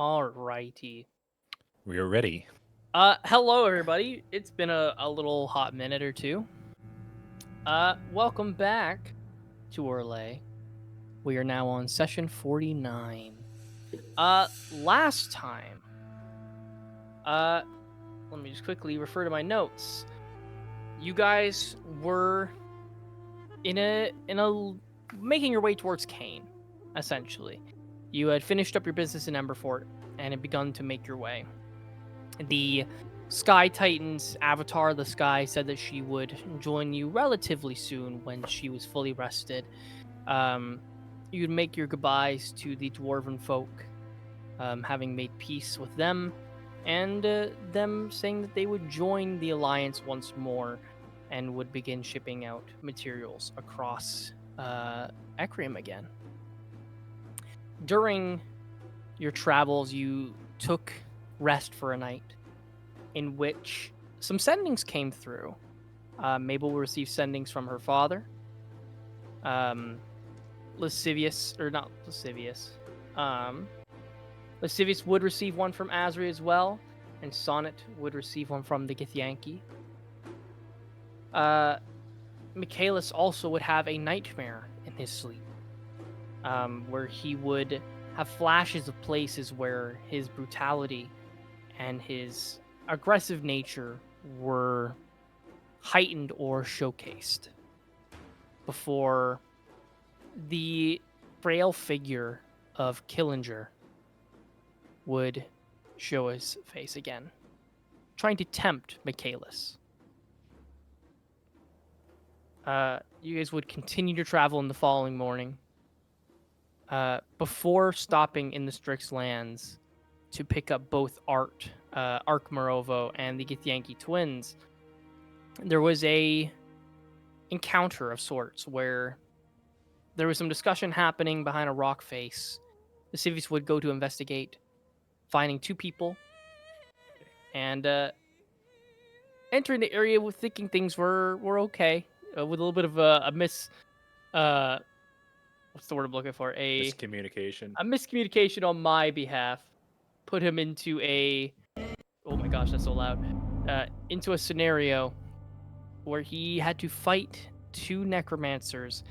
Alrighty. We are ready. Hello everybody. It's been a little hot minute or two. Welcome back to Orlais. We are now on session 49. Last time, let me just quickly refer to my notes. You guys were in a making your way towards Kane, essentially. You had finished up your business in Emberfort and had begun to make your way. The Sky Titan's avatar of the sky said that she would join you relatively soon when she was fully rested. You'd make your goodbyes to the dwarven folk, having made peace with them, and them saying that they would join the alliance once more and would begin shipping out materials across Ecrium again. During your travels, you took rest for a night, in which some sendings came through. Mabel received sendings from her father. Lascivious would receive one from Azri as well, and Sonnet would receive one from the Githyanki. Michaelis also would have a nightmare in his sleep, where he would have flashes of places where his brutality and his aggressive nature were heightened or showcased before the frail figure of Killinger would show his face again, trying to tempt Michaelis. You guys would continue to travel in the following morning, before stopping in the Strix lands to pick up both Ark Morovo and the Githyanki twins. There was a encounter of sorts where there was some discussion happening behind a rock face. The civvies would go to investigate, finding two people, and entering the area with thinking things were okay, with a little bit of a what's the word I'm looking for? Miscommunication. A miscommunication on my behalf put him into a, oh my gosh, that's so loud, into a scenario where he had to fight two necromancers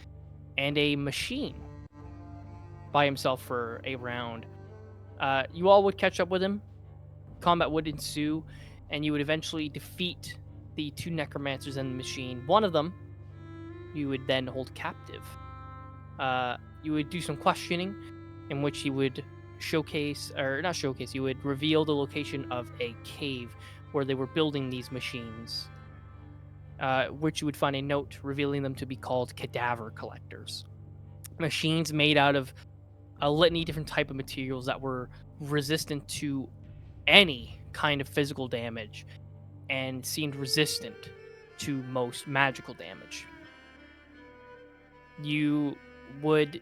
and a machine by himself for a round. You all would catch up with him. Combat would ensue, and you would eventually defeat the two necromancers and the machine. One of them you would then hold captive. You would do some questioning in which he would he would reveal the location of a cave where they were building these machines, which you would find a note revealing them to be called cadaver collectors. Machines made out of a litany of different type of materials that were resistant to any kind of physical damage and seemed resistant to most magical damage. You would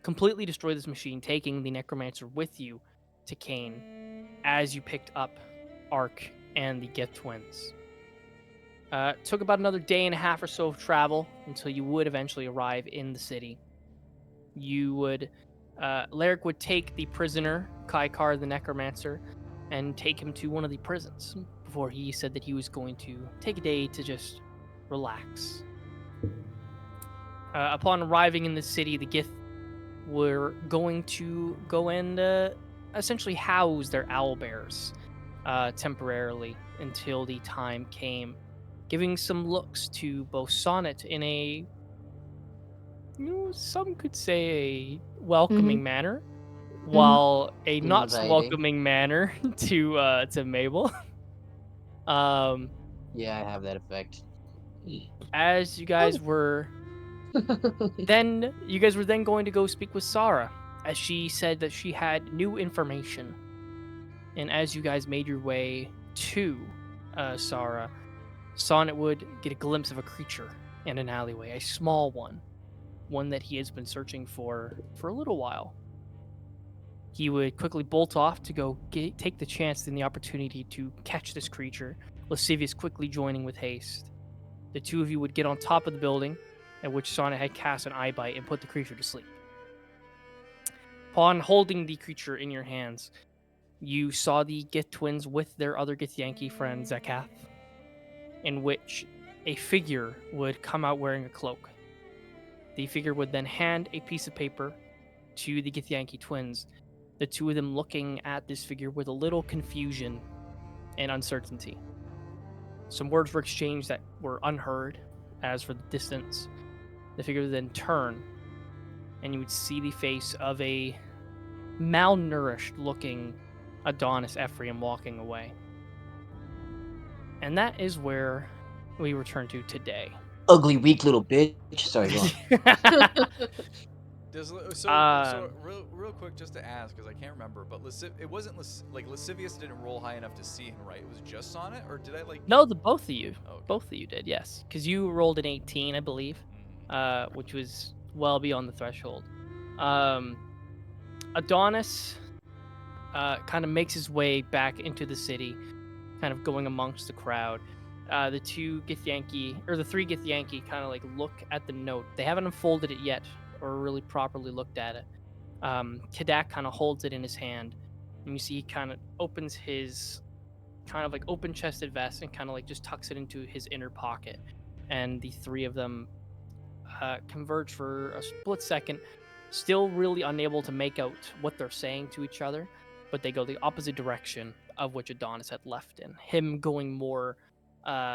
completely destroy this machine, taking the necromancer with you to Kane as you picked up Ark and the Gith twins. Took about another day and a half or so of travel until you would eventually arrive in the city. You would, Lyric would take the prisoner, Kaikar the necromancer, and take him to one of the prisons before he said that he was going to take a day to just relax. Upon arriving in the city, the Gith were going to go and essentially house their owlbears temporarily until the time came, giving some looks to both Sonnet in a, some could say a welcoming manner, while a not so welcoming manner to Mabel. Yeah, I have that effect. As you guys were you guys were then going to go speak with Sarah, as she said that she had new information. And as you guys made your way to Sarah, Sonnet would get a glimpse of a creature in an alleyway, a small one that he has been searching for a little while. He would quickly bolt off to go take the chance and the opportunity to catch this creature, Lascivious quickly joining with haste. The two of you would get on top of the building, at which Sonnet had cast an eye bite and put the creature to sleep. Upon holding the creature in your hands, you saw the Gith twins with their other Githyanki friend, Zakath, in which a figure would come out wearing a cloak. The figure would then hand a piece of paper to the Githyanki twins, the two of them looking at this figure with a little confusion and uncertainty. Some words were exchanged that were unheard, as for the distance. The figure would then turn, and you would see the face of a malnourished looking Adonis Ephraim walking away. And that is where we return to today. Ugly, weak little bitch. Sorry, go on. So real quick, just to ask, because I can't remember, but it wasn't like Lascivious didn't roll high enough to see him, right? It was just Sonnet, or did I like? No, both of you. Oh, okay. Both of you did, yes. Because you rolled an 18, I believe, which was well beyond the threshold. Adonis kind of makes his way back into the city, kind of going amongst the crowd. The three Githyanki kind of like look at the note. They haven't unfolded it yet or really properly looked at it. Kadak kind of holds it in his hand, and you see he kind of opens his kind of like open-chested vest and kind of like just tucks it into his inner pocket. And the three of them converge for a split second, still really unable to make out what they're saying to each other, but they go the opposite direction of which Adonis had left in, him going more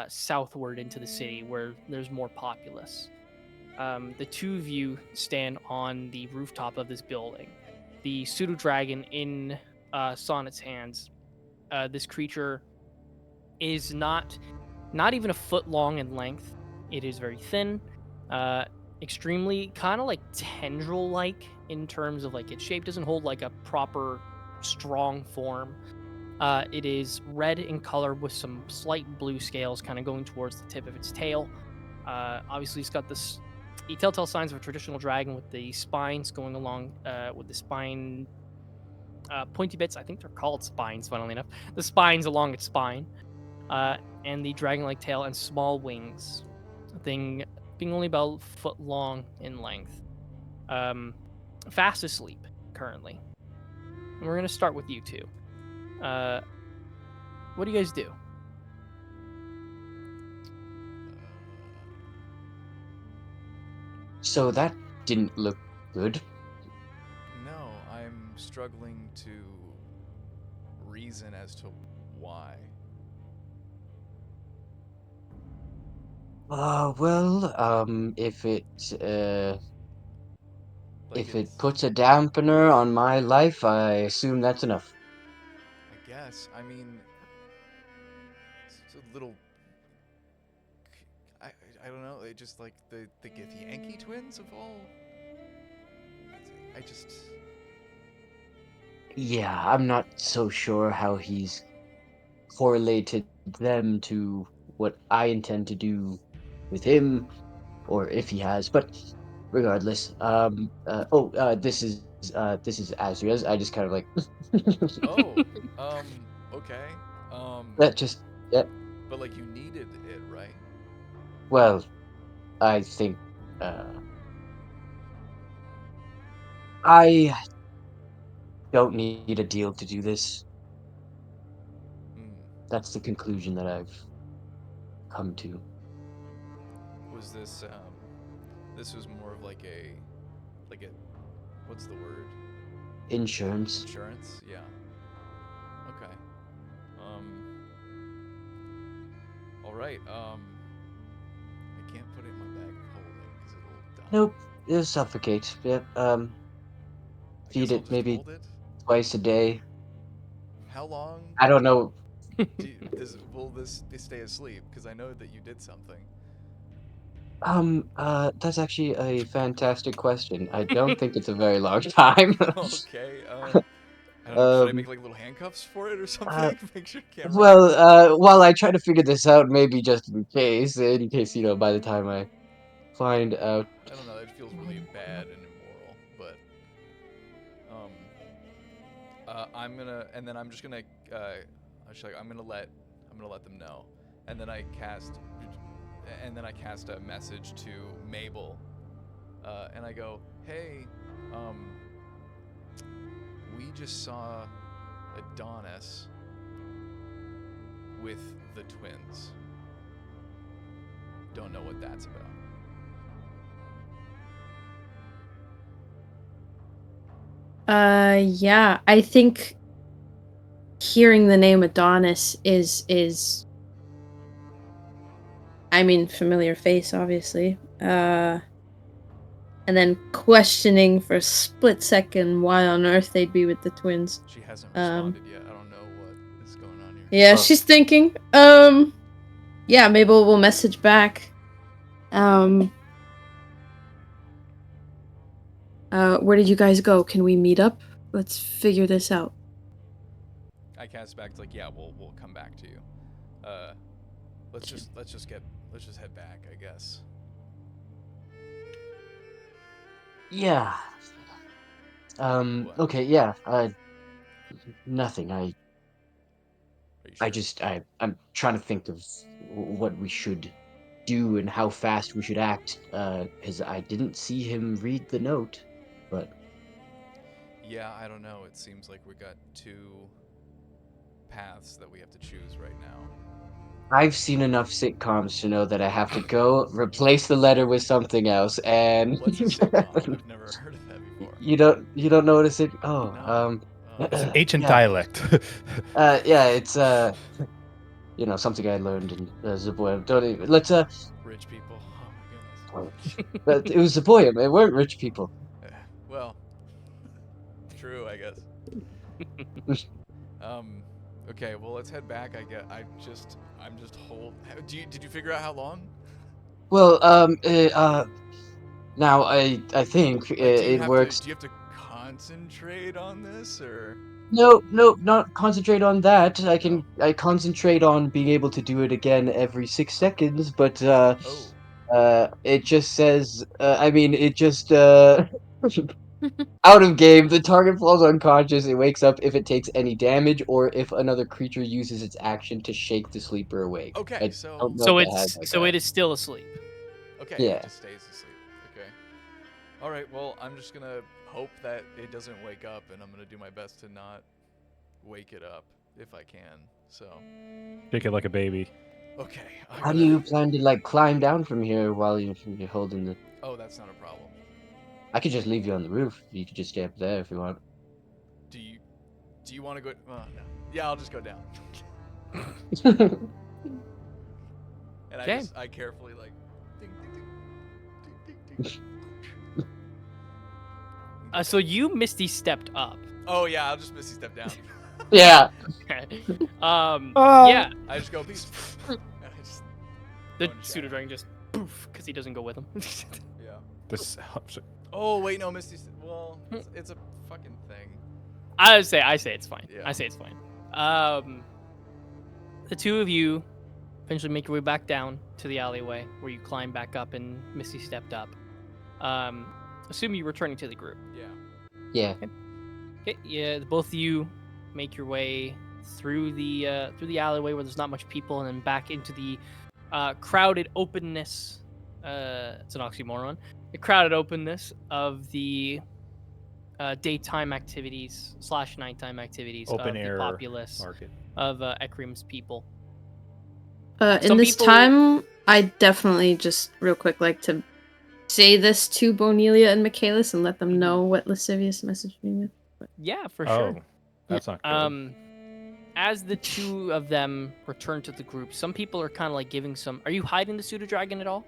southward into the city where there's more populace. The two of you stand on the rooftop of this building. The pseudo-dragon in Sonnet's hands. This creature is not even a foot long in length. It is very thin, extremely kind of like tendril-like in terms of like its shape. Doesn't hold like a proper strong form. It is red in color with some slight blue scales kind of going towards the tip of its tail. Obviously, it's got the telltale signs of a traditional dragon with the spines going along with the spine pointy bits. I think they're called spines, funnily enough. The spines along its spine, and the dragon-like tail and small wings. The thing being only about a foot long in length. Fast asleep currently. And we're gonna start with you two. What do you guys do? So that didn't look good. No, I'm struggling to reason as to why. If it Like if it it's, puts a dampener on my life, I assume that's enough. I guess. I mean, it's a little. I don't know. It just like the Githyanki twins of all. I just. Yeah, I'm not so sure how he's correlated them to what I intend to do with him, or if he has. But regardless, this is Azria's. I just kind of like Oh, okay. that just yeah. But like you needed it, right? Well, I think I don't need a deal to do this. Hmm. That's the conclusion that I've come to. Was this this was more of like a what's the word? Insurance. Insurance? Yeah. Okay. All right. I can't put it in my bag of holding because it'll die. Nope, it'll suffocate. Yep. I guess Feed I'll it just maybe hold it. twice a day. How long I don't know. will this stay asleep? Because I know that you did something. That's actually a fantastic question. I don't think it's a very long time. Okay. I don't know. Should I make Um, like little handcuffs for it or uh, something? Make sure it can't run. well, while I try to figure this out, maybe just in case, by the time I find out. I don't know. It feels really bad and immoral, but I'm gonna, and then I'm just gonna, I'm gonna let them know, and then I cast a message to Mabel, and I go, hey, we just saw Adonis with the twins. Don't know what that's about. Yeah, I think hearing the name Adonis is I mean, familiar face, obviously. And then questioning for a split second why on earth they'd be with the twins. She hasn't responded yet. I don't know what is going on here. Yeah, Oh. she's thinking. Yeah, maybe we'll message back. Where did you guys go? Can we meet up? Let's figure this out. I cast back. It's like, yeah, we'll come back to you. Let's just head back, I guess. Yeah. What? Okay, yeah. Nothing. Are you I sure? just I'm trying to think of what we should do and how fast we should act. Because I didn't see him read the note, but Yeah, I don't know. It seems like we got two paths that we have to choose right now. I've seen enough sitcoms to know that I have to go replace the letter with something else, and What's a sitcom? I've never heard of that before. you don't know what a sit. Oh, No. It's an ancient yeah. dialect. Yeah, it's something I learned in Zaboyam. Don't even Rich people. Oh my goodness. but it was Zaboyam. It weren't rich people. Well, true, I guess. Okay, well, let's head back. I'm just Did you figure out how long? Well, now I think Like, it works. do you have to concentrate on this, or? No, not concentrate on that. No. I concentrate on being able to do it again every 6 seconds, but Oh. it just says I mean it just out of game, the target falls unconscious, it wakes up if it takes any damage or if another creature uses its action to shake the sleeper awake. Okay, I so don't know So if it has it's so that. it is still asleep. okay, Yeah. it just stays asleep. Okay. All right. Well, I'm just gonna hope that it doesn't wake up, and I'm gonna do my best to not wake it up if I can. So. Shake it like a baby. Okay. How do you plan to climb down from here while you're holding the? Oh, that's not a problem. I could just leave you on the roof. You could just stay up there if you want. Do you want to go? Oh no. Yeah, I'll just go down. And Okay. I carefully ding ding ding ding ding ding. So you Misty stepped up. Oh yeah, I'll just Misty step down. Yeah. Yeah. I just go peace. And I just The go and pseudo chat. dragon just poof because he doesn't go with him. Yeah. This. Oh wait, no, Misty. Well, it's a fucking thing. I say it's fine. Yeah. I say it's fine. The two of you eventually make your way back down to the alleyway where you climb back up and Misty stepped up. Assume you're returning to the group. Yeah. Yeah. Okay, yeah, both of you make your way through the alleyway where there's not much people, and then back into the crowded openness. It's an oxymoron. The crowded openness of the daytime activities / nighttime activities Open of air the populace market. of Ekrim's people. In Some this people- time, I definitely just real quick like to say this to Bonelia and Michaelis and let them know what Lascivious messaged me with. Yeah, for Oh, sure. that's not good. As the two of them return to the group, some people are kind of giving some. Are you hiding the pseudo dragon at all?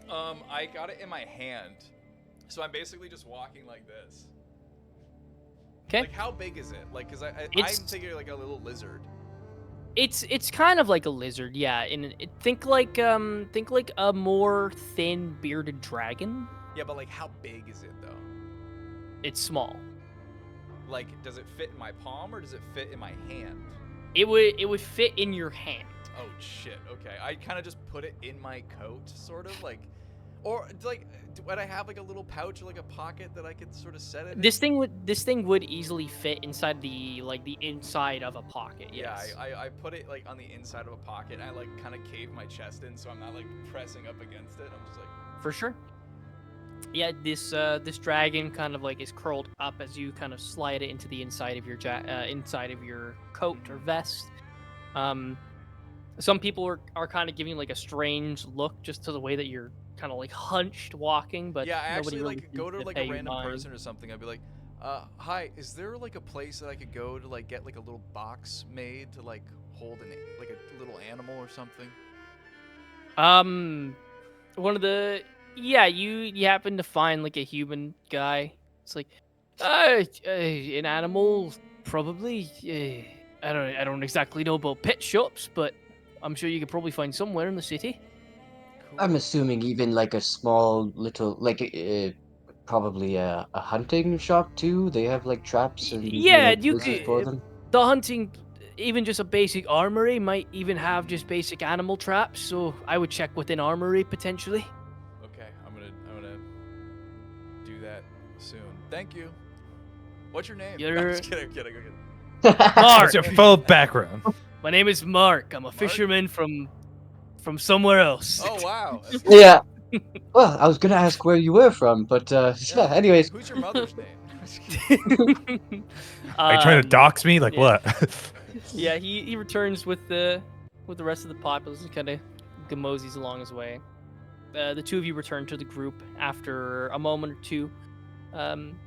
I got it in my hand, so I'm basically just walking like this. Okay. Like, how big is it? Like, cause I'm It's- thinking like a little lizard. It's kind of like a lizard, yeah. Think like a more thin bearded dragon. Yeah, but like, how big is it though? It's small. Like, does it fit in my palm or does it fit in my hand? It would fit in your hand. Oh shit. Okay, I kind of just put it in my coat, sort of like, or would I have like a little pouch or like a pocket that I could sort of set it in? This thing would easily fit inside the inside of a pocket. Yes. Yeah, I put it like on the inside of a pocket. And I like kind of cave my chest in, so I'm not like pressing up against it. I'm just like. For sure. Yeah, this dragon kind of like is curled up as you kind of slide it into the inside of your inside of your coat or vest. Um, some people are kind of giving like a strange look just to the way that you're kind of like hunched walking, but Yeah, I nobody actually really like seems go to to like a pay you random mind. person or something. I'd be like, hi, is there like a place that I could go to like get like a little box made to like hold like a little animal or something? One of the you happen to find like a human guy. It's like, an animal probably. I don't exactly know about pet shops, but I'm sure you could probably find somewhere in the city. I'm Cool. assuming even like a small little, like probably a hunting shop too. They have like traps and Yeah, you places for could. them. The hunting, even just a basic armory, might even have just basic animal traps. So I would check within armory potentially. Okay, I'm gonna do that soon. Thank you. What's your name? No, I'm You're just kidding. I'm kidding. I'm kidding. Mark. What's your full background? My name is Mark. I'm a fisherman from somewhere else. Oh wow. That's Yeah. Well, I was gonna ask where you were from, but yeah. yeah. Anyways, Who's your mother's name? Just kidding. Are you trying to dox me? Like yeah. what? Yeah, he returns with the rest of the populace and kind of gamosies along his way. The two of you return to the group after a moment or two. Um,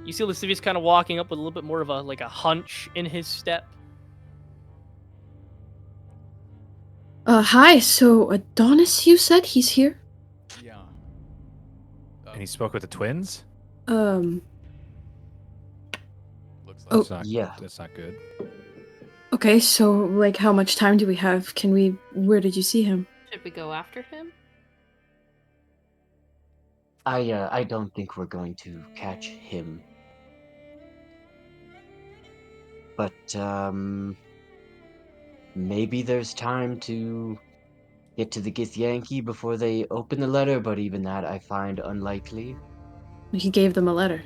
you see Lascivious kind of walking up with a little bit more of a hunch in his step. Hi, so Adonis, you said he's here? Yeah. And he spoke with the twins. Um, Looks like Oh. That's not, yeah. that's not good. okay, so, like, how much time do we have? Where did you see him? Should we go after him? I don't think we're going to catch him. But maybe there's time to get to the Githyanki before they open the letter, but even that I find unlikely. He gave them a letter.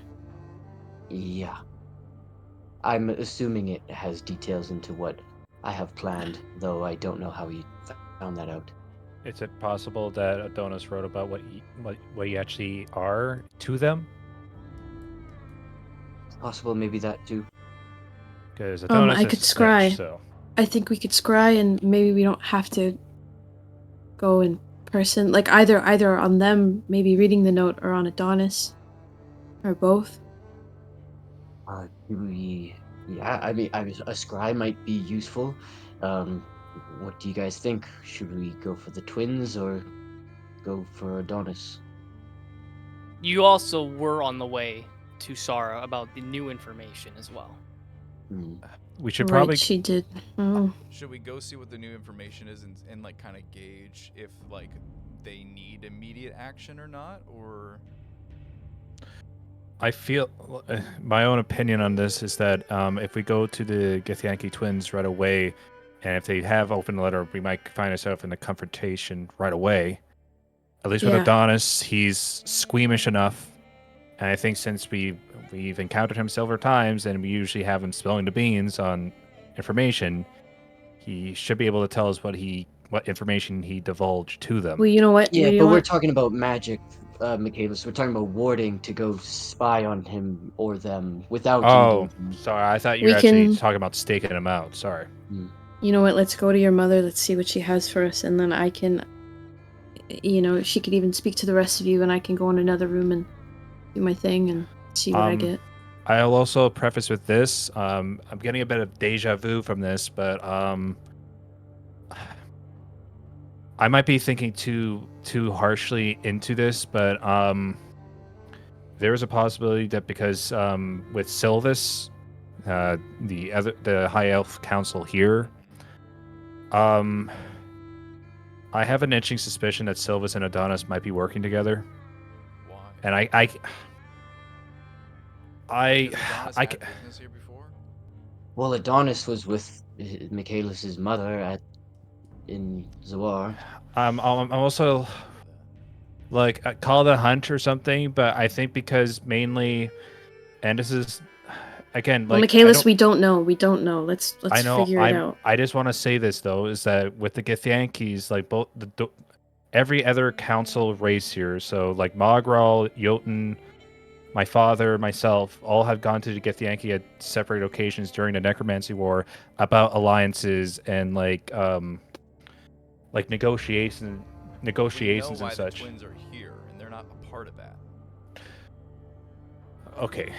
Yeah. I'm assuming it has details into what I have planned, though I don't know how he found that out. Is it possible that Adonis wrote about what you actually are to them? It's possible maybe that too. Because Adonis I is could a snitch, scry. so I think we could scry and maybe we don't have to go in person. Like, either on them, maybe reading the note, or on Adonis. Or both. Yeah, I mean, a scry might be useful. What do you guys think? Should we go for the twins or go for Adonis? You also were on the way to Sara about the new information as well. we should Right, probably. she did. Oh. Should we go see what the new information is and like kind of gauge if like they need immediate action or not, or? I feel my own opinion on this is that if we go to the Githyanki twins right away, and if they have opened the letter, we might find ourselves in a confrontation right away. At least with Yeah. Adonis, he's squeamish enough, and I think since we've encountered him several times, and we usually have him spilling the beans on information, he should be able to tell us what information he divulged to them. Well, you know what? Yeah, You but know we're what? talking about magic, Michaelis. We're talking about warding to go spy on him or them without Oh, needing to. sorry. I thought you We were actually can- talking about staking him out. Sorry. You know what? Let's go to your mother. Let's see what she has for us, and then I can. She could even speak to the rest of you, and I can go in another room and do my thing and see what I get. I'll also preface with this. I'm getting a bit of deja vu from this, but I might be thinking too harshly into this, but there is a possibility that because with Sylvis, the High Elf Council here, I have an itching suspicion that Sylvis and Adonis might be working together, Why? and I Because Adonis had business here before? Well, Adonis was with Michaelis's mother in Zawar. I'm also like call it a hunch or something, but I think because mainly, and this is again Well, like Michaelis, we don't know. We don't know. Let's I know figure it out. I just want to say this though is that with the Githyankis, like every other council race here. So like Mogral, Jotun, my father, myself, all have gone to the Githyanki at separate occasions during the Necromancy War about alliances and like negotiations We know and why the such. twins are here, and they're not a part of that. Okay.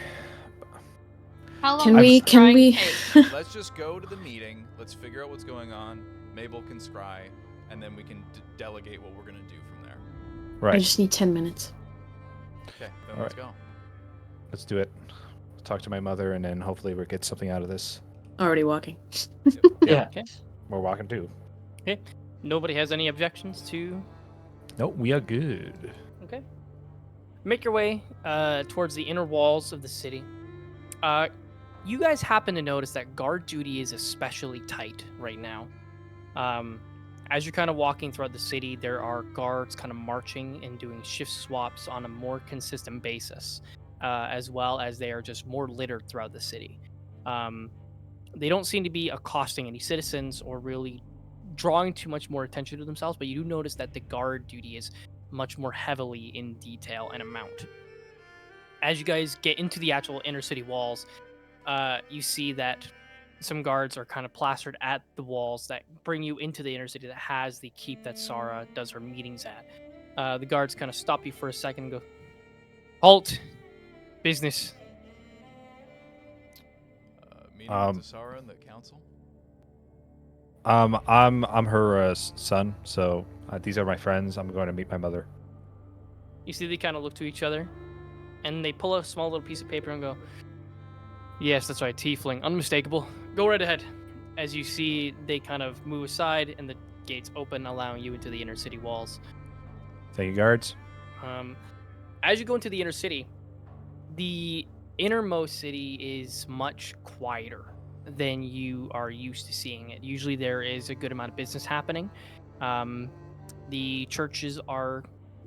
How long Can does we? Can scrying we? take? Let's just go to the meeting. Let's figure out what's going on. Mabel can scry, and then we can delegate what we're gonna do from there. Right. I just need 10 minutes. Okay, then All let's right. go. Let's do it. Talk to my mother, and then hopefully we'll get something out of this. Already walking. Yeah. We're walking too. Nobody has any objections to. Nope, we are good. Okay. Make your way towards the inner walls of the city. You guys happen to notice that guard duty is especially tight right now. As you're kind of walking throughout the city, there are guards kind of marching and doing shift swaps on a more consistent basis, as well as they are just more littered throughout the city. They don't seem to be accosting any citizens or really drawing too much more attention to themselves, but you do notice that the guard duty is much more heavily in detail and amount. As you guys get into the actual inner city walls, you see that some guards are kind of plastered at the walls that bring you into the inner city that has the keep that Sarah does her meetings at. The guards kind of stop you for a second and go, "Halt! Business." Meeting with Tasara and the council. I'm her son, so these are my friends. I'm going to meet my mother. You see they kind of look to each other, and they pull a small little piece of paper and go, "Yes, that's right, tiefling, unmistakable. Go right ahead." As you see, they kind of move aside, and the gates open, allowing you into the inner city walls. Thank you, guards. As you go into the inner city, the innermost city is much quieter than you are used to seeing it. Usually there is a good amount of business happening. The churches are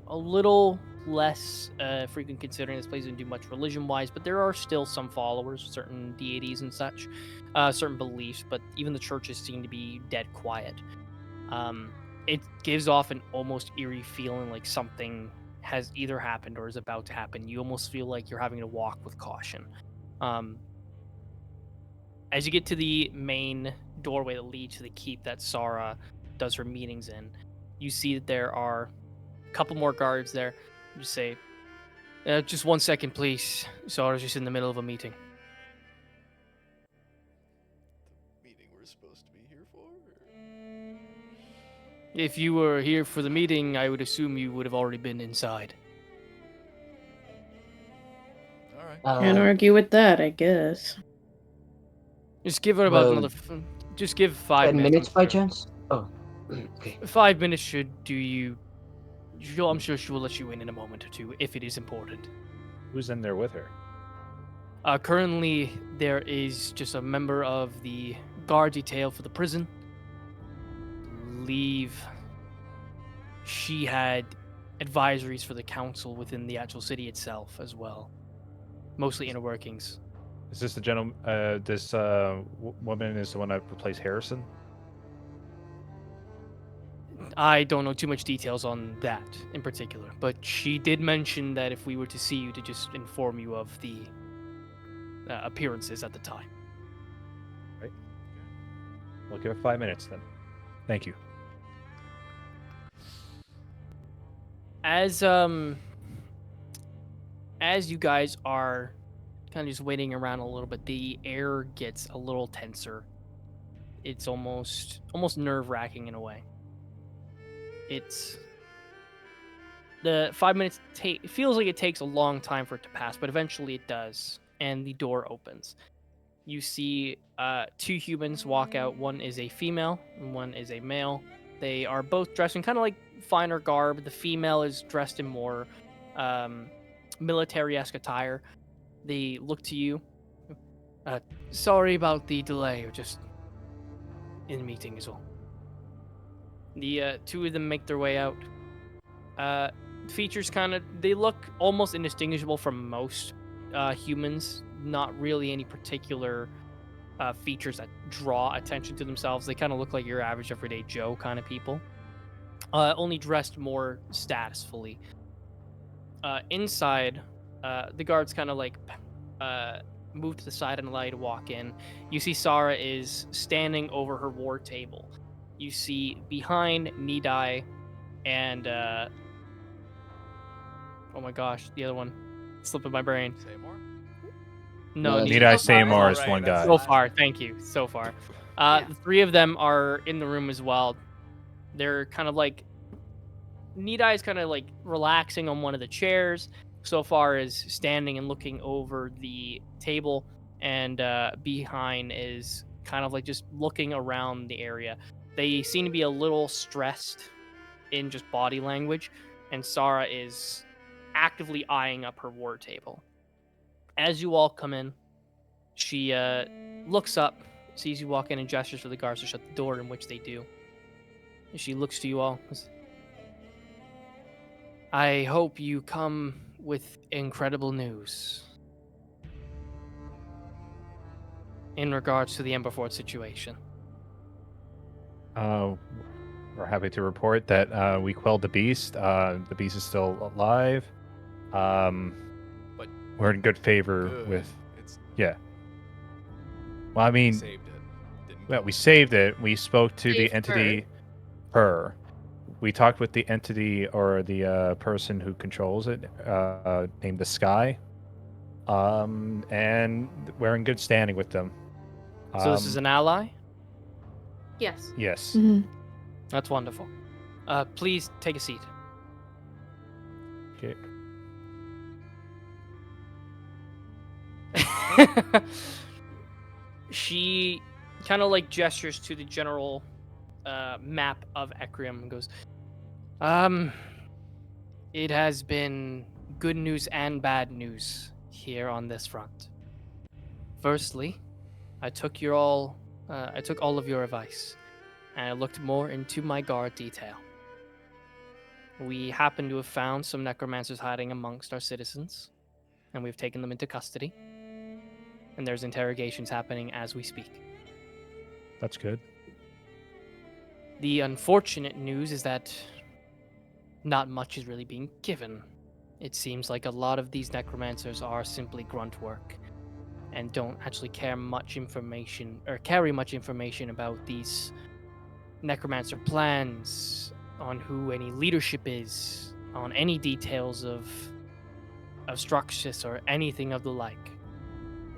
a little less frequent considering this place doesn't do much religion-wise, but there are still some followers, certain deities and such, certain beliefs, but even the churches seem to be dead quiet. It gives off an almost eerie feeling like something has either happened or is about to happen. You almost feel like you're having to walk with caution. As you get to the main doorway that leads to the keep that Sarah does her meetings in, you see that there are a couple more guards there. You say, "Just 1 second, please. Sarah's just in the middle of a meeting." Meeting we're supposed to be here for? If you were here for the meeting, I would assume you would have already been inside. All right. Can't argue with that, I guess. Just give her about Well, another. Just give 5 10 minutes. minutes I'm by sure. chance? Oh, okay. 5 minutes should do you. I'm sure she will let you in a moment or two if it is important. Who's in there with her? Currently, there is just a member of the guard detail for the prison. Believe she had advisories for the council within the actual city itself as well, mostly inner workings. Is this the gentleman? This woman is the one that replaced Harrison? I don't know too much details on that in particular, but she did mention that if we were to see you, to just inform you of the appearances at the time. We'll give it 5 minutes then. Thank you. As you guys are kind of just waiting around a little bit, the air gets a little tenser. It's almost nerve-wracking in a way. It's the 5 minutes it feels like it takes a long time for it to pass, but eventually it does, and the door opens. You see 2 humans walk out. One is a female and one is a male. They are both dressed in kind of like finer garb. The female is dressed in more military-esque attire. They look to you. Sorry about the delay. We're just in a meeting as well. The 2 of them make their way out. Features they look almost indistinguishable from most humans. Not really any particular features that draw attention to themselves. They kind of look like your average everyday Joe kind of people. only dressed more statusfully. Inside, the guards kind of like move to the side and allow you to walk in. You see Sarah is standing over her war table. You see behind Nidai and oh my gosh, the other one slipping my brain. Seymour? No, No, Need I So say far. more Oh, as right, one that's guy? the So last far, one. thank you. So far, Yeah. the three of them are in the room as well. They're kind of like Nidai is kind of like relaxing on one of the chairs. So far as standing and looking over the table, and behind is kind of like just looking around the area. They seem to be a little stressed in just body language, and Sarah is actively eyeing up her war table. As you all come in, she looks up, sees you walk in, and gestures for the guards to shut the door, in which they do. And she looks to you all. I hope you come with incredible news in regards to the Emberford situation. We're happy to report that we quelled the beast. The beast is still alive. But We're in good favor good. with. It's Yeah. Well, I we mean, saved it. Didn't well, kill we it. saved it. We spoke to the Saved entity, her. We talked with the entity or the person who controls it, named the Sky. And we're in good standing with them. So this is an ally? Yes. Yes. Mhm. That's wonderful. Please take a seat. Okay. She kind of like gestures to the general map of Ecrium and goes, it has been good news and bad news here on this front. Firstly, I took all of your advice, and I looked more into my guard detail. We happen to have found some necromancers hiding amongst our citizens, and we've taken them into custody. And there's interrogations happening as we speak. That's good. The unfortunate news is that not much is really being given. It seems like a lot of these necromancers are simply grunt work and don't actually carry much information about these necromancer plans, on who any leadership is, on any details of structures or anything of the like.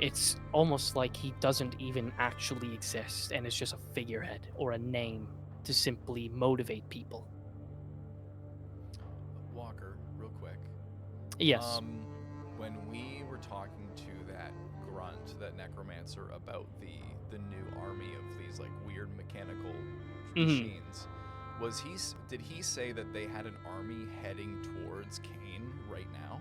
It's almost like he doesn't even actually exist and is just a figurehead or a name to simply motivate people. Walker, real quick. Yes. When we were talking to that grunt, that necromancer, about the new army of these like weird mechanical machines, did he say that they had an army heading towards Kane right now?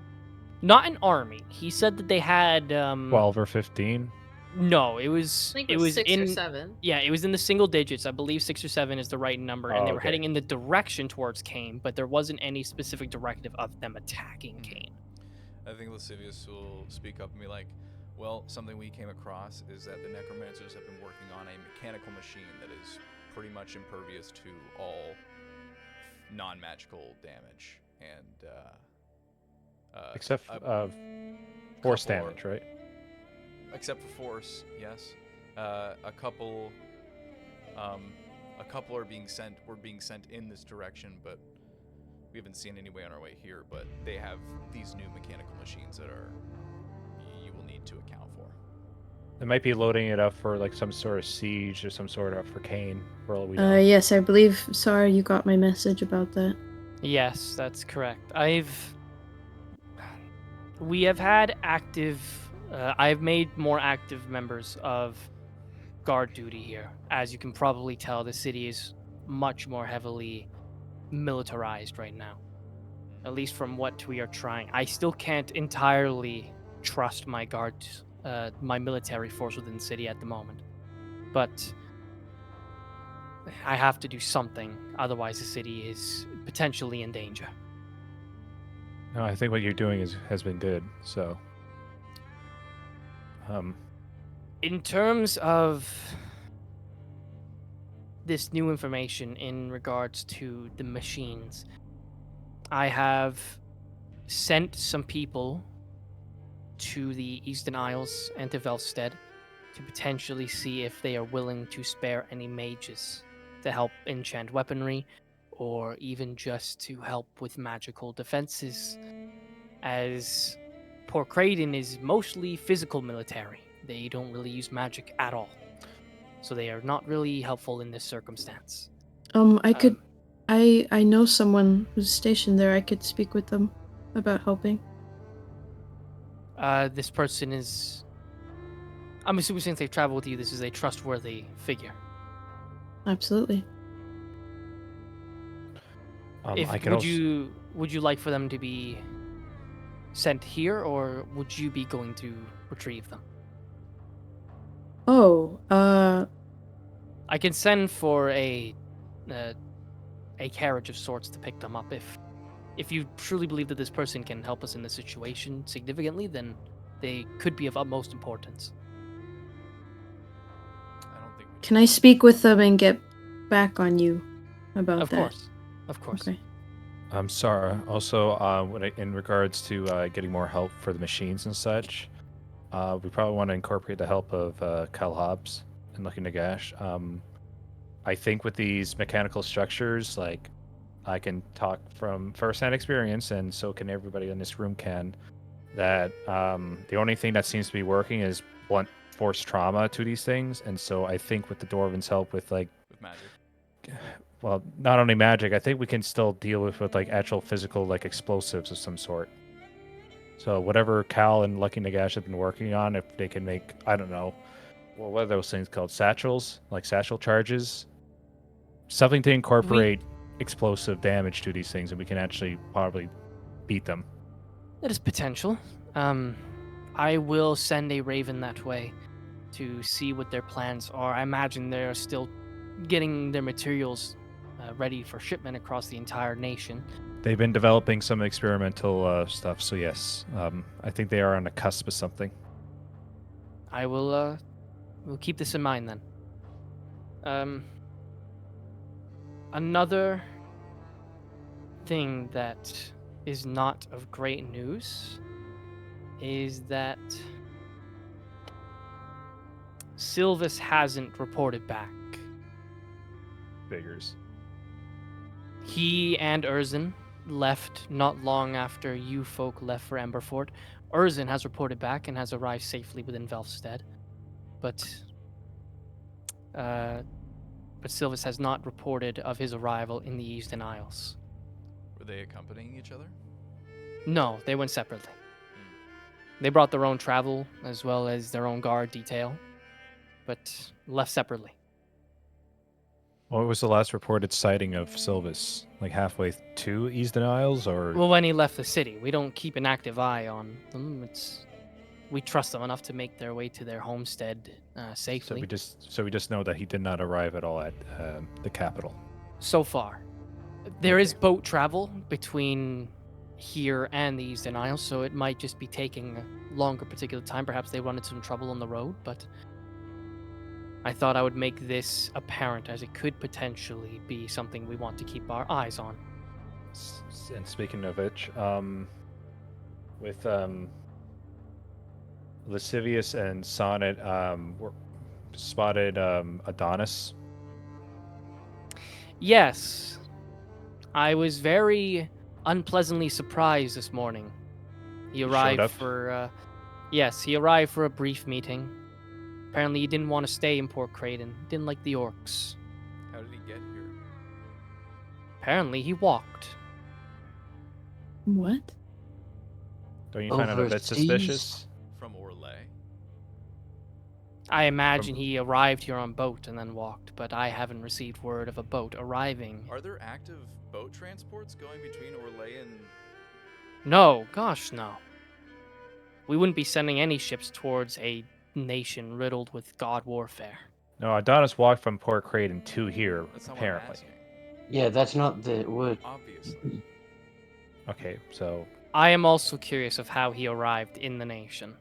Not an army. He said that they had 12 or 15. No, I think it was 6 in or 7. Yeah, it was in the single digits. I believe 6 or 7 is the right number, and Oh, they were okay. heading in the direction towards Kane, but there wasn't any specific directive of them attacking Kane. I think Lascivious will speak up and be like, well, something we came across is that the necromancers have been working on a mechanical machine that is pretty much impervious to all non-magical damage and Except a force couple damage, right? except for force, yes. A couple are being sent. We're being sent in this direction, but we haven't seen any way on our way here. But they have these new mechanical machines that you will need to account for. They might be loading it up for like some sort of siege or some sort of for Kane. For all we know. Yes, I believe. Sorry, you got my message about that. Yes, that's correct. We have had active. I've made more active members of guard duty here. As you can probably tell, the city is much more heavily militarized right now. At least from what we are trying. I still can't entirely trust my guards, my military force within the city at the moment. But I have to do something, otherwise the city is potentially in danger. No, I think what you're doing has been good. So, In terms of this new information in regards to the machines. I have sent some people to the Eastern Isles and to Velstead to potentially see if they are willing to spare any mages to help enchant weaponry or even just to help with magical defenses, as Port Craden is mostly physical military. They don't really use magic at all, so they are not really helpful in this circumstance. I know someone who's stationed there. I could speak with them about helping. This person is. I'm assuming since they've traveled with you, this is a trustworthy figure. Absolutely. Would you like for them to be sent here, or would you be going to retrieve them? Oh, I can send for a carriage of sorts to pick them up if you truly believe that this person can help us in this situation significantly, then they could be of utmost importance. I don't think. Can I speak with them and get back on you about Of that? course. Of course. Okay. Sarah, also, in regards to getting more help for the machines and such, we probably want to incorporate the help of Kyle Hobbs and Lucky Nagash. I think with these mechanical structures, like, I can talk from first-hand experience, and so can everybody in this room can, that the only thing that seems to be working is blunt force trauma to these things, and so I think with the Dwarven's help with magic. Well, not only magic, I think we can still deal with like actual physical like explosives of some sort. So whatever Cal and Lucky Nagash have been working on, if they can make, I don't know, well, what are those things called? Satchels? Like satchel charges? Something to incorporate explosive damage to these things, and we can actually probably beat them. That is potential. I will send a raven that way to see what their plans are. I imagine they're still getting their materials ready for shipment across the entire nation. They've been developing some experimental stuff, so yes, I think they are on the cusp of something. I will we'll keep this in mind then. Another thing that is not of great news is that Sylvis hasn't reported back. Figures. He and Urzin left not long after you folk left for Emberfort. Urzin has reported back and has arrived safely within Velstead, but Sylvis has not reported of his arrival in the Eastern Isles. Were they accompanying each other? No, they went separately. They brought their own travel as well as their own guard detail, but left separately. What was the last reported sighting of Sylvis? Like halfway to Eastern Isles, or? Well, when he left the city, we don't keep an active eye on them. We trust them enough to make their way to their homestead safely. So we just know that he did not arrive at all at the capital. So far, there is boat travel between here and the Eastern Isles, so it might just be taking a longer particular time. Perhaps they run into some trouble on the road, but I thought I would make this apparent, as it could potentially be something we want to keep our eyes on. And speaking of which, with Lascivious and Sonnet, were spotted Adonis. Yes, I was very unpleasantly surprised this morning. He arrived for he arrived for a brief meeting. Apparently he didn't want to stay in Port Craden. Didn't like the orcs. How did he get here? Apparently he walked. What? Don't you find it a bit suspicious? From Orlais? I imagine he arrived here on boat and then walked, but I haven't received word of a boat arriving. Are there active boat transports going between Orlais and... No, gosh, no. We wouldn't be sending any ships towards a nation riddled with god warfare. No, Adonis walked from Port Craden to here, That's not apparently. what I'm asking. Yeah, that's not the word. Obviously. Okay, so I am also curious of how he arrived in the nation,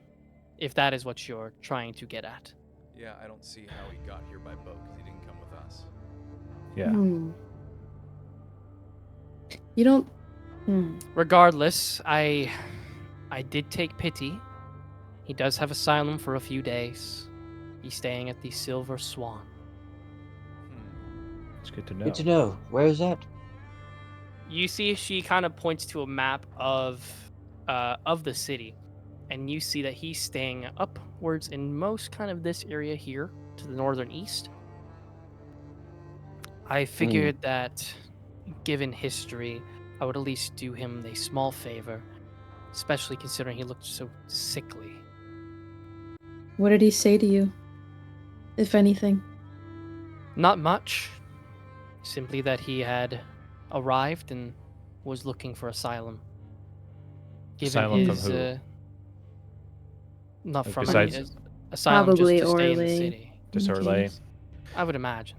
if that is what you're trying to get at. Yeah, I don't see how he got here by boat, because he didn't come with us. Yeah. You don't. Regardless, I did take pity. He does have asylum for a few days. He's staying at the Silver Swan. It's good to know. Good to know. Where is that? You see, she kind of points to a map of the city, and you see that he's staying upwards in most kind of this area here to the northern east. I figured that, given history, I would at least do him a small favor, especially considering he looked so sickly. What did he say to you, if anything? Not much. Simply that he had arrived and was looking for asylum. Given Asylum from his, who? not Like from besides- any asylum, Probably just to stay in the Orlais. city. Just in Orlais? case. I would imagine.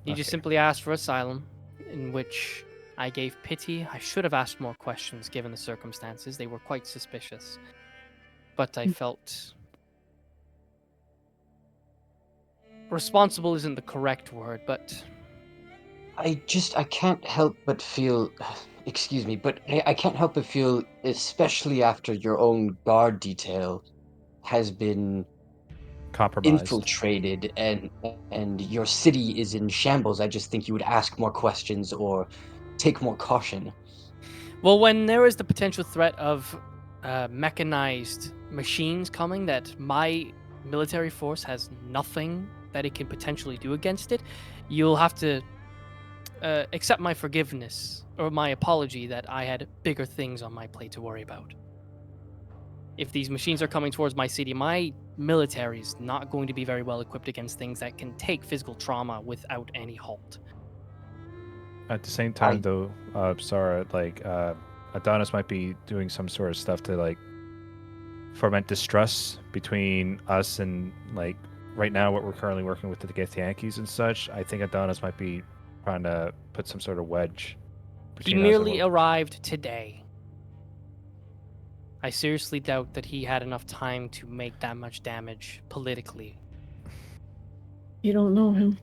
He just Okay. simply asked for asylum, in which I gave pity. I should have asked more questions given the circumstances. They were quite suspicious. But I felt responsible isn't the correct word, but I can't help but feel, excuse me, but I can't help but feel, especially after your own guard detail has been Compromised. infiltrated and your city is in shambles, I just think you would ask more questions or take more caution. well, when there is the potential threat of mechanized machines coming that my military force has nothing that it can potentially do against it, you'll have to accept my forgiveness or my apology that I had bigger things on my plate to worry about. If these machines are coming towards my city, my military is not going to be very well equipped against things that can take physical trauma without any halt. At the same time, I- though, Sarah, like Adonis might be doing some sort of stuff to like foment distrust between us and like right now what we're currently working with to get the Yankees and such. I think Adonis might be trying to put some sort of wedge. He between us and merely what- arrived today. I seriously doubt that he had enough time to make that much damage politically. You don't know him.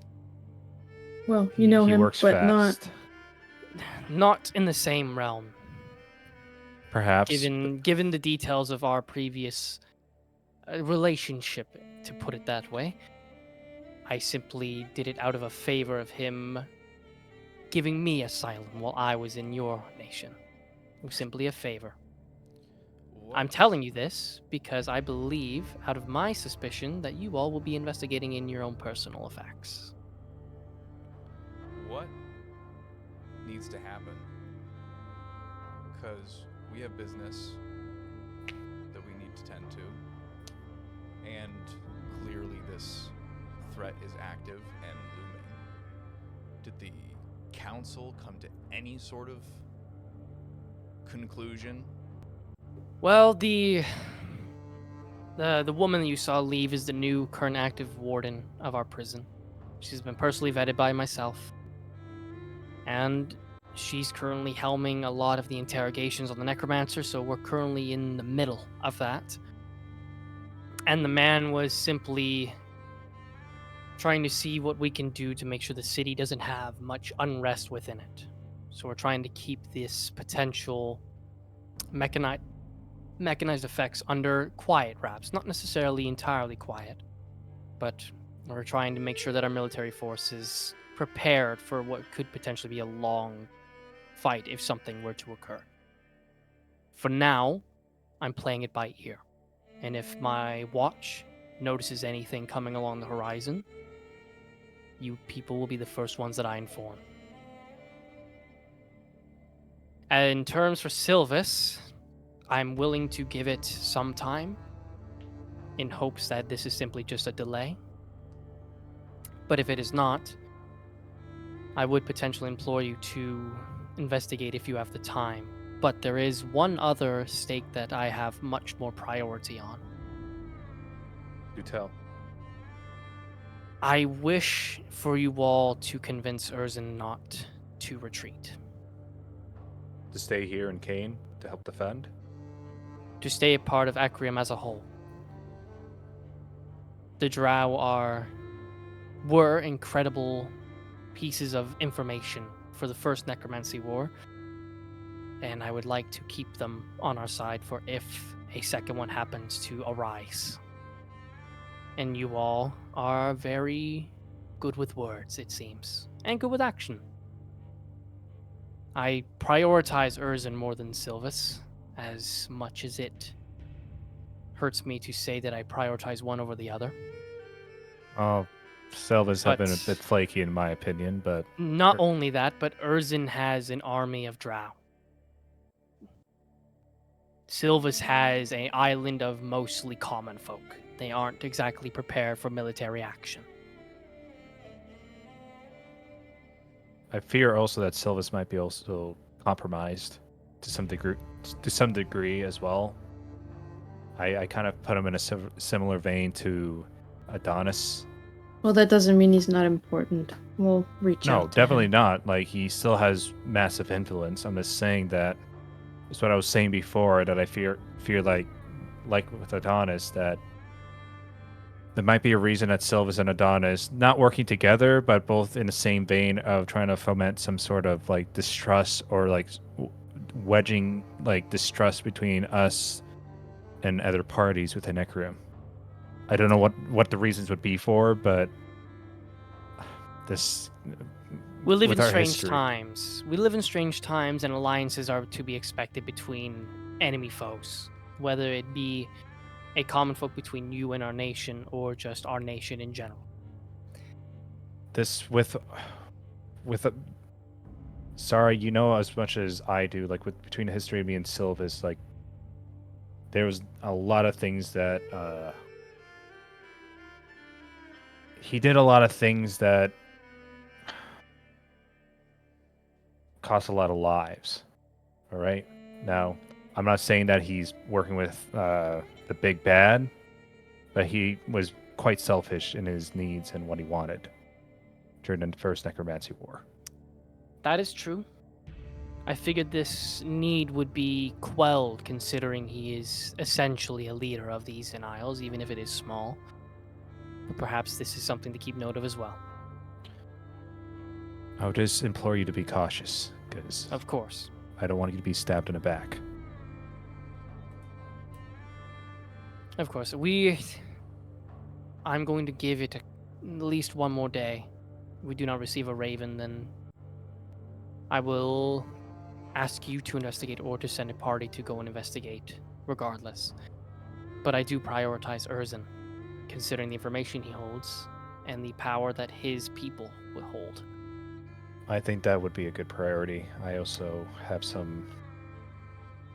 Well, you know he him, works but fast. Not in the same realm. Perhaps. Given the details of our previous relationship, to put it that way, I simply did it out of a favor of him giving me asylum while I was in your nation. It was simply a favor. I'm telling you this because I believe, out of my suspicion, that you all will be investigating in your own personal effects. What needs to happen? Because we have business that we need to tend to, and clearly this threat is active and looming. Did the council come to any sort of conclusion? Well, the woman that you saw leave is the new current active warden of our prison. She's been personally vetted by myself. And she's currently helming a lot of the interrogations on the necromancer, so we're currently in the middle of that. And the man was simply trying to see what we can do to make sure the city doesn't have much unrest within it. So we're trying to keep this potential mechanized effects under quiet wraps. Not necessarily entirely quiet, but we're trying to make sure that our military force is prepared for what could potentially be a long fight if something were to occur. For now, I'm playing it by ear. And if my watch notices anything coming along the horizon, you people will be the first ones that I inform. And in terms for Sylvis, I'm willing to give it some time in hopes that this is simply just a delay. But if it is not, I would potentially implore you to investigate if you have the time. But there is one other stake that I have much more priority on. Do tell. I wish for you all to convince Erzin not to retreat. To stay here in Kane to help defend? To stay a part of Acrium as a whole. The Drow were incredible pieces of information for the first Necromancy War, and I would like to keep them on our side for if a second one happens to arise. And you all are very good with words, it seems, and good with action. I prioritize Urzen more than Silvus, as much as it hurts me to say that I prioritize one over the other. Oh, Selvas have been a But- bit flaky in my opinion, but Not only that, but Urzen has an army of drow. Silvus has an island of mostly common folk. They aren't exactly prepared for military action. I fear also that Silvus might be also compromised to some degree as well. I kind of put him in a similar vein to Adonis. Well, that doesn't mean he's not important. We'll reach out. No, to definitely him. not. Like, he still has massive influence. I'm just saying that it's what I was saying before, that I fear like with Adonis, that there might be a reason that Silvus and Adonis not working together, but both in the same vein of trying to foment some sort of like distrust or like wedging like distrust between us and other parties within Necrim. I don't know what the reasons would be for, but this We live with in our strange history- times. We live in strange times, and alliances are to be expected between enemy foes, whether it be a common folk between you and our nation, or just our nation in general. This with a, sorry, you know as much as I do, like with between the history of me and Silvus, like there was a lot of things that he did a lot of things that cost a lot of lives. All right. Now, I'm not saying that he's working with the big bad, but he was quite selfish in his needs and what he wanted during the first Necromancy War. That is true. I figured this need would be quelled, considering he is essentially a leader of the Eastern Isles, even if it is small. But perhaps this is something to keep note of as well. I would just implore you to be cautious, because Of course. I don't want you to be stabbed in the back. Of course. I'm going to give it at least one more day. If we do not receive a raven, then I will ask you to investigate or to send a party to go and investigate, regardless. But I do prioritize Urzen, considering the information he holds and the power that his people will hold. I think that would be a good priority. I also have some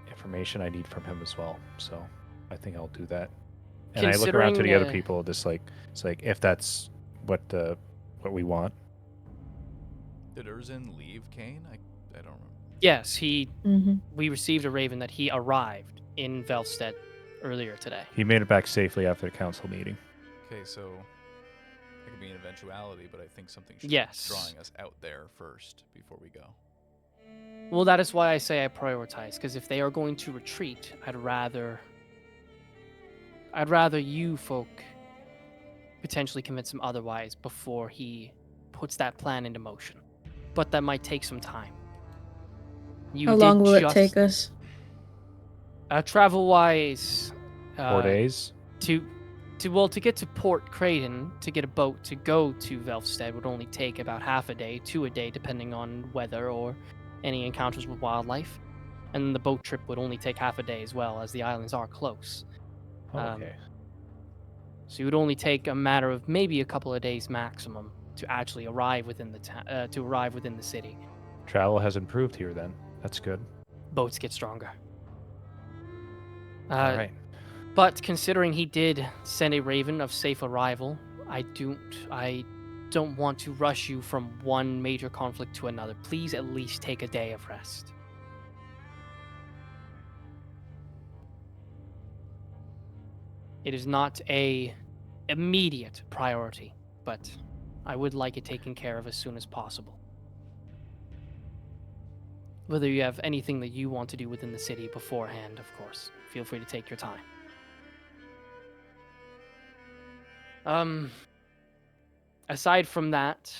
information I need from him as well, so I think I'll do that. And I look around to the other Considering, people, just like it's like if that's what we want. Did Urzen leave Kane? I don't remember. Yes, Mm-hmm. we received a raven that he arrived in Velstead earlier today. He made it back safely after the council meeting. Okay, so it could be an eventuality, but I think something should Yes. be drawing us out there first before we go. Well, that is why I say I prioritize, because if they are going to retreat, I'd rather you folk potentially convince him otherwise before he puts that plan into motion. But that might take some time. How long will it take us? Travel-wise, 4 days. to get to Port Creighton, to get a boat to go to Velstead would only take about half a day to a day, depending on weather or any encounters with wildlife. And then the boat trip would only take half a day as well, as the islands are close. Okay. So it would only take a matter of maybe a couple of days maximum to actually arrive within the city. Travel has improved here then. That's good. Boats get stronger. All right. But considering he did send a raven of safe arrival, I don't want to rush you from one major conflict to another. Please at least take a day of rest. It is not a immediate priority, but I would like it taken care of as soon as possible. Whether you have anything that you want to do within the city beforehand, of course, feel free to take your time. Aside from that,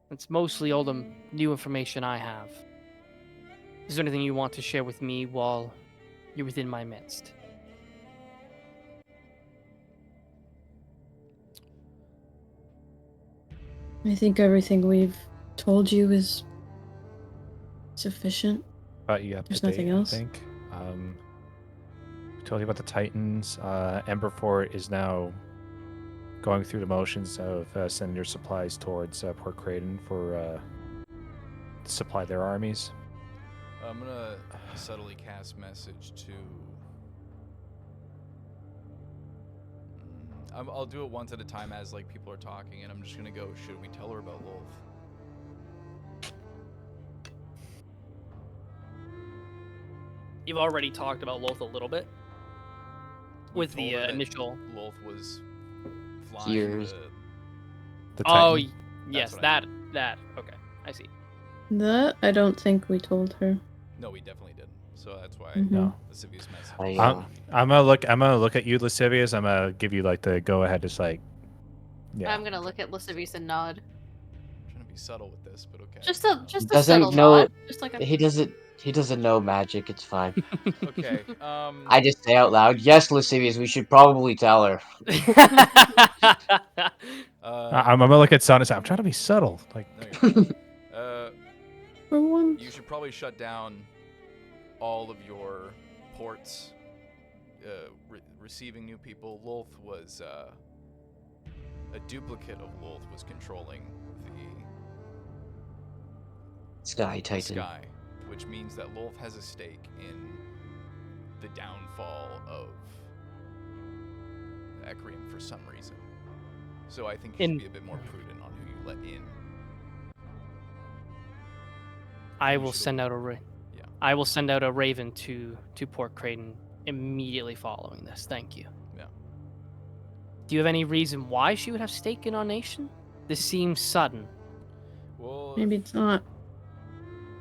That's mostly all the new information I have. Is there anything you want to share with me while you're within my midst? I think everything we've told you is sufficient. About you up There's to date, nothing else? I think. We told you about the Titans. Emberfort is now going through the motions of sending your supplies towards Port Creighton for to supply their armies. I'm gonna subtly cast message to. I'll do it once at a time as like people are talking, and I'm just gonna go. Should we tell her about Lolth? You've already talked about Loth a little bit We with told the her that initial. Lolth was flying Years. The Oh, Titan. yes, what I that. Okay, I see. That I don't think we told her. No, we definitely didn't. So that's why Mhm. No. Lascivious message. I, is- I'm gonna look at you, Lascivious. I'm gonna give you like the go ahead, just like, yeah. I'm gonna look at Lascivious and nod. I'm trying to be subtle with this, but okay. Just a Doesn't subtle know- nod. Just like a he doesn't know magic. It's fine. Okay. I just say out loud, yes, Lascivious, we should probably tell her. I'm gonna look at Son and say, I'm trying to be subtle. Like, No, you're not. For once. You should probably shut down all of your ports, receiving new people. Lolth was a duplicate of Lolth was controlling Sky the Titan. sky, which means that Lolth has a stake in the downfall of Ecrium for some reason. So I think you should be a bit more prudent on who you let in. I You will should- send out a Yeah. I will send out a raven to Port Creighton immediately following this. Thank you. Yeah. Do you have any reason why she would have stake in our nation? This seems sudden. Well, Maybe it's not.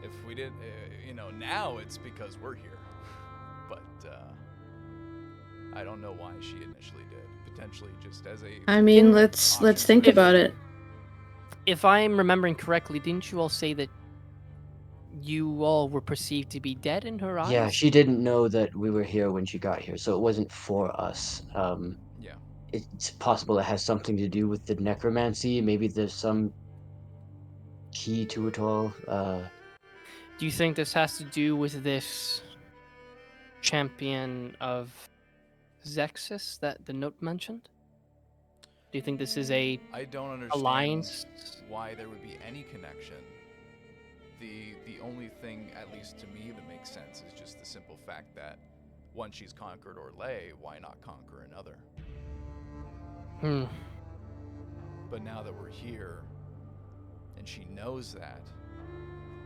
if we did, now it's because we're here. But I don't know why she initially did. Potentially just as a. I mean, In- let's option think for- about it. If I'm remembering correctly, didn't you all say that you all were perceived to be dead in her eyes? Yeah, she didn't know that we were here when she got here, so it wasn't for us. Yeah. It's possible it has something to do with the necromancy. Maybe there's some key to it all. Do you think this has to do with this champion of Zexus that the note mentioned? Do you think this is a I don't understand alliance? why there would be any connection. The only thing, at least to me, that makes sense is just the simple fact that once she's conquered Orlais, why not conquer another? Hmm. But now that we're here, and she knows that,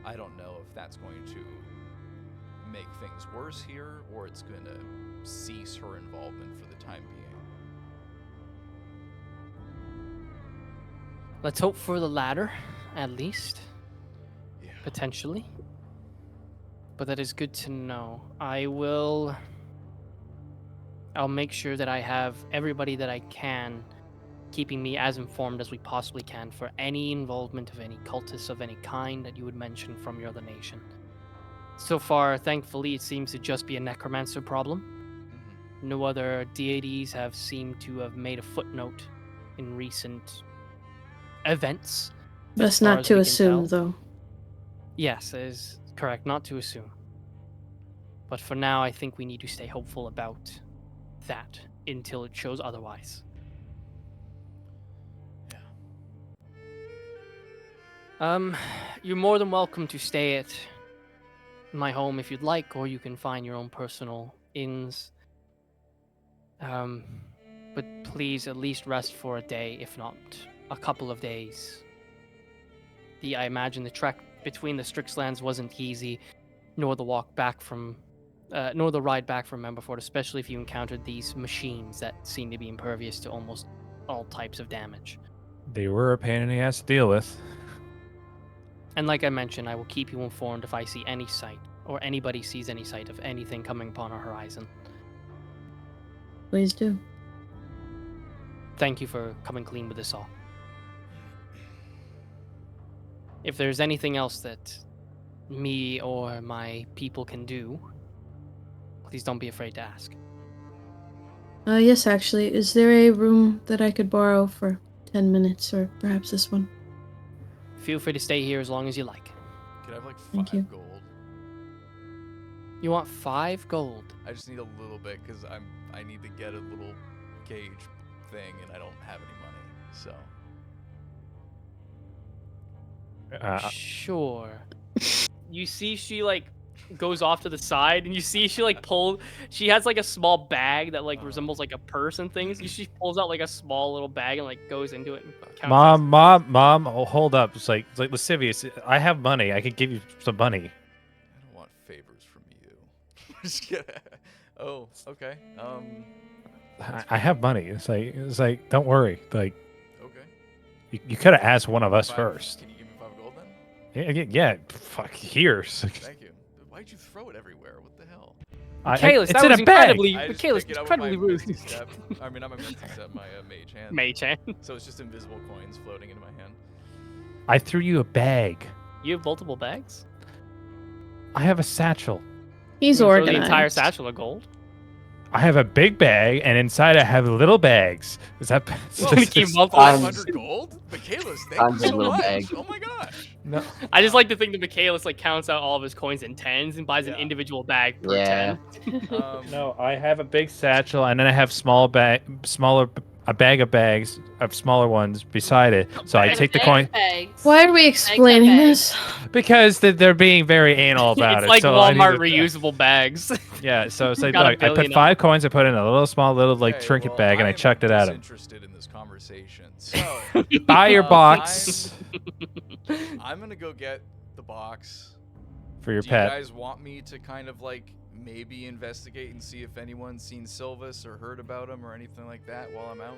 I don't know if that's going to make things worse here, or it's going to cease her involvement for the time being. Let's hope for the latter, at least. Yeah. Potentially. But that is good to know. I'll make sure that I have everybody that I can keeping me as informed as we possibly can for any involvement of any cultists of any kind that you would mention from your other nation. So far, thankfully, it seems to just be a necromancer problem. Mhm. No other deities have seemed to have made a footnote in recent events. That's far not as to we can assume, tell. though. Yes, that is correct, not to assume. But for now, I think we need to stay hopeful about that until it shows otherwise. Yeah. You're more than welcome to stay at my home if you'd like, or you can find your own personal inns. But please at least rest for a day, if not a couple of days. I imagine the trek between the Strixlands wasn't easy, nor the walk back from, nor the ride back from Memberfort, especially if you encountered these machines that seem to be impervious to almost all types of damage. they were a pain in the ass to deal with. And like I mentioned, I will keep you informed if I see any sight, or anybody sees any sight of anything coming upon our horizon. Please do. Thank you for coming clean with this all. if there's anything else that me or my people can do, please don't be afraid to ask. Yes, actually. Is there a room that I could borrow for 10 minutes, or perhaps this one? Feel free to stay here as long as you like. Could I have like Thank 5 you. gold? You want 5 gold? I just need a little bit because I need to get a little cage thing and I don't have any money. So Sure. You see she like goes off to the side and you see she like she has like a small bag that like resembles like a purse and things. She pulls out like a small little bag and like goes into it and counts Mom, oh, hold up. It's like Lascivious, I have money. I could give you some money. I don't want favors from you. Just kidding. Oh, okay. I have money. It's like don't worry. Like Okay. you could have asked one of us 5 first. Can you give me 5 gold then? Yeah, fuck here. Thank you. Why'd you throw it everywhere? What the hell? Michaelis, it's that in was a bag. incredibly, I just Michaelis, pick it up with my incredibly rude. Misty Step. I mean, not my Misty Step, my mage hand. Mage hand. So it's just invisible coins floating into my hand. I threw you a bag. You have multiple bags? I have a satchel. He's You throw organized. the entire satchel of gold? I have a big bag, and inside I have little bags. Is that? Whoa, you keep multiple- 500 gold? Michaelis, thank I'm you the so little much. bag. Oh my gosh. No. I just like to think that Michaelis like counts out all of his coins in tens and buys an Yeah. individual bag per Yeah. 10. No, I have a big satchel, and then I have a bag of bags of smaller ones beside it. So I bag take the Bag coin of bags. Why are we explaining bag. this? because they're being very anal about It's it. like so I need Walmart to- reusable bags. Yeah, so it's like, Got a look, I put billion 5 coins, I put in a little small like Okay, trinket well, bag, and I am chucked it at him. disinterested in this conversation. So Buy your Um, box I'm gonna go get the box. for your Do pet. you guys want me to kind of like maybe investigate and see if anyone's seen Sylvis or heard about him or anything like that while I'm out?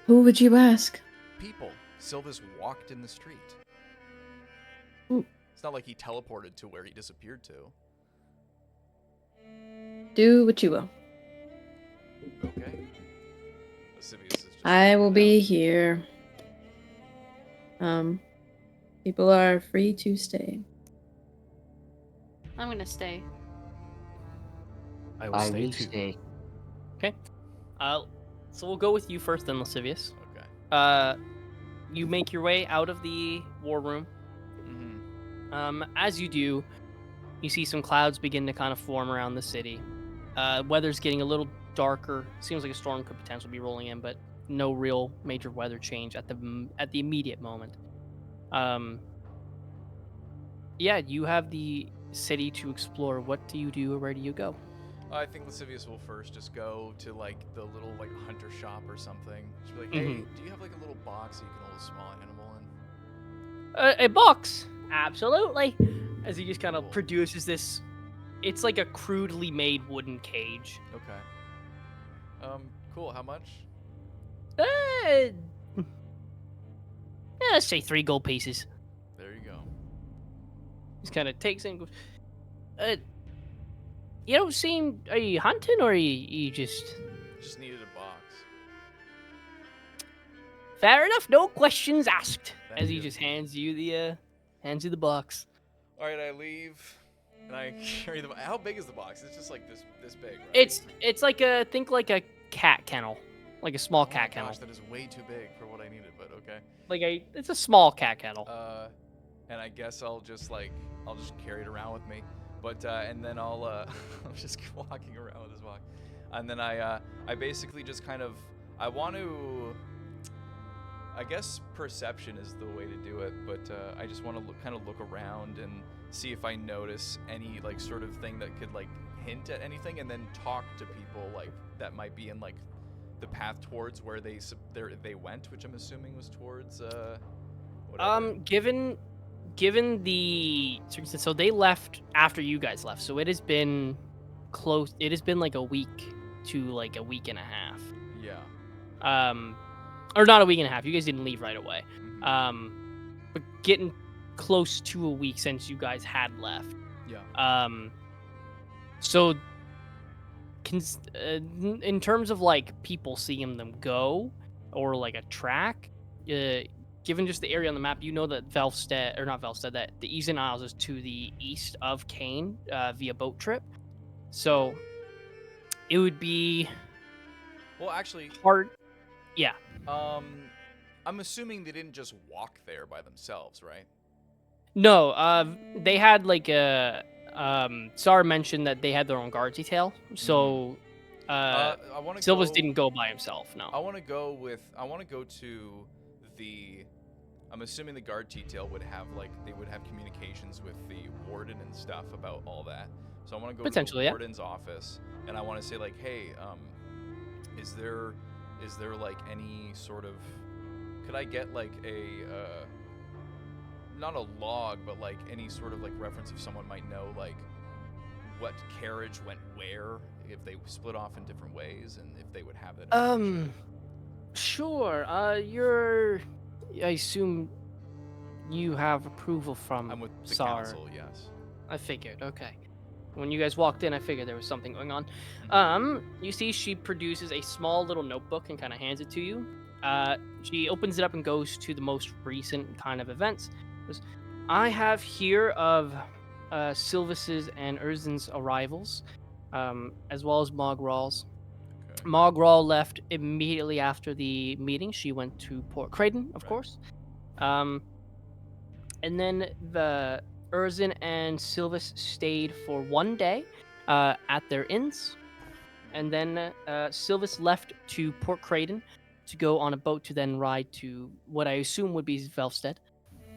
Who would you ask? People. Sylvis walked in the street. Ooh. It's not like he teleported to where he disappeared to. Do what you will. Okay. Lascivious is just I will out. be here. People are free to stay. I'm gonna stay. I will I stay will too. stay. So we'll go with you first then, Lascivious. Okay. You make your way out of the war room. Mm-hmm. As you do, you see some clouds begin to kind of form around the city. Weather's getting a little darker. Seems like a storm could potentially be rolling in, but no real major weather change at the immediate moment. Yeah, you have the city to explore. What do you do, or where do you go? I think Lascivious will first just go to like the little like hunter shop or something. Just be like, hey, Mhm. do you have like a little box that you can hold a small animal in? A box, absolutely. As he just kind of Cool. produces this, it's like a crudely made wooden cage. Okay. Cool. How much? Yeah, let's say 3 gold pieces. There you go. Just kind of takes it and goes, you don't seem, are you hunting or are you just... Just needed a box. Fair enough, no questions asked. Thank As he you. just hands you the box. All right, I leave, and I carry the. How big is the box? It's just like this big, right? It's like think like a cat kennel, like a small Oh my cat kennel. gosh, that is way too big for what I needed, but okay. It's a small cat kennel. And I guess I'll just carry it around with me, but and then I'll I'm just walking around with this box, and then I basically just kind of I want to. I guess perception is the way to do it, but I just want to kind of look around and see if I notice any like sort of thing that could like hint at anything, and then talk to people like that might be in like the path towards where they went, which I'm assuming was towards whatever. Given the circumstance, so they left after you guys left, so it has been close. It has been like a week to like a week and a half. Yeah. Or not a week and a half. You guys didn't leave right away. Mhm. But getting close to a week since you guys had left. Yeah. So, in terms of like people seeing them go, or like a track, give given just the area on the map, you know that Velstead, or not Velstead, that the Eastern Isles is to the east of Kane via boat trip. So it would be Well, actually, hard. Yeah. I'm assuming they didn't just walk there by themselves, right? No, they had like a. Sar mentioned that they had their own guard detail. So I want to Silvus go. didn't go by himself, no. I want to go with. I want to go to the. I'm assuming the guard detail would have they would have communications with the warden and stuff about all that. So I want to go to the Potentially, yeah. warden's office and I want to say like, hey, is there like any sort of, could I get like a not a log, but like any sort of like reference if someone might know like what carriage went where, if they split off in different ways, and if they would have that information. Sure. I assume you have approval from I'm with the Sar. council, yes. I figured. Okay. When you guys walked in, I figured there was something going on. You see, she produces a small little notebook and kind of hands it to you. She opens it up and goes to the most recent kind of events. Goes, I have here of Silvus's and Urzen's arrivals, as well as Mograw's. Okay. Mograw left immediately after the meeting. She went to Port Creighton, of course. And then the Urzen and Silvus stayed for 1 day at their inns. And then Silvus left to Port Creighton to go on a boat to then ride to what I assume would be Velstead.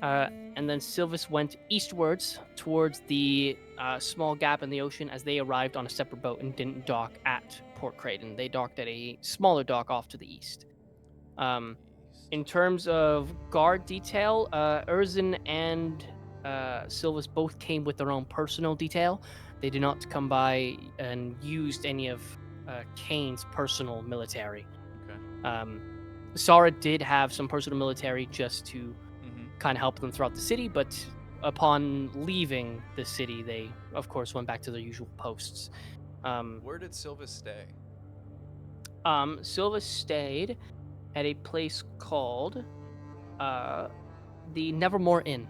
And then Silvus went eastwards towards the small gap in the ocean as they arrived on a separate boat and didn't dock at Port Creighton. They docked at a smaller dock off to the east. In terms of guard detail, Urzen and Silvus both came with their own personal detail. They did not come by and used any of Kane's personal military. Okay. Sara did have some personal military just to kind of help them throughout the city, but upon leaving the city, they, of course, went back to their usual posts. Where did Silvus stay? Silvus stayed at a place called the Nevermore Inn.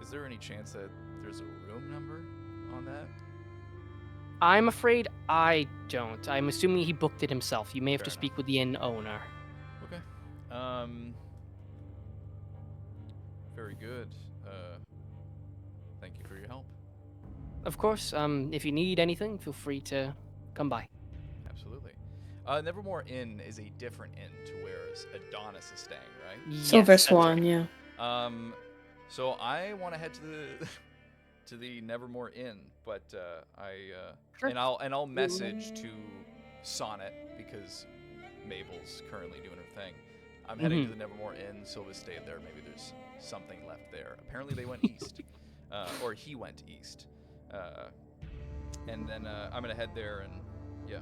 Is there any chance that there's a room number on that? I'm afraid I don't. I'm assuming he booked it himself. You may have Fair to enough. speak with the inn owner. Okay. Very good. Thank you for your help. Of course, if you need anything, feel free to come by. Absolutely. Nevermore Inn is a different inn to where Adonis is staying, right? Silver Yes, that's Swan, right. yeah. So I want to head to the to the Nevermore Inn, but Sure. and I'll message to Sonnet because Mabel's currently doing her thing. I'm heading to the Nevermore Inn. Silva stayed there. Maybe there's something left there. Apparently they went east, or he went east, and then I'm gonna head there and yeah.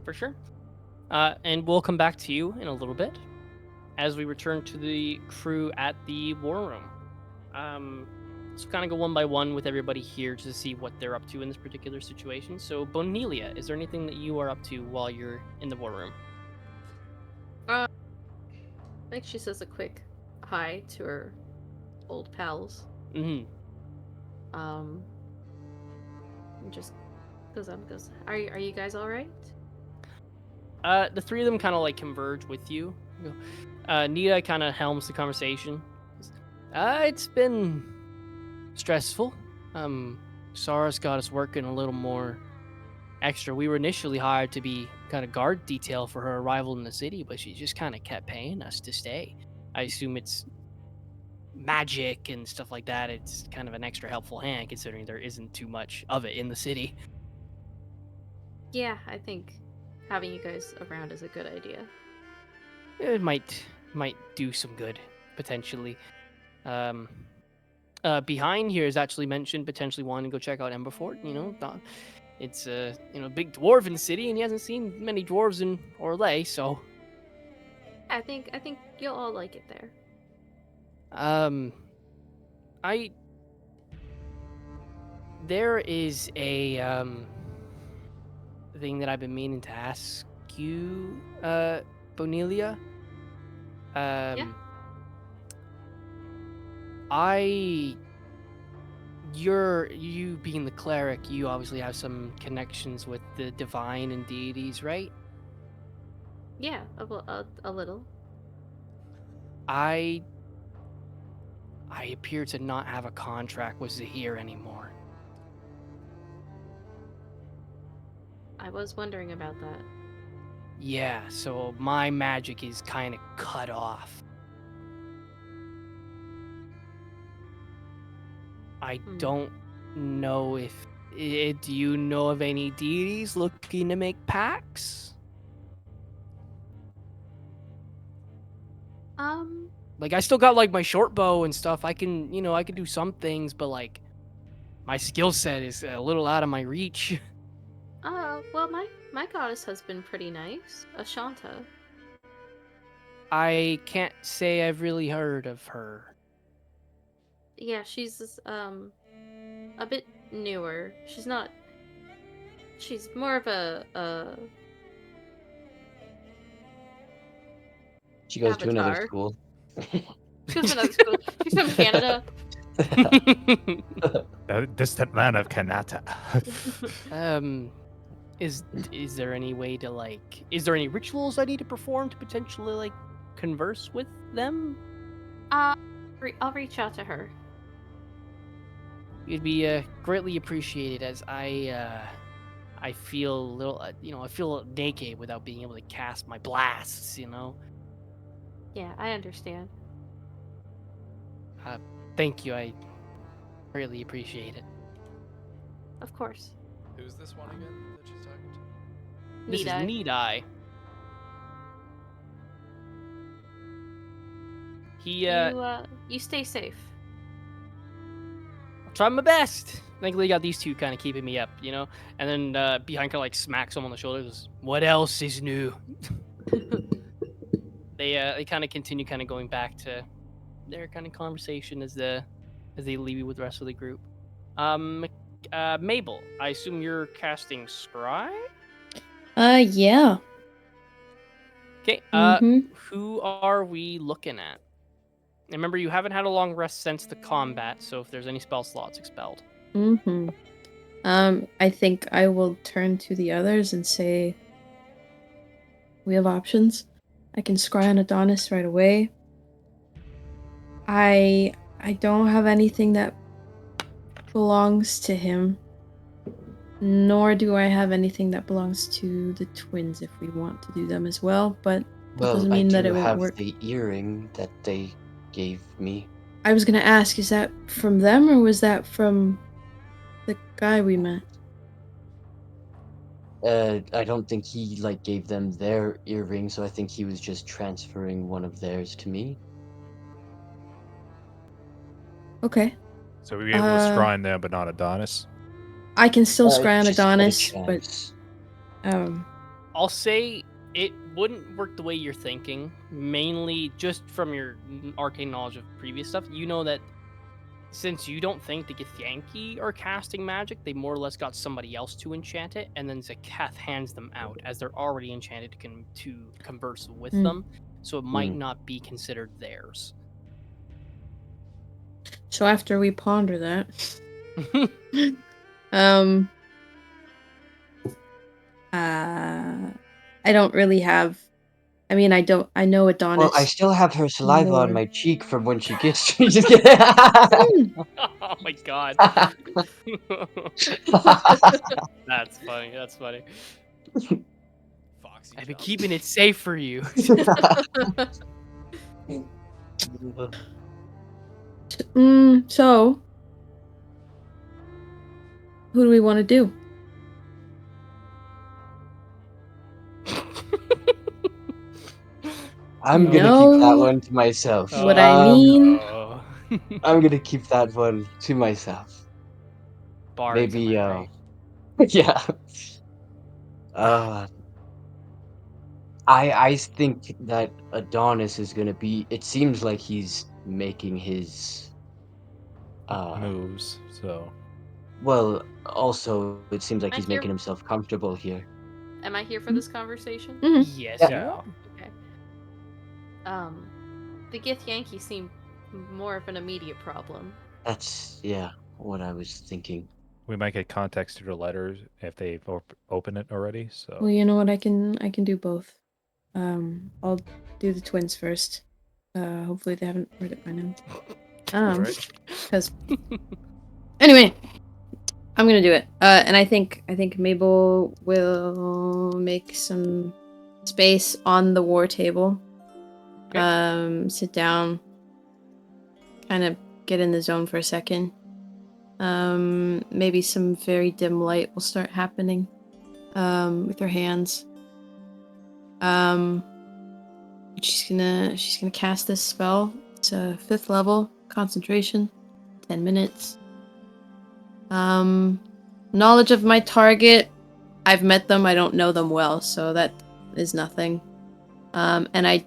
For sure. And we'll come back to you in a little bit as we return to the crew at the war room. So kind of go one by one with everybody here to see what they're up to in this particular situation. So Bonelia, is there anything that you are up to while you're in the war room? I think she says a quick hi to her old pals. Mm-hmm. Just goes, are you guys all right? The three of them kind of like converge with you. Nita kind of helms the conversation. It's been stressful. Sara's got us working a little more extra. We were initially hired to be kind of guard detail for her arrival in the city, but she just kind of kept paying us to stay. I assume it's magic and stuff like that. It's kind of an extra helpful hand considering there isn't too much of it in the city. Yeah, I think having you guys around is a good idea. It might do some good potentially. Behind here is actually mentioned potentially wanting to go check out Emberfort. You know, it's a big dwarven city, and he hasn't seen many dwarves in Orlais, so I think you'll all like it there. thing that I've been meaning to ask you, Bonelia. You being the cleric, you obviously have some connections with the divine and deities, right? Yeah, a little. I appear to not have a contract with Zahir anymore. I was wondering about that. Yeah, so my magic is kind of cut off. I don't know if... do you know of any deities looking to make pacts? Like, I still got, like, my short bow and stuff. I can, I can do some things, but, like, my skill set is a little out of my reach. Well, my goddess has been pretty nice. Ashanta. I can't say I've really heard of her. Yeah, she's a bit newer. She's not. She's more of a She goes to another avatar. school. She goes to another school. She's from Canada. The distant land of Kanata. Is there any way to, like... Is there any rituals I need to perform to potentially, like, converse with them? I'll reach out to her. It'd be greatly appreciated, as I feel a little, I feel naked without being able to cast my blasts, Yeah, I understand. Thank you, I greatly appreciate it. Of course. Who's this one again that she's talking to? This is Need-Eye. You stay safe. I'll try my best. Thankfully, got these two kind of keeping me up, And then behind kind of like smacks him on the shoulder. Goes, "What else is new?" They kind of continue kind of going back to their kind of conversation as they leave you with the rest of the group. Mabel, I assume you're casting Scry? Yeah. Okay, Mhm. Who are we looking at? And remember, you haven't had a long rest since the combat, so if there's any spell slots expelled. Mm-hmm. I think I will turn to the others and say, we have options. I can scry on Adonis right away. I don't have anything that belongs to him, nor do I have anything that belongs to the twins if we want to do them as well, but that doesn't mean that it won't have work. the earring that they gave me. I was gonna ask, is that from them or was that from the guy we met? I don't think he gave them their earring, so I think he was just transferring one of theirs to me. Okay. So we'd be able to scry on them, but not Adonis. I can still scry on just get a Adonis, but chance. I'll say it wouldn't work the way you're thinking, mainly just from your arcane knowledge of previous stuff. You know that since you don't think the Githyanki are casting magic, they more or less got somebody else to enchant it, and then Zaketh hands them out, as they're already enchanted to converse with them, so it might not be considered theirs. So after we ponder that, I don't really have. I mean, I know Adonis. Well, I still have her saliva on my cheek from when she kissed me. Oh my god. That's funny. That's funny. Foxy I've been jump. keeping it safe for you. So who do we want to do? I'm gonna keep that one to myself. What I mean? I'm gonna keep that one to myself. Bards, Maybe, am I right? yeah. I think that Adonis is gonna be. It seems like he's making his moves. So well, also it seems like he's Mike, making himself comfortable here. Am I here for this conversation? Yes, Yeah. you Yeah. are. Okay. The Gith Yankee seemed more of an immediate problem. That's what I was thinking. We might get context through the letters if they've opened it already. So Well, you know what? I can do both. I'll do the twins first. Hopefully they haven't read it by now. Alright. Because anyway, I'm gonna do it. And I think Mabel will make some space on the war table. Okay. Sit down, kind of get in the zone for a second. Maybe some very dim light will start happening. With her hands. She's gonna cast this spell. It's a 5th level concentration, 10 minutes. Knowledge of my target. I've met them. I don't know them well, so that is nothing. And I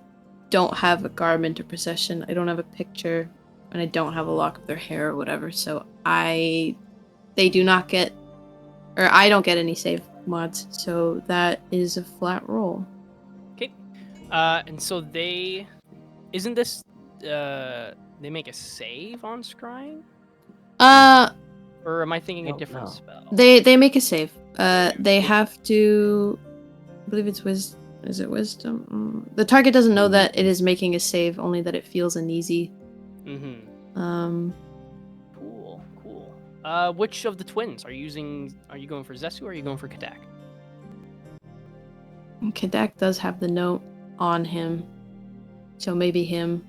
don't have a garment or possession. I don't have a picture, and I don't have a lock of their hair or whatever. So they do not get, or I don't get any save mods. So that is a flat roll. Okay. And so isn't this, they make a save on scrying? Or am I thinking a Oh, different no. spell? They make a save. They have to, I believe it's wisdom. Is it wisdom? The target doesn't know that it is making a save, only that it feels uneasy. Mm-hmm. Cool. Which of the twins are you going for Zesu or are you going for Kadak? Kadak does have the note on him, so maybe him.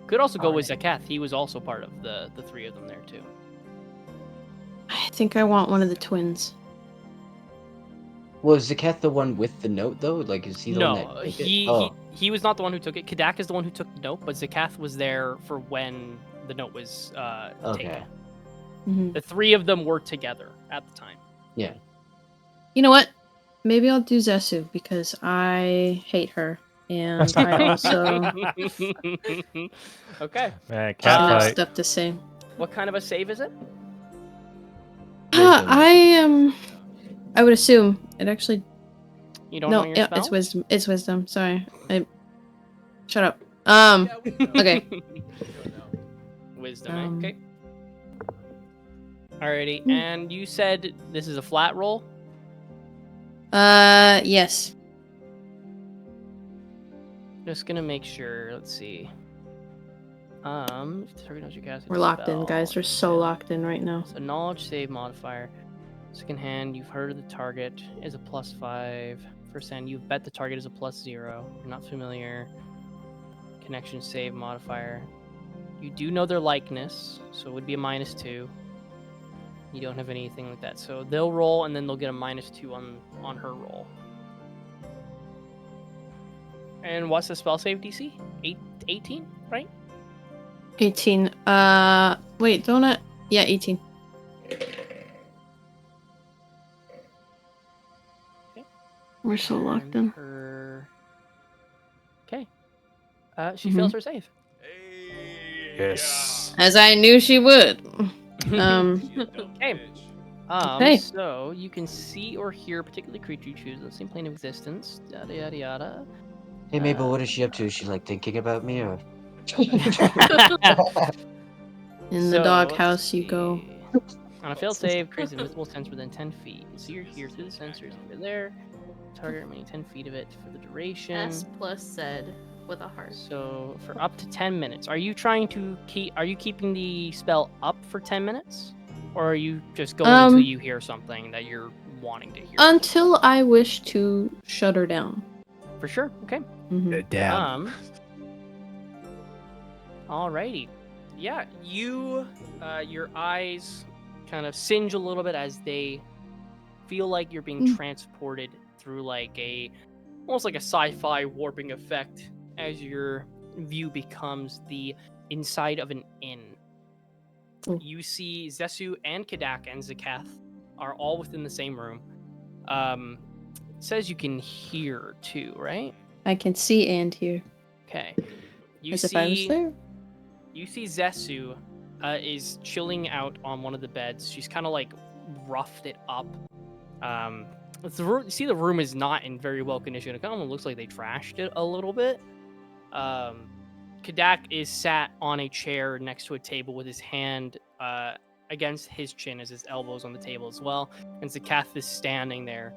Could also go with Zakath. He was also part of the 3 of them there too. I think I want one of the twins. Was Zaket the one with the note though? Like, is he the one that No, took it? he was not the one who took it. Kadak is the one who took the note, but Zakath was there for when the note was Okay. taken. Mhm. The 3 of them were together at the time. Yeah. You know what? Maybe I'll do Zesu because I hate her, and I also Okay. Man, just have catfight. stuff to say. What kind of a save is it? Wisdom. I would assume it actually. You don't know No, your yeah, spell? it's wisdom. It's wisdom. Sorry, shut up. Okay. Wisdom, okay. Alrighty, and you said this is a flat roll? Yes. Just gonna make sure. Let's see. If the target knows you cast a We're locked in, spell, guys. We're so fail. locked in right now. So knowledge save modifier. Second hand, you've heard of the target is a +5. First hand, you've bet the target is a +0. You're not familiar. Connection save modifier. You do know their likeness, so it would be a -2. You don't have anything like that, so they'll roll and then they'll get a -2 on her roll. And what's the spell save DC? 18, right? 18. Wait, don't I? Yeah, 18. Okay. We're so locked in. Okay. She fails her save. Yes. As I knew she would. Okay. Okay. So you can see or hear a particular creature you choose on the same plane of existence. Yada yada yada. Hey Mabel, what is she up to? Is she like thinking about me or? In the doghouse you go. On a failed save, creates a visible sense within 10 feet. You can see or hear through the sensors over there. Target remaining 10 feet of it for the duration. S plus said with a heart. So for up to 10 minutes. Are you keeping the spell up for 10 minutes? Or are you just going until you hear something that you're wanting to hear? Until I wish to shut her down. For sure. Okay. Damn. Alrighty. Yeah, your eyes kind of singe a little bit as they feel like you're being transported through almost like a sci-fi warping effect as your view becomes the inside of an inn. You see Zesu and Kadak and Zakath are all within the same room. It says you can hear too, right? I can see and hear. Okay. As if I was there? You see Zesu is chilling out on one of the beds. She's kind of like roughed it up. You see the room is not in very well condition. It kind of looks like they trashed it a little bit. Kadak is sat on a chair next to a table with his hand against his chin as his elbows on the table as well. And Zakath is standing there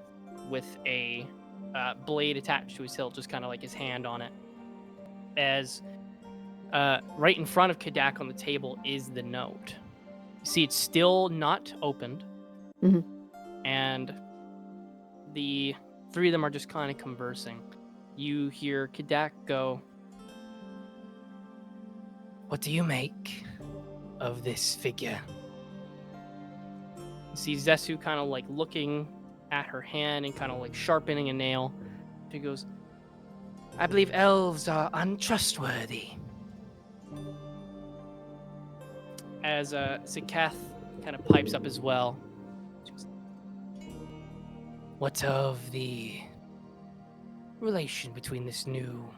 with a blade attached to his hilt, just kind of like his hand on it. As right in front of Kadak on the table is the note. You see, it's still not opened. Mhm. And the three of them are just kind of conversing. You hear Kadak go, "What do you make of this figure?" You see Zesu kind of like looking at her hand and kind of like sharpening a nail. She goes, "I believe elves are untrustworthy." As Zakath kind of pipes up as well. She goes, "What of the relation between this new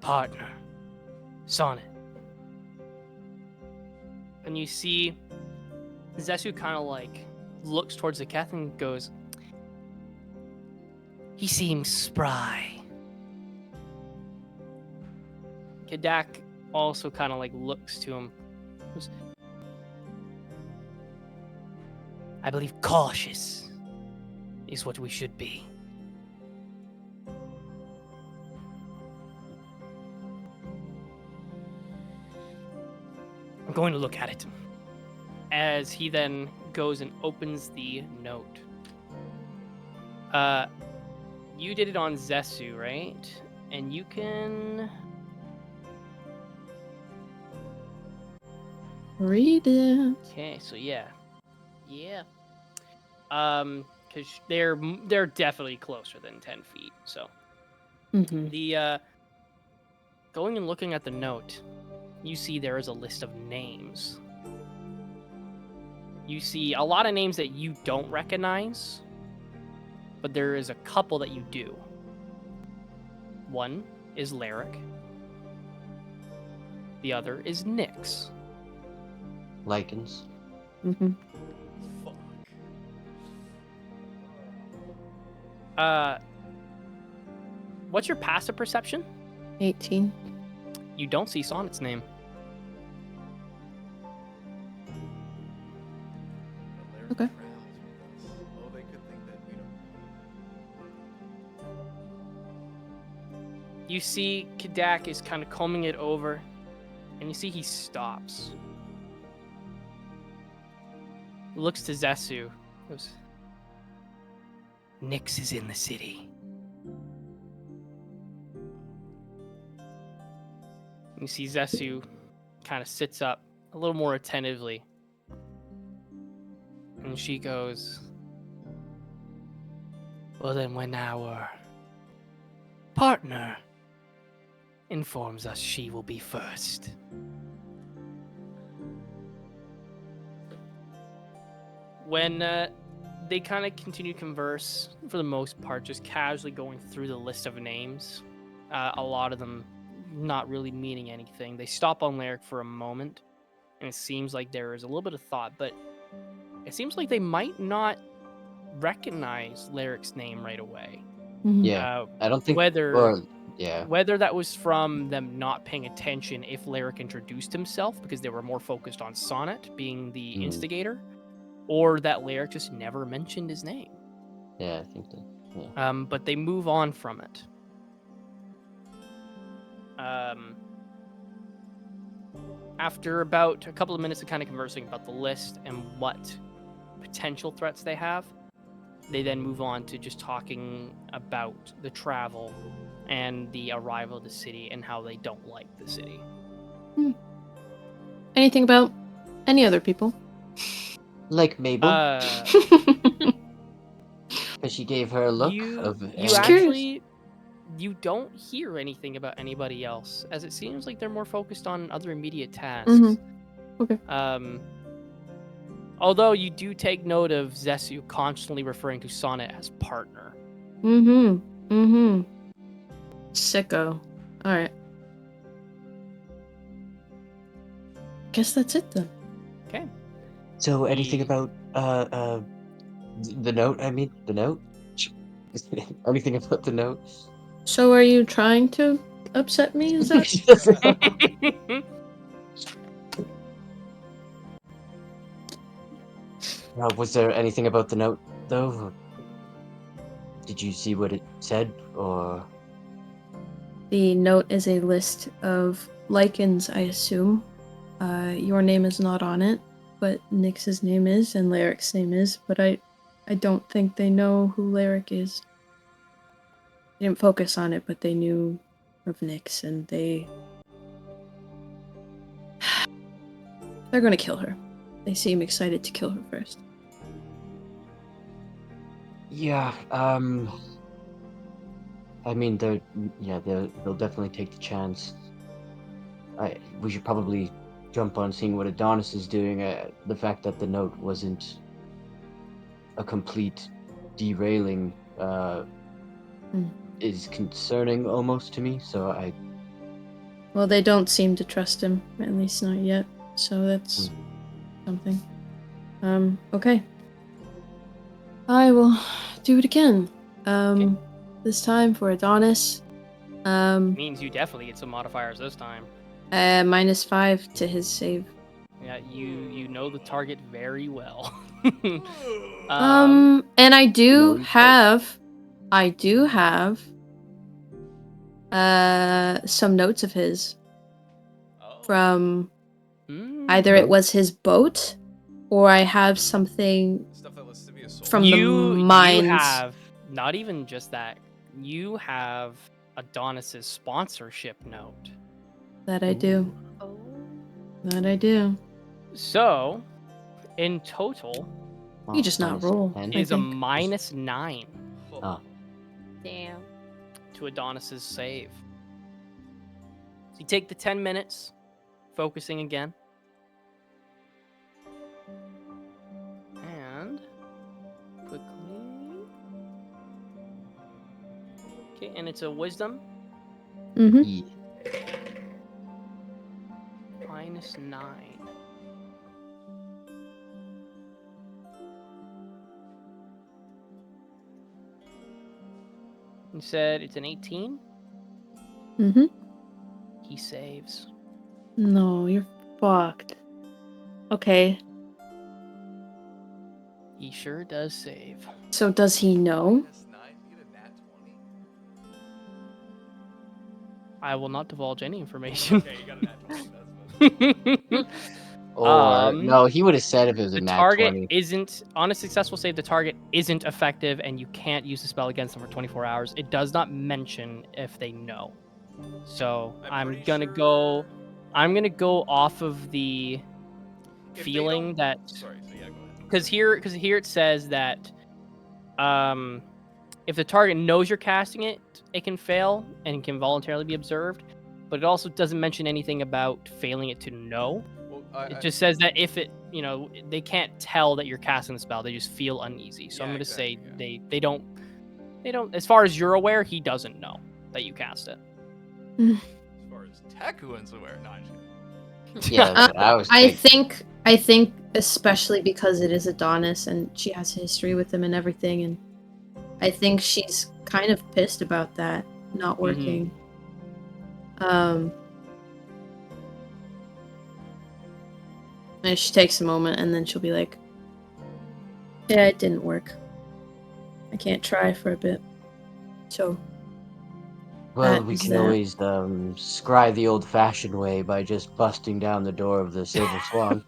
partner, Sonnet?" And you see Zesu kind of like looks towards Zakath and goes, "He seems spry." Kadak also kind of like looks to him. Goes, "I believe cautious is what we should be." "I'm going to look at it." As he then goes and opens the note. You did it on Zesu, right? And you can Read it. Okay, so yeah. Because they're definitely closer than 10 feet. So Mm-hmm. the going and looking at the note, you see there is a list of names. You see a lot of names that you don't recognize, but there is a couple that you do. One is Lyric. The other is Nyx. Lichens. Mm-hmm. Fuck. What's your passive perception? 18. You don't see Sonnet's name. But Okay. they're pals with us. Oh, they could think that we don't. You see Kadak is kind of combing it over, and you see he stops. Looks to Zesu. Goes, "Nyx is in the city." You see Zesu kind of sits up a little more attentively. And she goes, "Well, then, when our partner informs us, she will be first." When they kind of continue to converse, for the most part, just casually going through the list of names, a lot of them not really meaning anything. They stop on Lyric for a moment, and it seems like there is a little bit of thought, but it seems like they might not recognize Lyric's name right away. Mm-hmm. Yeah, I don't think. whether Yeah. whether that was from them not paying attention if Lyric introduced himself because they were more focused on Sonnet being the instigator, or that Lyric just never mentioned his name. Yeah, I think that. Yeah. But they move on from it. After about a couple of minutes of kind of conversing about the list and what potential threats they have, they then move on to just talking about the travel and the arrival of the city and how they don't like the city. Anything about any other people? Like Mabel, Uh, because she gave her a look you of. you Just anger. curious. actually you don't hear anything about anybody else, as it seems like they're more focused on other immediate tasks. Mhm. Okay. Although you do take note of Zesu constantly referring to Sonnet as partner. Mm-hmm. Mm-hmm. Sicko. Alright. guess that's it then. Okay. So anything Ye- about the note? I mean, the note. Anything about the note? So are you trying to upset me? Is that? Was there anything about the note though? Did you see what it said, or? The note is a list of lichens, I assume. Your name is not on it, but Nyx's name is, and Laric's name is, but I don't think they know who Laric is. They didn't focus on it, but they knew of Nyx, and they're gonna kill her. They seem excited to kill her first. Yeah. I mean, they'll definitely take the chance. We should probably jump on seeing what Adonis is doing. The fact that the note wasn't a complete derailing is concerning almost to me. So Well, they don't seem to trust him, at least not yet. So that's something. Okay. I will do it again. This time for Adonis. Means you definitely get some modifiers this time. -5 to his save. Yeah, you know the target very well. And I do No, you have some notes of his Oh. from Mm. either it was his boat or I have something Stuff that Lascivia sold. from the you mines. have not even just that. You have Adonis's sponsorship note. That I do. Oh. That I do. So, in total, You just not minus roll. 10. I is a think. -9 Oh, Damn. to Adonis's save. So you take the 10 minutes, focusing again. And quickly. Okay, and it's a wisdom Mm-hmm. yeah. -9. You said it's an 18. Mm-hmm. He saves. No, you're fucked. Okay. He sure does save. So does he know? -9, you get a nat 20. I will not divulge any information. Okay, you got a nat 20. Or no, he would have said if it was The a nat target 20. isn't on a successful save. The target isn't effective, and you can't use the spell against them for 24 hours. It does not mention if they know. So I'm I'm pretty gonna sure- go. I'm gonna go off of the If they feeling don't- that Sorry, so yeah, go ahead. because here it says that if the target knows you're casting it, it can fail and can voluntarily be observed. But it also doesn't mention anything about failing it to know. Well, It just says that if it, they can't tell that you're casting the spell. They just feel uneasy. So I'm Yeah, gonna exactly, say they don't. As far as you're aware, he doesn't know that you cast it. as far as Tekuan's aware, not Yeah, that's what I was I thinking. think especially because it is Adonis and she has a history with him and everything, and I think she's kind of pissed about that not working. And she takes a moment and then she'll be like, yeah, it didn't work. I can't try for a bit. So Well, that we is can that. always scry the old-fashioned way by just busting down the door of the Silver Swan.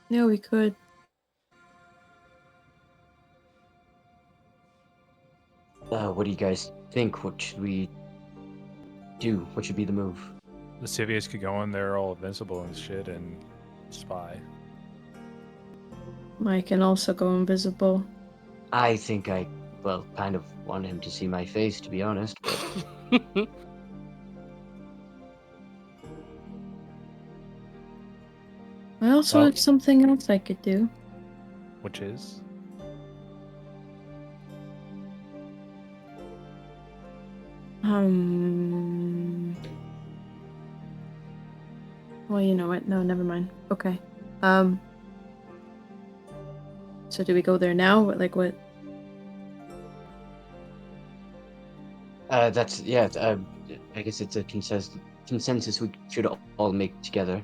Yeah, we could. What do you guys think? What should we do? What should be the move? The Civius could go in there all invincible and shit and spy. I can also go invisible. I think kind of want him to see my face, to be honest. But I also Well- have something else I could do. Which is? Well, you know what? No, never mind. Okay. So do we go there now? Like what? That's yeah. I guess it's a consensus we should all make together.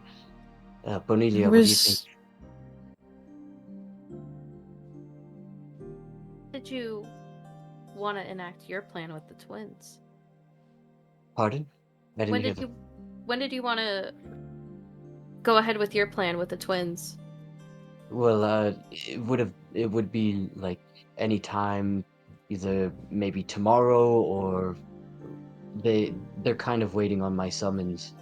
Bonilia, what do you think? Did you want to enact your plan with the twins? Pardon? I didn't When hear did that. you when did you want to go ahead with your plan with the twins? Well, it would be like any time, either maybe tomorrow or they're kind of waiting on my summons.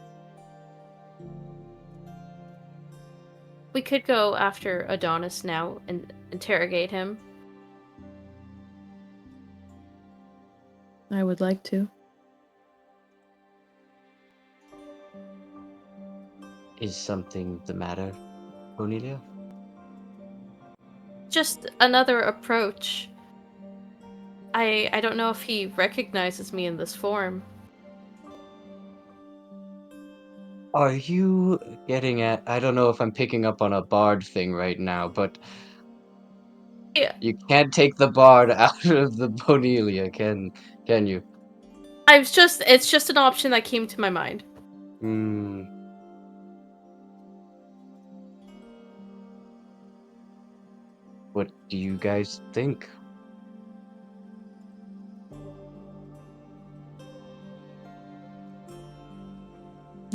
We could go after Adonis now and interrogate him. I would like to. Is something the matter, Bonilia? Just another approach. I don't know if he recognizes me in this form. Are you getting at? I don't know if I'm picking up on a bard thing right now, but Yeah. you can't take the bard out of the Bonilia, can you? It's just an option that came to my mind. Hmm. What do you guys think?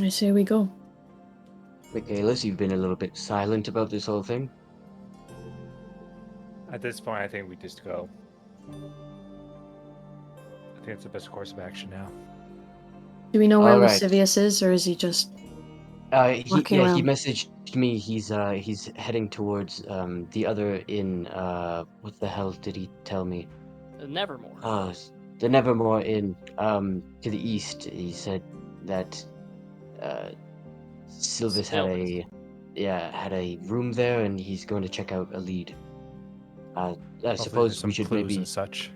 I say we go. Michaelis, you've been a little bit silent about this whole thing. At this point, I think we just go. I think it's the best course of action now. Do we know where All right. Lascivious is, or is he just He walking around? messaged me. He's heading towards the other inn. What the hell did he tell me? Nevermore. The Nevermore Inn. To the east. He said that Sylvis had a room there, and he's going to check out a lead. I Hopefully there's suppose some we should clues maybe. and such.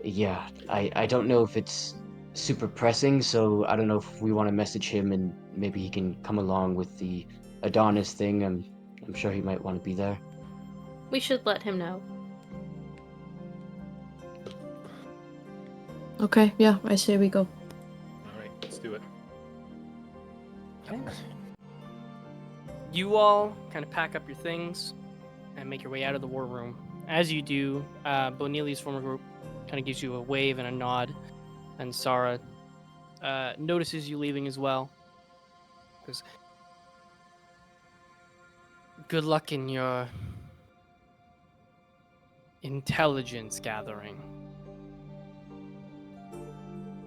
Yeah, I don't know if it's super pressing, so I don't know if we want to message him and maybe he can come along with the Adonis thing. I'm sure he might want to be there. We should let him know. Okay, yeah, I say we go. All right, let's do it. You all kind of pack up your things and make your way out of the war room. As you do, Bonili's former group kind of gives you a wave and a nod, and Sarah notices you leaving as well. Goes, good luck in your intelligence gathering.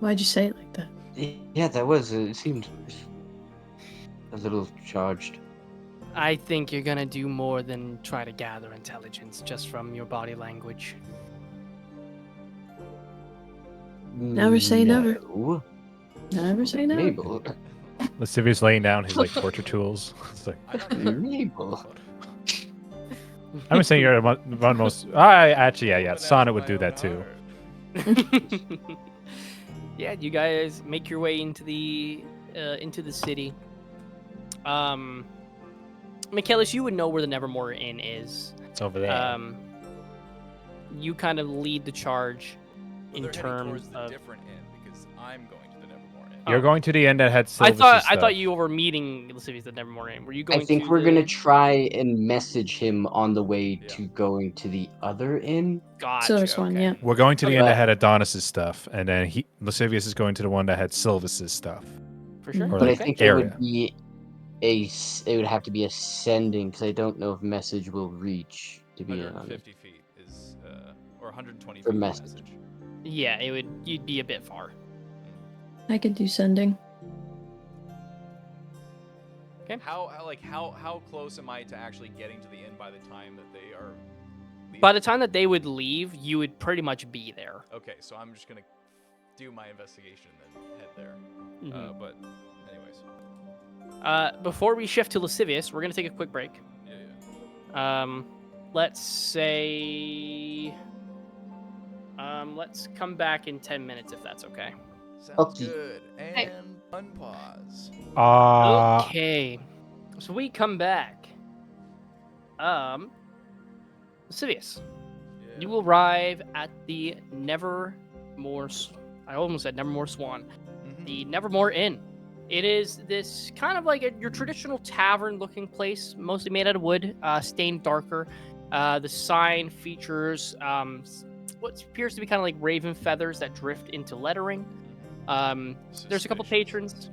Why'd you say it like that? Yeah, that was. It seemed a little charged. I think you're gonna do more than try to gather intelligence just from your body language. Never say never. No. Never say never. Mabel. Lascivious laying down his like torture tools. It's like Mabel. I'm saying you're one of the most. I actually, yeah. Sonnet would do that too. Yeah, you guys make your way into the city. Michaelis, you would know where the Nevermore Inn is. It's over there. You kind of lead the charge in They're heading terms towards the of. different inn because I'm going to the Nevermore Inn. You're going to the end that had I Sylvis's thought stuff. you were meeting Lascivious at Nevermore Inn. Were you going? I think to we're the... gonna try and message him on the way Yeah. to going to the other inn. Gotcha. Silver's one, okay. yeah. We're going to the Okay. end that had Adonis's stuff, and then Lascivious is going to the one that had Sylvis's stuff. For sure. Or But I like think area. it would have to be ascending because I don't know if message will reach. To be honest, 150 feet is, or 120 For feet message. Yeah, you'd be a bit far. I could do sending. Okay. How close am I to actually getting to the inn by the time that they are leaving? By the time that they would leave, you would pretty much be there. Okay, so I'm just gonna do my investigation and then head there. Mhm. But anyways, Before we shift to Lascivious, we're gonna take a quick break. yeah. Let's say, let's come back in 10 minutes if that's okay. Sounds Okay. good. Hey. And Unpause. Okay. So we come back. Lascivious, you will arrive at the Nevermore. I almost said Nevermore Swan. The Nevermore Inn. It is this kind of like your traditional tavern-looking place, mostly made out of wood, stained darker. The sign features what appears to be kind of like raven feathers that drift into lettering. There's a couple patrons.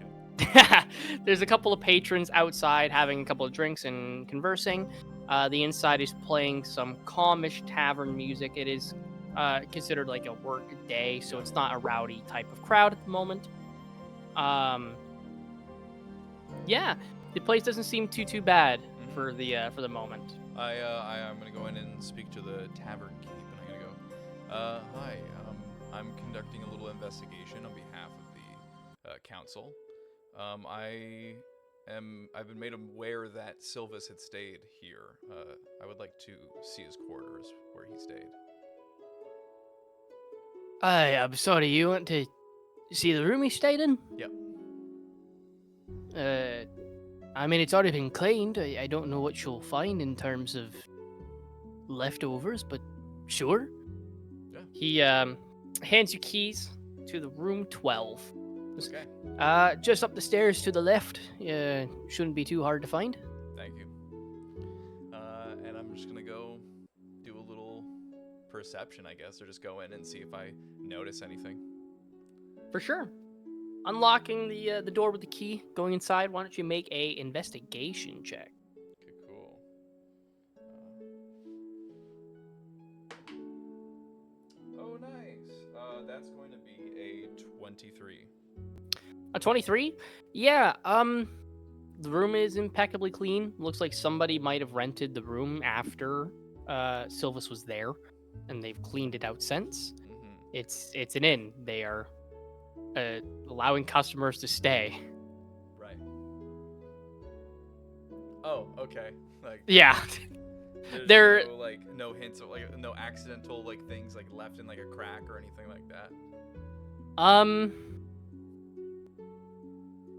There's a couple of patrons outside having a couple of drinks and conversing. The inside is playing some calmish tavern music. It is considered like a work day, so it's not a rowdy type of crowd at the moment. Yeah, the place doesn't seem too bad for the moment. I'm gonna go in and speak to the tavern keep, and I'm gonna go. Hi. I'm conducting a little investigation on behalf of the council. I've been made aware that Silvus had stayed here. I would like to see his quarters where he stayed. I'm sorry, you want to see the room he stayed in? Yep. I mean, it's already been cleaned. I don't know what you'll find in terms of leftovers, but sure. Yeah. He hands you keys to the room 12. Okay. Just up the stairs to the left. Shouldn't be too hard to find. Thank you. And I'm just gonna go do a little perception, I guess, or just go in and see if I notice anything. For sure. Unlocking the door with the key, going inside. Why don't you make a investigation check? Okay, cool. Oh, nice. That's going to be a 23. A 23? Yeah, the room is impeccably clean. Looks like somebody might have rented the room after Silvus was there, and they've cleaned it out since. It's an inn. They are allowing customers to stay. Right. Oh, okay. Like, Yeah. there's no hints of no accidental things left in a crack or anything like that.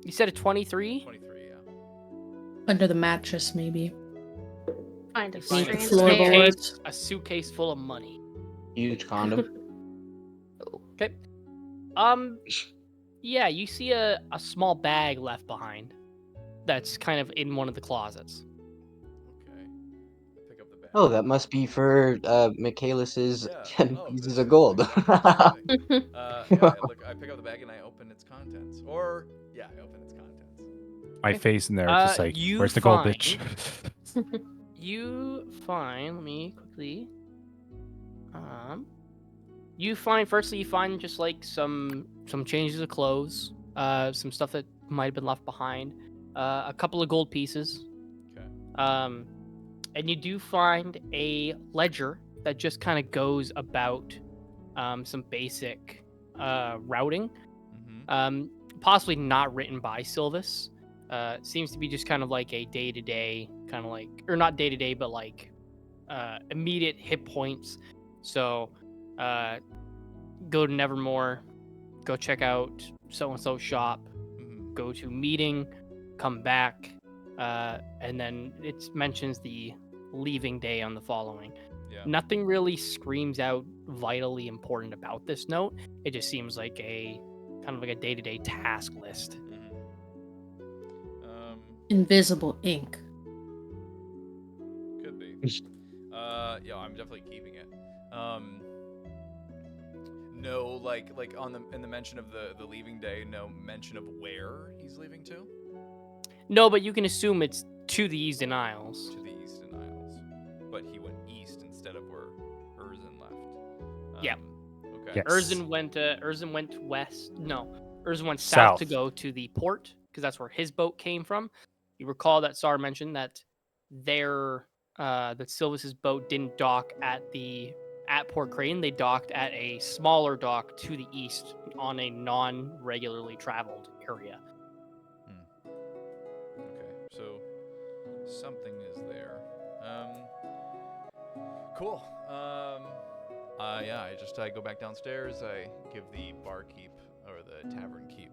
You said a 23? 23, yeah. Under the mattress, maybe. Find a Find strange floorboards. a suitcase full of money. Huge condom. Okay. Yeah, you see a small bag left behind that's kind of in one of the closets. Okay. I pick up the bag. Oh, that must be for Michaelis's Yeah. 10 Oh, pieces this of is gold. amazing. I pick up the bag and I open its contents. I open its contents. My face in there, just like, where's the gold, bitch? You find, let me quickly, you find just like some changes of clothes, some stuff that might have been left behind, a couple of gold pieces. Okay. And you do find a ledger that just kind of goes about some basic routing, possibly not written by Silvus. Seems to be just kind of like a day-to-day kind of like, or not day-to-day, but like immediate hit points. So go to Nevermore, go check out so-and-so shop, go to meeting, come back, and then it mentions the leaving day on the following. Yeah. Nothing really screams out vitally important about this note. It just seems like a kind of like a day-to-day task list. Invisible ink. Could be. Yeah, I'm definitely keeping it. No, in the mention of the leaving day, no mention of where he's leaving to. No, but you can assume it's to the Eastern Isles. To the Eastern Isles, but he went east instead of where Erzin left. Yeah. Okay. Yes. Erzin went west. No, Erzin went south to go to the port because that's where his boat came from. You recall that Sar mentioned that that Silvus's boat didn't dock at Port Crane. They docked at a smaller dock to the east on a non-regularly traveled area. Okay, so something is there. Cool. I go back downstairs. I give the barkeep or the tavern keep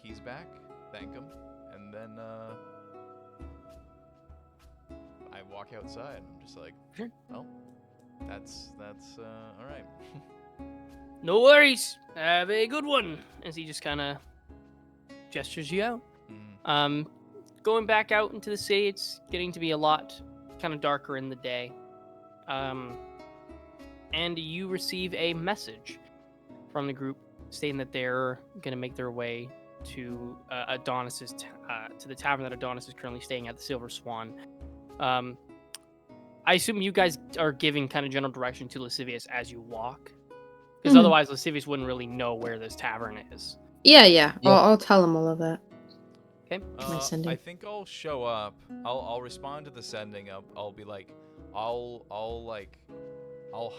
keys back, thank him, and then I walk outside. I'm just like, well, that's all right. No worries. Have a good one. As he just kind of gestures you out. Going back out into the city, it's getting to be a lot kind of darker in the day. And you receive a message from the group stating that they're going to make their way to Adonis's to the tavern that Adonis is currently staying at, the Silver Swan. I assume you guys are giving kind of general direction to Lascivious as you walk, because otherwise Lascivious wouldn't really know where this tavern is. Yeah. Yeah. I'll tell him all of that. Okay. I think I'll show up. I'll respond to the sending. I'll be like, I'll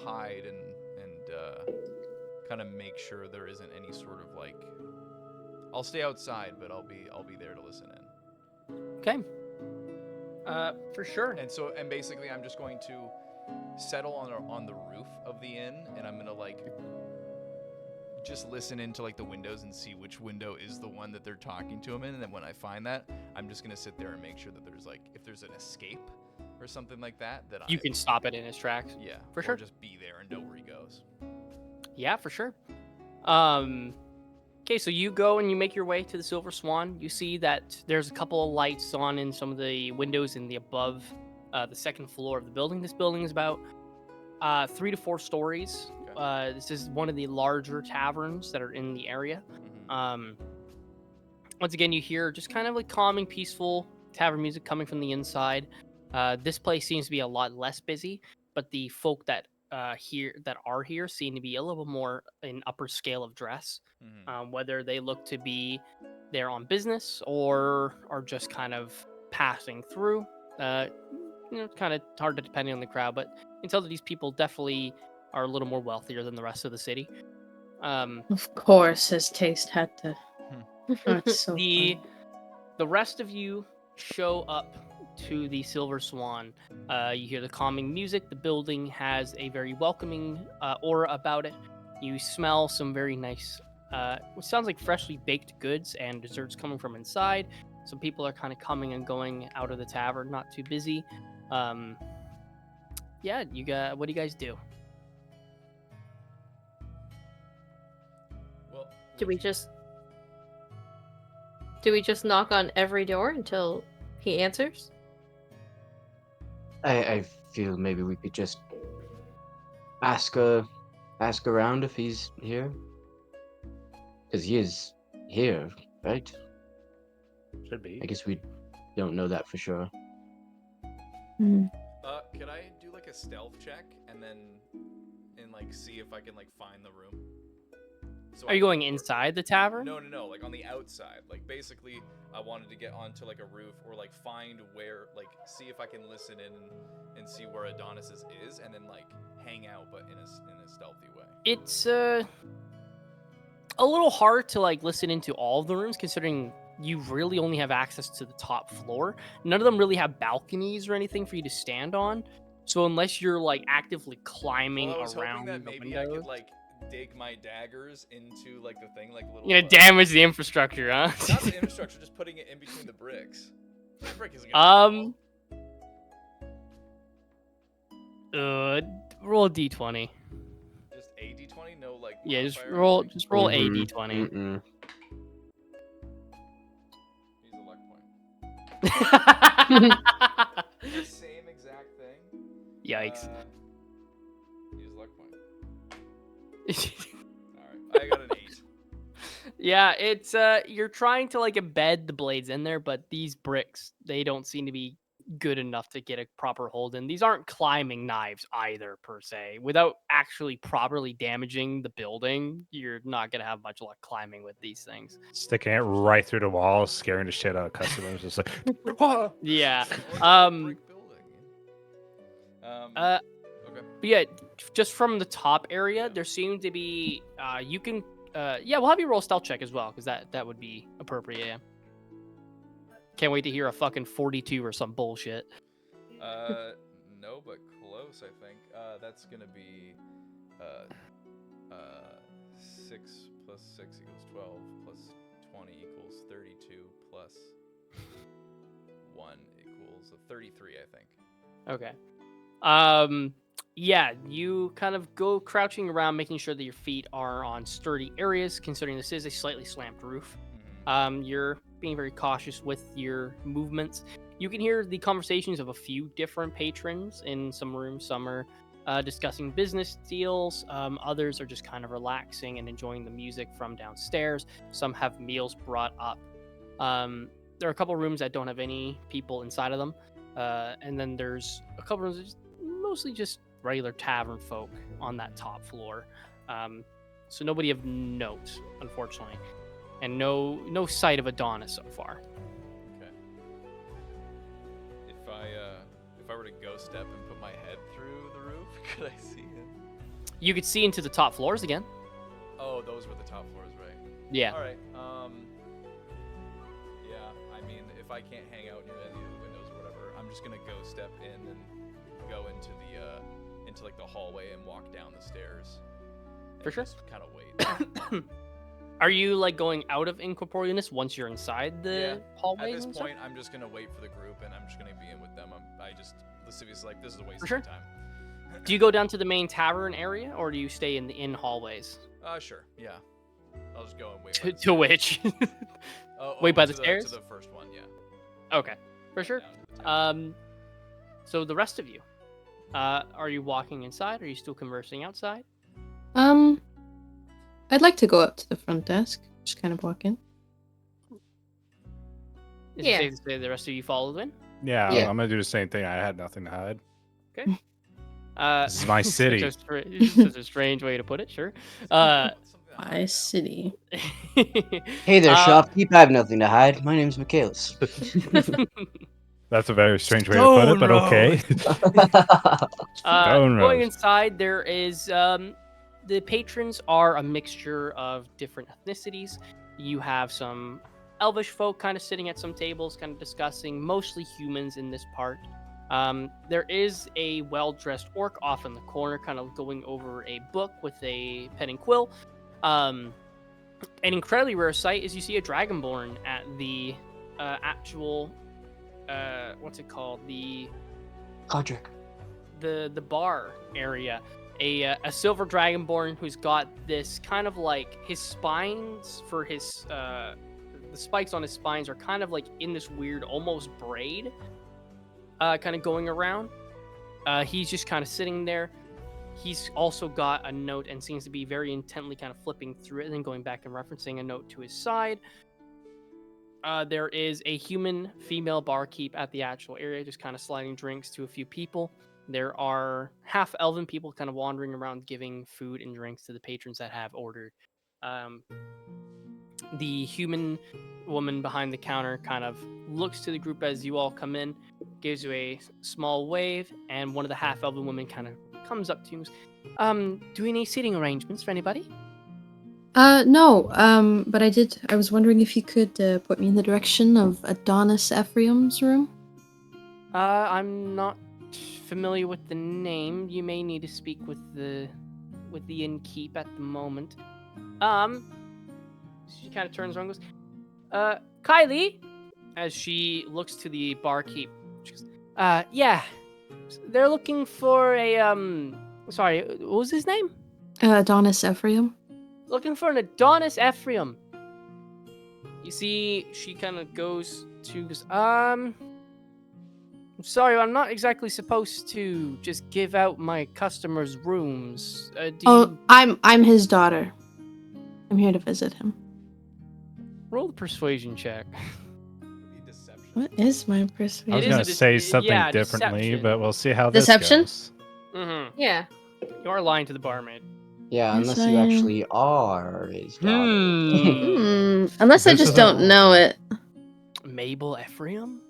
hide and kind of make sure there isn't any sort of like. I'll stay outside, but I'll be there to listen in. Okay. For sure. And basically, I'm just going to settle on the roof of the inn, and I'm gonna like just listen into like the windows and see which window is the one that they're talking to him in, and then when I find that, I'm just gonna sit there and make sure that there's like, if there's an escape or something like that you can stop it in his tracks. Yeah, for sure. Or just be there and know where he goes. Yeah, for sure. Okay, so you go and you make your way to the Silver Swan. You see that there's a couple of lights on in some of the windows in the above, the second floor of the building. This building is about 3 to 4 stories. Okay. This is one of the larger taverns that are in the area. Once again, you hear just kind of like calming, peaceful tavern music coming from the inside. This place seems to be a lot less busy, but the folk that are here seem to be a little more in upper scale of dress. Whether they look to be there on business or are just kind of passing through. It's kind of hard to depending on the crowd, but you can tell that these people definitely are a little more wealthier than the rest of the city. Of course, his taste had to. That's so the rest of you show up to the Silver Swan. You hear the calming music. The building has a very welcoming aura about it. You smell some very nice, what sounds like freshly baked goods and desserts coming from inside. Some people are kind of coming and going out of the tavern, not too busy. Yeah, what do you guys do? Well, Do we just knock on every door until he answers? I feel maybe we could just ask around if he's here, because he is here, right? Should be. I guess we don't know that for sure. Could I do like a stealth check and like see if I can like find the room? So Are you going inside the tavern? No, like on the outside. Like basically, I wanted to get onto like a roof or like find where, like see if I can listen in and see where Adonis's is, and then like hang out, but in a stealthy way. It's a little hard to like listen into all of the rooms, considering you really only have access to the top floor. None of them really have balconies or anything for you to stand on. So unless you're like actively climbing I was around hoping that the maybe windows, I could like dig my daggers into like the thing, like little. damage the infrastructure, huh? Not the infrastructure, just putting it in between the bricks. The brick isn't gonna roll a d20. Just a d20, no like. Yeah, just modifier or roll a Mhm. d20. Mm-mm. Use a luck point. The same exact thing. Yikes. Use luck point. Alright, I got an 8. Yeah, it's you're trying to like embed the blades in there, but these bricks, they don't seem to be good enough to get a proper hold in. These aren't climbing knives either, per se. Without actually properly damaging the building, you're not gonna have much luck climbing with these things. Sticking it right through the wall, scaring the shit out of customers. Just like, Yeah. Brick building. Okay. But yeah, just from the top area, there seems to be you can we'll have you roll a stealth check as well, because that would be appropriate. Yeah. Can't wait to hear a fucking 42 or some bullshit. No, but close, I think. That's gonna be 6 plus 6 equals 12 plus 20 equals 32 plus 1 equals 33, I think. Okay. Yeah, you kind of go crouching around, making sure that your feet are on sturdy areas, considering this is a slightly slanted roof. You're being very cautious with your movements. You can hear the conversations of a few different patrons in some rooms. Some are discussing business deals. Others are just kind of relaxing and enjoying the music from downstairs. Some have meals brought up. There are a couple rooms that don't have any people inside of them. And then there's a couple rooms that's mostly just regular tavern folk on that top floor. So nobody of note, unfortunately. And no sight of Adonis so far. Okay. If I were to go step and put my head through the roof, could I see him? You could see into the top floors again. Oh, those were the top floors, right? Yeah. All right. Yeah. I mean, if I can't hang out near any of the windows or whatever, I'm just gonna go step in and go into like the hallway and walk down the stairs. For sure. Just kind of wait. Are you like going out of incorporealness once you're inside the Yeah. hallway? At this point, I'm just gonna wait for the group, and I'm just gonna be in with them. Lascivious is like, this is a waste sure. of my time. Do you go down to the main tavern area, or do you stay in the inn hallways? Sure. Yeah. I'll just go and wait. To which? Wait by the stairs? To the first one, yeah. Okay, for sure. Down to the tavern. So the rest of you, are you walking inside? Or are you still conversing outside? I'd like to go up to the front desk. Just kind of walk in. Is Yeah. it safe to say the rest of you followed in? Yeah, Yeah. I'm gonna do the same thing. I had nothing to hide. Okay. This is my city. Such a strange way to put it. Sure. My city. Hey there, shopkeep. I have nothing to hide. My name's Michaelis. That's a very strange way to put it, but okay. Stone Going Rose. inside, there is the patrons are a mixture of different ethnicities. You have some elvish folk kind of sitting at some tables, kind of discussing, mostly humans in this part. There is a well-dressed orc off in the corner, kind of going over a book with a pen and quill. An incredibly rare sight is you see a dragonborn at the actual what's it called, the Codric. the bar area. A silver dragonborn who's got this kind of like his spines for his the spikes on his spines are kind of like in this weird almost braid kind of going around. He's just kind of sitting there. He's also got a note and seems to be very intently kind of flipping through it and then going back and referencing a note to his side. There is a human female barkeep at the actual area, just kind of sliding drinks to a few people. There are half elven people kind of wandering around giving food and drinks to the patrons that have ordered. The human woman behind the counter kind of looks to the group as you all come in, gives you a small wave, and one of the half elven women kind of comes up to you and goes, do we need seating arrangements for anybody? No, but I was wondering if you could point me in the direction of Adonis Ephraim's room. I'm not familiar with the name. You may need to speak with the innkeep at the moment. She kind of turns around and goes, Kylie, as she looks to the barkeep. She goes, yeah, they're looking for a, sorry, what was his name? Adonis Ephraim. Looking for an Adonis Ephraim. You see, she kind of goes, I'm sorry, I'm not exactly supposed to just give out my customers' rooms. I'm his daughter. I'm here to visit him. Roll the persuasion check. Deception. What is my I was persuasion? It is gonna a say dece- something yeah, differently, deception. but we'll see how Deception? this goes. Mm-hmm. Yeah. You are lying to the barmaid. Yeah, Yes, unless I you am. actually are his daughter. Unless I This just is don't know it. Mabel Ephraim?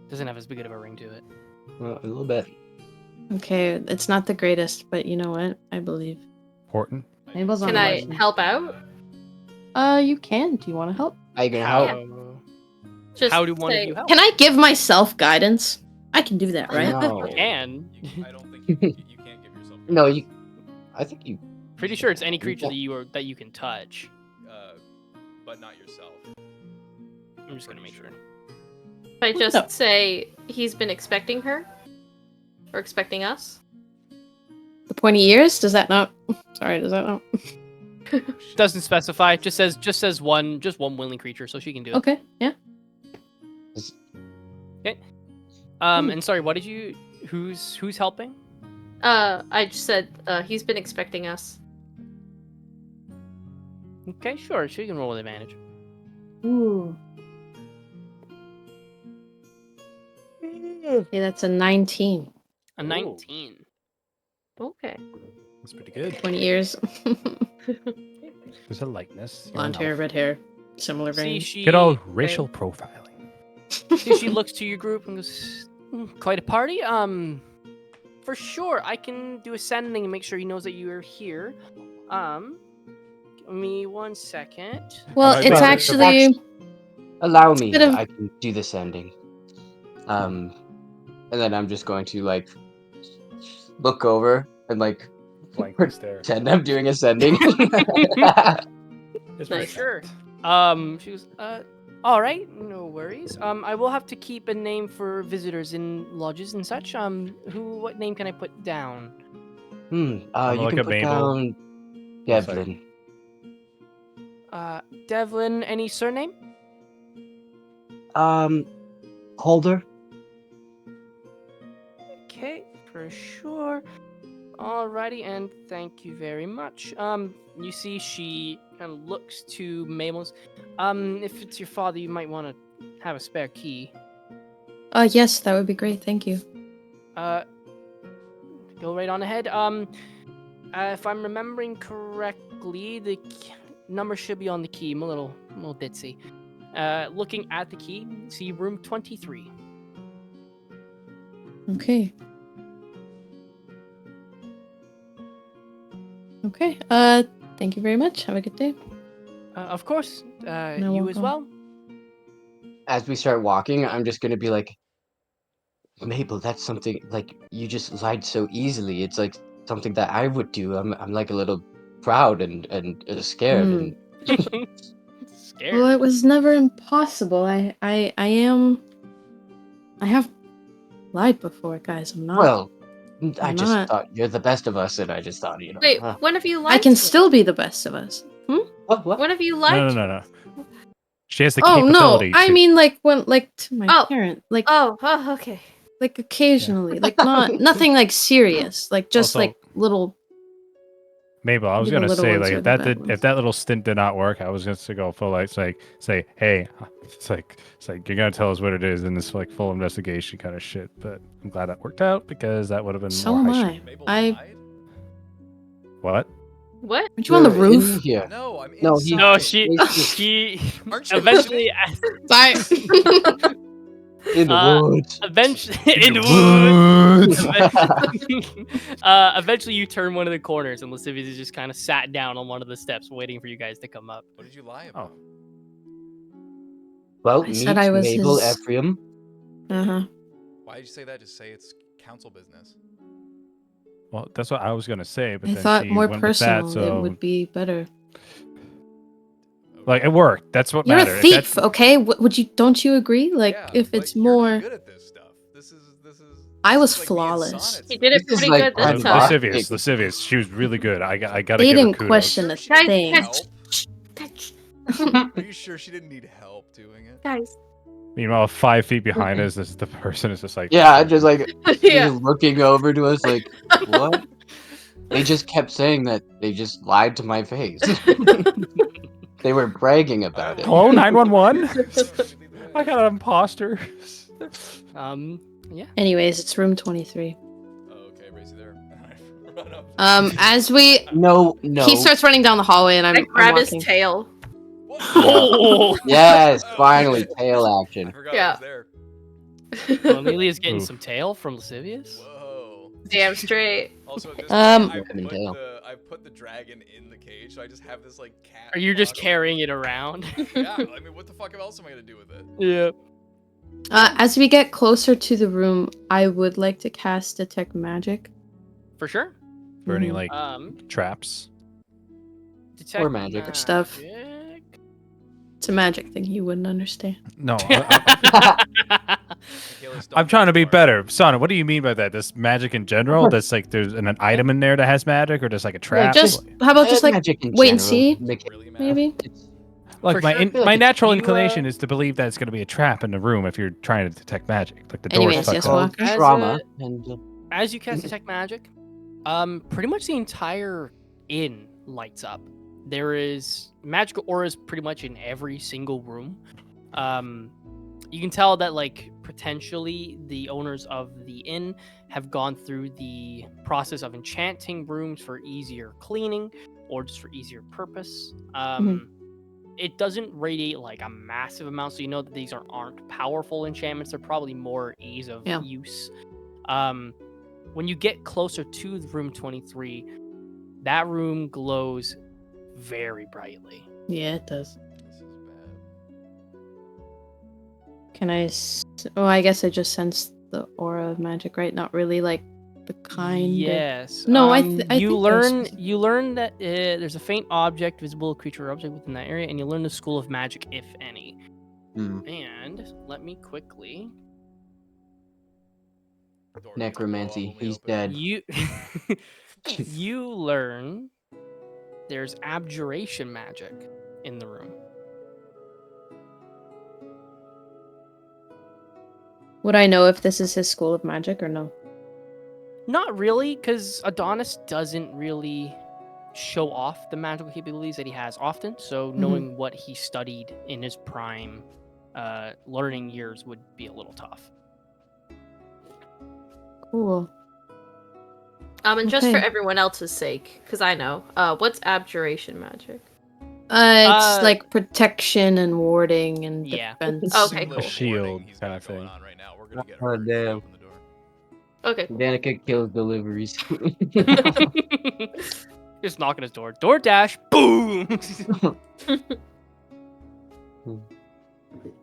Doesn't have as big of a ring to it. Well, a little bit. Okay, it's not the greatest, but you know what? I believe. Horton. Mabel's on Can the I list. help out? You can. Do you want to help? Are you gonna How, help? Just how do one of say- you help? Can I give myself guidance? I can do that, right? No. Can. I don't think you can't give yourself. No, you. I think you. Pretty sure it's any creature that you can touch. But but not yourself. I'm just gonna make sure. If I just say he's been expecting her? Or expecting us? The pointy ears? Does that not? Sorry, does that not? Doesn't specify. Just says one willing creature, so she can do it. Okay, yeah. Okay. And sorry, what did you? Who's helping? I just said he's been expecting us. Okay, sure. She can roll with advantage. Ooh. Okay, that's a 19. A 19. Okay. That's pretty good. 20 years. There's a likeness. Blonde hair, red hair. Similar See, vein. she Good old racial profiling. see, she looks to your group and goes, "Quite a party. For sure, I can do a sending and make sure he knows that you are here. Give me 1 second. Well, Am I it's better? actually... Allow me. bit of- I can do the sending. And then I'm just going to like look over and like Blankly stare. pretend I'm doing a sending. It's Nice. Sure. She goes, all right, no worries. I will have to keep a name for visitors in lodges and such. What name can I put down? You look can at put Mabel. down It's like- Devlin. Devlin, any surname? Holder. Okay, for sure. Alrighty, and thank you very much. You see, she kind of looks to Mabel's. If it's your father, you might want to have a spare key. Yes, that would be great. Thank you. Go right on ahead. If I'm remembering correctly, the number should be on the key. I'm a little ditzy. Looking at the key, see room 23. Okay. Okay. Thank you very much. Have a good day. Of course. No, You as well. As we start walking, I'm just gonna be like, Mabel, that's something like you just lied so easily. It's like something that I would do. I'm like a little proud and scared and Scared. Well, it was never impossible. I have lied before, guys. I'm not. well, I I'm just not. thought you're the best of us, and I just thought, Wait, when have you lied? I can to still be the best of us. what? When have you lied? No. She has the Oh no! capability I to- mean, like to my Oh. parent, like Okay. like occasionally, like nothing like serious, like just Also- like little. Mabel, I was Maybe the gonna little say ones like are if the that bad did, ones. if that little stint did not work, I was just to go full like say hey, it's like you're gonna tell us what it is in this like full investigation kind of shit. But I'm glad that worked out because that would have been So more am high I. shit. Mabel I- lied? What? What? Aren't you on the We're in roof? here. No, I'm No, inside. No, Wait, she Aren't you eventually Bye. in the woods. eventually in the woods. Eventually you turn one of the corners and Lascivious is just kind of sat down on one of the steps waiting for you guys to come up. What did you lie about? Oh, Well, I meet said I was Mabel his- Ephraim. Why did you say that? Just say it's council business. well, that's what I was gonna say, but I then thought she more went personal. with that, so It would be better. like it worked. That's what You're mattered. a If thief, that- okay? Would you? Don't you agree? Like, Yeah, if but it's you're more, not good at this stuff. This is. I was this is like me in flawless. sonnets. He did it This is pretty like good kind this of time. awesome. Lascivious. She was really good. I gotta They give her didn't kudos. question Are a you sure she didn't need thing. help? Are you sure she didn't need help doing it? Guys. Meanwhile, 5 feet behind us, this the person is just like Yeah, just like Yeah. just looking over to us, like what? They just kept saying that they just lied to my face. They were bragging about it. Hello, 911. I got an imposter. Yeah. Anyways, it's room 23. Oh, okay, Racy there. Run up. As we, No. he starts running down the hallway, and I I'm grab his walking. tail. Whoa. Oh, Yes, finally, tail I action. forgot Yeah. I was there. well, Amelia's getting Ooh. some tail from Lascivious. Whoa. Damn straight. Also, at this Um, point, Fucking tail. I put the dragon in the cage, so I just have this like cat. Are you just box. carrying it around? Yeah, I mean, what the fuck else am I gonna do with it? Yeah. As we get closer to the room, I would like to cast Detect Magic. For sure. For any Mhm. like traps. Detect magic. Stuff. magic. It's a magic thing you wouldn't understand. No, Michaelis, I'm don't trying to get be smart. better. Sana, what do you mean by that? This magic in general? That's like there's an item in there that has magic, or just like a trap? Just how about just like magic in wait and general, see, Really, man? maybe? It's, Like For sure. I feel my like natural you, inclination is to believe that it's going to be a trap in the room if you're trying to detect magic. Like the door's Anyways, fucked yes, up. called Walker. As trauma, a- and As you cast detect magic, pretty much the entire inn lights up. There is magical auras pretty much in every single room. You can tell that like potentially the owners of the inn have gone through the process of enchanting rooms for easier cleaning or just for easier purpose. It doesn't radiate like a massive amount, so you know that these aren't powerful enchantments. They're probably more ease of Yeah. use. When you get closer to room 23, that room glows very brightly. Yeah, it does. This is bad. Can I? Oh, I guess I just sensed the aura of magic, right? Not really like the kind. Yes. No, I you think there's learn specific- you learn that there's a faint object, visible creature or object within that area, and you learn the school of magic, if any. And let me quickly. The door needs to blow up necromancy. when we He's open it. dead. You you learn there's abjuration magic in the room. Would I know if this is his school of magic or no? Not really, because Adonis doesn't really show off the magical capabilities that he has often. So knowing what he studied in his prime learning years would be a little tough. Cool. And just for Okay. everyone else's sake, because I know, what's abjuration magic? It's Uh, like protection and warding and Yeah. defense. Okay, Little cool. shield warding he's kinda got going thing. on right now. We're gonna get Oh, hurt if we damn. open the door. Okay, cool. Danica kills deliveries. Just knocking his door. DoorDash. Boom.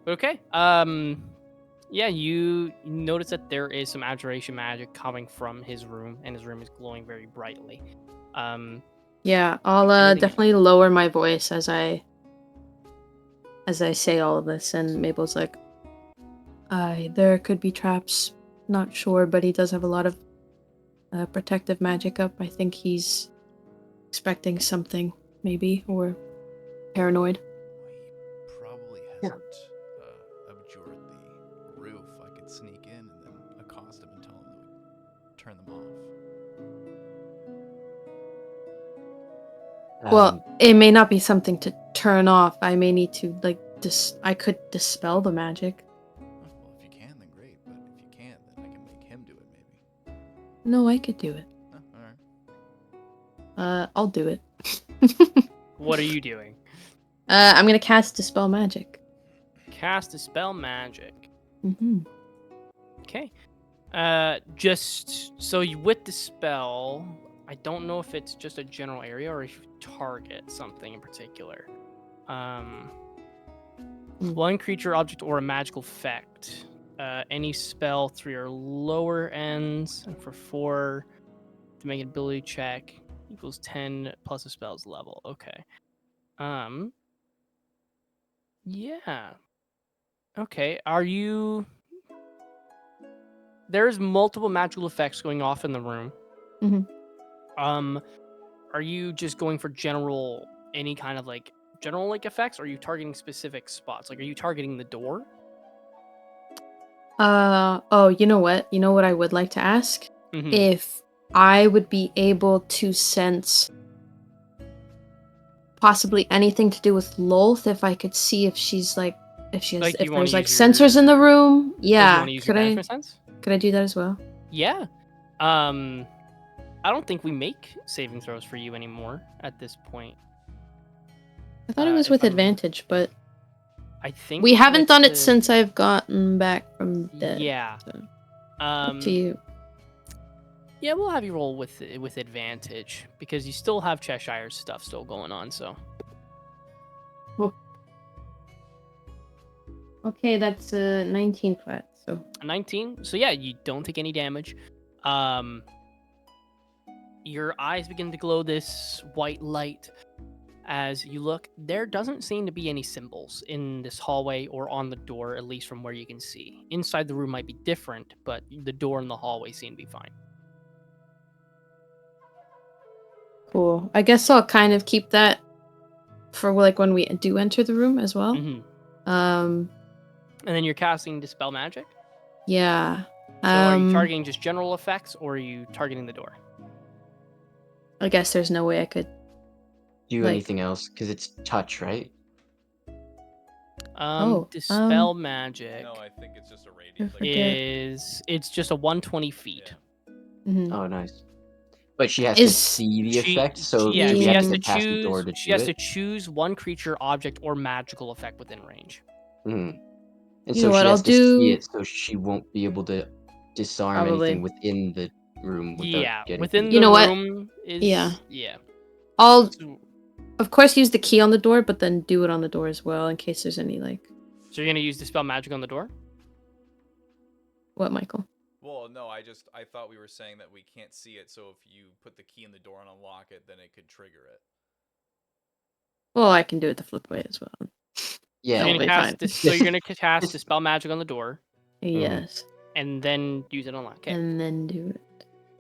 Okay. Yeah, you notice that there is some abjuration magic coming from his room, and his room is glowing very brightly. Yeah, I'll Anything- definitely lower my voice as I say all of this, and Mabel's like, there could be traps, not sure, but he does have a lot of protective magic up. I think he's expecting something, maybe, or paranoid. He probably hasn't abjured the roof. I could sneak in and then accost him and tell him that we turn them off. Well, it may not be something to turn off. I may need to, like, I could dispel the magic. Well, if you can, then great. But if you can't, then I can make him do it, maybe. No, I could do it. Oh, all right. I'll do it. What are you doing? I'm gonna cast dispel magic. Cast dispel magic. Mm-hmm. Okay. Just so you with the spell, I don't know if it's just a general area or if you target something in particular. One creature, object, or a magical effect. Any spell 3 or lower ends, and for 4 to make an ability check equals 10 plus a spell's level. Okay. Yeah. Okay. Are you? There's multiple magical effects going off in the room. Are you just going for general, any kind of like general like effects? Or are you targeting specific spots? Like, are you targeting the door? Oh, you know what? You know what I would like to ask? Mhm. If I would be able to sense possibly anything to do with Lolth, if I could see if she's like, if she has, Like, you if wanna there's like use your- sensors in the room. Or do you Yeah. want to use your management sense? Could I do that as well? Yeah. I don't think we make saving throws for you anymore at this point. I thought it was if with I'm- advantage, but I think we haven't with done it the- since I've gotten back from dead. Yeah. So, up to you. Yeah, we'll have you roll with advantage because you still have Cheshire's stuff still going on. So Okay, that's 19 flat. So a 19. So yeah, you don't take any damage. Your eyes begin to glow this white light, As you look, there doesn't seem to be any symbols in this hallway or on the door, at least from where you can see. Inside the room might be different, but the door and the hallway seem to be fine. Cool. I guess I'll kind of keep that for like when we do enter the room as well. Hmm. Um, And then you're casting Dispel Magic. yeah. So are you targeting just general effects, or are you targeting the door? I guess there's no way I could. Do Like- anything else? Because it's touch, right? Dispel Magic No, I think it's just a radius. I forget. it's just a 120 feet. Mhm. Oh, nice. But she has to Is- see the She- effect, so yeah, do we she have has to to cast the door choose. to She do has to it? choose one creature, object, or magical effect within range. Mhm. And You so know what, she has I'll to see do- it, so she won't be able to disarm Probably. anything within the room without Yeah, getting within through the You know what? room is Yeah. yeah. I'll, So, of course, use the key on the door, but then do it on the door as well in case there's any like. so you're gonna use Dispel Magic on the door? What, Michael? Well, no, I thought we were saying that we can't see it, so if you put the key in the door and unlock it, then it could trigger it. Well, I can do it the flip way as well. Yeah, So That'll you're be gonna fine. so you're gonna cast Dispel Magic on the door, Yes. and then use it on lock. Okay. And then do it.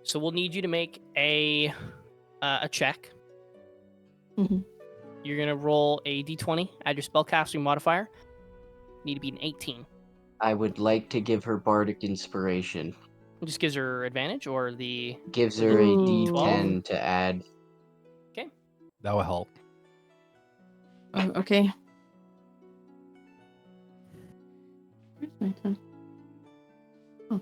So we'll need you to make a check. Mhm. You're gonna roll a d20, add your spellcasting modifier. Need to be an 18. I would like to give her bardic inspiration. It just gives her advantage, or the Gives her a Ooh. D10 to add. That will help. Oh, okay. Where's my 10? Oh.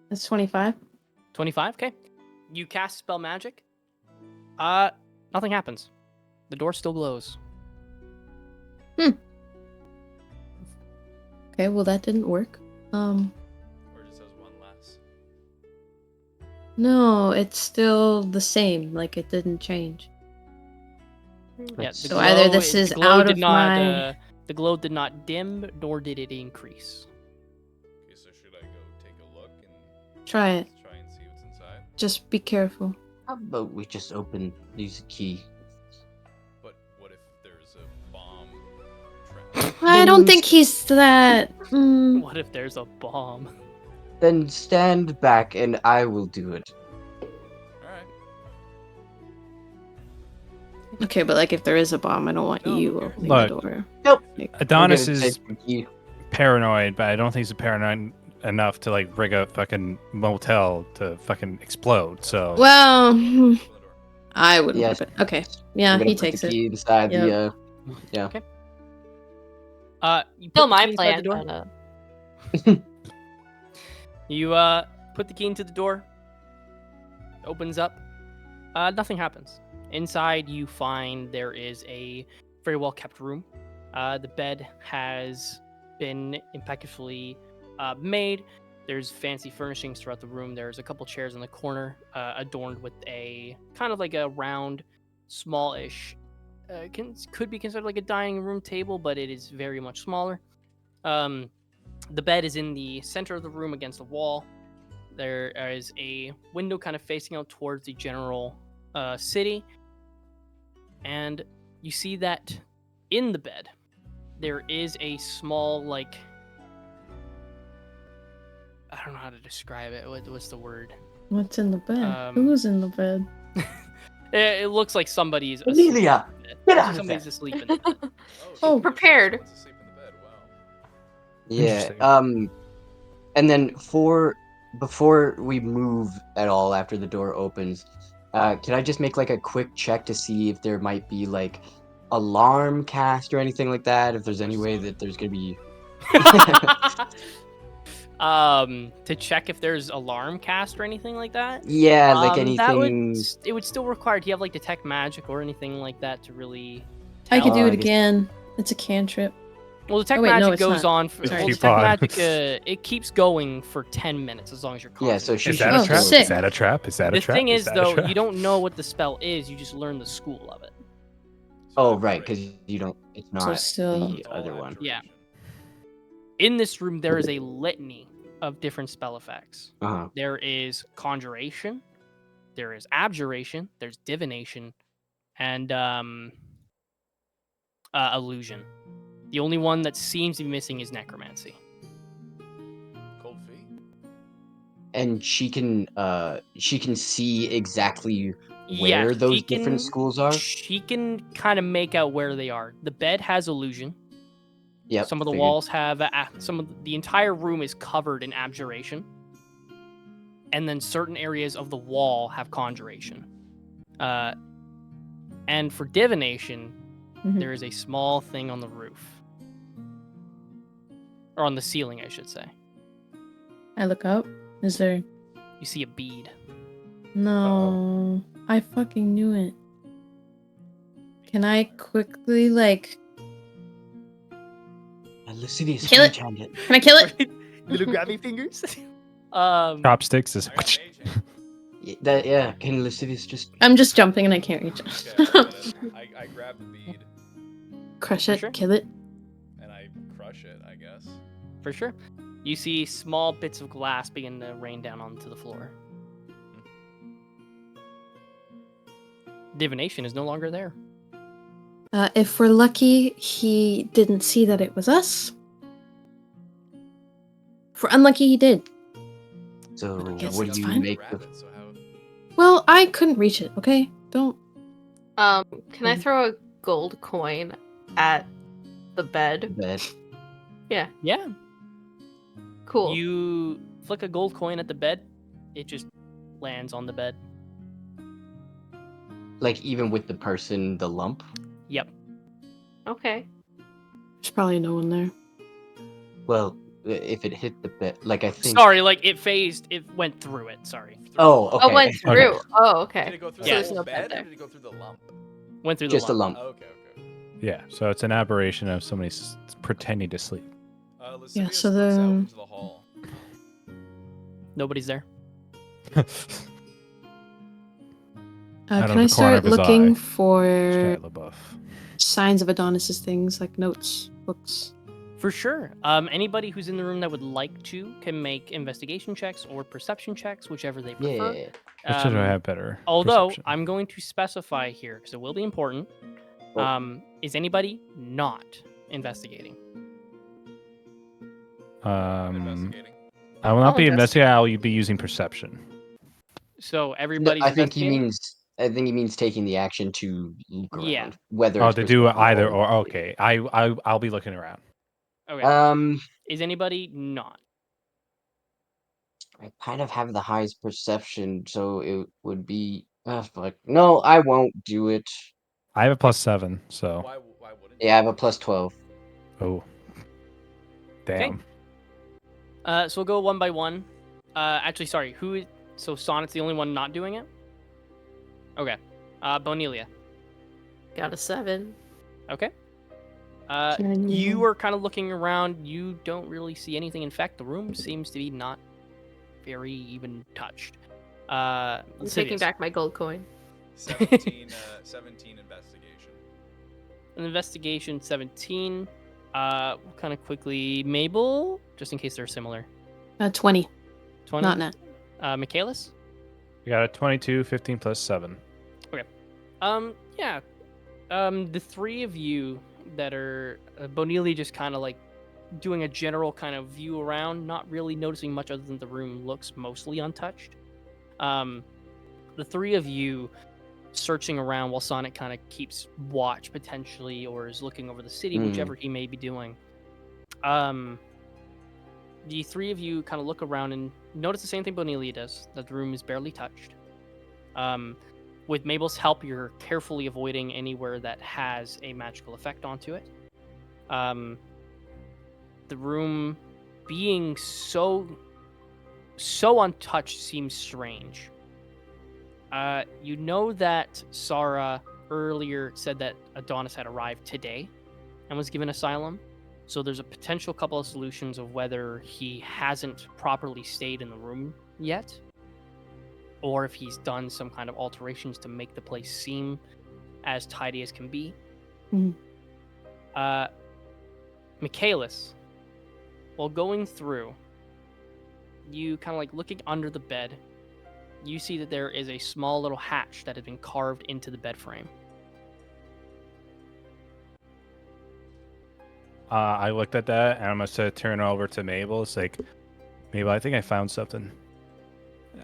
That's 25. 25. Okay. You cast spell magic. Nothing happens. The door still glows. Okay, well that didn't work. Or it just has one less. No, it's still the same. Like it didn't change. Yeah. So either this is out of my- the glow did not dim, nor did it increase. Okay, so should I go take a look and Try it. try and see what's inside? Just be careful. How about we just use the key? But what if there's a bomb trap? I don't think he's that. What if there's a bomb? Then stand back and I will do it. Alright. Okay, but like if there is a bomb, I don't want No, you who cares? opening Look. the door. Adonis We're gonna is take the key. paranoid, but I don't think he's paranoid enough to like rig a fucking motel to fucking explode. So Well, Open the door. I wouldn't. Yes. Rip it. Okay. We're Yeah, gonna he put takes the it. key inside Yep. the. Yeah. Okay. You Still put the my key inside the plan. door. But, You put the key into the door. Opens up. Nothing happens. Inside, you find there is a very well kept room. The bed has been impeccably made. There's fancy furnishings throughout the room. There's a couple chairs in the corner, adorned with a kind of like a round, smallish. Could be considered like a dining room table, but it is very much smaller. The bed is in the center of the room against the wall. There is a window kind of facing out towards the general city. And you see that in the bed, there is a small, like, I don't know how to describe it. What's the word? What's in the bed? Um, Who's in the bed? It looks like somebody's asleep. Amelia, in the bed. get out of Somebody's there. asleep in the bed. Oh, she prepared. wants to sleep in the bed. Wow. Yeah. Interesting. And then before we move at all after the door opens, can I just make like a quick check to see if there might be like alarm cast or anything like that? If there's any way that there's gonna be. To check if there's alarm cast or anything like that. Yeah, like That would anything. it would still require. Do you have like detect magic or anything like that to really? I could tell? do I it guess- again. It's a cantrip. Well, detect Oh, wait, no, magic it's goes not. on. For, Sorry. well, Keep detect on. magic it keeps going for 10 minutes as long as you're. Yeah, so she is should that a Oh, trap? sick. Is that a trap? Is that a The trap? thing is, that a though, trap? you don't know what the spell is. You just learn the school of it. Oh, right, because you don't. It's not still- the other one. Yeah. In this room, there is a litany of different spell effects. Uh-huh. There is conjuration, there is abjuration, there's divination, and illusion. The only one that seems to be missing is necromancy. Cold feet. And she can see exactly Yeah, where those different schools are. She can kind of make out where they are. The bed has illusion. Yep. Some of the figured. walls have the entire room is covered in abjuration, and then certain areas of the wall have conjuration. And for divination, Mhm. there is a small thing on the roof, or on the ceiling, I should say. I look up. Is there? You see a bead. No. I fucking knew it. Can I quickly like Lascivious, Kill it. mage hand it. Can I kill it? Little grabby fingers. Chopsticks is. Yeah, can Lascivious just I'm just jumping and I can't reach Okay, it. I grab the bead Crush For it, sure. kill it. and I crush it, I guess. For sure. You see small bits of glass begin to rain down onto the floor. Divination is no longer there. If we're lucky, he didn't see that it was us. If we're unlucky, he did. So I guess what it's do you fine. make Grab of it, so how? Well, I couldn't reach it, okay? Don't. Can I throw a gold coin at the the bed? bed? Yeah, Yeah. cool. You flick a gold coin at the bed. It just lands on the bed. Like even with the person, the lump? Yep. Okay. There's probably no one there. Well, if it hit the bed, like I think. Sorry, like it phased. It went through it. Sorry. Oh, okay. Oh, went okay. through. Oh, okay. Did it go through So Yeah. the there's whole no bed, bed or there. did it go through the lump? Went through Just the a lump. lump. Okay, okay. Yeah, so it's an aberration of somebody pretending to sleep. Lascivious so looks out the- into the hall. Nobody's there. Out of Can the I corner start of his looking eye. for Shia LaBeouf. signs of Adonis's things, like notes, books? For sure. Anybody who's in the room that would like to can make investigation checks or perception checks, whichever they prefer. Yeah. Which should I have better? Although perception? I'm going to specify here because it will be important. Oh. Is anybody not investigating? Investigating. I will not I'll be investigate. investigating. I will be using perception. So No, everybody's I think he investigating? means taking the action to look around. Yeah. Whether Oh, it's to do perception either or or. Okay, I'll be looking around. Okay. Is anybody not? I kind of have the highest perception, so it would be. Fuck. No, I won't do it. I have a +7, so. Why wouldn't you? Yeah, I have a +12. Oh. Damn. So we'll go one by one. Actually, sorry. So Sonnet's the only one not doing it? Okay. Bonelia. Got a 7. Okay. Can You you- are kind of looking around. You don't really see anything. In fact, the room seems to be not very even touched. I'm taking Lascivious. back my gold coin. 17 investigation. An investigation 17. Kind of quickly, Mabel, just in case they're similar. 20. 20. Not net. Michaelis. You got a 22, 15 plus 7. Yeah. The three of you that are Bonelia just kind of like doing a general kind of view around, not really noticing much other than the room looks mostly untouched. The three of you searching around while Sonic kind of keeps watch potentially or is looking over the city, whichever he may be doing. The three of you kind of look around and notice the same thing Bonelia does, that the room is barely touched. With Mabel's help, you're carefully avoiding anywhere that has a magical effect onto it. The room being so untouched seems strange. You know that Sarah earlier said that Adonis had arrived today and was given asylum. So there's a potential couple of solutions of whether he hasn't properly stayed in the room yet, or if he's done some kind of alterations to make the place seem as tidy as can be. Michaelis, while going through, you kind of like looking under the bed, you see that there is a small little hatch that has been carved into the bed frame. I looked at that, and I'm going to turn over to Mabel. It's like, Mabel, I think I found something.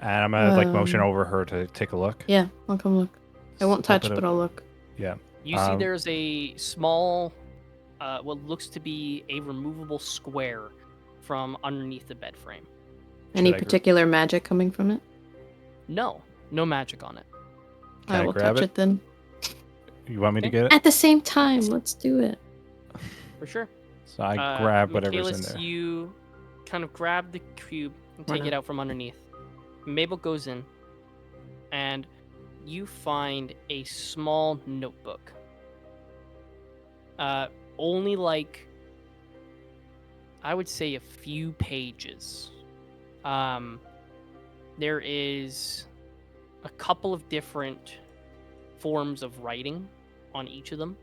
And I'm going to motion over her to take a look. Yeah, I'll come look. I won't touch, but I'll look. Yeah. You see there's a small, what looks to be a removable square from underneath the bed frame. Any particular magic coming from it? No magic on it. I will touch it then. You want me to get it? At the same time, let's do it. For sure. So I grab whatever's Michaelis, in there. You kind of grab the cube and take it out from underneath. Mabel goes in, and you find a small notebook. Only like, I would say a few pages. There is a couple of different forms of writing on each of them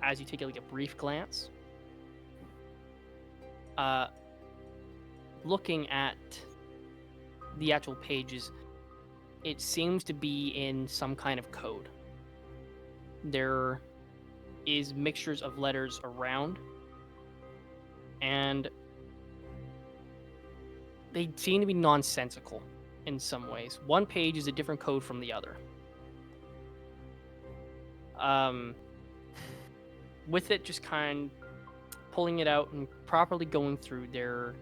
as you take like a brief glance. Looking at the actual pages, it seems to be in some kind of code. There is mixtures of letters around, and they seem to be nonsensical in some ways. One page is a different code from the other. With it just kind of pulling it out and properly going through there,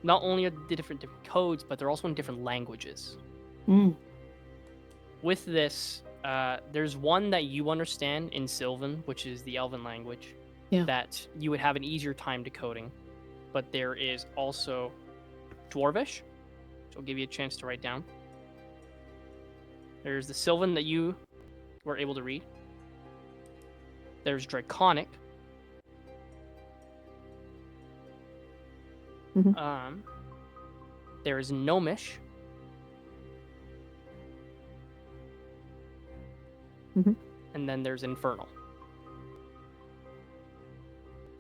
not only are the different codes, but they're also in different languages. With this, there's one that you understand in Sylvan, which is the Elven language, that you would have an easier time decoding. But there is also Dwarvish, which I'll give you a chance to write down. There's the Sylvan that you were able to read. There's Draconic. There is Gnomish. And then there's Infernal.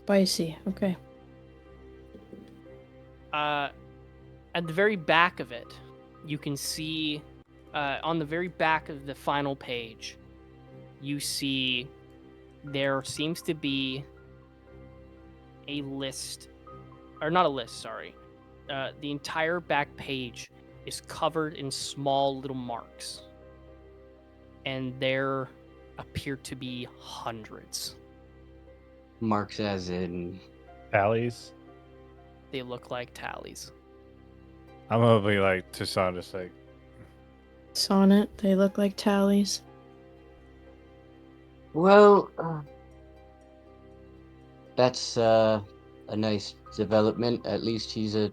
Spicy. Okay. At the very back of it, you can see, on the very back of the final page, you see there seems to be a list, or not a list, sorry. The entire back page is covered in small little marks. And there appear to be hundreds. Marks as in... Tallies? They look like tallies. I'm gonna be like, to Son, just like... Sonnet, they look like tallies. Well, that's a nice development. At least he's a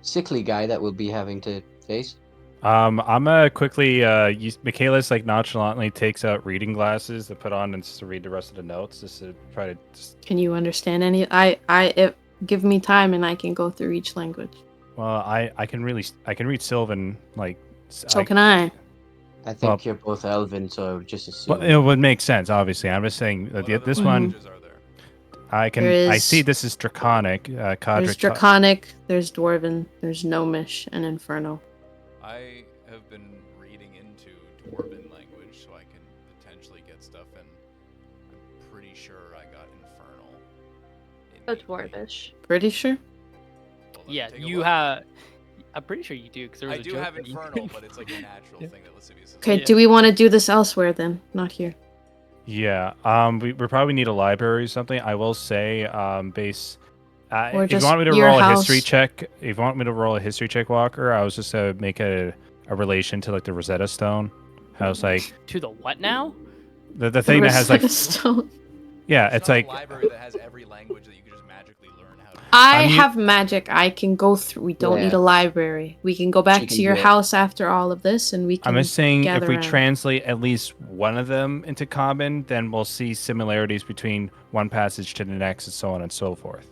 sickly guy that we'll be having to face. I'm gonna quickly use Michaelis like nonchalantly takes out reading glasses to put on and just to read the rest of the notes just to try to Can you understand any give me time and I can go through each language. Well, I can read Sylvan like so can I. I think you're both Elven, so just assume. Well, it would make sense, obviously. I'm just saying that this one I see this is Draconic. There's Draconic, there's Dwarven, there's Gnomish, and Infernal. I have been reading into Dwarven language so I can potentially get stuff, and I'm pretty sure I got Infernal. Oh, Dwarvish. Pretty sure? Well, Yeah, you have... I'm pretty sure you do, because there was I a do joke have that you- Infernal, but it's like a natural thing that Lascivious is. Okay, Yeah. do we want to do this elsewhere then? Not here. Yeah. We probably need a library or something. I will say, if you just want me to your roll a house. history check, Walker, I was just to make a relation to like the Rosetta Stone. I was like To the what now? the thing that has like Stone. yeah, There's it's not like a library that has every language that you can just magically learn how to. I I mean- have magic. I can go through. We don't Yeah. need a library. We can go back She to can your do it. house after all of this, and we can. I'm just saying if gather we around. translate at least one of them into common, then we'll see similarities between one passage to the next and so on and so forth.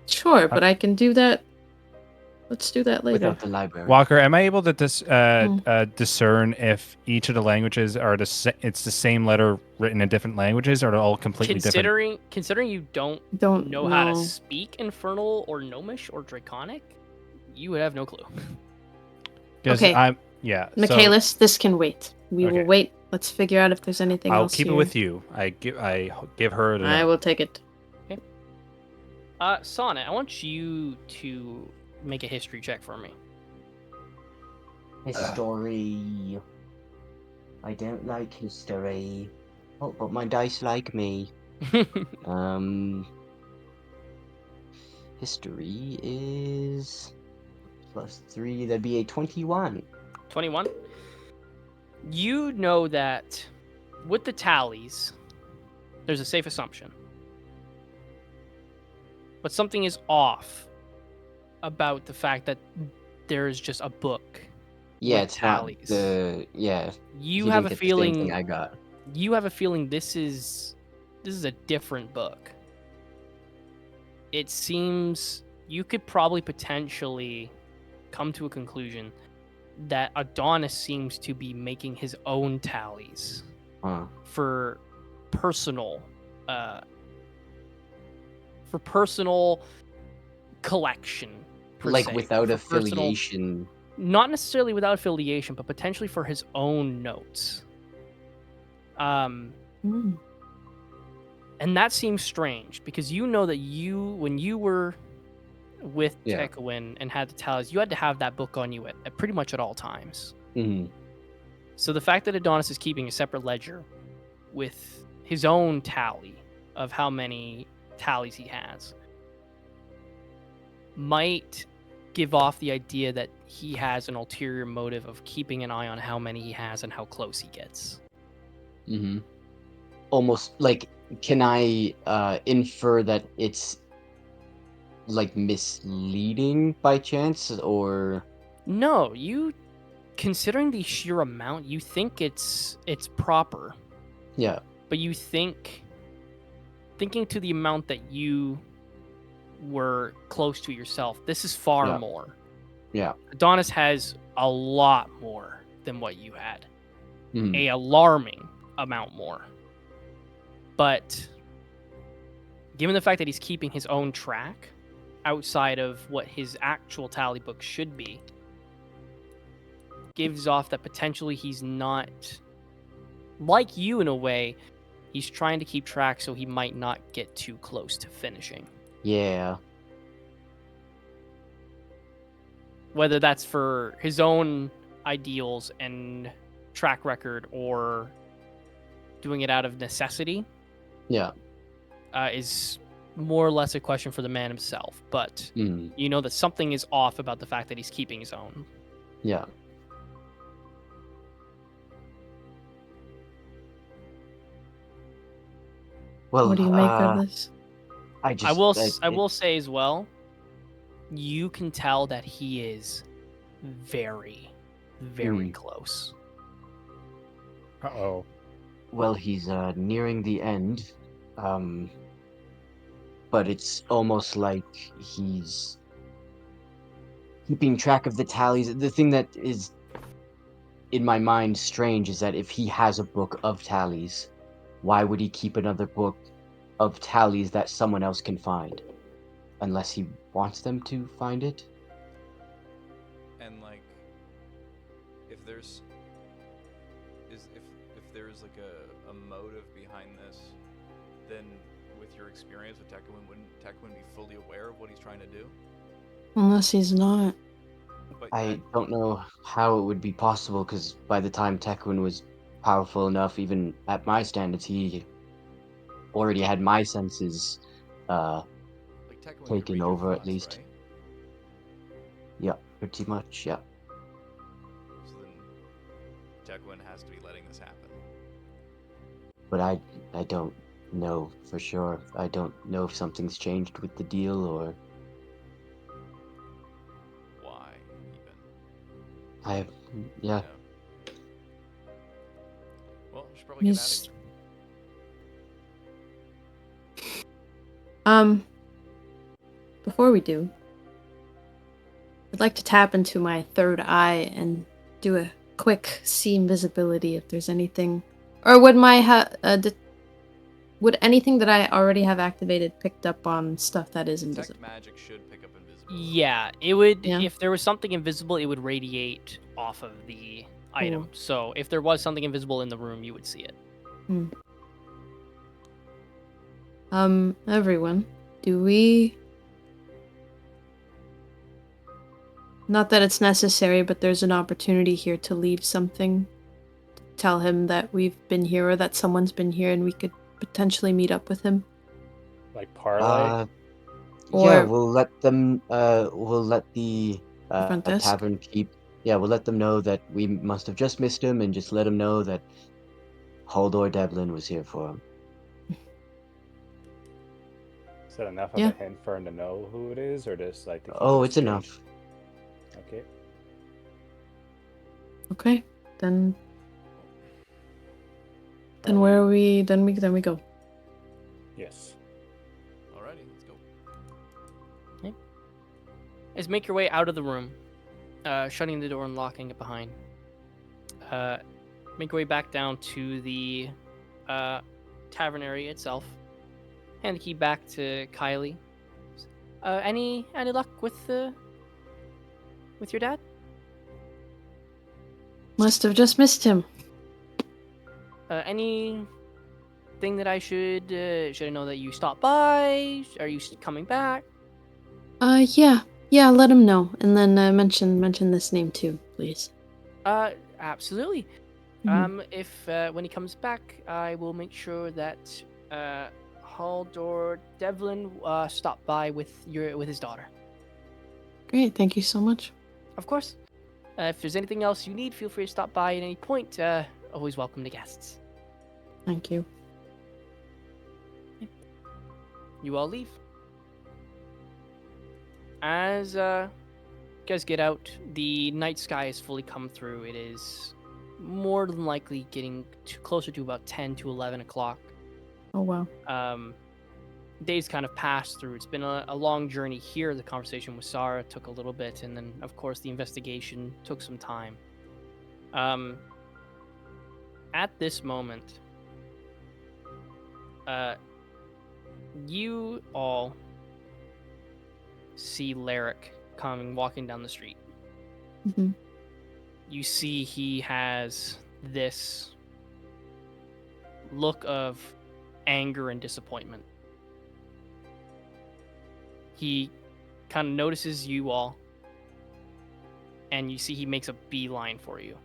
Sure, but I can do that. Let's do that later. Without the library. Walker, am I able to discern if each of the languages are it's the same letter written in different languages, or they're all completely different? Considering you don't Don't know how to speak Infernal or Gnomish or Draconic, you would have no clue. Because Okay. Yeah. Michaelis, this can wait. We Okay. will wait. Let's figure out if there's anything I'll else keep here. it with you. I give her the I note. will take it. Sonnet, I want you to make a history check for me. History. I don't like history. Oh, but my dice like me. History is +3. That'd be a 21. 21. You know that with the tallies, there's a safe assumption. But something is off about the fact that there's just a book. Yeah, with it's tallies. not the You he have didn't a get the same thing feeling. I got. You have a feeling this is a different book. It seems you could probably potentially come to a conclusion that Adonis seems to be making his own tallies Huh. for personal collection per Like se, without for personal- affiliation. not necessarily without affiliation, but potentially for his own notes. Hmm. And that seems strange because you know that when you were with Yeah. Tekawin and had the tallies, you had to have that book on you at pretty much at all times. Mhm. So the fact that Adonis is keeping a separate ledger with his own tally of how many tallies he has might give off the idea that he has an ulterior motive of keeping an eye on how many he has and how close he gets. Mhm. Almost like, can I infer that it's like misleading by chance, or No, considering the sheer amount, you think it's proper, yeah, but you thinking to the amount that you were close to yourself, this is far Yeah. more. Yeah. Adonis has a lot more than what you had. Mhm. A alarming amount more. But given the fact that he's keeping his own track outside of what his actual tally book should be, gives off that potentially he's not like you in a way. He's trying to keep track so he might not get too close to finishing. Yeah. Whether that's for his own ideals and track record or doing it out of necessity, Yeah. is more or less a question for the man himself. But Mhm. you know that something is off about the fact that he's keeping his own. Yeah. Well, What do you make of this? I will say as well, you can tell that he is very, very close. Uh-oh. Well, he's nearing the end, but it's almost like he's keeping track of the tallies. The thing that is in my mind strange is that if he has a book of tallies, why would he keep another book of tallies that someone else can find? Unless he wants them to find it? And like, if there's like a motive behind this, then with your experience with Tekawin, wouldn't Tekawin be fully aware of what he's trying to do? Unless he's not. But I don't know how it would be possible, because by the time Tekawin was powerful enough, even at my standards, he already had my senses like Tekawin could taken read your over at thoughts, least. right? Yeah, pretty much, yeah. So then Tekawin has to be letting this happen. But I don't know for sure. I don't know if something's changed with the deal, or Why even? I, yeah. Well, we should probably get Yes. out of here. Before we do, I'd like to tap into my third eye and do a quick see invisibility if there's anything, or would would anything that I already have activated picked up on stuff that is invisible? Detect magic should pick up invisibility. Yeah, it would. Yeah. If there was something invisible, it would radiate off of the item. So if there was something invisible in the room, you would see it. Everyone, do we... Not that it's necessary, but there's an opportunity here to leave something. Tell him that we've been here or that someone's been here and we could potentially meet up with him. Like parlay. Yeah, Or- we'll let them. We'll let the Front desk? tavern keep. Yeah, we'll let them know that we must have just missed him, and just let him know that Haldor Devlin was here for him. Is that enough of Yeah. a hint for him to know who it is, or just like to keep Oh, it it's straight? enough. Okay. Okay, then where are we? Then we go. Yes. Alrighty, let's go. Is make your way out of the room, shutting the door and locking it behind. Make your way back down to the tavern area itself. Hand the key back to Kylie. Any luck with your dad? Must have just missed him. Anything that I should I know that you stopped by? Are you coming back? Yeah, let him know. And then mention this name too, please. Absolutely. Mhm. If when he comes back, I will make sure that Haldor Devlin stop by with his daughter. Great, thank you so much. Of course. If there's anything else you need, feel free to stop by at any point. Always welcome to guests. Thank you. You all leave. As you guys get out, the night sky has fully come through. It is more than likely getting closer to about 10 to 11 o'clock. Oh wow. Days kind of passed through. It's been a long journey here. The conversation with Sarah took a little bit, and then, of course, the investigation took some time. At this moment, you all see Larrick walking down the street. Mm-hmm. You see he has this look of anger and disappointment. He kind of notices you all, and you see he makes a beeline for you.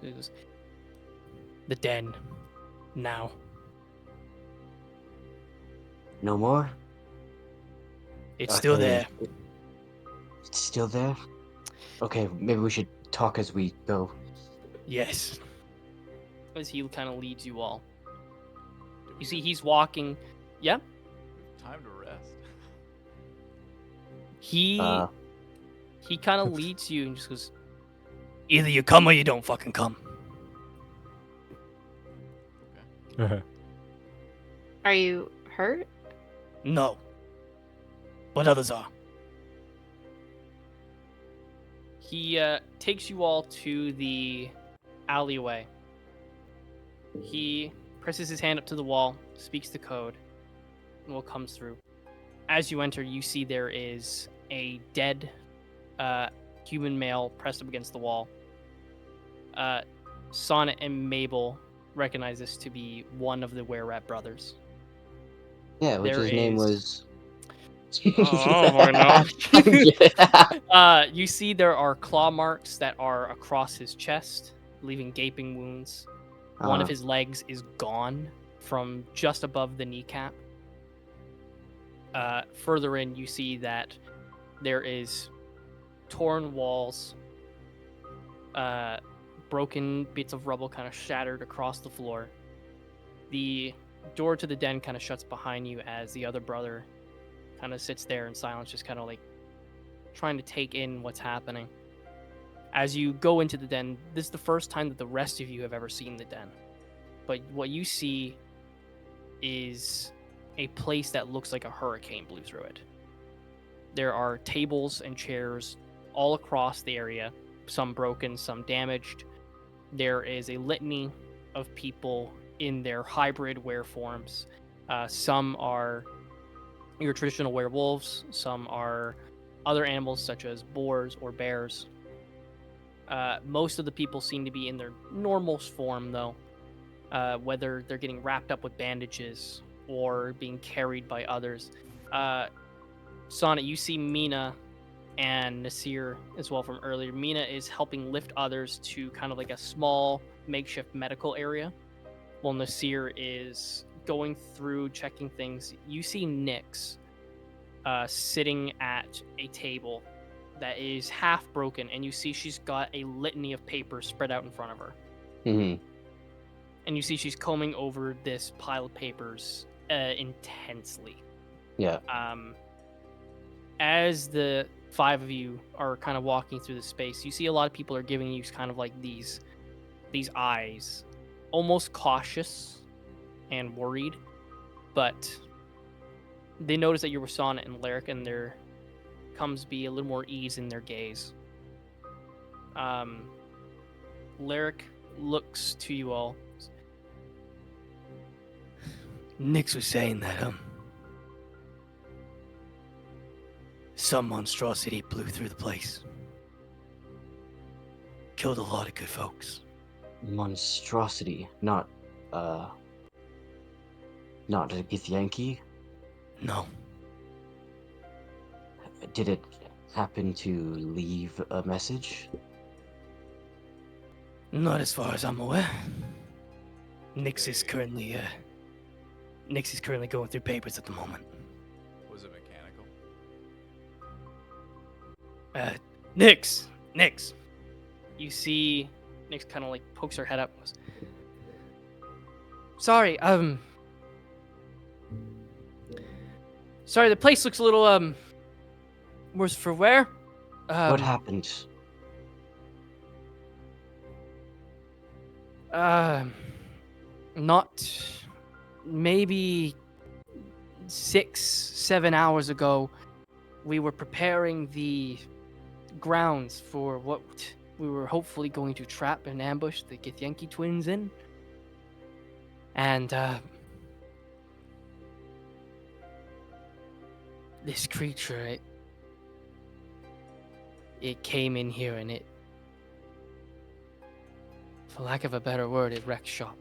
He goes, "The den, now." No more? It's still Okay. there. It's still there? Okay, maybe we should talk as we go. Yes. As he kind of leads you all. You see he's walking. Yeah? Time to rest. He Uh, kind of leads you and just goes, "Either you come or you don't fucking come." Are you hurt? No. But others are. He takes you all to the alleyway. He presses his hand up to the wall, speaks the code, and what comes through. As you enter, you see there is a dead human male pressed up against the wall. Sonnet and Mabel recognize this to be one of the Were-Rat brothers. yeah, which There his name is- was... Oh my gosh. Yeah. You see there are claw marks that are across his chest, leaving gaping wounds. One of Uh-huh. his legs is gone from just above the kneecap. Further in, you see that there is torn walls, broken bits of rubble kind of shattered across the floor. The door to the den kind of shuts behind you as the other brother kind of sits there in silence, just kind of like trying to take in what's happening. As you go into the den, this is the first time that the rest of you have ever seen the den. But what you see is a place that looks like a hurricane blew through it. There are tables and chairs all across the area, some broken, some damaged. There is a litany of people in their hybrid were forms. Some are your traditional werewolves, some are other animals such as boars or bears. Most of the people seem to be in their normal form, though, whether they're getting wrapped up with bandages or being carried by others. Sonnet, you see Mina and Nasir as well from earlier. Mina is helping lift others to kind of like a small makeshift medical area, while Nasir is going through checking things. You see Nyx sitting at a table that is half broken, and you see she's got a litany of papers spread out in front of her. Mm-hmm. And you see she's combing over this pile of papers intensely. Yeah. As the five of you are kind of walking through the space, you see a lot of people are giving you kind of like these eyes, almost cautious and worried, but they notice that you're Sonnet and Lyric, and there comes be a little more ease in their gaze. Lyric looks to you all. Nyx was saying that, some monstrosity blew through the place. Killed a lot of good folks. Monstrosity, not a Githyanki? No. Did it happen to leave a message? Not as far as I'm aware. Nyx is currently going through papers at the moment. Was it mechanical? Nyx. You see Nyx kind of like pokes her head up. Sorry, sorry, the place looks a little, worse for wear. What happened? Not maybe 6-7 hours ago, we were preparing the grounds for what we were hopefully going to trap and ambush the Githyanki twins in. And, this creature, it came in here and it, for lack of a better word, it wrecked shop.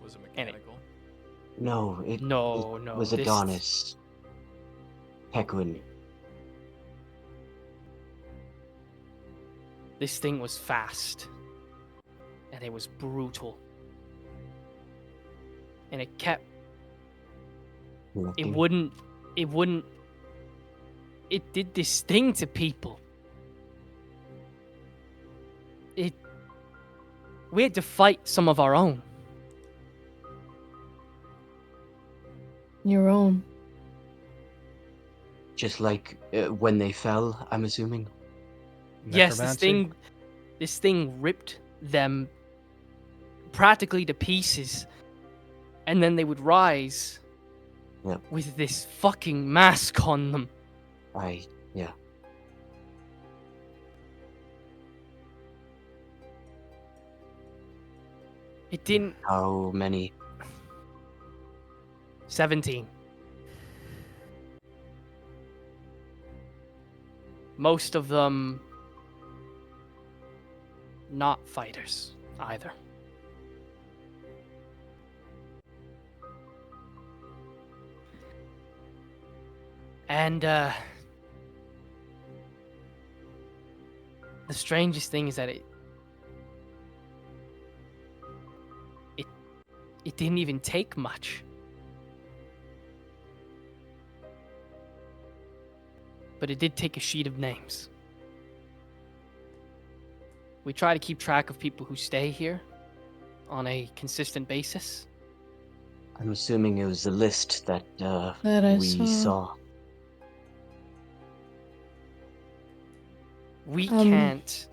Was it mechanical? No, it No, was this- Adonis. Pequin. This thing was fast. And it was brutal. And it kept... It wouldn't... It did this thing to people. We had to fight some of our own. Your own. Just like when they fell, I'm assuming. Yes, Necromancy? this thing ripped them practically to pieces. And then they would rise Yep. with this fucking mask on them. Yeah. It didn't... How many? 17. Most of them not fighters either. And the strangest thing is that it didn't even take much. But it did take a sheet of names. We try to keep track of people who stay here on a consistent basis. I'm assuming it was the list that That I we saw. We can't.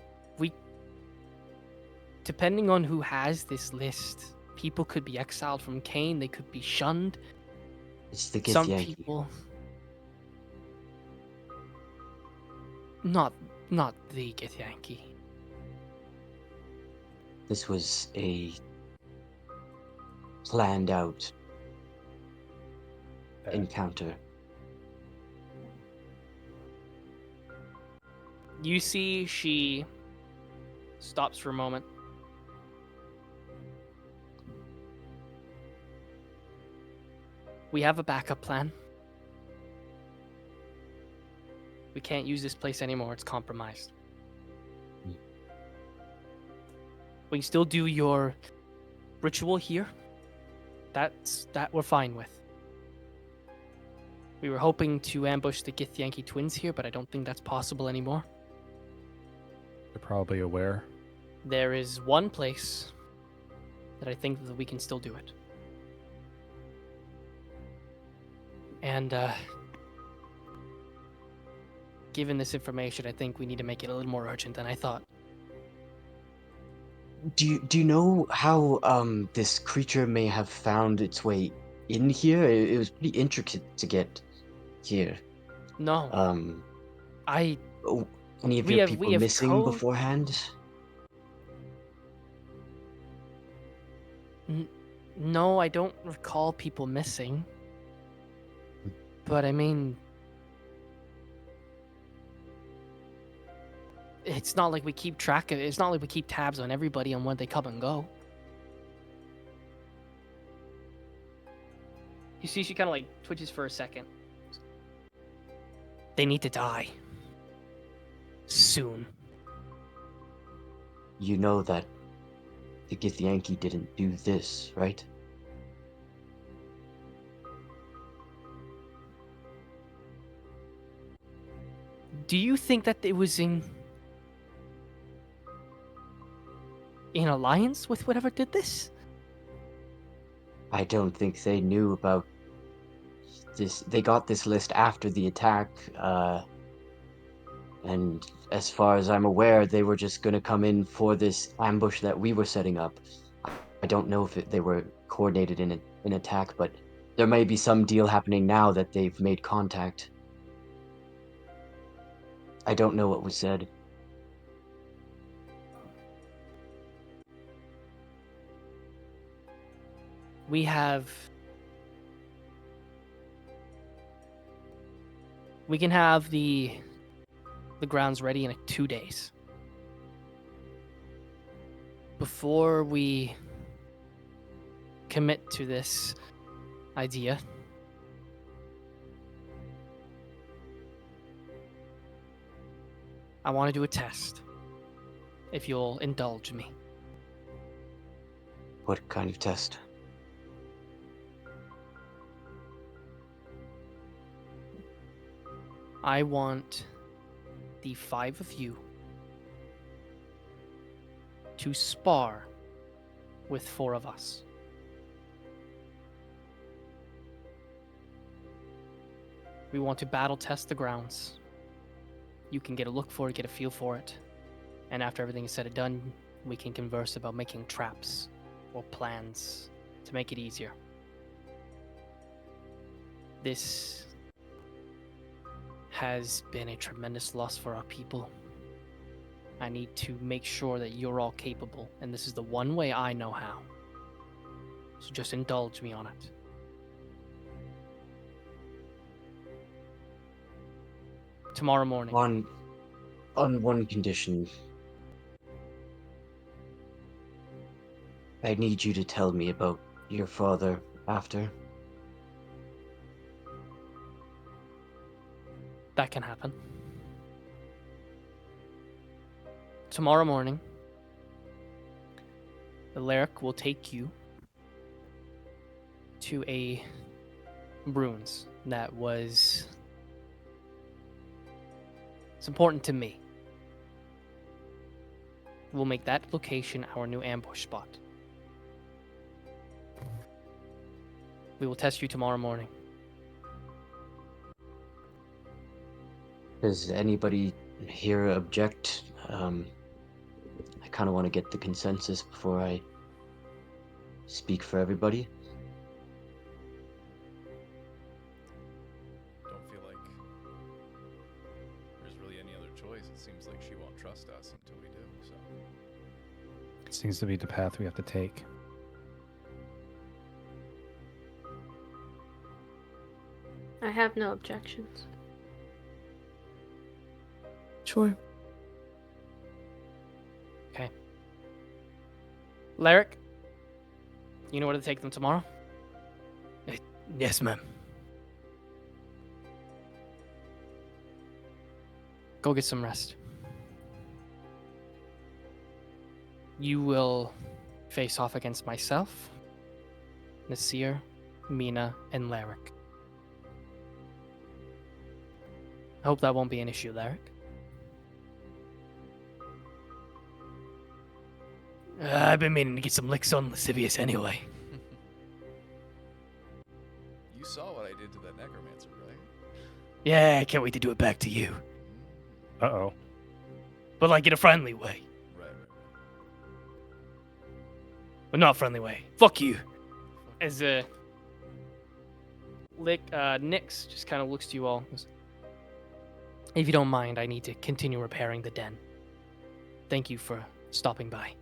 Depending on who has this list, people could be exiled from Kane. They could be shunned. It's the Some Githyanki. people. Not the Githyanki. This was a planned out encounter. You see she stops for a moment. We have a backup plan. We can't use this place anymore. It's compromised. We can still do your ritual here. That we're fine with. We were hoping to ambush the Githyanki twins here, but I don't think that's possible anymore. You're probably aware. There is one place that I think that we can still do it. And given this information, I think we need to make it a little more urgent than I thought. Do you know how this creature may have found its way in here? It was pretty intricate to get here. No, I Oh, any of we your have people we have missing code. beforehand? No, I don't recall people missing. But I mean, it's not like we keep track of it. It's not like we keep tabs on everybody on when they come and go. You see, she kind of like twitches for a second. They need to die. Soon. You know that the Githyanki didn't do this, right? Do you think that it was in alliance with whatever did this? I don't think they knew about this. They got this list after the attack, and as far as I'm aware, they were just gonna come in for this ambush that we were setting up. I don't know if they were coordinated in an attack, but there may be some deal happening now that they've made contact. I don't know what was said. We can have the grounds ready in 2 days. Before we commit to this idea, I want to do a test, if you'll indulge me. What kind of test? I want the 5 of you to spar with 4 of us. We want to battle test the grounds. You can get a look for it, get a feel for it. And after everything is said and done, we can converse about making traps or plans to make it easier. This has been a tremendous loss for our people. I need to make sure that you're all capable, and this is the one way I know how. So just indulge me on it. Tomorrow morning. On one condition. I need you to tell me about your father after. That can happen. Tomorrow morning, Alaric will take you to a ruins that was... It's important to me. We'll make that location our new ambush spot. We will test you tomorrow morning. Does anybody here object? I kind of want to get the consensus before I speak for everybody. Don't feel like there's really any other choice. It seems like she won't trust us until we do, so. It seems to be the path we have to take. I have no objections. Sure. Larrick, you know where to take them tomorrow? Yes, ma'am. Go get some rest. You will face off against myself, Nasir, Mina, and Larrick. I hope that won't be an issue, Larrick. I've been meaning to get some licks on Lascivious anyway. You saw what I did to that necromancer, right? Yeah, I can't wait to do it back to you. Uh-oh. But like in a friendly way. Right. But not a friendly way. Fuck you. As Nyx just kind of looks to you all. Goes, if you don't mind, I need to continue repairing the den. Thank you for stopping by.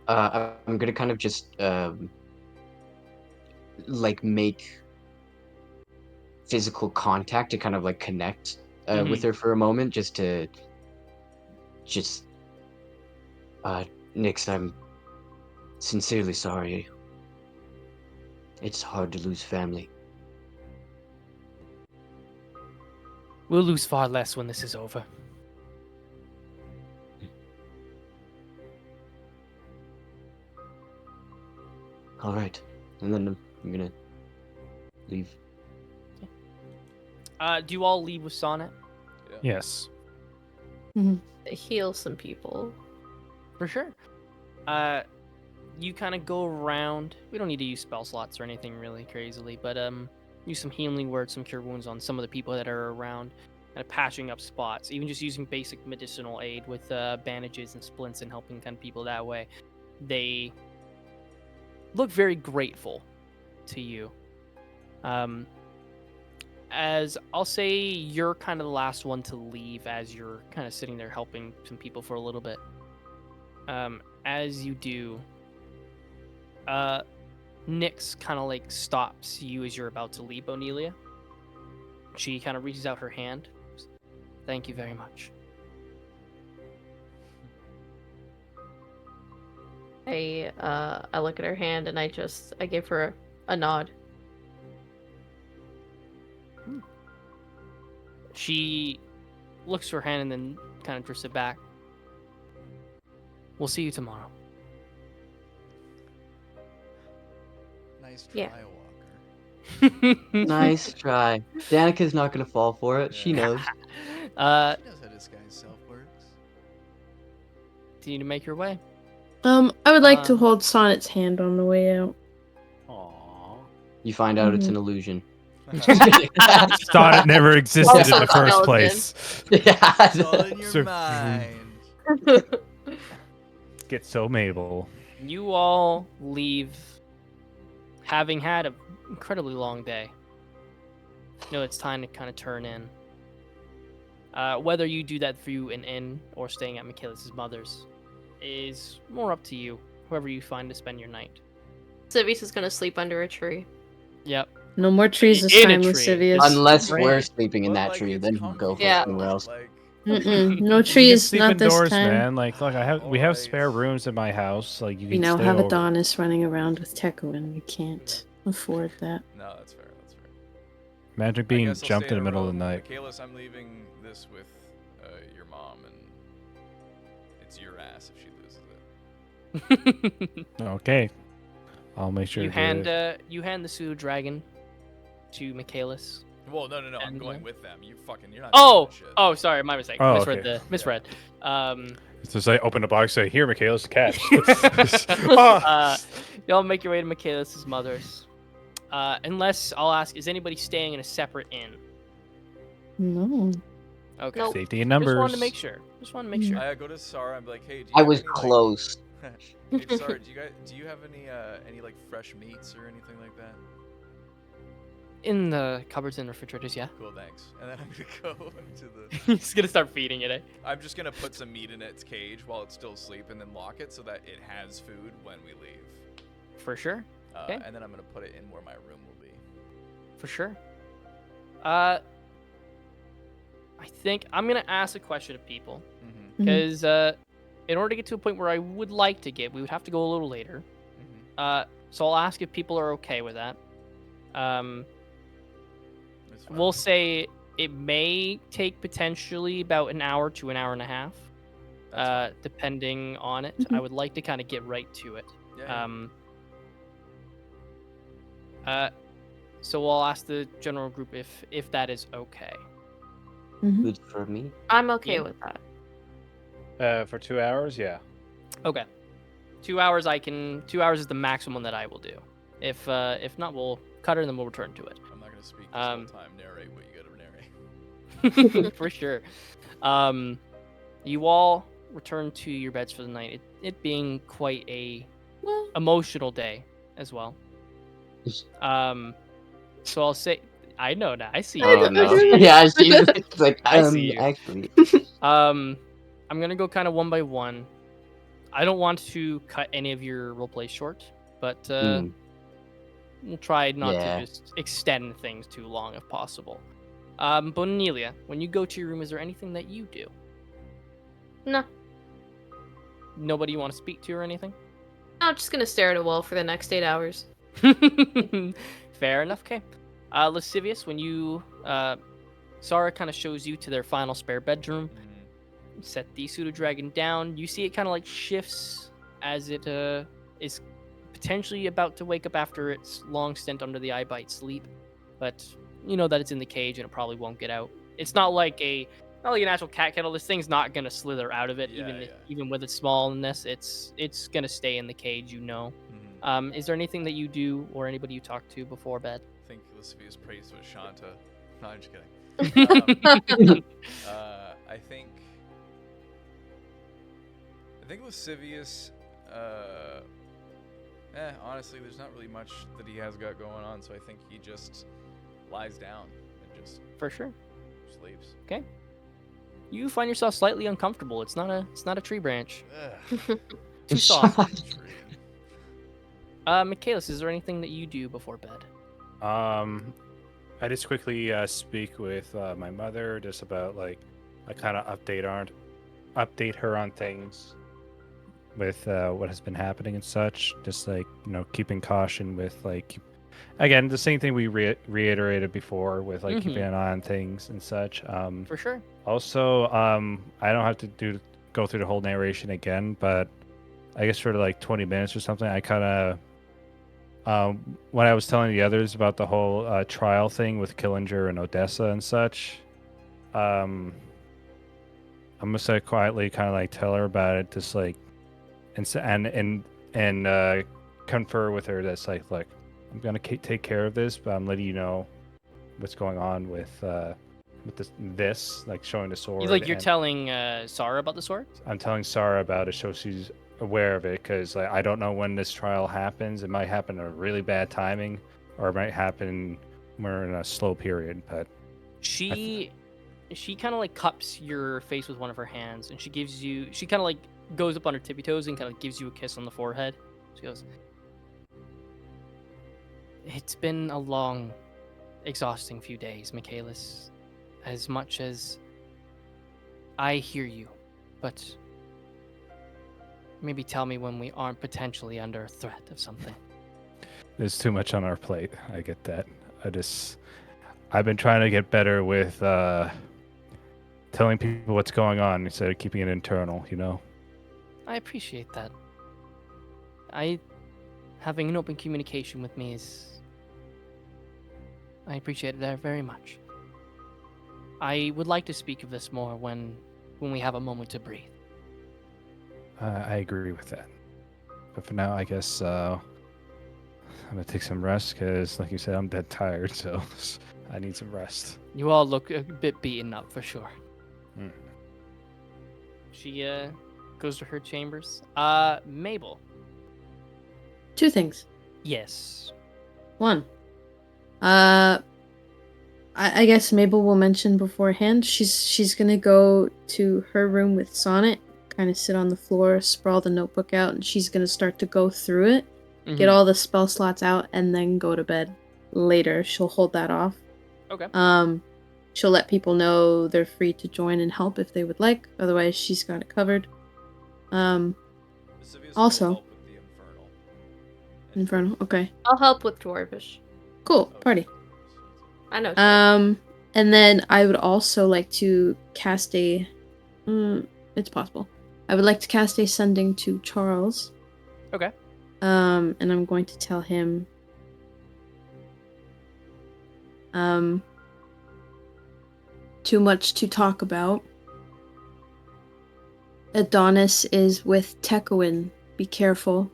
I'm gonna kind of just like make physical contact to kind of like connect with her for a moment, just Nyx, I'm sincerely sorry. It's hard to lose family. We'll lose far less when this is over. All right, and then I'm gonna leave. Do you all leave with Sonnet? Yes. Heal some people. For sure. You kind of go around. We don't need to use spell slots or anything really crazily, but use some healing words, some cure wounds on some of the people that are around, kind of patching up spots. Even just using basic medicinal aid with bandages and splints and helping kind of people that way. They look very grateful to you. As I'll say, you're kind of the last one to leave as you're kind of sitting there helping some people for a little bit. As you do, Nyx kind of like stops you as you're about to leave, Onelia. She kind of reaches out her hand. Thank you very much. I look at her hand and I give her a nod. She looks to her hand and then kind of drifts it back. We'll see you tomorrow. Nice try, Yeah. Walker. Nice try. Danica's not gonna fall for it. She Yeah. knows. She knows how this guy's self works. Continue to make your way. I would like to hold Sonnet's hand on the way out. Aww. You find out it's an illusion. Thought it never existed in the Also first skeleton. place. It's all in your Sir- mind. Get so Mabel. You all leave having had an incredibly long day. You know, it's time to kind of turn in. Whether you do that through an inn or staying at Michaelis' mother's is more up to you, whoever you find to spend your night. Civius is gonna sleep under a tree. Yep. No more trees this In a time, tree. Lascivious. Unless Right. we're sleeping in But, that like, tree, it's then we'll go for Yeah. somewhere else. Like, Mm-mm. No You can trees, sleep not this indoors, time. man. Like, look, we have spare Alright. rooms in my house. Like, you We can now stay have over. Adonis running around with Tekuin. We can't afford that. no, that's fair. That's fair. Imagine I being guess I'll jumped stay in the middle row. of the night. Michaelis, I'm leaving this with your mom, and it's your ass if she loses it. Okay. I'll make sure you to hand the pseudo dragon to Michaelis. Well, no. I'm And, going with them. You're not. Oh, doing shit. oh, sorry, my mistake. Oh, Misread okay. misread. So say, open the box, say, here, Michaelis, catch. Y'all make your way to Michaelis' mother's. Unless I'll ask, is anybody staying in a separate inn? No. Okay. Nope. Safety in numbers. Just wanted to make sure. I go to Sarah and be like, hey, do you I have was any, like- close. Hey, Sarah, do you have any like fresh meats or anything like that? In the cupboards and refrigerators, yeah. Cool, thanks. And then I'm gonna go into the. He's just gonna start feeding it, eh? I'm just gonna put some meat in its cage while it's still asleep, and then lock it so that it has food when we leave. For sure. Okay. And then I'm gonna put it in where my room will be. For sure. I think I'm gonna ask a question of people Mm-hmm. because in order to get to a point where I would like to get, we would have to go a little later. Mm-hmm. So I'll ask if people are okay with that. It's fine. We'll say it may take potentially about an hour to an hour and a half, That's fine. depending on it. Mhm. I would like to kind of get right to it. Yeah. So I'll ask the general group if that is okay. Mhm. Good for me. I'm okay Yeah. with that. For 2 hours, yeah. Okay. 2 hours 2 hours is the maximum that I will do. If not, we'll cut her and then we'll return to it. I'm not gonna speak this whole time. Narrate what you gotta narrate. For sure. You all return to your beds for the night. It being quite a Well, emotional day as well. So I'll say I know now. I see you. Oh now. no. Yeah, I see. It's like I see you. actually. I'm gonna go kind of one by one. I don't want to cut any of your roleplay short, but we'll try not Yeah. to just extend things too long if possible. Bonelia, when you go to your room, is there anything that you do? No. Nobody you want to speak to or anything? I'm just gonna stare at a wall for the next 8 hours. Fair enough. Okay. Lascivious, when you Sara kind of shows you to their final spare bedroom. Mhm. Set the pseudo dragon down. You see it kind of like shifts as it is potentially about to wake up after its long stint under the eye bite sleep, but you know that it's in the cage and it probably won't get out. It's not like a natural cat kennel. This thing's not gonna slither out of it, Yeah. even with its smallness. It's gonna stay in the cage. Mhm. Is there anything that you do or anybody you talk to before bed? I think Lascivious prays to Ashanta. No, I'm just kidding. I think Lascivious, honestly, there's not really much that he has got going on, so I think he just lies down and just For sure. sleeps. You find yourself slightly uncomfortable. It's not a tree branch. Ugh, Too soft. tree. Michaelis, is there anything that you do before bed? I just quickly speak with my mother just about like I kind of update her on things with what has been happening and such. Just like keeping caution with like again the same thing we reiterated before with like keeping an eye on things and such. For sure. Also, I don't have to go through the whole narration again, but I guess for like 20 minutes or something, I kind of when I was telling the others about the whole trial thing with Killinger and Odessa and such, I'm gonna quietly kind of like tell her about it, just like and confer with her that's like, look, I'm gonna take care of this, but I'm letting you know what's going on with this like showing the sword. You're telling Sara about the sword? I'm telling Sara about it so she's aware of it, because like, I don't know when this trial happens. It might happen at a really bad timing, or it might happen we're in a slow period. But She kind of like cups your face with one of her hands, and she kind of like goes up on her tippy toes and kind of gives you a kiss on the forehead. She goes, "It's been a long, exhausting few days, Michaelis. As much as I hear you, but maybe tell me when we aren't potentially under threat of something." there's too much on our plate. I get that. I've been trying to get better with telling people what's going on instead of keeping it internal, I appreciate that. Having an open communication with me I appreciate it very much. I would like to speak of this more when we have a moment to breathe. I agree with that. But for now, I guess I'm gonna take some rest, because like you said, I'm dead tired, so I need some rest. You all look a bit beaten up for sure. Hmm. She goes to her chambers. Mabel. 2 things. Yes. 1. I guess Mabel will mention beforehand. She's gonna go to her room with Sonnet, kind of sit on the floor, sprawl the notebook out, and she's gonna start to go through it, get all the spell slots out, and then go to bed. Later, she'll hold that off. Okay. She'll let people know they're free to join and help if they would like. Otherwise, she's got it covered. Vesuvius Also- will help with the infernal. And Infernal. Okay. I'll help with Dwarvish. Cool. Oh, Party. I know. Dwarvish. And then I would also like to cast a. It's possible. I would like to cast a sending to Charles. Okay. And I'm going to tell him. Too much to talk about. Adonis is with Tekowin. Be careful.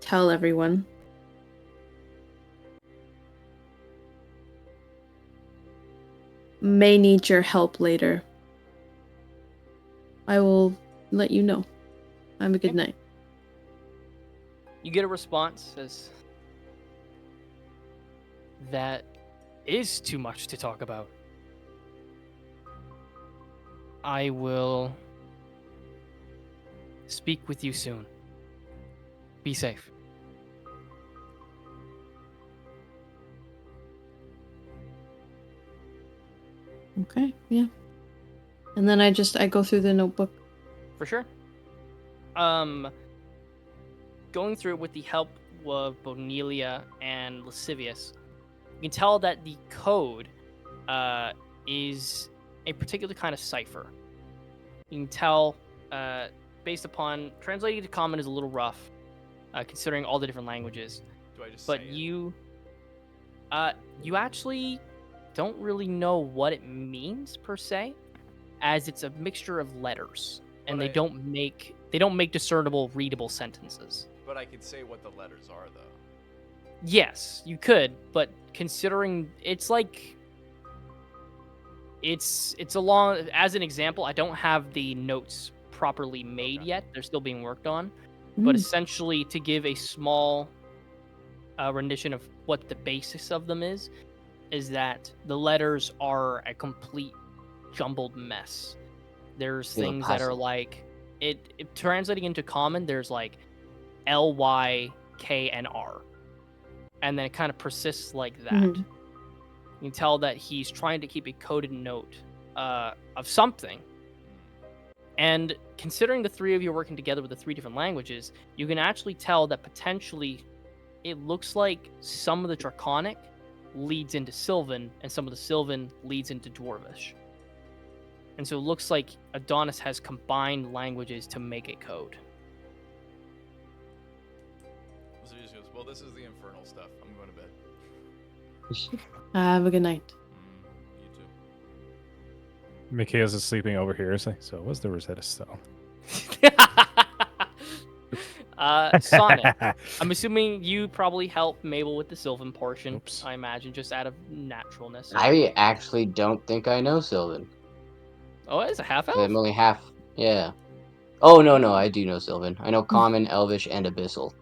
Tell everyone. May need your help later. I will let you know. Have a good night. You get a response says that is too much to talk about. I will speak with you soon. Be safe. Okay, yeah. And then I go through the notebook. For sure. Going through it with the help of Bonelia and Lascivious, you can tell that the code is a particular kind of cipher. You can tell, based upon translating to common is a little rough, considering all the different languages. Do I just But say it? you actually don't really know what it means per se, as it's a mixture of letters, and But they don't make discernible, readable sentences. But I could say what the letters are, though. Yes, you could, but considering it's like it's a long. As an example, I don't have the notes properly made Okay. yet; they're still being worked on. But essentially, to give a small rendition of what the basis of them is that the letters are a complete jumbled mess. There's Feel a things that are puzzle. like it translating into common. There's like L, Y, K, and R, and then it kind of persists like that. Mhm. You can tell that he's trying to keep a coded note of something. And considering the three of you are working together with the three different languages, you can actually tell that potentially it looks like some of the Draconic leads into Sylvan, and some of the Sylvan leads into Dwarvish. And so it looks like Adonis has combined languages to make a code. So he just goes, well, this is the infernal stuff. I'm going to bed. Have a good night. You too. Mikhail's is sleeping over here. So what's the Rosetta Stone? Sonnet. I'm assuming you probably help Mabel with the Sylvan portion. Oops. I imagine, just out of naturalness. I actually don't think I know Sylvan. Oh, it's a half elf? I'm only half. Yeah. Oh, no, I do know Sylvan. I know Common, Elvish, and Abyssal.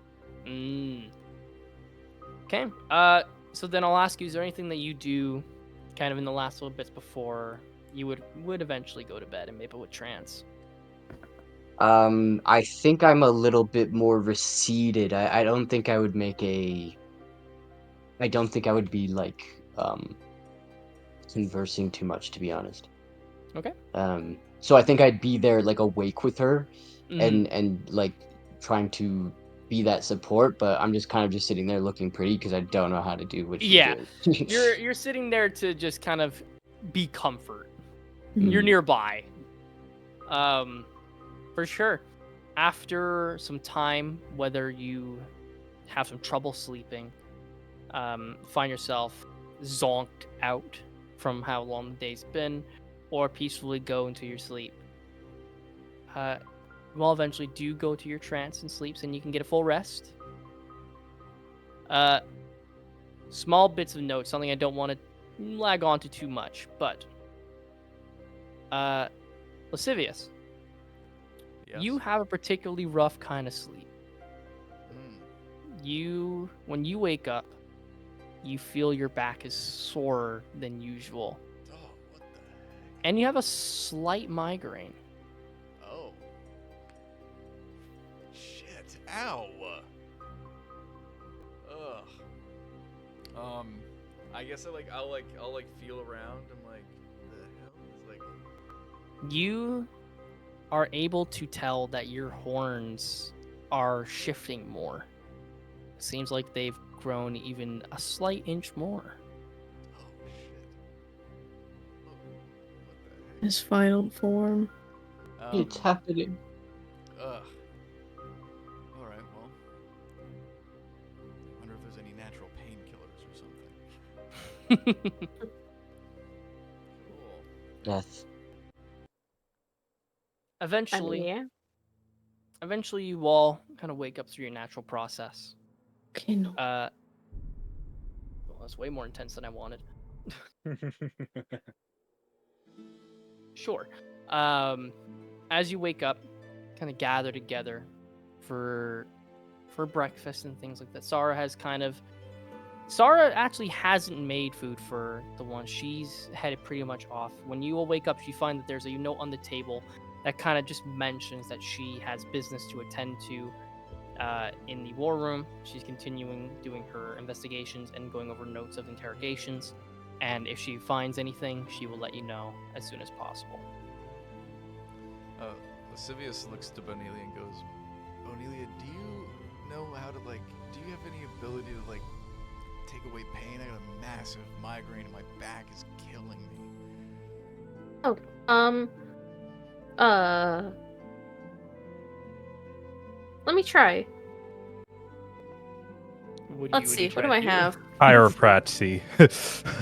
Okay. So then I'll ask you, is there anything that you do kind of in the last little bits before you would eventually go to bed and Mabel would trance? I think I'm a little bit more receded. I don't think I would make a. I don't think I would be like conversing too much, to be honest. Okay. So I think I'd be there like awake with her, Mhm. and like trying to be that support, but I'm just kind of just sitting there looking pretty because I don't know how to do what she's Yeah. doing. You're sitting there to just kind of be comfort. Mhm. You're nearby. For sure. After some time, whether you have some trouble sleeping, find yourself zonked out from how long the day's been, or peacefully go into your sleep. You all eventually do go to your trance and sleeps, and you can get a full rest. Small bits of notes, something I don't want to lag on to too much, but Lascivious, Yes. you have a particularly rough kind of sleep. Mm. When you wake up, you feel your back is sorer than usual, Oh, what the heck? and you have a slight migraine. Oh. Shit. Ow. Ugh. I guess I'll feel around. I'm like, the hell is like. You are able to tell that your horns are shifting more. Seems like they've grown even a slight inch more. Oh shit. Oh, what His final form. the heck? It's happening. Ugh. All right. Well, I wonder if there's any natural painkillers or something. Cool. Death. Eventually, Yeah. you all kind of wake up through your natural process. Okay, no. Well, that's way more intense than I wanted. Sure. As you wake up, kind of gather together for breakfast and things like that. Sarah actually hasn't made food for the one. She's headed pretty much off. When you all wake up, you find that there's a note on the table that kind of just mentions that she has business to attend to in the war room. She's continuing doing her investigations and going over notes of interrogations. And if she finds anything, she will let you know as soon as possible. Lascivious looks to Bonelia and goes, Bonelia, do you know how to, like, do you have any ability to, like, take away pain? I got a massive migraine and my back is killing me. Let me try. What Let's see. What do I try to have? Chiropractic.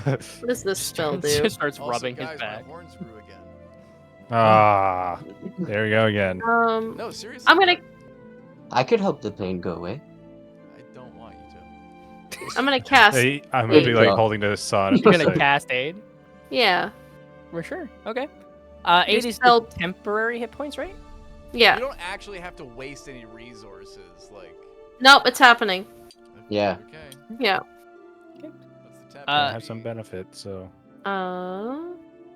What does this spell do? Just starts Also, rubbing guys, his back. my horns grew again. Ah, there we go again. No, seriously. I'm gonna I could help the pain go away. I don't want you to. I'm gonna cast. Hey, I'm gonna be like Yeah. holding the sauna. You're gonna cast aid? Yeah. For sure. Okay. Aid You is spell- the temporary hit points, right? Yeah. You don't actually have to waste any resources, like. Nope, it's happening. Yeah. Okay. Yeah. What's the tap? I have some benefit, so.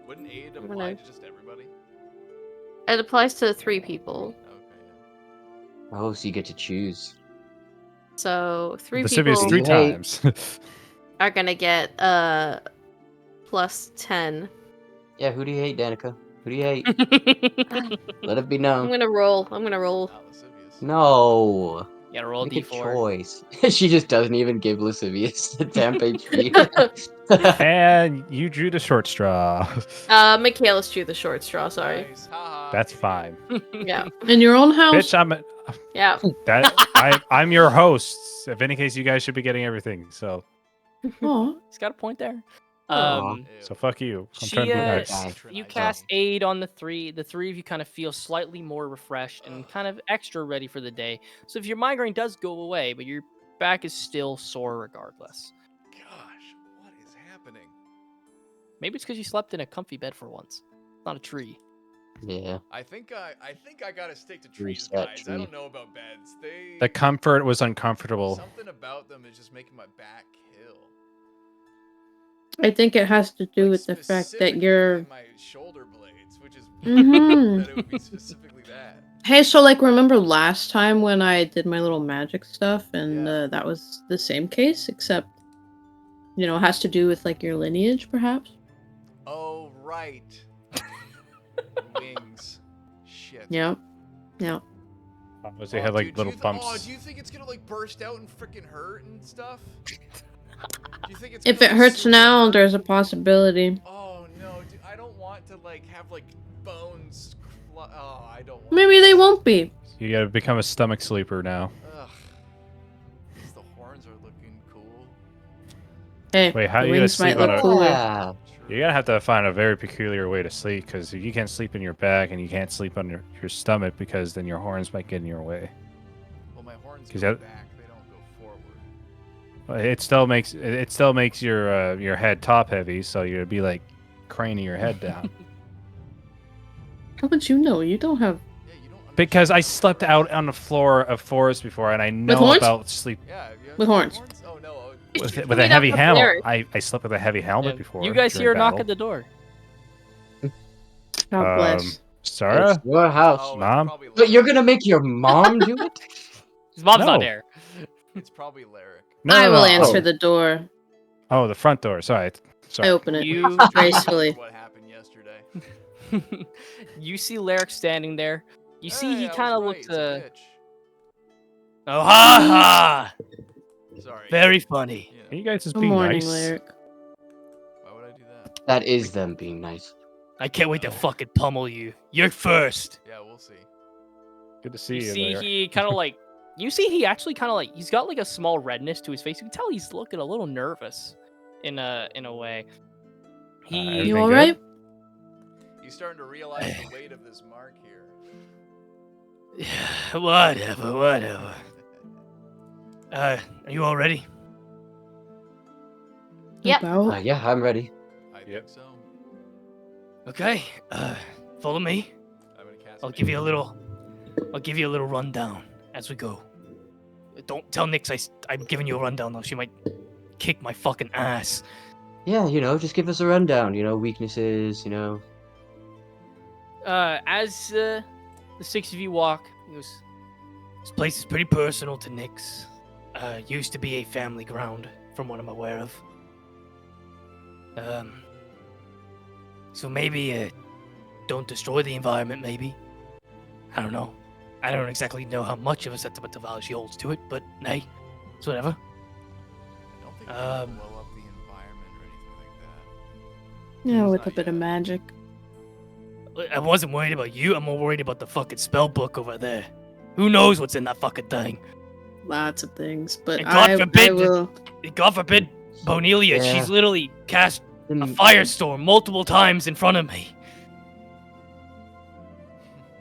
Wouldn't aid I'm apply gonna- to just everybody? It applies to 3 people. Okay. Oh, so you get to choose. So 3 Lascivious people 3 You hate- times. are gonna get plus 10. Yeah, who do you hate, Danica? Who do you hate? Let it be I'm known. gonna roll. I'm gonna roll. Not lascivious. No. You gotta roll a Make a d4. choice. She just doesn't even give Lascivious the temp HP. And you drew the short straw. Michaelis drew the short straw, sorry. Nice. Haha. That's fine. Yeah. In your own house? Bitch, Yeah. I'm your host. If any case, you guys should be getting everything. So Aw. He's got a point there. Aw. Ew. so fuck you. I'm She, trying to be uh, nice. Guy. You Patronizing. cast aid on the three. The 3 of you kind of feel slightly more refreshed and kind of extra ready for the day. So if your migraine does go away, but your back is still sore regardless. Gosh, what is happening? Maybe it's because you slept in a comfy bed for once, not a tree. Yeah. I think I gotta stick to trees, Reset guys. tree. I don't know about beds. The comfort was uncomfortable. Something about them is just making my back kill. I think it has to do Like, with the fact that specifically you're. in my shoulder blades, which is Mhm. that it would be specifically that. Hey, so like, remember last time when I did my little magic stuff, and Yeah. that was the same case, except it has to do with like your lineage, perhaps. Oh right. Wings. Shit. Yep. Yep. They had like dude, little bumps. Oh, do you think it's gonna like burst out and freaking hurt and stuff? Do you think it's If gonna, it like, hurts super now, hurt? there's a possibility. Oh no, dude, I don't want to like have like bones. Oh, I don't. Want Maybe they won't be. You gotta become a stomach sleeper now. Ugh. At least the horns are looking cool. Hey, Wait, how the you gonna wings might sleep on look a- cooler. Yeah. True. You're gonna have to find a very peculiar way to sleep because you can't sleep in your back and you can't sleep on your stomach because then your horns might get in your way. Well, my horns 'Cause go that- back. They don't go forward. But it still makes your head top heavy, so you'd be like craning your head down. How would you know? You don't have. Yeah, you don't. Because I slept out on the floor of forest before, and I know horns? about sleep Yeah. With horns. Oh no. You with should a meet up heavy with helmet. Eric. I slept with a heavy helmet Yeah. before. You guys during hear a knock battle. at the door. God bless. Sarah? It's your house. Oh, it's Mom? probably But you're Lyric. gonna make your mom do it? His mom's not No. there. It's probably Lyric. No, I no, will no. answer Oh. the door. Oh, the front door. Sorry. I open it You gracefully. What happened yesterday? You see Lyric standing there. You see Hey, he I was kind of right, looks it's a bitch. Oh, ha ha! Sorry. Very funny. You Are you know, guys just Good being morning, nice? Lyric. why would I do that? That is them being nice. I can't wait to fucking pummel you. You're first. Yeah, we'll see. Good to see You you see there. he kind of like. You see he actually kind of like he's got like a small redness to his face. You can tell he's looking a little nervous, in a way. He You Everything all good? right? He's starting to realize the weight of this mark here. Whatever. Are you all ready? Yep. About? Yeah, I'm ready. I Yep. think so. Okay. Follow me. I'm gonna cast. I'll give you a little rundown as we go. Don't tell Nyx I'm giving you a rundown though. She might kick my fucking ass. Yeah, just give us a rundown. Weaknesses. as the six of you walk, he goes, This place is pretty personal to Nyx. Used to be a family ground, from what I'm aware of. So maybe don't destroy the environment. Maybe. I don't know. I don't exactly know how much of a sentimental value she holds to it, but hey, it's whatever. I don't think we Um, can blow up the environment or anything like that. Yeah, It's with a not bit of yet. magic. I wasn't worried about you. I'm more worried about the fucking spell book over there. Who knows what's in that fucking thing? Lots of things, but And God I forbid will. God forbid, Bonelia, Yeah. she's literally cast a Didn't- firestorm multiple times in front of me.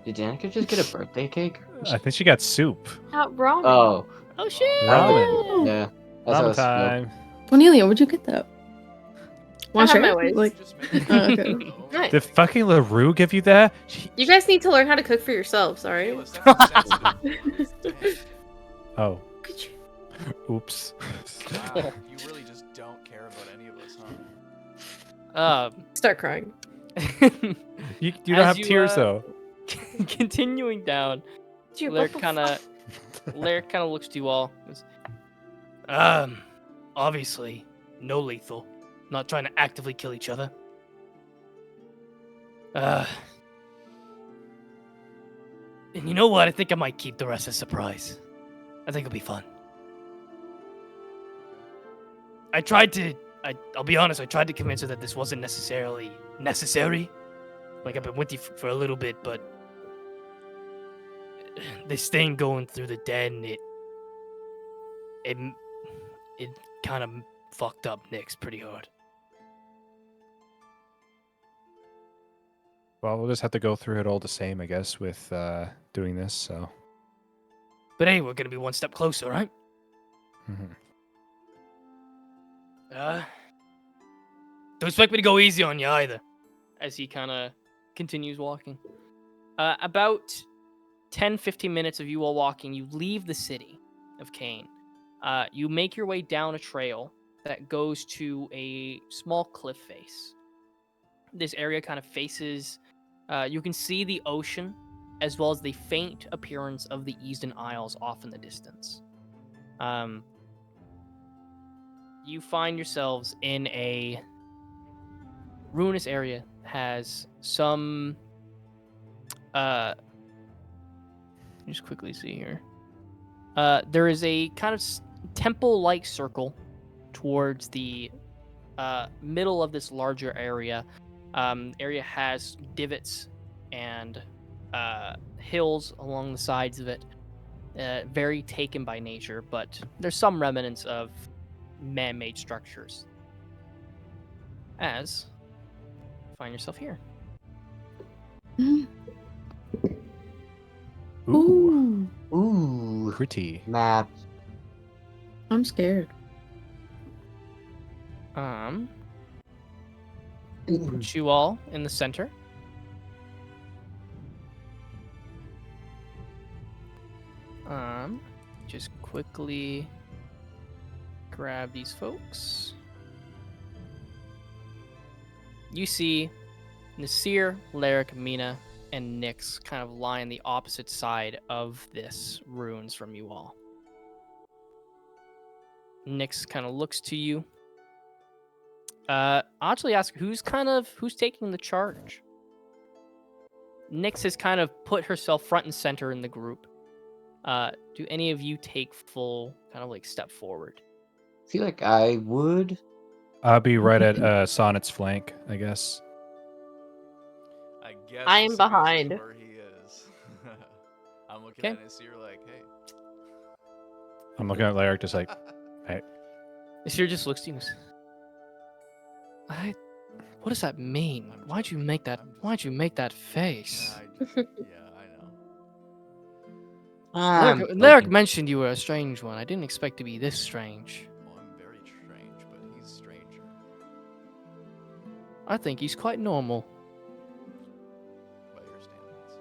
Did Danica just get a birthday cake? I think she got soup. Not ramen. Oh, "Oh shit!" Ramen. yeah. That's Ramen how it's spelled. time. Cornelia, where'd you get that? I Want have to my share? ways. Like, Just make it. Oh, okay. Nice. Did fucking LaRue give you that? You guys need to learn how to cook for yourselves, alright? Kayla, stop being sensitive. Oh, could you? oops. Wow, you really just don't care about any of us, huh? Start crying. You don't As have you, tears though. Continuing down, Dude, Lyric what the kind of fuck? looks to you all. Goes, Obviously, no lethal. Not trying to actively kill each other. And you know what? I think I might keep the rest a surprise. I think it'll be fun. I'll be honest, I tried to convince her that this wasn't necessarily necessary. Like, I've been with you for a little bit, but this thing going through the den, it kind of fucked up Nyx pretty hard. Well, we'll just have to go through it all the same, I guess, with doing this. So. But hey, we're gonna be one step closer, right? Mhm. Don't expect me to go easy on you either. as he kind of continues walking. About 10-15 minutes of you all walking, you leave the city of Kane. You make your way down a trail that goes to a small cliff face. This area kind of faces, you can see the ocean as well as the faint appearance of the Easton Isles off in the distance. You find yourselves in a ruinous area. Has some just quickly see here. There is a kind of temple-like circle towards the middle of this larger area. Area has divots and hills along the sides of it. Very taken by nature, but there's some remnants of man-made structures. As you find yourself here. Ooh, Ooh, pretty. map. I'm scared. Put you all in the center. Just quickly grab these folks. You see Nasir, Lyric, Mina, and Nyx kind of lie on the opposite side of this ruins from you all. Nyx kind of looks to you. I'll actually ask who's taking the charge? Nyx has kind of put herself front and center in the group. Do any of you take full kind of like step forward? I feel like I would. I'll be right at Sonnet's flank, I guess. I guess I am Lascivious is behind. where he is. I'm looking Okay. at it, so you're like, hey. I'm looking at Lyric just like, hey. Nasir just looks at you and goes, what does that mean? Why'd you make that? Why'd you make that face? Yeah, I know. Lyric mentioned you were a strange one. I didn't expect to be this strange. Well, I'm very strange, but he's stranger. I think he's quite normal. By your standards.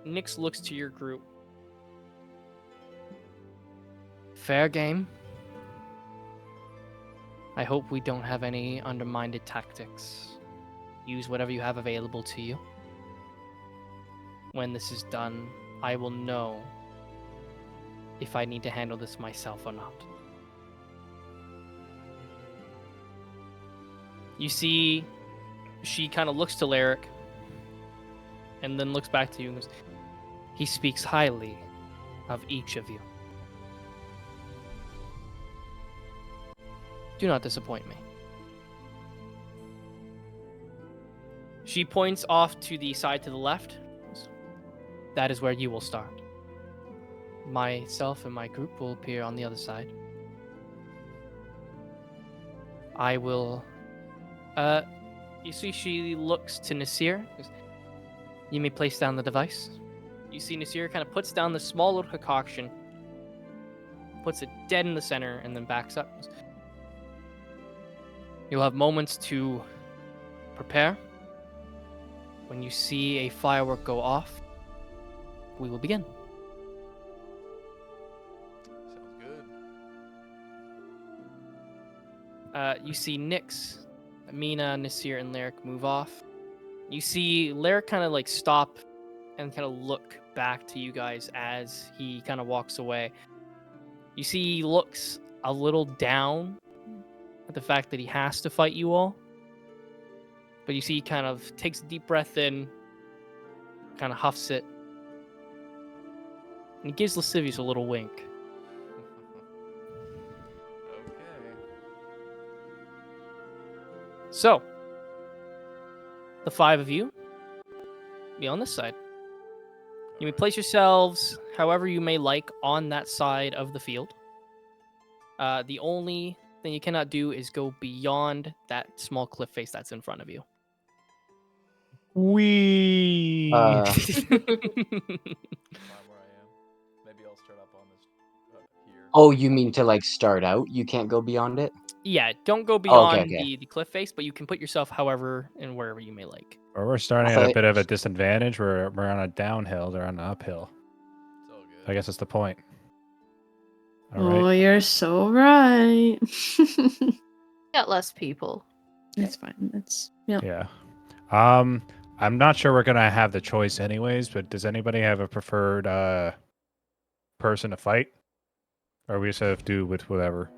Nyx looks to your group. Fair game. I hope we don't have any undermined tactics. Use whatever you have available to you. When this is done, I will know if I need to handle this myself or not. You see, she kind of looks to Lyric and then looks back to you and goes, he speaks highly of each of you. Do not disappoint me. She points off to the side to the left. That is where you will start. Myself and my group will appear on the other side. I will... You see she looks to Nasir. You may place down the device. You see Nasir kind of puts down the small little concoction, puts it dead in the center, and then backs up. You'll have moments to prepare. When you see a firework go off, we will begin. Sounds good. You see Nyx, Mina, Nasir, and Lyric move off. You see Lyric kind of like stop and kind of look back to you guys as he kind of walks away. You see he looks a little down at the fact that he has to fight you all. But you see he kind of takes a deep breath in, kind of huffs it, and he gives Lascivious a little wink. Okay. So, the five of you be on this side. You may place yourselves however you may like on that side of the field. The only thing you cannot do is go beyond that small cliff face that's in front of you. Wee. Fine where I am. Maybe I'll start up on this here. Oh, you mean to like start out? You can't go beyond it? Yeah, don't go Oh, beyond okay. the cliff face, but you can put yourself however and wherever you may like. Or we're starting I at a thought- bit of a disadvantage. We're on a downhill. They're on an uphill. It's all good. I guess that's the point. All Oh, right. you're so right. Got less people. It's fine. It's yeah. Yeah. I'm not sure we're gonna have the choice anyways, but does anybody have a preferred person to fight? Or we just have to do with whatever?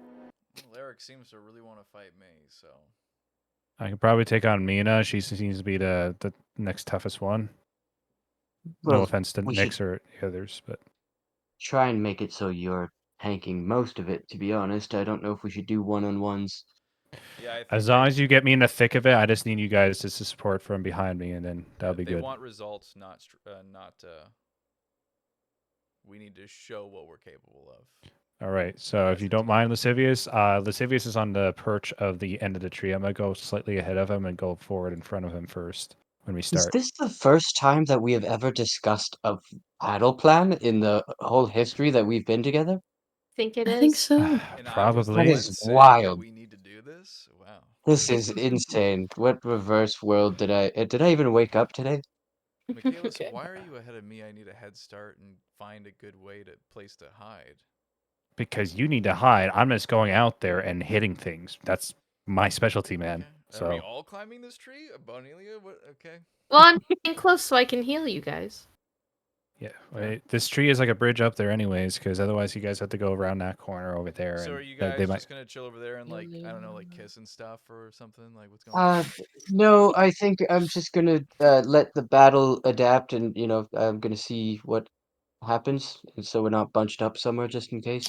Well, Eric seems to really want to fight me, so. I can probably take on Mina. She seems to be the next toughest one. No Well, offense to we Nyx should or the others, but try and make it so you're tanking most of it, to be honest. I don't know if we should do one-on-ones. Yeah, I think as long as you get me in the thick of it, I just need you guys to support from behind me, and then that'll be they good. want results, not we need to show what we're capable of. All right. So if you don't mind, Lascivious, Lascivious is on the perch of the end of the tree. I'm gonna go slightly ahead of him and go forward in front of him first when we Is start. this the first time that we have ever discussed a battle plan in the whole history that we've been together? Think it I is. think so. And I was the Probably. That one is saying wild. that we need to do this? Wow. This is insane. What reverse world did I even wake up today? Michaelis, Okay. why are you ahead of me? I need a head start and find a good place to hide. Because you need to hide. I'm just going out there and hitting things. That's my specialty, man. Okay. Are we So all climbing this tree? Bonelia? What? Okay. Well, I'm getting close so I can heal you guys. Yeah, wait, this tree is like a bridge up there, anyways, because otherwise you guys have to go around that corner over there. So and are you they guys might. just gonna chill over there and like I don't know, like kiss and stuff or something? Like what's going Uh, on? no, I think I'm just gonna let the battle adapt, and I'm gonna see what happens, and so we're not bunched up somewhere just in case.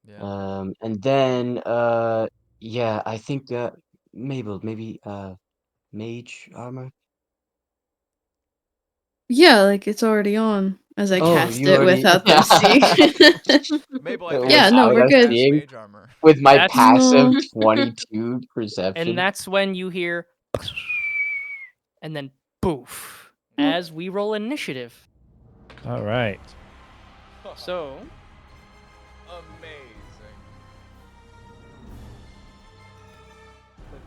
Yeah. And then yeah, I think Mabel, maybe mage armor. Yeah, like it's already on as I Oh, cast you it already. without them seeing. Mabel, I think Yeah, it's no, time we're to good. cast mage armor. With my That's- passive No. 22 And perception. that's when you hear, and then poof, as we roll initiative. All right. So, Amazing.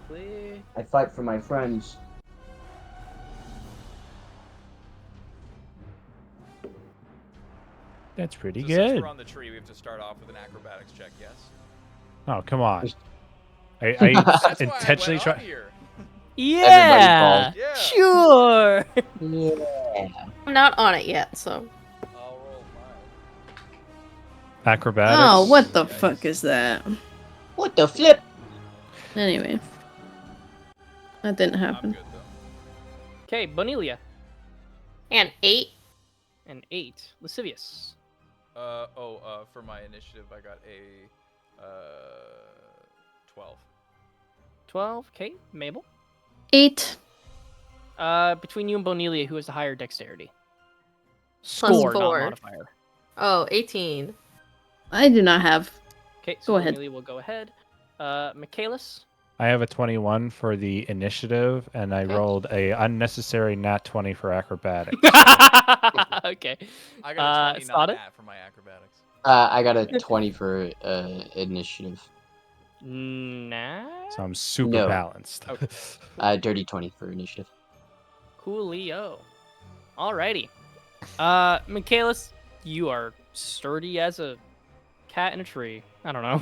quickly. I fight for my friends. That's pretty So since good. we're on the tree, we have to start off with an acrobatics check. Yes. Oh, come on. I That's why I intentionally went on try. here. Yeah, Yeah. sure. Yeah. I'm not on it yet, so. I'll roll mine. Acrobatics. Oh, what the Nice. fuck is that? What the flip? Anyway. That didn't I'm happen. good though. Okay, Bonelia, And 8. an 8. Lascivious, For my initiative, I got a 12. 12. Okay, Mabel. 8. Between you and Bonelia, who has the higher dexterity? Plus Score, not 4. modifier. Oh, 18. I do not have. Okay, so Go ahead. Bonelia will go ahead. Michaelis. I have a 21 for the initiative, and I Okay. rolled a unnecessary nat 20 for acrobatics. Okay. I got a 20 not Sada? nat for my acrobatics. I got a 20 for initiative. Nah. So I'm super No. balanced. Okay. Dirty 20 for initiative. Coolio. Alrighty. Michaelis, you are sturdy as a cat in a tree. I don't know.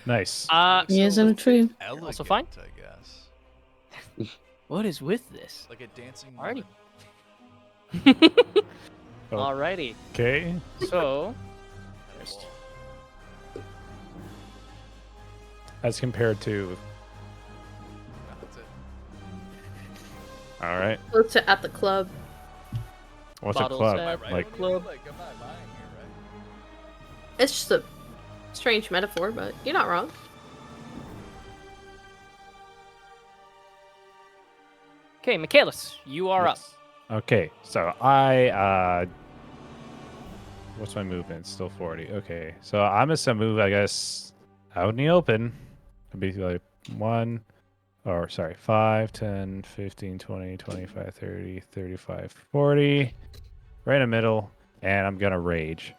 Nice. He is in a tree. Elegant, Also fine? I guess. What is with this? Like a dancing Alrighty. woman. Oh. Alrighty. Okay. So, At a Just- wall. As compared to. That's it. All right. Go to at the club. What's Bottles a club? at Am I right? Like, What do you mean? club. Like, I'm not lying here, right? It's just a strange metaphor, but you're not wrong. okay, Michaelis, you are up. Okay, so I what's my movement? Still 40. Okay. So I'm just gonna move, I guess, out in the open. It'd be like 5, 10, 15, 20, 25, 30, 35, 40. Right in the middle. And I'm gonna rage.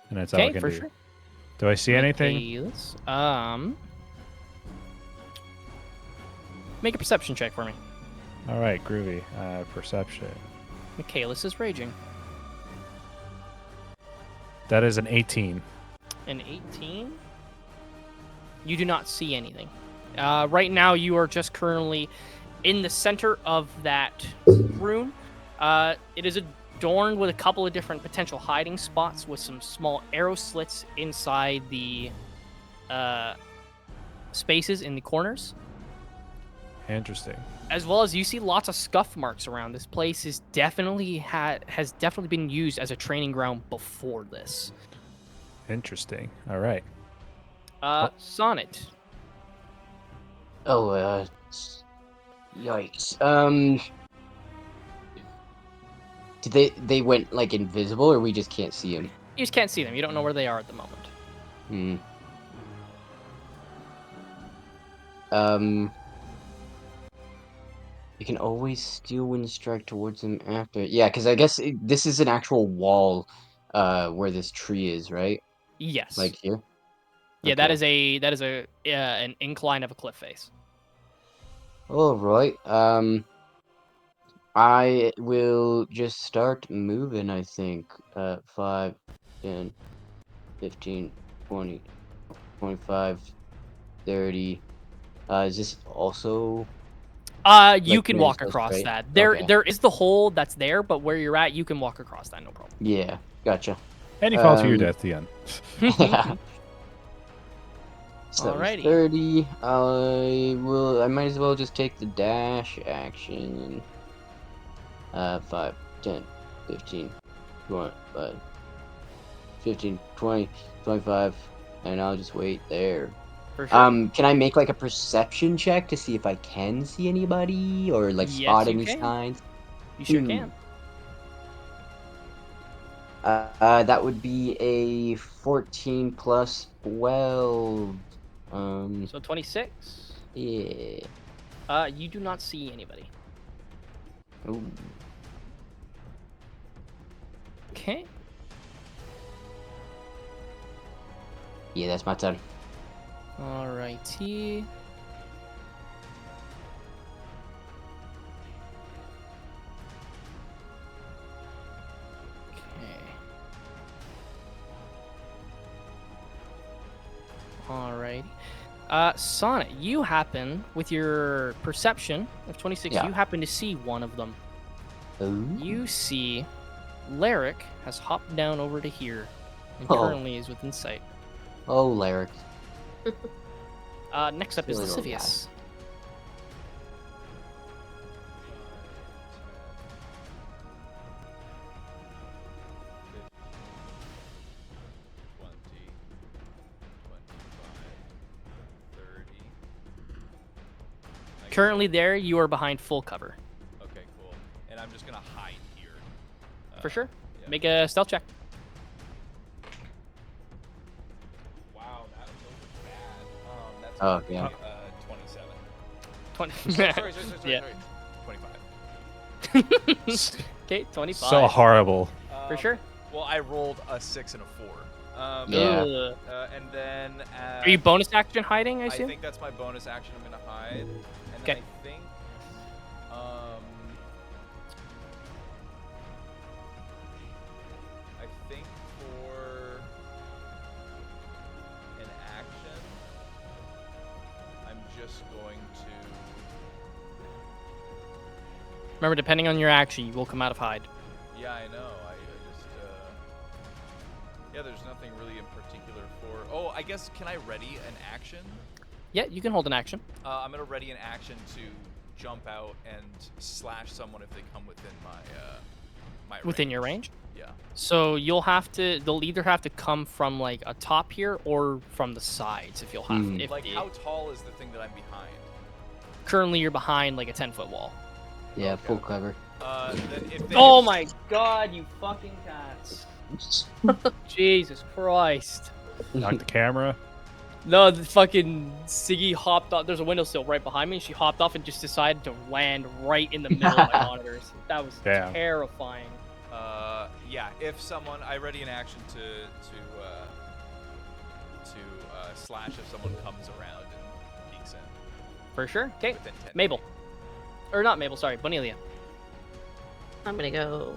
And that's all I Okay, can for do. sure. Do I see anything? Michaelis, make a perception check for me. Alright, groovy. Perception. Michaelis is raging. That is an 18. An 18. You do not see anything. Right now, you are just currently in the center of that room. It is adorned with a couple of different potential hiding spots with some small arrow slits inside the spaces in the corners. Interesting. As well as you see lots of scuff marks around. This place is definitely has definitely been used as a training ground before this. Interesting. Alright. Sonnet. Oh, yikes. Did they went like invisible, or we just can't see them? You just can't see them. You don't know where they are at the moment. You can always steal wind strike towards them after. Yeah, because I guess this is an actual wall, where this tree is, right? Yes. Like here. Yeah, Okay. that is an incline of a cliff face. All right. I will just start moving, I think. 5, 10, 15, 20, 25, 30. Is this also You Like can where walk it's across straight? that. There Okay. is the hole that's there, but where you're at, you can walk across that, no problem. Yeah, gotcha. And you fall to your Um, death at the end. Yeah. Alrighty. 7:30. I might as well just take the dash action. 5, 10, 15, 20, 15, 20, 25, and I'll just wait there. For sure. Can I make like a perception check to see if I can see anybody or like Yes, spot you any can. signs? You sure Hmm. can. That would be a 14 plus 12. So 26. Yeah. You do not see anybody. Ooh. Okay. Yeah, that's my turn. Alrighty. Alrighty. Sonnet, you happen, with your perception of 26, Yeah. you happen to see one of them. Ooh. You see Lyric has hopped down over to here and Oh. currently is within sight. Oh, Lyric. Next up is Silly little guy. Lascivious. 20, 25, 30. Currently there, you are behind full cover. Okay, cool. And I'm just gonna hide here. For sure. Yeah. Make a stealth check. Wow, that was bad. That's Oh, gonna be, yeah. 27. 20. sorry, Yeah. 25. Okay, 25. So horrible. For sure. Well, I rolled a 6 and a 4. Yeah. Ugh. And then. Are you bonus action hiding, I I assume? think that's my bonus action. I'm gonna hide. And then Okay. I think. I think for an action, I'm just going to. Remember, depending on your action, you will come out of hide. Yeah, I know. I just. Yeah, there's nothing really in particular for. Oh, I guess can I ready an action? Yeah, you can hold an action. I'm gonna ready an action to jump out and slash someone if they come within my Within your range? Yeah. So you'll have to. They'll either have to come from like a top here or from the sides if you'll have. Hmm. If Like, the- how tall is the thing that I'm behind? currently you're behind like a 10-foot wall. Yeah, Okay. full cover. Then if they, Oh my god, you fucking cats! Jesus Christ! Knock the camera. No, the fucking Siggy hopped off. There's a windowsill right behind me. And she hopped off and just decided to land right in the middle of my monitors. That was Damn. terrifying. Yeah, if someone, I ready an action to slash if someone comes around and peeks in For sure. Okay, within 10 Mabel. feet. Or not Mabel, sorry, Bonelia. I'm gonna go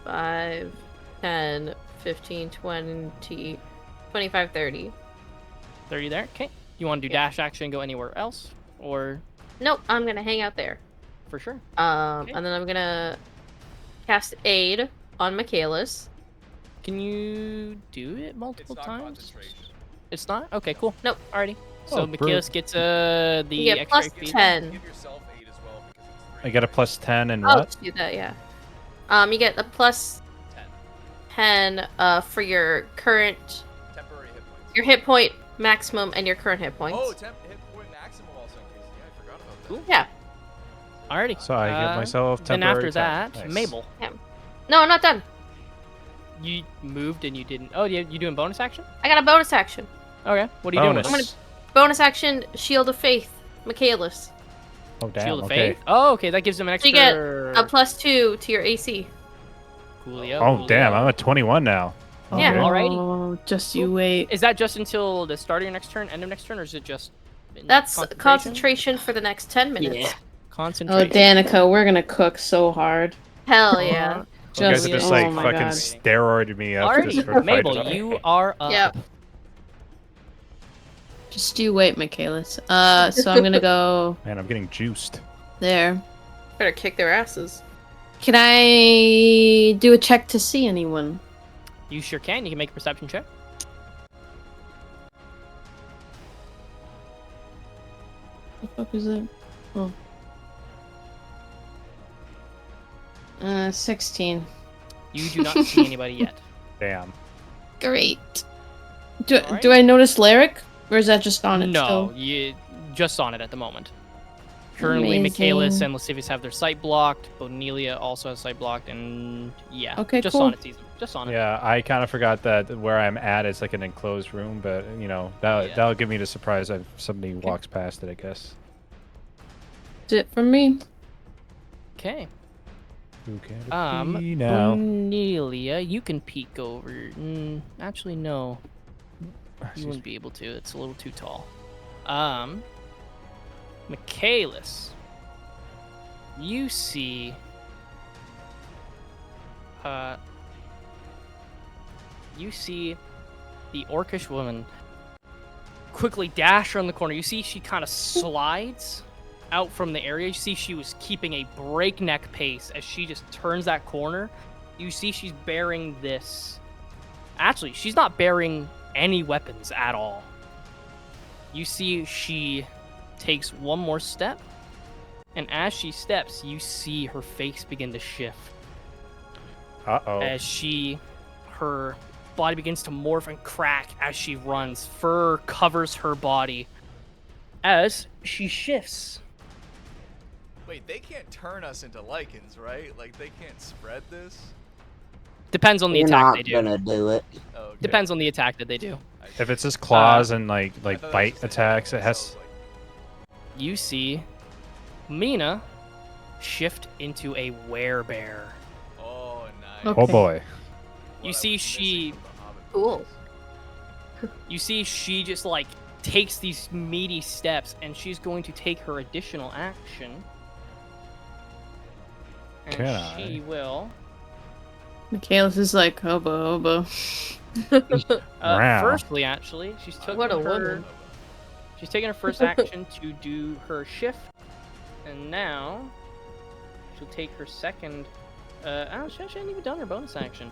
5, 10, 15, 20, 25, 30. 30 there. Okay. You want to do Yeah. dash action and go anywhere else? Or Nope, I'm gonna hang out there. for sure. And then I'm gonna cast Aid on Michaelis. Can you do it It's multiple not times? concentration. It's not? Okay, cool. Nope. Alrighty. So Oh, Michaelis gets You the get extra plus feed. 10. Give yourself 8 as well because it's 3. I get a plus 10 and Oh, what? do that, yeah. You get a plus 10. 10 for your current, Temporary hit points. your hit point maximum and your current hit points. Oh, hit point maximum also increases. Yeah, I forgot about that. Cool. Yeah. Alrighty. So I give myself Then temporary after 10. that, Nice. Mabel. No, I'm not done. You moved and you didn't. Oh, you doing bonus action? I got a bonus action. Okay. What are you Bonus. doing? I'm gonna- Bonus action, Shield of Faith, Michaelis. Oh, damn. Shield of Okay. Faith. Oh, okay. That gives him an So extra. you get a +2 to your AC. Coolio. Oh, damn. coolio. I'm at 21 now. Yeah. Okay. Alrighty. Oh, just you wait. Is that just until the start of your next turn, end of next turn, or is it just? in That's concentration for the next 10 minutes. Yeah. Oh, Concentration. Danica, we're gonna cook so hard. Hell yeah. You guys Just, have just oh like my fucking god. steroided me up just for Alrighty. Mabel, fighting. you are up. Yep. Just you wait, Michaelis. So I'm gonna go. Man, I'm getting juiced. there. Better kick their asses. Can I do a check to see anyone? You sure can. You can make a perception check. The fuck is that? Oh. 16. You do not see anybody yet. Damn. Great. Do Alright. I notice Lyric? Or is that just on it No, still? you just on it at the moment. Currently, Amazing. Michaelis and Lascivious have their sight blocked. Bonelia also has sight blocked, and yeah, Okay, just cool. on it, season. Just on it. Yeah, I kind of forgot that where I'm at is like an enclosed room, but you know Yeah. that'll give me the surprise if somebody walks past it, I guess. That's it from me. Okay. Who can it be now? Bonelia, you can peek over. Actually, no. You wouldn't be able to. It's a little too tall. Michaelis, you see. You see the orcish woman quickly dash around the corner. You see she kind of slides out from the area. You see she was keeping a breakneck pace as she just turns that corner. You see she's bearing this. Actually, she's not bearing any weapons at all. You see she takes one more step, and as she steps, you see her face begin to shift. Uh-oh. As her body begins to morph and crack as she runs. Fur covers her body as she shifts. Wait, they can't turn us into lichens, right? Like, they can't spread this? Depends on the You're attack not they do. gonna do it. Oh, okay. Depends on the attack that they do. If it's just claws and I like thought that was bite just a attacks, hit, it so I has. was like, You see Mina shift into a werebear. oh, nice. Okay. Oh boy. You What I see was she- missing from the Hobbit Cool. movies. You see she just like takes these meaty steps, and she's going to take her additional action. And Can she will Michaelis is like, hobo. Wow. firstly actually, she's taking What a her woman. She's taking her first action to do her shift, and now she'll take her second. She hasn't even done her bonus action.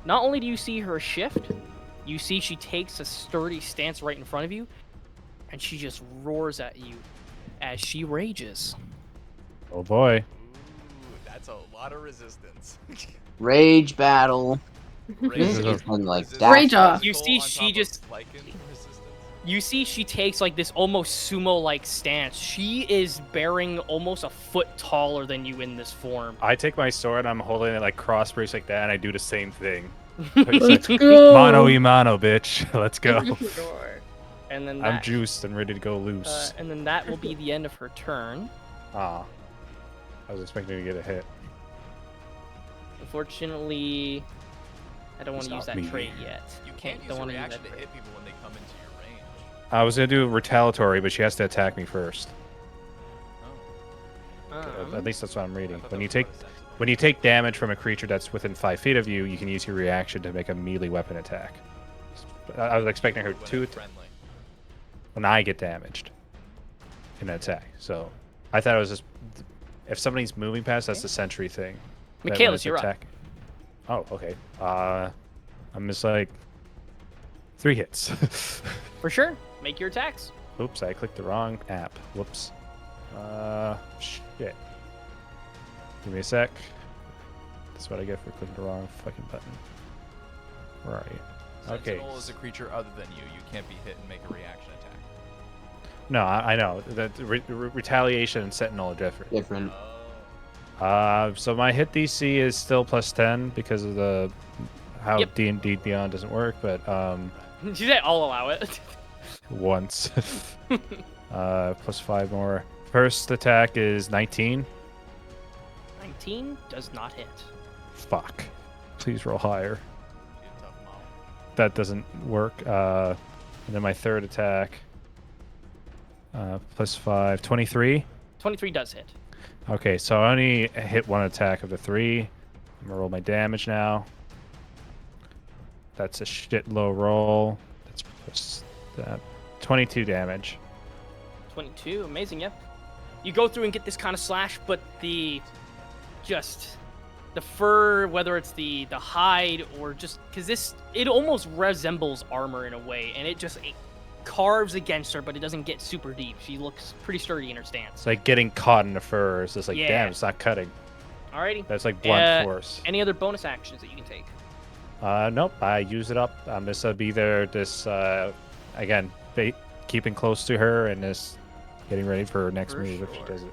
Not only do you see her shift, you see she takes a sturdy stance right in front of you, and she just roars at you as she rages. Oh boy. Ooh, that's a lot of resistance. Rage battle. This is a- Something like resistance that. Rage off. You see on she top of just- lichen resistance? You see she takes like this almost sumo-like stance. She is bearing almost a foot taller than you in this form. I take my sword, I'm holding it like cross brace like that, and I do the same thing. Let's go. Mano y mano, bitch. Let's go. Sure. And then I'm that, juiced and ready to go loose. and then that will be the end of her turn. Ah. I was expecting to get a hit. Unfortunately, I don't want It's to use not that me. trait yet. You Can't- can't use don't a wanna use reaction that to trait. hit people when they come into your range. I was gonna do retaliatory, but she has to attack me first. Oh. At least that's what I'm I reading. thought When that you was take part of the sense. when you take damage from a creature that's within 5 feet of you, you can use your reaction to make a melee weapon attack. I was expecting her When to it's friendly. when I get damaged in an attack. So I thought it was just if somebody's moving past, that's the sentry thing. that when Michaelis, it's you're up. attack- Oh, okay. I'm just like 3 hits. For sure. Make your attacks. Oops, I clicked the wrong app. Whoops. Shit. Give me a sec. That's what I get for clicking the wrong fucking button. Where are you? Okay. Sentinel is a creature other than you. You can't be hit and make a reaction attack. No, I know. The retaliation and sentinel are different. Different. Oh. So my hit DC is still +10 because of the how Yep. D&D Beyond doesn't work, but You say I'll allow it. once. +5 more. First attack is 19. 19 does not hit. Fuck. Please roll higher. Be a tough model. That doesn't work. And then my third attack, +5, 23. 23 does hit. Okay, so I only hit one attack of the 3. I'm gonna roll my damage now. That's a shit low roll. That's plus that. 22 damage. 22. Amazing, yep. You go through and get this kind of slash, but the fur, whether it's the hide or just because it almost resembles armor in a way, and it carves against her, but it doesn't get super deep. She looks pretty sturdy in her stance. It's like getting caught in the fur. It's just like, Yeah. damn, it's not cutting. Alrighty. That's like blunt force. Any other bonus actions that you can take? Nope. I use it up. This will be there. This again, keeping close to her and just getting ready for her next For move if she sure. does it.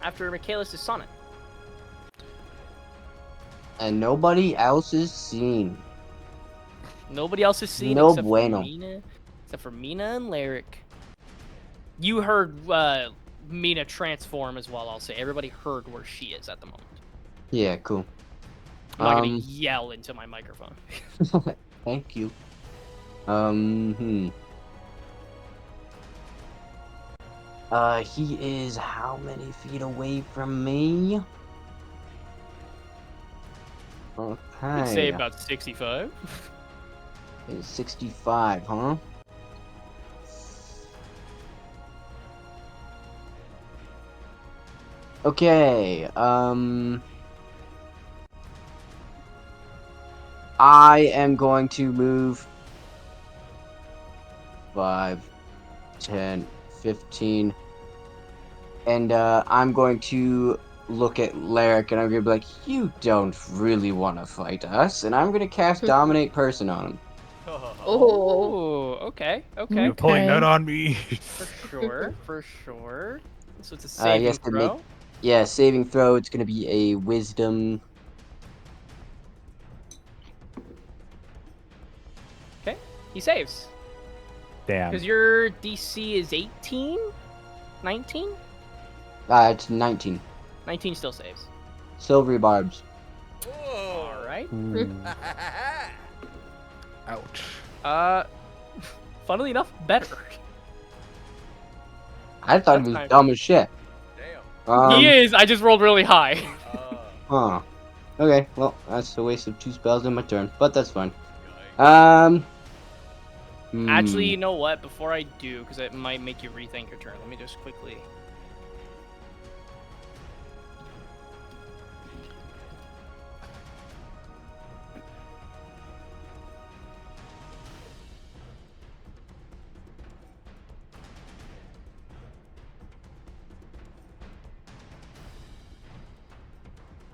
After Michaelis is Sonnet. And nobody else is seen. Nobody else is seen No except bueno. for Mina and Lyric. You heard Mina transform as well, I'll say. Everybody heard where she is at the moment. Yeah, cool. I'm not gonna yell into my microphone. Thank you. He is how many feet away from me? Okay. I'd say about 65. It's 65, huh? Okay, I am going to move 5, 10, 15, and I'm going to look at Lyric and I'm gonna be like, you don't really want to fight us, and I'm gonna cast Dominate Person on him. Oh. Okay. You're pulling that Okay. on me. For sure. So it's a saving Yes, to make- throw. Yeah, saving throw, it's gonna be a Wisdom. Okay, he saves. Damn. Because your DC is 18? 19? It's 19. 19 still saves. Silvery Barbs. Alright. Ouch. Funnily enough, better. I thought That's he was fine. dumb as shit. Damn. He is, I just rolled really high. Huh. Okay, well, that's a waste of 2 spells in my turn, but that's fine. Actually, you know what? Before I do, because it might make you rethink your turn, let me just quickly...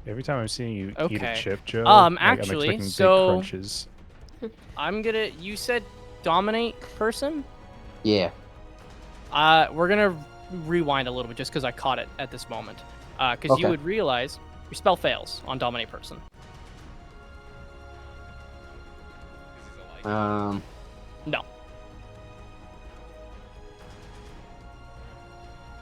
Every time I'm seeing you eat a Okay. chip, Joe, Actually, I'm expecting so- big crunches. I'm gonna... You said dominate person? Yeah. We're gonna rewind a little bit just because I caught it at this moment. Because you Okay. would realize your spell fails on dominate person. Um. No.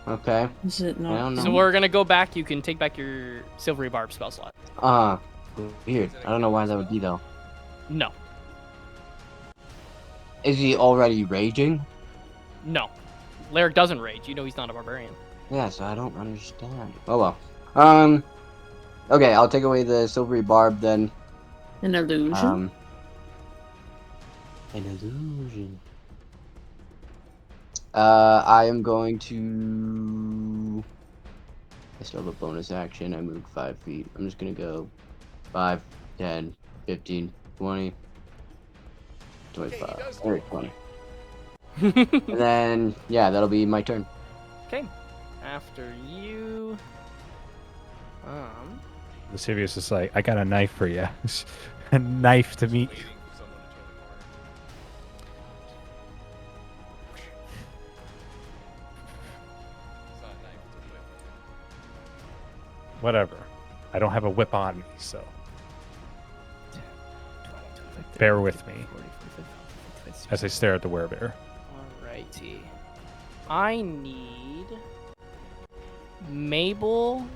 Okay. Is it I not? don't know. So we're gonna go back. You can take back your silvery barb spell slot. Weird. I don't know why that would be though. No. Is he already raging? No. Lyric doesn't rage. You know he's not a barbarian. Yeah, so I don't understand. Oh well. Okay, I'll take away the silvery barb then. An illusion? An illusion. I am going to... I still have a bonus action. I moved 5 feet. I'm just gonna go 5, 10, 15, 20, 25, or 20. And then, yeah, that'll be my turn. Okay. After you. Lascivious is like, I got a knife for you. A knife to meet. Waiting for someone to turn the corner. It's not a knife, it's a whip. Whatever. I don't have a whip on me, so bear with me as I stare at the werebear. Alrighty. I need Mabel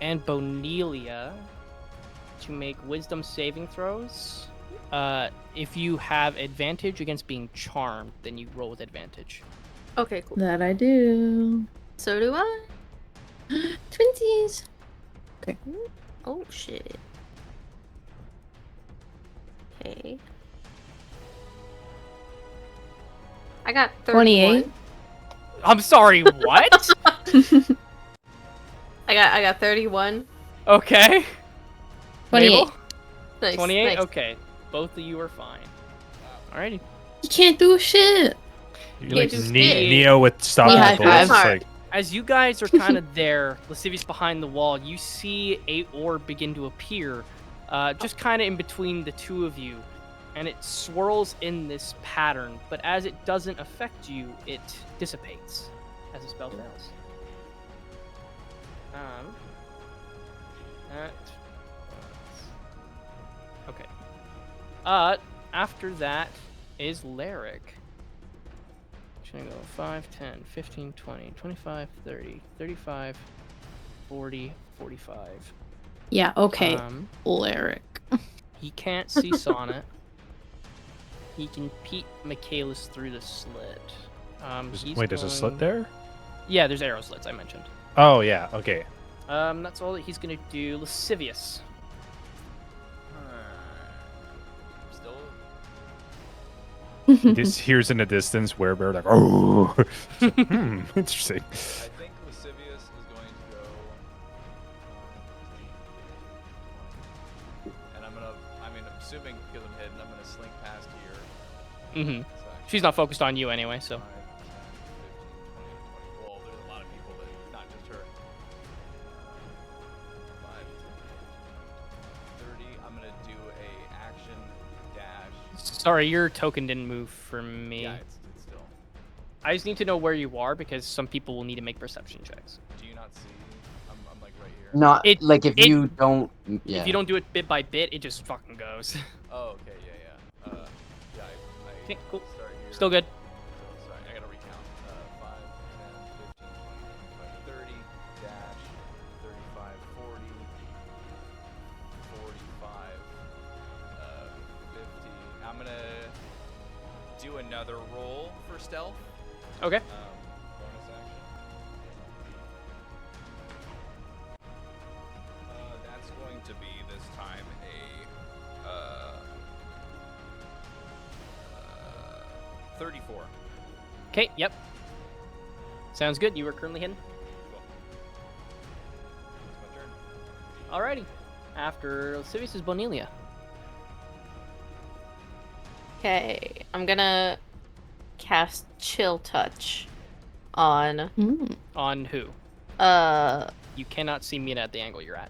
and Bonelia to make wisdom saving throws. If you have advantage against being charmed, then you roll with advantage. Okay, cool. That I do. So do I. Twinsies. Okay. Oh shit. Okay. I got 28. I'm sorry, what? I got 31. Okay. 28. Mabel? Nice. 28? Nice. Okay. Both of you are fine. Alrighty. You can't do shit. You're Can't like do Ne- shit. Neo with stop Yeah, the bullets. I'm It's like, As you guys are kind of there, lascivious behind the wall, you see a orb begin to appear, just kind of in between the two of you, and it swirls in this pattern. But as it doesn't affect you, it dissipates as the spell fails. That. Okay. After that is Lyric. Should I go 5, 10, 15, 20, 25, 30, 35, 40, 45. Yeah, okay. Lyric. He can't see Sonnet. He can peek Michaelis through the slit. wait, there's a slit there? Yeah, there's arrow slits, I mentioned. Oh, yeah, okay. That's all that he's gonna do. Lascivious. Still, He just hears in the distance where we're like, oh, interesting. I think Lascivious is going to go. And I'm assuming because I'm hidden, I'm gonna slink past here. Mm-hmm. So actually, She's not focused on you anyway, so. 5, 10, 15, 20, 20. Well, there's a lot of people, but not just her. 5, 10, 30. I'm gonna do a action dash. Sorry, your token didn't move for me. Yeah, it's still. I just need to know where you are because some people will need to make perception checks. Do you not see? I'm like right here. Not It- like if it- you don't. Yeah. If you don't do it bit by bit, it just fucking goes. Oh, okay, yeah. Yeah, I Okay, cool. start here. Still good. So, sorry, I gotta recount. 5, 10, 15, 20, 30, dash, 35, 40, 45, 50. I'm gonna do another roll for stealth. Okay. Bonus action. That's going to be this time a 34. Okay, yep. Sounds good. You are currently hidden. Cool. That's my turn. Alrighty. After Lascivious is Bonelia. Okay, I'm gonna cast Chill Touch on On who? I You cannot see me at the angle you're at.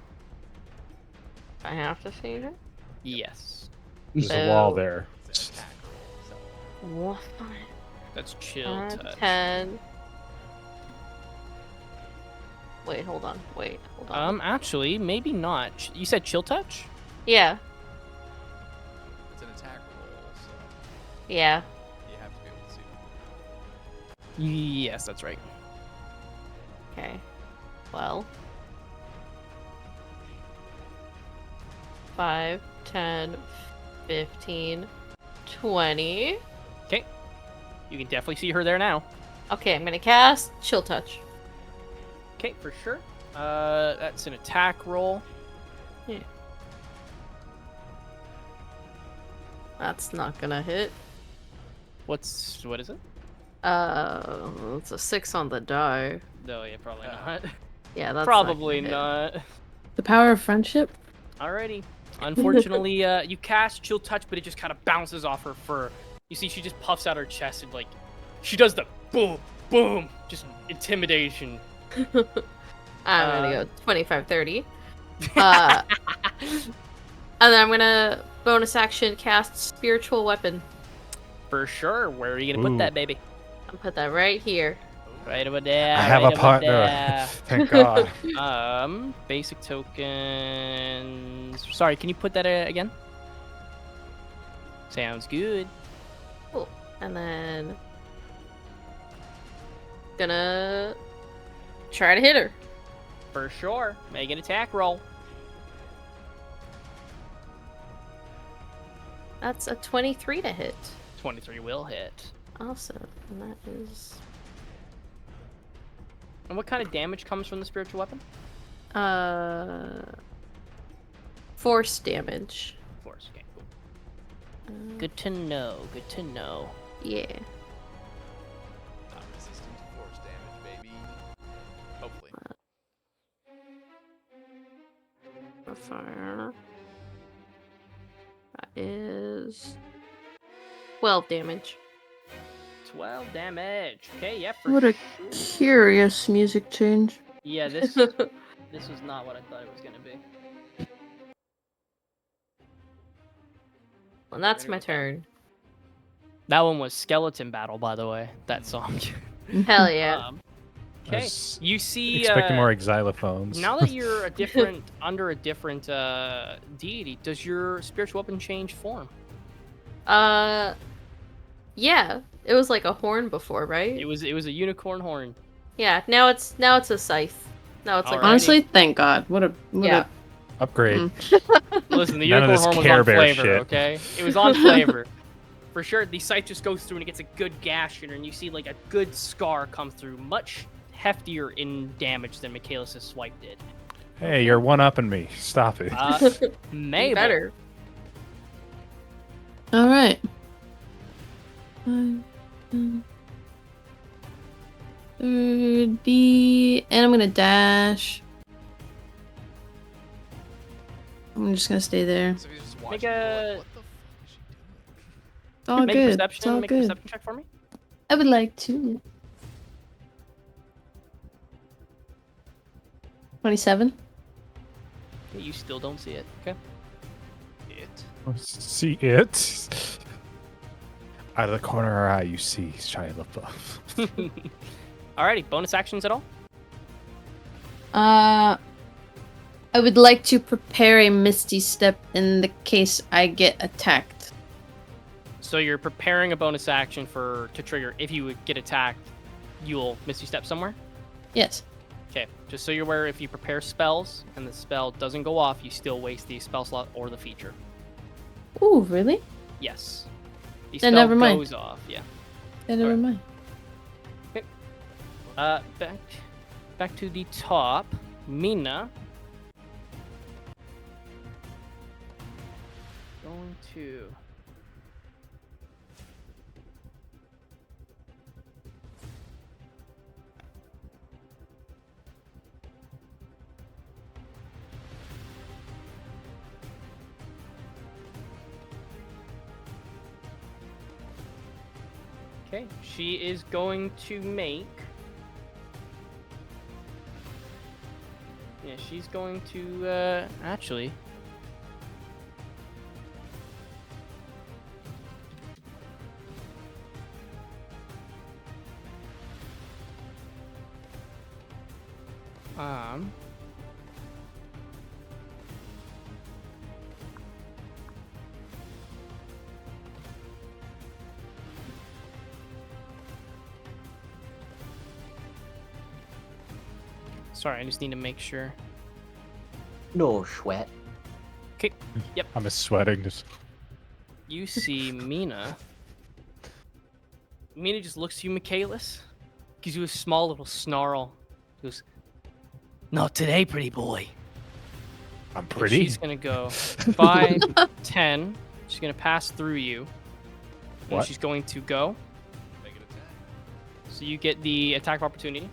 have to see it. Yes. There's a wall So- there. It's an attack roll. So. What? That's chill touch. 10. Wait, hold on. Hold on. Actually, maybe not. You said chill touch? Yeah, It's an attack roll, so yeah. you have to be able to see them. Yes, that's right. Okay. Well. 5, 10, 15, 20. Okay. You can definitely see her there now. Okay, I'm gonna cast Chill Touch. Okay, for sure. That's an attack roll. That's not gonna hit. What is it? It's a 6 on the die. No, yeah, probably not. Yeah, that's Probably not. not. The power of friendship? Alrighty. Unfortunately, you cast chill touch, but it just kind of bounces off her fur. You see, she just puffs out her chest and she does the boom, boom, just intimidation. I'm gonna go 25, 30. And then I'm gonna bonus action cast Spiritual Weapon. For sure. Where are you gonna put that, baby? I'll put that right here. Right over there. I have right a over partner. there. Thank God. Basic tokens. Sorry, can you put that again? Sounds good. Cool. And then gonna try to hit her. For sure. Make an attack roll. That's a 23 to hit. 23 will hit. Awesome. And that is And what kind of damage comes from the spiritual weapon? force damage. Force. Okay, cool. Good to know. Good to know. Yeah. Not resistant to force modifier. That is 12 damage. 12 damage. Okay, yeah, for What a sure. curious music change. Yeah, this was not what I thought it was gonna be. Well, that's Ready my with that? turn. That one was Skeleton Battle, by the way. That song. Hell yeah. I Okay, was you see. expecting more xylophones. Now that you're a different under a different deity, does your spiritual weapon change form? Yeah. It was like a horn before, right? It was a unicorn horn. Yeah, now it's a scythe. Now it's like Alrighty. Honestly, thank God. What yeah. Upgrade. Listen, the None of unicorn this horn was Care on Bear flavor, shit. okay? It was on flavor. For sure, the scythe just goes through and it gets a good gash in her, and you see like a good scar come through, much heftier in damage than Michaelis' swipe did. Hey, you're one-upping me. Stop it. Mabel. Better. All right. 30, and I'm gonna dash. I'm just gonna stay there. So he's just Make watching. a What the fuck is she doing? It's all make good. a It's perception. all Make a good. perception check for me. I would like to. 27. Okay, you still don't see it. Okay. It? See it? Out of the corner of our eye, you see Shia LaBeouf. Alrighty, bonus actions at all? I would like to prepare a Misty Step in the case I get attacked. So you're preparing a bonus action to trigger if you would get attacked, you'll Misty Step somewhere? Yes. Okay, just so you're aware, if you prepare spells and the spell doesn't go off, you still waste the spell slot or the feature. Ooh, really? Yes. The Then spell never mind. goes off, yeah. Then never mind. Back to the top. Mina. Going to... Okay, she is going to make... Yeah, she's going to, actually... Sorry, I just need to make sure. No sweat. Okay, yep. I'm just sweating. Just... You see Mina. Mina just looks at you, Michaelis. Gives you a small little snarl. Goes, Not today, pretty boy. I'm and pretty. she's gonna go 5, 10. She's gonna pass through you. And What? she's going to go. Make an attack. So you get the attack of opportunity.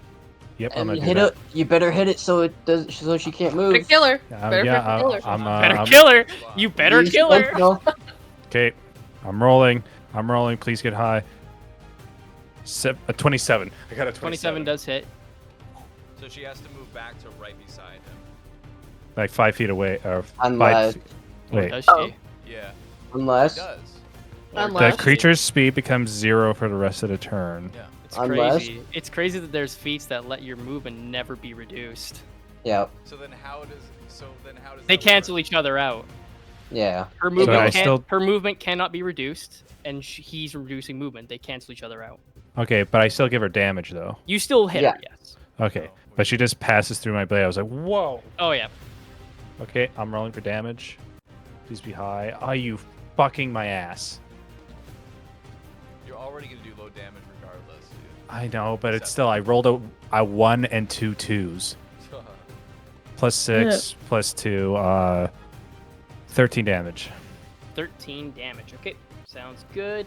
Yep, I'm And gonna do hit that. it. You better hit it so it does, so she can't move. Better kill her. Better Yeah, freaking kill her. Better I'm- kill her! You better Use kill her! sentinel. Okay, I'm rolling. I'm rolling. Please get high. 27. I got a 27 does hit. So she has to move back to right beside him. Like 5 feet away. Or Unless- 5 feet. Or Wait. does she? Oh. Yeah. Unless. It does. Or Unless- The does she? creature's speed becomes 0 for the rest of the turn. Yeah. It's Unless- crazy. It's crazy that there's feats that let your movement never be reduced. Yeah. So then how does They that cancel work? each other out. Yeah. Her So movement, I can't, still- her movement cannot be reduced, and he's reducing movement. They cancel each other out. Okay, but I still give her damage though. You still hit her, Yeah. yes. Okay, but she just passes through my blade. I was like, whoa. Oh yeah. Okay, I'm rolling for damage. Please be high. Are you fucking my ass? You're already gonna do low damage regardless, dude. I know, but it's still. I rolled a 1 and 2 2s. Plus 6, plus 2, 13 damage. 13 damage. Okay, sounds good.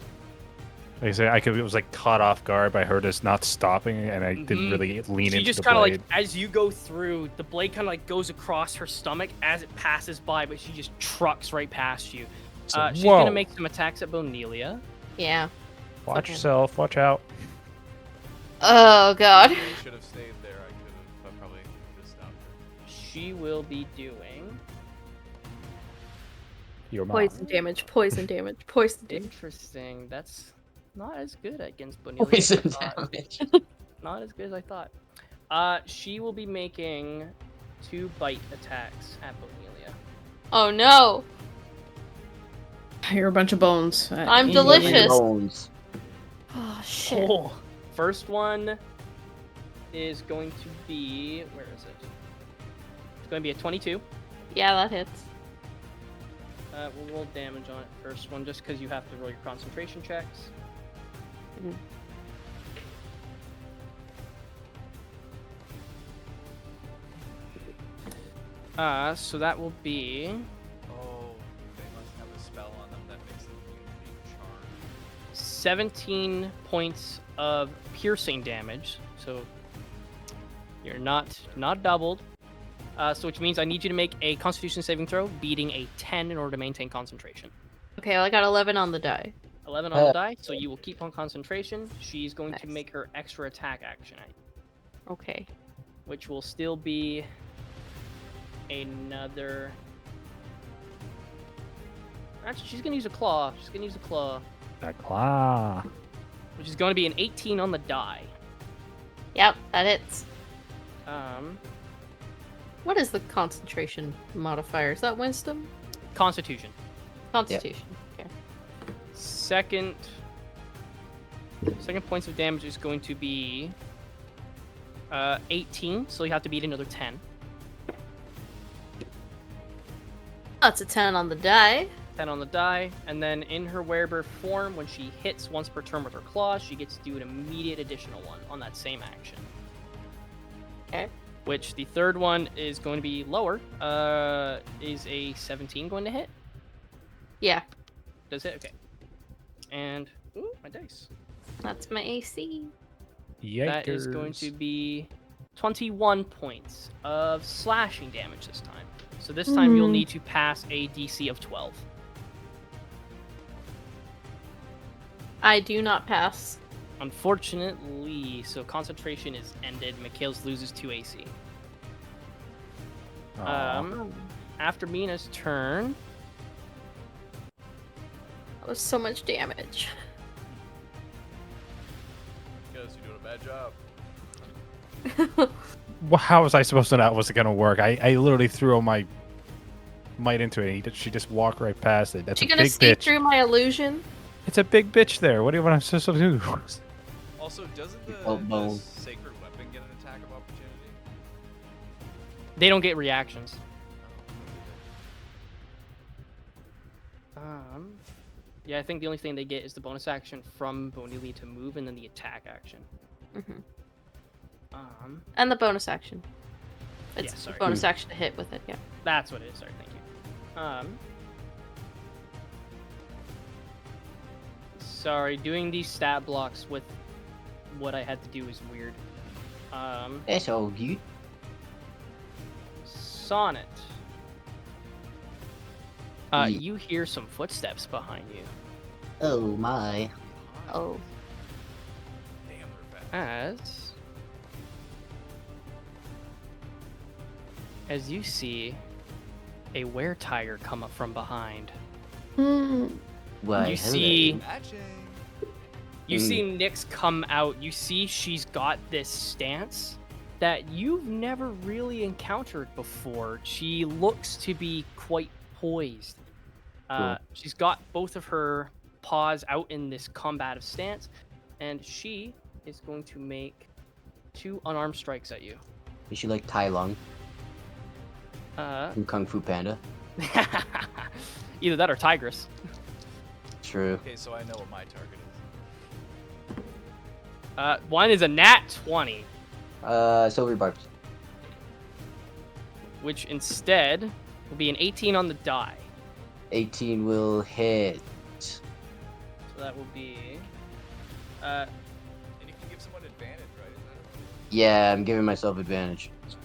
Like I said, it was like caught off guard by her just not stopping, and I didn't Mhm. really lean She into just the kind of blade. like, as you go through, the blade kind of like goes across her stomach as it passes by, but she just trucks right past you. So, She's whoa. gonna make some attacks at Bonelia. Yeah. Watch Okay. yourself. Watch out. Oh god. I should have stayed there. I probably could have stopped her. She will be doing Your mom. Poison damage, poison damage, poison damage. interesting. That's not as good against Bonelia. Poison as I thought. damage. Not as good as I thought. She will be making 2 bite attacks at Bonelia. Oh no. You're a bunch of bones. I'm You- delicious. Bones. Oh shit. Oh, first one is going to be, where is it? It's going to be a 22. Yeah, that hits. We'll roll damage on it first one, just because you have to roll your concentration checks. Mhm. So that will be Oh, they must have a spell on them that makes them immune to being charmed. 17 points of piercing damage. So you're not doubled. So which means I need you to make a Constitution saving throw, beating a 10 in order to maintain concentration. Okay, well, I got 11 on the die. 11 on the die, so you will keep on concentration. She's going to Nice. make her extra attack action, at you, Okay. which will still be another. Actually, she's gonna use a claw. She's gonna use a claw, That claw. which is going to be an 18 on the die. Yep, that hits. What is the concentration modifier? Is that wisdom? Constitution. Constitution. Okay. Second points of damage is going to be 18, so you have to beat another 10. That's a 10 on the die. 10 on the die, and then in her werebear form, when she hits once per turn with her claws, she gets to do an immediate additional one on that same action. Okay. Which the third one is going to be lower. Is a 17 going to hit? Yeah, Does hit? Okay. And ooh, my dice. that's my AC. Yikers. That is going to be 21 points of slashing damage this time. So this time you'll need to pass a DC of 12. I do not pass. Unfortunately, so concentration is ended. Mikhails loses 2 AC. Aw. After Mina's turn, That was so much damage. Because you're doing a bad job. Well, how was I supposed to know it wasn't gonna work? I literally threw all my might into it. She just walked right past it. That's You a gonna big sneak bitch. through my illusion? It's a big bitch there. What do you want I'm supposed to do? Also, doesn't the bone. sacred weapon get an attack of opportunity? they don't get reactions. Yeah, I think the only thing they get is the bonus action from Bonili to move, and then the attack action. Mhm. And the bonus action. Yeah, It's sorry. bonus action to hit with it, yeah. That's what it is. Sorry, thank you. Sorry, doing these stat blocks with what I had to do is weird. That's all good. Sonnet. Ye- You hear some footsteps behind you. Oh my. Oh. Damn, they're fast. As you see a were-tiger come up from behind. Why, You hello. see- Matching. You see Nyx come out. You see she's got this stance that you've never really encountered before. She looks to be quite poised. Cool. She's got both of her paws out in this combative stance, and she is going to make 2 unarmed strikes at you. Is she like Tai Lung from Kung Fu Panda? Either that or Tigress. True. Okay, so I know what my target is. One is a nat 20, Silver Barbs. which instead will be an 18 on the die. 18 will hit. So that will be Uh, And you can give someone advantage, right? Is that Yeah, I'm giving myself advantage. nice?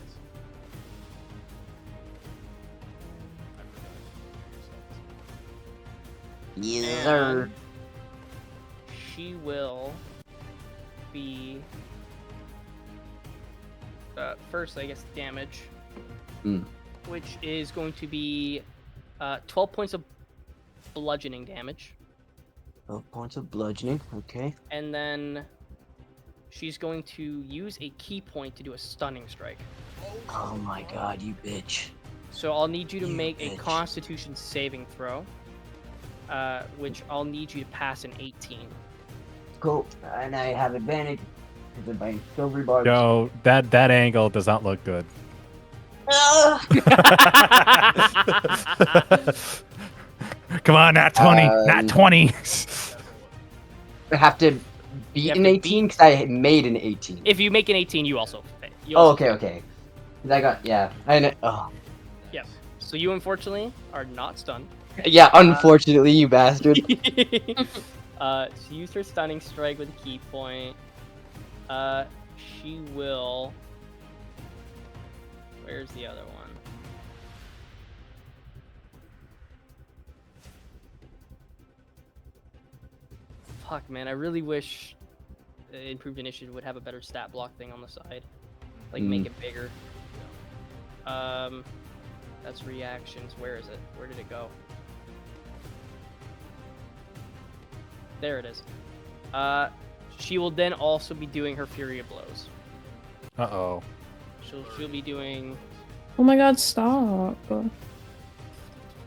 I forgot. You give yourself Yes, sir. and she will be first, I guess, damage, Mm. which is going to be 12 points of bludgeoning damage, 12 points of bludgeoning. Okay. and then she's going to use a key point to do a stunning strike. Oh my god, you bitch. So I'll need you to You make a bitch. Constitution saving throw, which I'll need you to pass an 18. Cool. And I have advantage because of my silvery barbs. No, that angle does not look good. Come on, not 20, not 20. I have to beat You have an to 18 because I made an 18. If you make an 18, you also fail. Oh, okay, okay. 'Cause I got, yeah. I know. Oh. Yep. So you unfortunately are not stunned. Yeah, unfortunately, you bastard. She used her stunning strike with a key point. She will. Where's the other one? Fuck, man, I really wish Improved Initiative would have a better stat block thing on the side. Like, make it bigger. That's reactions. Where is it? Where did it go? There it is. She will then also be doing her Fury of Blows. Uh-oh. She'll be doing... Oh my god, stop.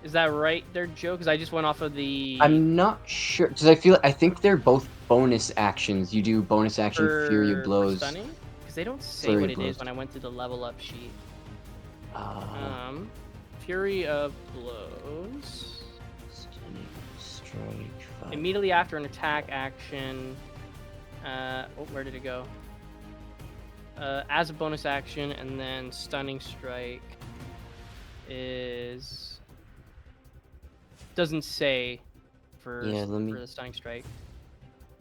Is that right there, Joe? Because I just went off of the... I'm not sure because I think they're both bonus actions. You do bonus action Fury of Blows. Stunning? Because they don't say Flurry what of it is Blows. when I went to the level up sheet. Fury of Blows. Stunning strike. 5. Immediately after an attack action. Where did it go? As a bonus action, and then Stunning Strike is... Doesn't say for, Yeah, let me- for the Stunning Strike.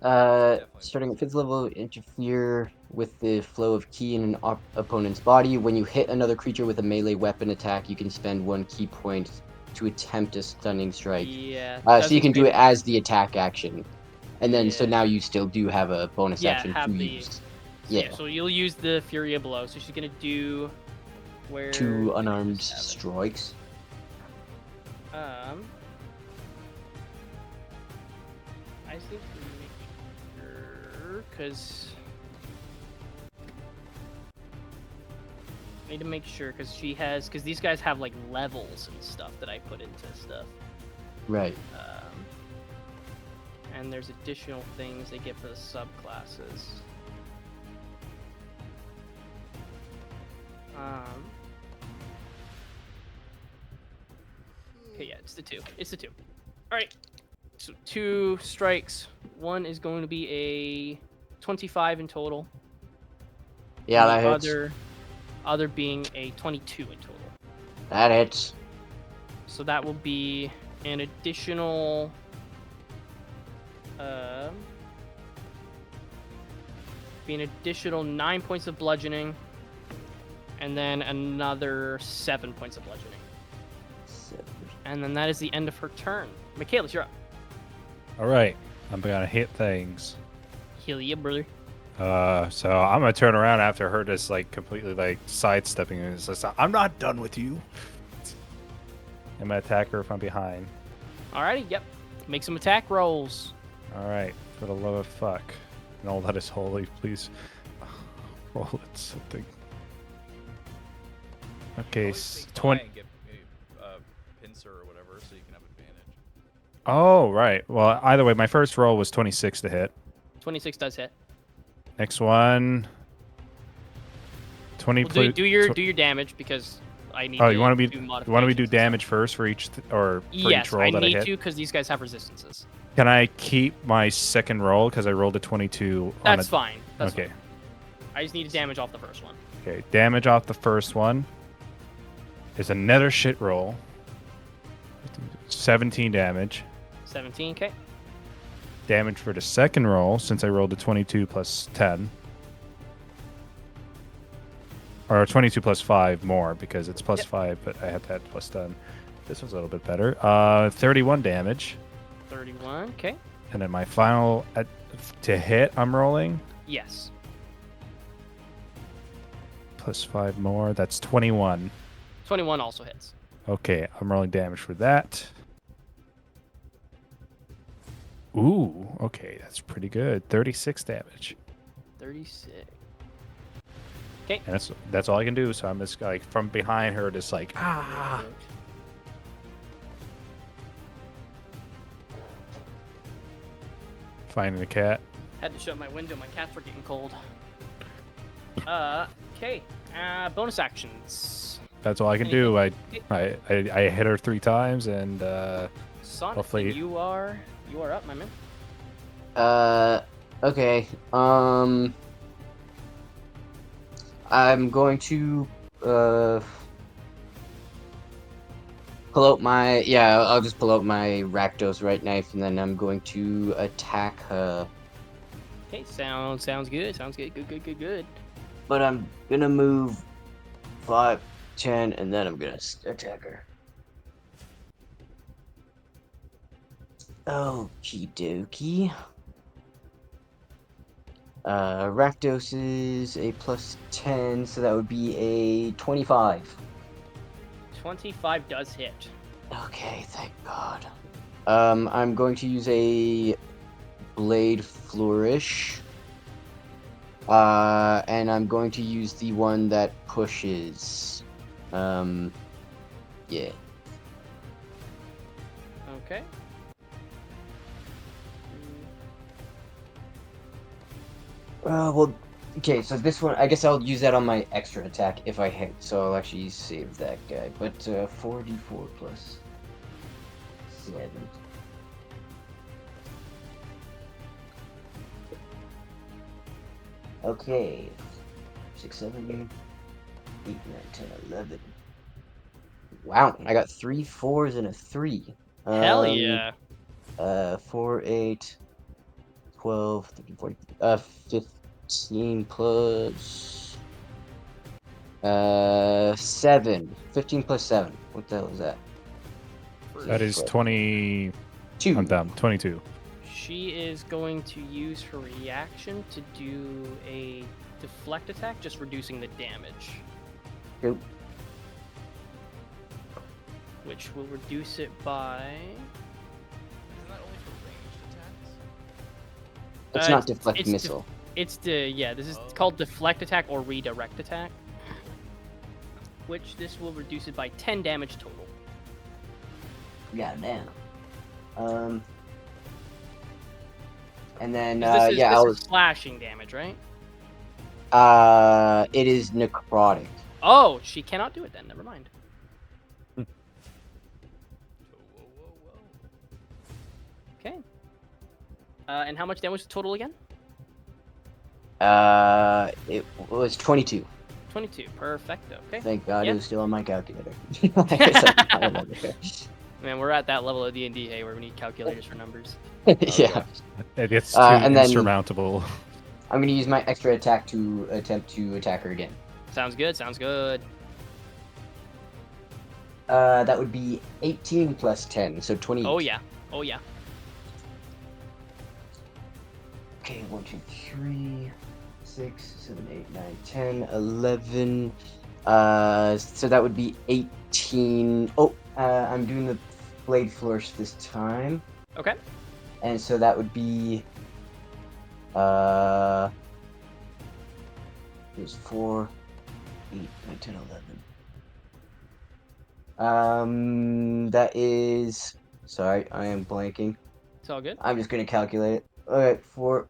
Starting at 5th level, interfere with the flow of ki in an opponent's body. When you hit another creature with a melee weapon attack, you can spend 1 ki point to attempt a stunning strike. Yeah. So you doesn't can do say- it as the attack action. And then, so Yeah. now you still do have a bonus Yeah, action have to the- use. Yeah. Yeah, So you'll use the Fury of Blow. So she's gonna do... Where... 2 unarmed Have it. strikes. I just need to make sure, because I need to make sure, because she has, because these guys have like levels and stuff that I put into stuff, Right. and there's additional things they get for the subclasses. Okay, yeah, it's the 2. It's the 2. All right. So 2 strikes. One is going to be a 25 in total. Yeah, and that the hits. other being a 22 in total. That hits. So that will be an additional be an additional 9 points of bludgeoning, and then another 7 points of bludgeoning. And then that is the end of her turn. Michaelis, you're up. All right. I'm going to hit things. Heal ya, brother. So I'm going to turn around after her just, like, completely, like, sidestepping. And it's just, I'm not done with you. I'm going to attack her from behind. Alrighty, yep. Make some attack rolls. All right. For the love of fuck. And all that is holy, please. Roll it something. Okay, Always sneak by 20. and get pincer or whatever, so you can have advantage. Oh, right. Well, either way, my first roll was 26 to hit. 26 does hit. Next one. 20. Well, do your damage because I need. Oh, to you want to do be? Want we modifications do and stuff. damage first for each, or for Yes, each roll I that I need hit? to because these guys have resistances. Can I keep my second roll because I rolled a 22? That's fine. That's okay. fine. I just need to damage off the first one. Okay. Damage off the first one is another shit roll. 17 damage. 17, okay. damage for the second roll, since I rolled a 22 plus 10. Or 22 plus 5 more, because it's plus 5, but I had to add plus 10. This one's a little bit better. 31 damage. 31. Okay. And then my final to hit, I'm rolling. Yes. Plus 5 more. That's 21. 21 also hits. Okay, I'm rolling damage for that. Ooh, okay, that's pretty good. 36 damage. 36. And that's all I can do. So I'm just like from behind her, just like ah. Finding the cat. Had to shut my window. My cats were getting cold. Okay. Bonus actions. That's all I can do. I hit her 3 times, and Sonic, hopefully you are up, my man. Okay. I'm going to pull out my I'll just pull out my Rakdos right knife, and then I'm going to attack her. Okay, sounds good. Sounds good. Good. But I'm gonna move 5, 10, and then I'm gonna attack her. Okie dokie. Rakdos is a plus 10, so that would be a 25. 25 does hit. Okay, thank God. I'm going to use a Blade Flourish. And I'm going to use the one that pushes. Yeah. Okay. Well, okay, so this one, I guess I'll use that on my extra attack if I hit, so I'll actually save that guy. But 4d4 plus 7. Okay. 6, 7, 8, 9, 10, 11. Wow, I got 3 4s and a 3. Hell yeah. 4, 8, 12, 13, 14, 15 plus 7. 15 plus 7. What the hell is that? that is 20. 2. I'm dumb. 22. She is going to use her reaction to do a deflect attack, just reducing the damage. Nope. Which will reduce it by... Isn't that only for ranged attacks? It's not deflect missile. This is called deflect attack or redirect attack. Which this will reduce it by 10 damage total. Yeah, damn. And then This is I'll slashing damage, right? it is necrotic. Oh, she cannot do it then. Never mind. Whoa. Okay. And how much damage total again? It was 22. 22. Perfect. Okay. Thank God Yep. it was still on my calculator. Man, we're at that level of D&D, hey, where we need calculators for numbers. Yeah. It's too And then- insurmountable. I'm gonna use my extra attack to attempt to attack her again. Sounds good. Sounds good. That would be 18 plus 10, so 20. Oh yeah. Oh yeah. Okay, 1, 2, 3, 6, 7, 8, 9, 10, 11. So that would be 18. Oh, I'm doing the blade flourish this time. Okay. And so that would be there's 4, 8, 9, 10, 11. That is, sorry, I am blanking. It's all good. I'm just gonna calculate it. Alright, 4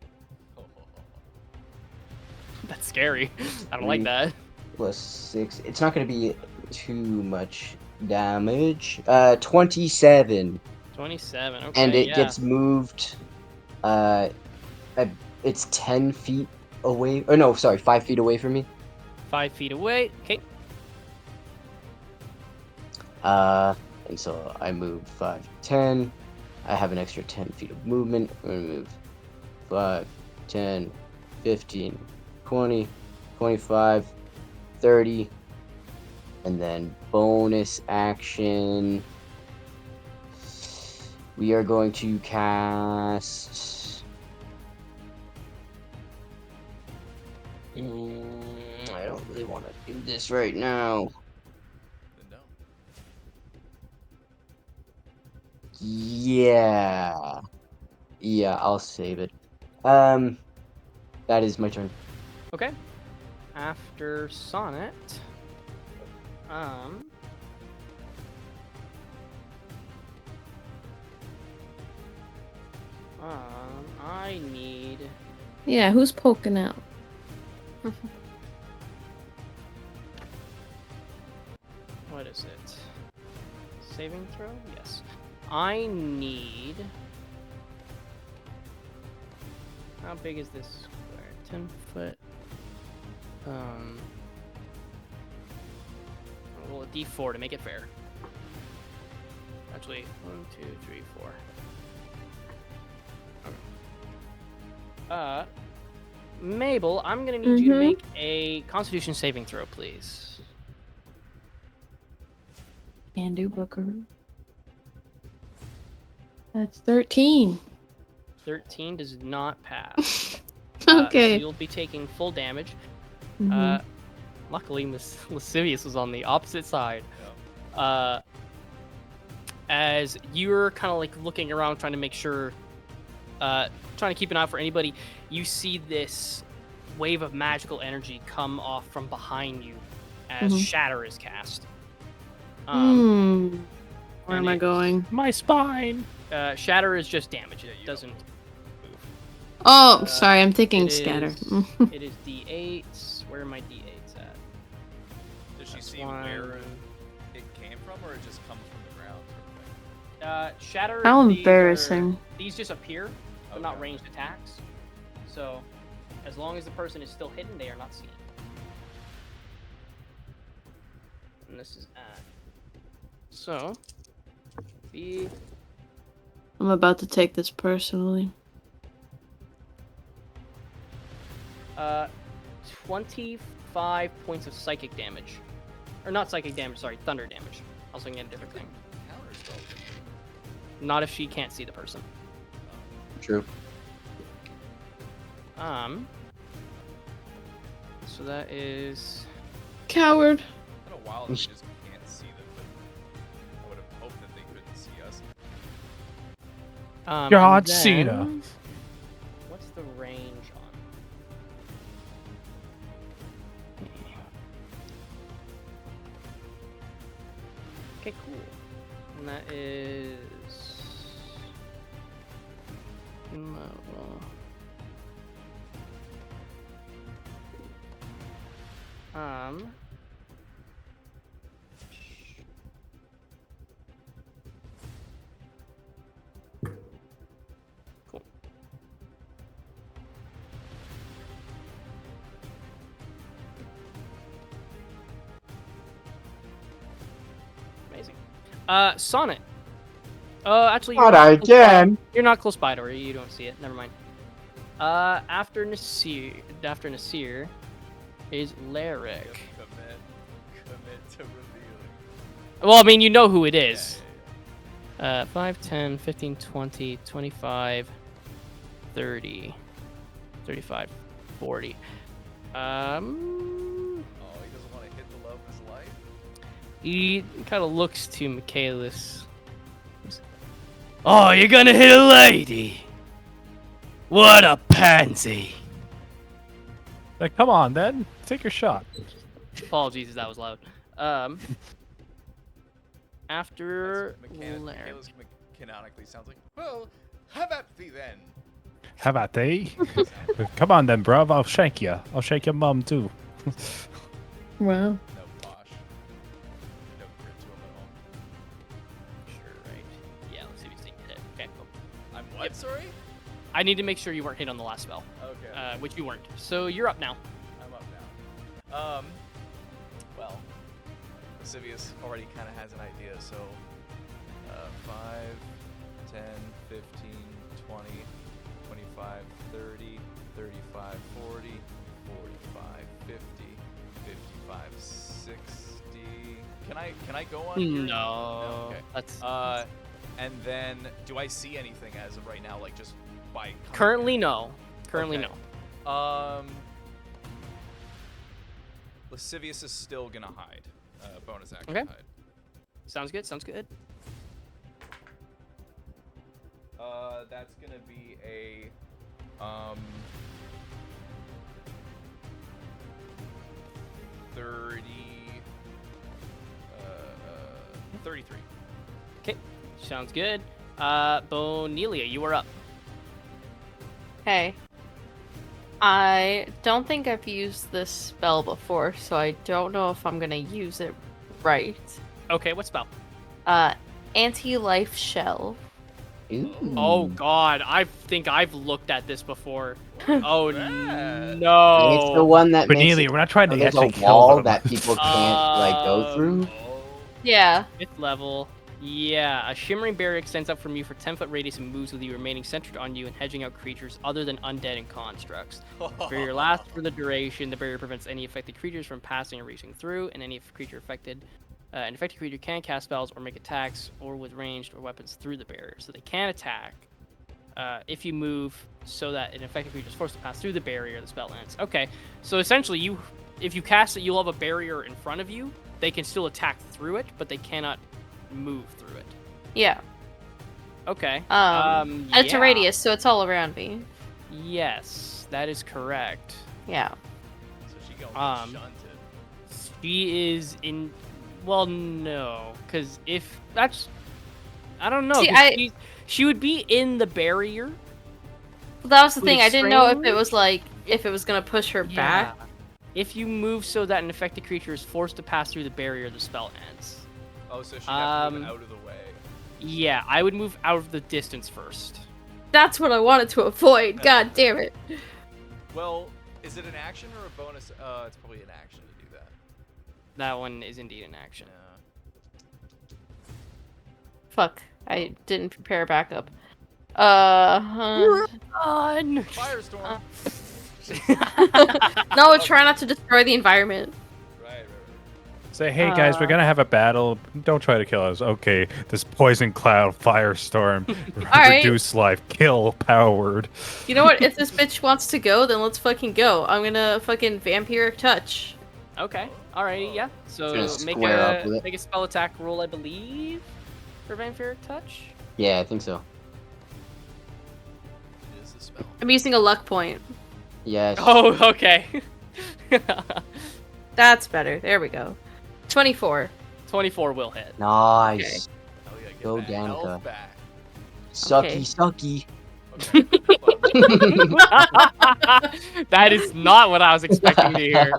That's scary. I don't like that. plus 6. It's not gonna be too much damage. 27. 27. Okay. And it yeah. gets moved. It's 10 feet away. Or no, sorry, 5 feet away from me. 5 feet away. Okay. And so I move 5, 10. I have an extra 10 feet of movement. I'm going to move 5, 10, 15, 20, 25, 30. And then bonus action. We are going to cast... I don't really want to do this right now. Then no. Yeah. Yeah, I'll save it. That is my turn. Okay. After Sonnet, I need. Yeah, who's poking out? What is it? Saving throw? Yes. I need. How big is this square? 10 foot. I'll roll a d4 to make it fair. Actually, 1, 2, 3, 4. Mabel, I'm gonna need you to make a Constitution saving throw, please. Can do, Booker. That's 13. 13 does not pass. Okay. So you'll be taking full damage. Mhm. Luckily, Miss Lascivious was on the opposite side. Yeah. As you're kind of like looking around, trying to make sure, trying to keep an eye out for anybody, you see this wave of magical energy come off from behind you as Shatter is cast. Where am I going? My spine. Shatter is just damage. It you doesn't. Oh, sorry, I'm thinking It scatter. is- It is d8s. Where are my d8s at? Does she That's see where one. it came from, or it just comes from the ground? Sort of thing? Shatter. How these embarrassing. These just appear, but not Okay. ranged attacks. So, as long as the person is still hidden, they are not seen. And this is at. So, the I'm about to take this personally. 25 points of psychic damage, or not psychic damage. Sorry, thunder damage. Also, get a different thing. Counter spell. Not if she can't see the person. True. So that is. Coward. It's been a while that we just can't see them, but I would have hoped that they couldn't see us. John and Cena. then- What's the range on? Okay, cool. And that is. Level. Cool. Amazing. Sonnet. Actually, Not again. You're not close by to her. You don't see it. Never mind. After Nasir is Lyric. Commit to revealing. Well, I mean, you know who it is. Yeah. 5, 10, 15, 20, 25, 30, 35, 40. Oh, he doesn't want to hit the love of his life? He kind of looks to Michaelis. Oh, you're gonna hit a lady? What a pansy. Like, come on, then. Take your shot. Apologies if that was loud. After Lyric. Michaelis canonically sounds like, well, have at thee then. How about they? Come on, then, bruv. I'll shank you. I'll shake your mum, too. Wow. No posh. No grit to him at all. Sure, right. Yeah, let's see if he's taking a hit. Okay, cool. I'm what, Yep. sorry? I need to make sure you weren't hit on the last spell, Okay. which you weren't. So you're up now. I'm up now. Well, Lascivious already kind of has an idea, so 5, 10, 15, 20, 25, 30, 35, 40, 45, 50, 55, 60. Can I go on here? No. Okay. That's And then do I see anything as of right now, like just by coming currently here? no. Currently Okay. no. Lascivious is still gonna hide. Bonus action Okay. hide. Sounds good. Sounds good. That's gonna be a 30 33. Okay. Sounds good. Bonelia, you are up. Okay. I don't think I've used this spell before, so I don't know if I'm gonna use it right. Okay, what spell? Anti-life shell. Ooh. Oh god, I think I've looked at this before. Oh Bad. And it's the no. one that makes Cornelia, it, we're not trying to there's actually a kill wall them. that people can't like go through. Yeah. 5th level. Yeah, a shimmering barrier extends up from you for 10-foot radius and moves with you remaining centered on you and hedging out creatures other than undead and constructs. Barrier lasts for the duration. The barrier prevents any affected creatures from passing or reaching through, and any creature affected, an affected creature can cast spells or make attacks or with ranged or weapons through the barrier. So they can attack if you move so that an affected creature is forced to pass through the barrier. The spell ends. Okay, so essentially, if you cast it, you'll have a barrier in front of you. They can still attack through it, but they cannot move through it. Yeah. Okay. And it's a yeah. radius, so it's all around me. Yes, that is correct. Yeah. So she gonna Um, get shunted. She is in. Well, no, because if that's, I don't know. See, 'Cause she would be in the barrier. Well, that was the Would thing. it I didn't know if it strange? was like if it was gonna push her back. If you move so that an affected creature is forced to pass through the barrier, the spell ends. Oh, so she'd have to move Um, out of the way. Yeah, I would move out of the distance first. That's what I wanted to avoid. God damn it. Well, is it an action or a bonus? It's probably an action to do that. That one is indeed an action. Yeah. Fuck. I didn't prepare backup. No, On. Firestorm. try not to destroy the environment. Right. Say, hey guys, we're gonna have a battle. Don't try to kill us. Okay, this poison cloud, firestorm, right. reduce life, kill, power word. You know what? If this bitch wants to go, then let's fucking go. I'm gonna fucking vampiric touch. Okay. Alrighty. Yeah. So Just make square up with it. a spell attack roll, I believe, for vampiric touch. Yeah, I think so. It is the spell. I'm using a luck point. Yes. Oh, okay. That's better. There we go. 24. 24 will hit. Nice. Oh yeah, get Go that Danica. health back. Sucky, Okay. sucky. Okay. That is not what I was expecting to hear.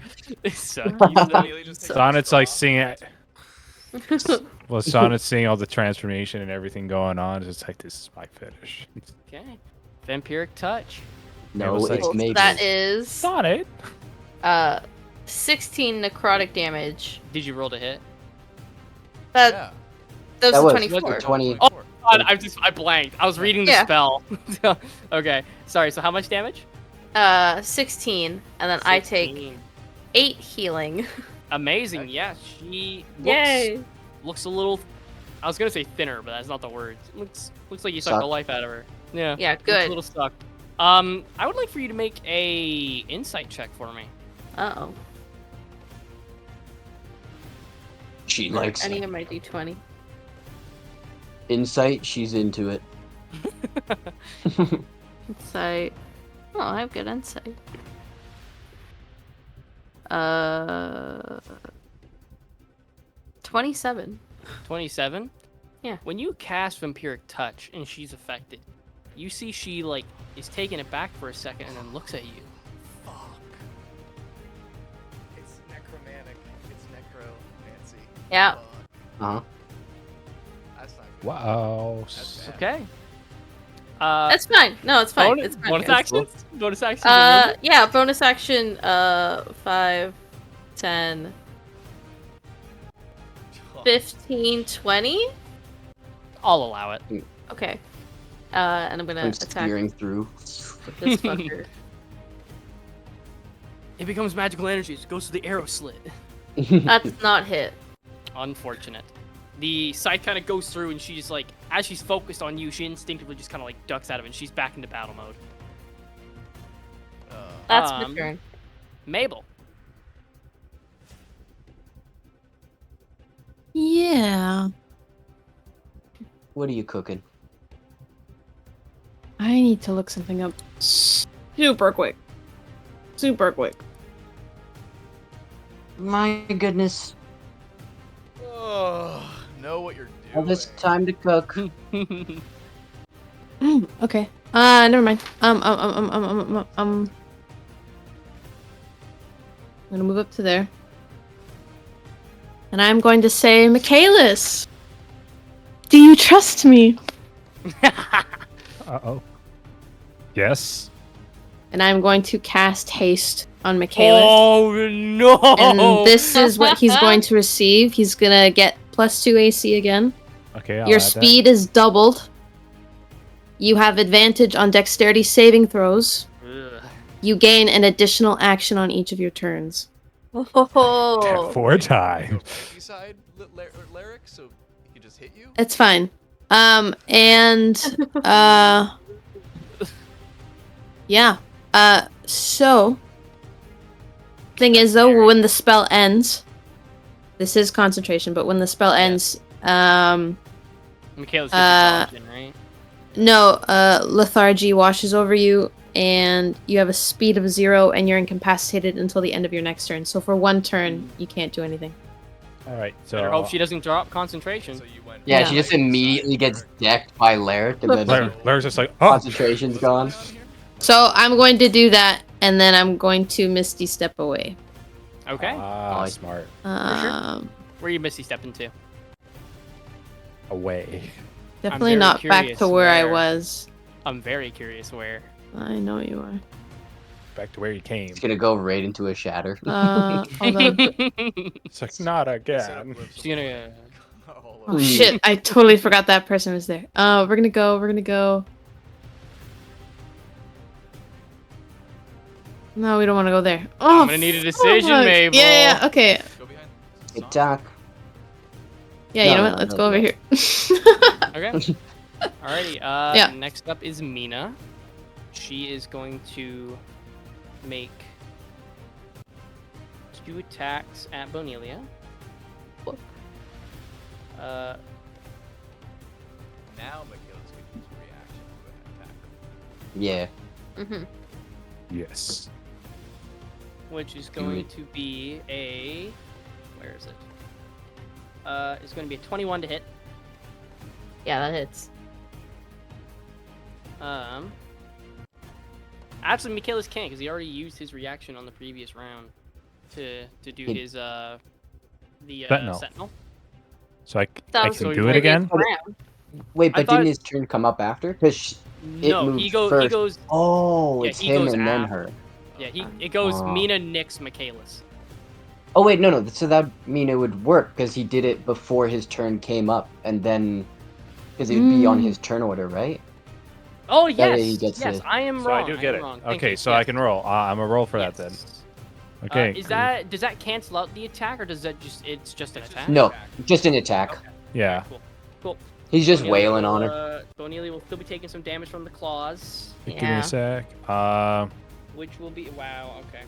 So, Immediately just takes Sonnet's a like straw. seeing it. Well, Sonnet's seeing all the transformation and everything going on. It's like, this is my fetish. okay. Vampiric touch. No, was like- it's maybe. That is Sonnet. 16 necrotic damage. Did you roll to hit? That Yeah. that That was was 24. 20. Oh, God, I blanked. I was reading the Yeah. spell. Okay. Sorry. So how much damage? 16, and then I take 16. 8 healing. Amazing. Yeah. She Yay! looks a little. I was gonna say thinner, but that's not the word. Looks like you sucked Sucked. the life out of her. Yeah. Yeah, Looks good. a little stuck. I would like for you to make a insight check for me. Uh-oh. She likes Any it. of my d20. Insight, she's into it. Insight. Oh, I have good insight. 27. 27. Yeah. When you cast Vampiric Touch and she's affected, you see she like is taken aback for a second and then looks at you. Fuck. It's necromantic. It's necromancy. Yeah. Fuck. Uh-huh. That's not good. Wow. That's bad. Okay. That's fine. No, it's fine. bonus, It's fine. bonus That's cool. actions. Bonus actions. Yeah, bonus action, 5, 10, 15, 20? I'll allow it. Okay. And I'm gonna I'm attack spearing through. this fucker. It becomes magical energies. It goes to the arrow slit. That's not hit. Unfortunate. The scythe kind of goes through, and she's like, as she's focused on you, she instinctively just kind of like ducks out of it, and she's back into battle mode. That's my turn. Mabel. Yeah. What are you cooking? I need to look something up super quick. Super quick. My goodness. Oh, know what you're doing. All this time to cook. Okay. Never mind. I'm gonna move up to there. And I'm going to say, Michaelis, do you trust me? Uh-oh. Yes. And I'm going to cast haste on Michaelis. Oh no! And this is what he's going to receive. He's gonna get +2 AC again. Okay, I'll Your add speed is doubled. You have advantage on dexterity saving throws. Ugh. You gain an additional action on each of your turns. that. Oh. 4 times. Side lyric, so he can just hit you. It's fine. Yeah. So thing is though, when the spell ends, this is concentration, but when the spell ends, Michaela's gets exhaustion, right? no, lethargy washes over you, and you have a speed of 0, and you're incapacitated until the end of your next turn. So for 1 turn, you can't do anything. All right, so Better hope she doesn't drop concentration. So you went. Yeah, Yeah. she just immediately gets decked by Larrick, and then Larry's just like, oh, concentration's gone. So I'm going to do that, and then I'm going to Misty Step away. Okay. smart. Where you Misty stepping to? Away. Definitely very not back curious to where I where. was. I'm very curious where. I know you are. Back to where you came. It's gonna go right into a shatter. Hold on. It's like, not again. She's gonna. Oh shit! I totally forgot that person was there. We're gonna go. No, we don't want to go there. Oh, I'm gonna need a decision, fuck. Mabel. Yeah, okay. Go behind. Attack. Yeah, you No, know no, what? Let's no, go over no. here. Okay. Alrighty. Yeah. Next up is Mina. She is going to make 2 attacks at Bonelia. Now Michaela's gonna use a reaction to attack. Yeah. Mm-hmm. Yes. Which is going to be a. Where is it? It's going to be a 21 to hit. Yeah, that hits. Actually, Michaelis can't because he already used his reaction on the previous round to do his Sentinel. Sentinel. So I That can was do the it previous again? round. Wait, I but thought- didn't his turn come up after? Because No, moved he goes. first. He goes. Oh, Yeah, it's he him goes and then after. her. Yeah, it goes Oh. Mina, Nyx, Michaelis. Oh wait, no. So that would mean it would work because he did it before his turn came up, and then because it would be on his turn order, right? Oh That way yes, he gets yes, to- I am So wrong. I do get am it. wrong. Thank Okay, you. so Yes. I can roll. I'm a roll for that then. Yes. Okay. Does that cancel out the attack, or does that it's just an attack? No, just an attack. Okay. Yeah. Cool. He's just Bonelia wailing will, on her. Bonelia will still be taking some damage from the claws, Give me Yeah. a sec. which will be wow. Okay,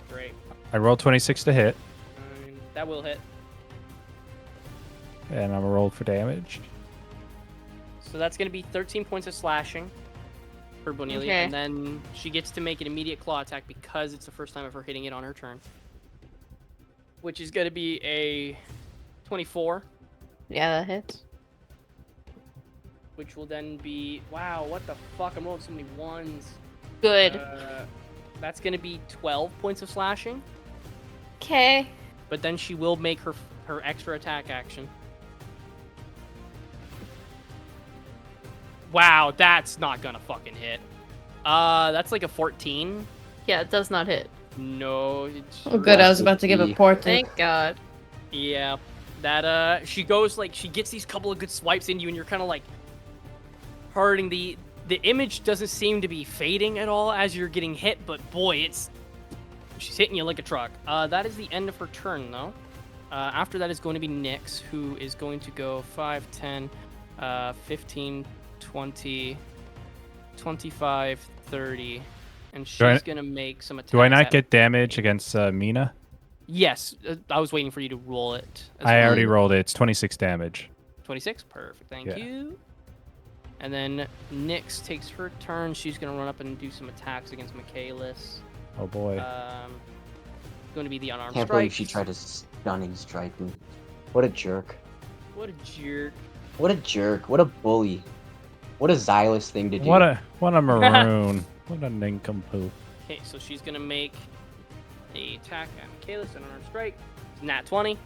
great. I rolled 26 to hit, That will hit. and I'm a roll for damage. So that's going to be 13 points of slashing for Bonelia, Okay. and then she gets to make an immediate claw attack because it's the first time of her hitting it on her turn, which is going to be a 24, Yeah, that hits. which will then be wow. What the fuck? I'm rolling so many ones. Good. That's going to be 12 points of slashing, Okay. but then she will make her extra attack action. Wow, that's not gonna fucking hit. That's like a 14. Yeah, it does not hit. No. It's Oh, good. I was about to give a portent. Thank God. Yeah. That she goes like she gets these couple of good swipes into you, and you're kind of like hurting. The image doesn't seem to be fading at all as you're getting hit, but boy, she's hitting you like a truck. That is the end of her turn, though. After that is going to be Nyx, who is going to go 5, 10, 15, 20, 25, 30, and she's going to make some attacks. Do I not get damage against Mina? Yes, I was waiting for you to roll it. I already rolled it. It's 26 damage. 26? Perfect, thank Yeah. you. And then Nyx takes her turn. She's going to run up and do some attacks against Michaelis. Oh boy. Going to be the unarmed Can't strike. believe she tried to stunning strike me. What a jerk. What a jerk. What a jerk. What a bully. What a Xylus thing to do. What a maroon. What a nincompoop. Okay, so she's going to make a attack at Michaelis, an unarmed strike. Nat 20.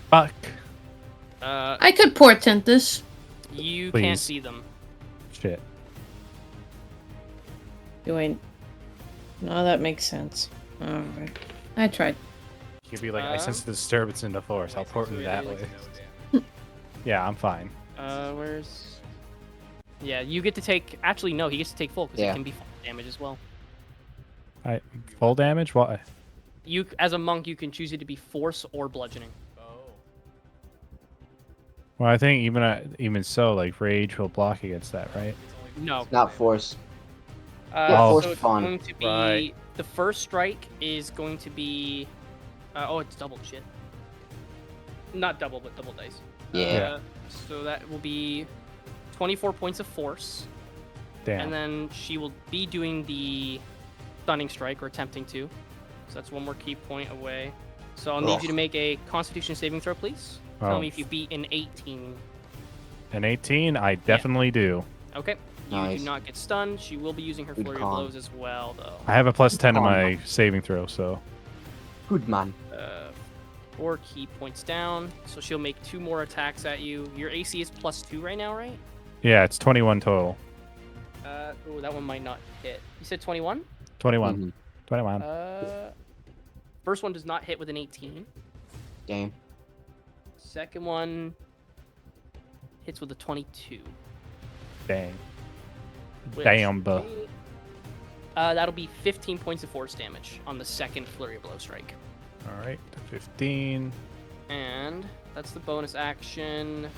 Fuck. I could portent this. You Please. can't see them. Shit. Do I? No, that makes sense. Alright. I tried. You'd be like, I sense the disturbance in the force. I'll port it that way. Yeah, I'm fine. Where's... Yeah, you get to take... Actually, no, he gets to take full, because it can be full damage as well. Full damage? What? You, as a monk, you can choose it to be force or bludgeoning. Well, I think even so, like rage will block against that, right? No. Not force. Oh, so it's fun. going to be... Right. The first strike is going to be... oh, it's double shit. Not double, but double dice. Yeah. So that will be 24 points of force. Damn. And then she will be doing the stunning strike, or attempting to. So that's one more key point away. So I'll need you to make a Constitution saving throw, please. Tell me if you beat an 18. An 18? I definitely do. Okay. You Nice. do not get stunned. She will be using her Good flurry of con. blows as well, though. I have a plus 10 in Oh, my no. saving throw, so. Good man. 4 key points down. So she'll make 2 more attacks at you. Your AC is +2 right now, right? Yeah, it's 21 total. Oh, that one might not hit. You said 21? 21. Mhm. 21. First one does not hit with an 18. Damn. Second one hits with a 22. Dang. which Damn, buh. That'll be 15 points of force damage on the second flurry of blow strike. All right, 15. And that's the bonus action.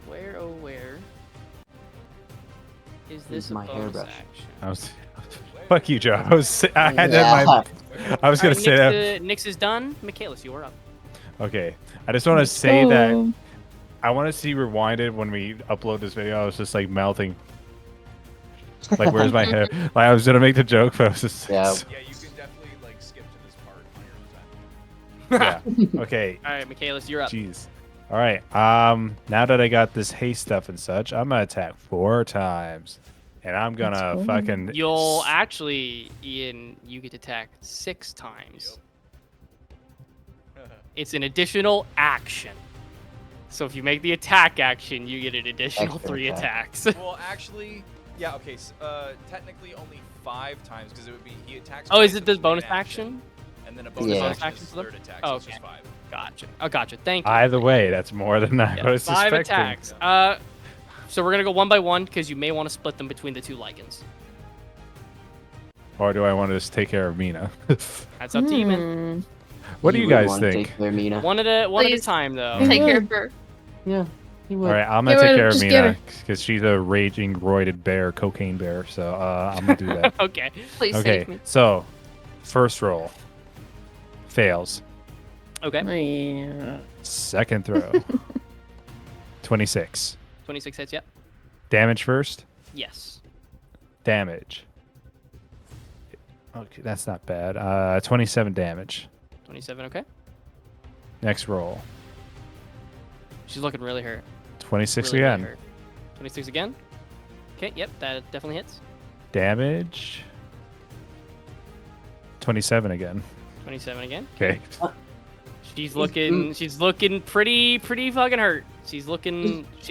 Where is this a my bonus hairbrush. action? Fuck you, Joe. I had that in my. I was gonna Alright, say that. Nyx is done. Michaelis, you are up. Okay, I just want to say that Oh. I want to see rewinded when we upload this video. I was just like melting. Like, where's my hair? Like, I was gonna make the joke, but I was just. Yeah. Yeah, you can definitely like skip to this part on your own time. Yeah. Okay. All right, Michaelis, you're up. Jeez. All right. Now that I got this haste stuff and such, I'm gonna attack 4 times, and I'm gonna cool. fucking. You'll actually, Ian, you get attacked 6 times. It's an additional action. So if you make the attack action, you get an additional Extra 3 attack. attacks. Well, actually, yeah, okay. Technically, only 5 times because it would be he attacks. Oh, is twice it the with bonus an action? And then a bonus Yeah. action is Action for them? third attack. Oh, So it's okay. just 5. Gotcha. Oh, gotcha. Thank you. Either way, that's more than I Yeah, was 5 suspecting. attacks. So we're gonna go 1 by 1 because you may want to split them between the 2 lichens. Or do I want to just take care of Mina? That's up to you, man. What do you would guys wanna think? Take their Mina. One at a Please. time, though. Mhm. Take care of her. Yeah, he would. All right, I'm gonna Yeah, take well, care of just get Mina her. because she's a raging, roided bear, cocaine bear. So I'm gonna do that. Okay. Please Okay, save me. so first roll fails. Okay. Yeah. Second throw 26. 26 hits. Yep. Damage first. Yes. Damage. Okay, that's not bad. 27 damage. 27. Okay. Next roll. She's looking really hurt. 26 Really, really again. hurt. 26 again. Okay. Yep. That definitely hits. Damage. 27 again. 27 again. Okay. She's looking pretty fucking hurt. She's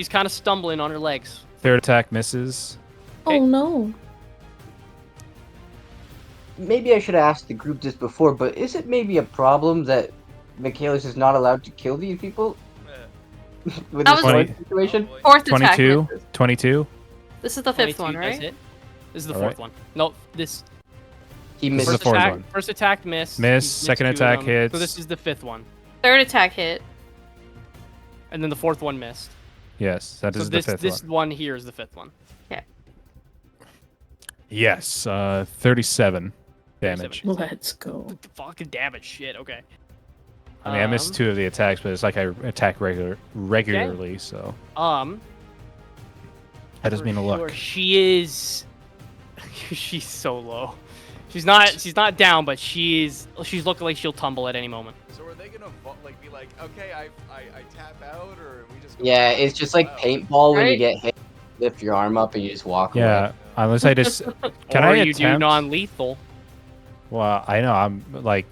kind of stumbling on her legs. Third attack misses. Okay. Oh no. Maybe I should have asked the group this before, but is it maybe a problem that Michaelis is not allowed to kill these people? with That this was- sword situation. Probably. Fourth attack. 22? misses. 22? This is the fifth 22 one, does right? hit. This is the All fourth right. one. No, this He This is missed. the fourth attack, one. First attack missed. Miss, He's missed second 2 of attack them. hits. So this is the 5th one, Third attack hit. and then the 4th one missed. Yes, that So is this the 5th this one. one here is the 5th one. Yes, 37 damage. 37. Let's go. Fucking damage, shit. Okay. I mean, I missed 2 of the attacks, but it's like I attack regularly, so That that doesn't mean a look. She is. She's so low. She's not down, but she's looking like she'll tumble at any moment. So are they gonna like be like, okay, I tap out, or we just? Go Yeah, back? it's just like Wow. paintball when you Right? get hit. Lift your arm up and you just walk Yeah, away. unless I just can or I you do attempt? non-lethal. Well, I know I'm like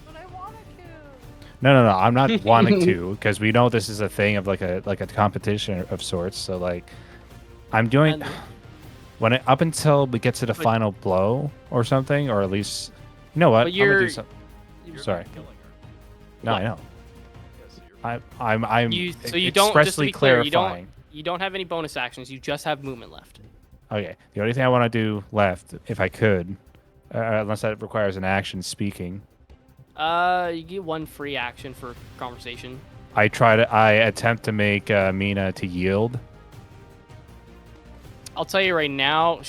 But I wanted to. no, I'm not wanting to because we know this is a thing of like a competition of sorts. So like, I'm doing And- when up until we get to the But- final blow or something, or at least you know what? But I'm gonna you're- do some. You're Sorry. not killing her. No, I know. Yeah, so you're I'm So you don't- just to expressly be clear, you don't- clarifying. You don't have any bonus actions. You just have movement left. Okay. The only thing I want to do left, if I could, unless that requires an action speaking, You get 1 free action for conversation. I attempt to make Mina to yield. I'll tell you right now,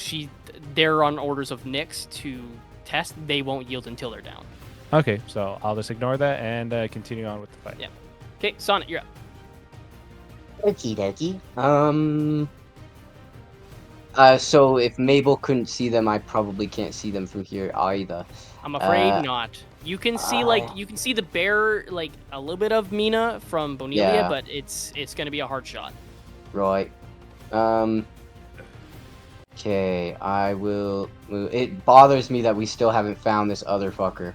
they're on orders of Nyx to test. They won't yield until they're down. Okay, so I'll just ignore that and continue on with the fight. Yeah. Okay, Sonnet, you're up. Okie dokie. So if Mabel couldn't see them, I probably can't see them from here either. I'm afraid Uh, not. You can see oh. you can see the bear, like a little bit of Mina from Bonilia, Yeah. but it's gonna be a hard shot. Right. Okay, I will move. It bothers me that we still haven't found this other fucker.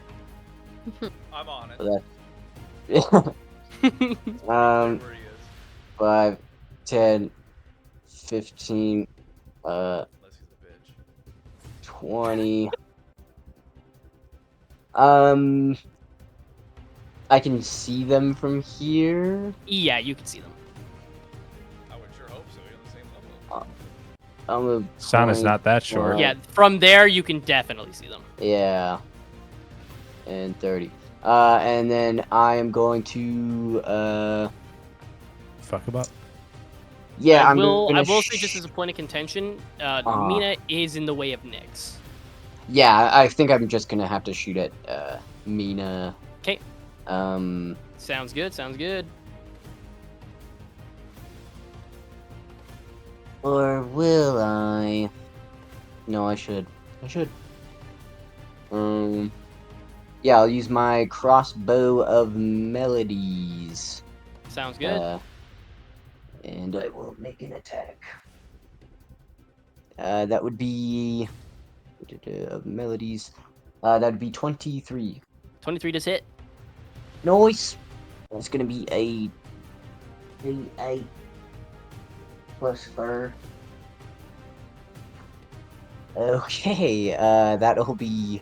I'm on it. So that- Where he is. 5, 10, 15, Unless he's a bitch. 20. I can see them from here. Yeah, you can see them. I would sure hope so. You're on the same level. I'm a Sun is 20. not that short. Wow. Yeah, from there you can definitely see them. Yeah. And 30. And then I am going to Fuck about. yeah, I I'm will gonna say just as a point of contention, Uh-huh. Mina is in the way of Nyx. Yeah, I think I'm just gonna have to shoot at Mina. 'Kay. Sounds Sounds good. Or will I? No, I should. Yeah, I'll use my crossbow of melodies. Sounds good. And I will make an attack. That would be of melodies. That would be 23. 23 does hit. Nice. That's gonna be a 8 plus 4. Okay, that'll be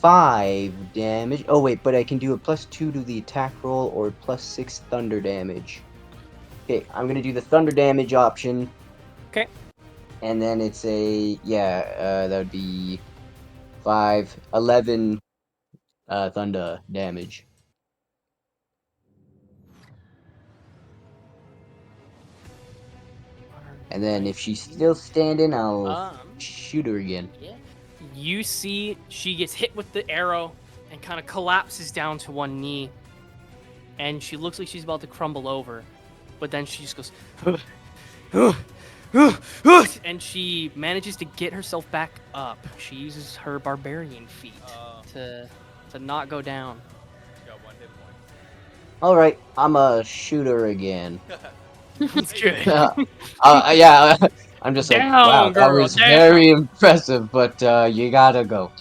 5 damage. Oh wait, but I can do a +2 to the attack roll or +6 thunder damage. Okay, I'm gonna do the thunder damage option. Okay. And then it's that would be 5, 11 thunder damage. And then if she's still standing, I'll shoot her again. Yeah. You see she gets hit with the arrow and kind of collapses down to one knee. And she looks like she's about to crumble over. But then she just goes, and she manages to get herself back up. She uses her barbarian feat to not go down. Got 1 hit point. Alright, I'm a shooter again. That's good. Yeah, I'm just like, Down, wow, that girl, was down." very impressive, but you gotta go.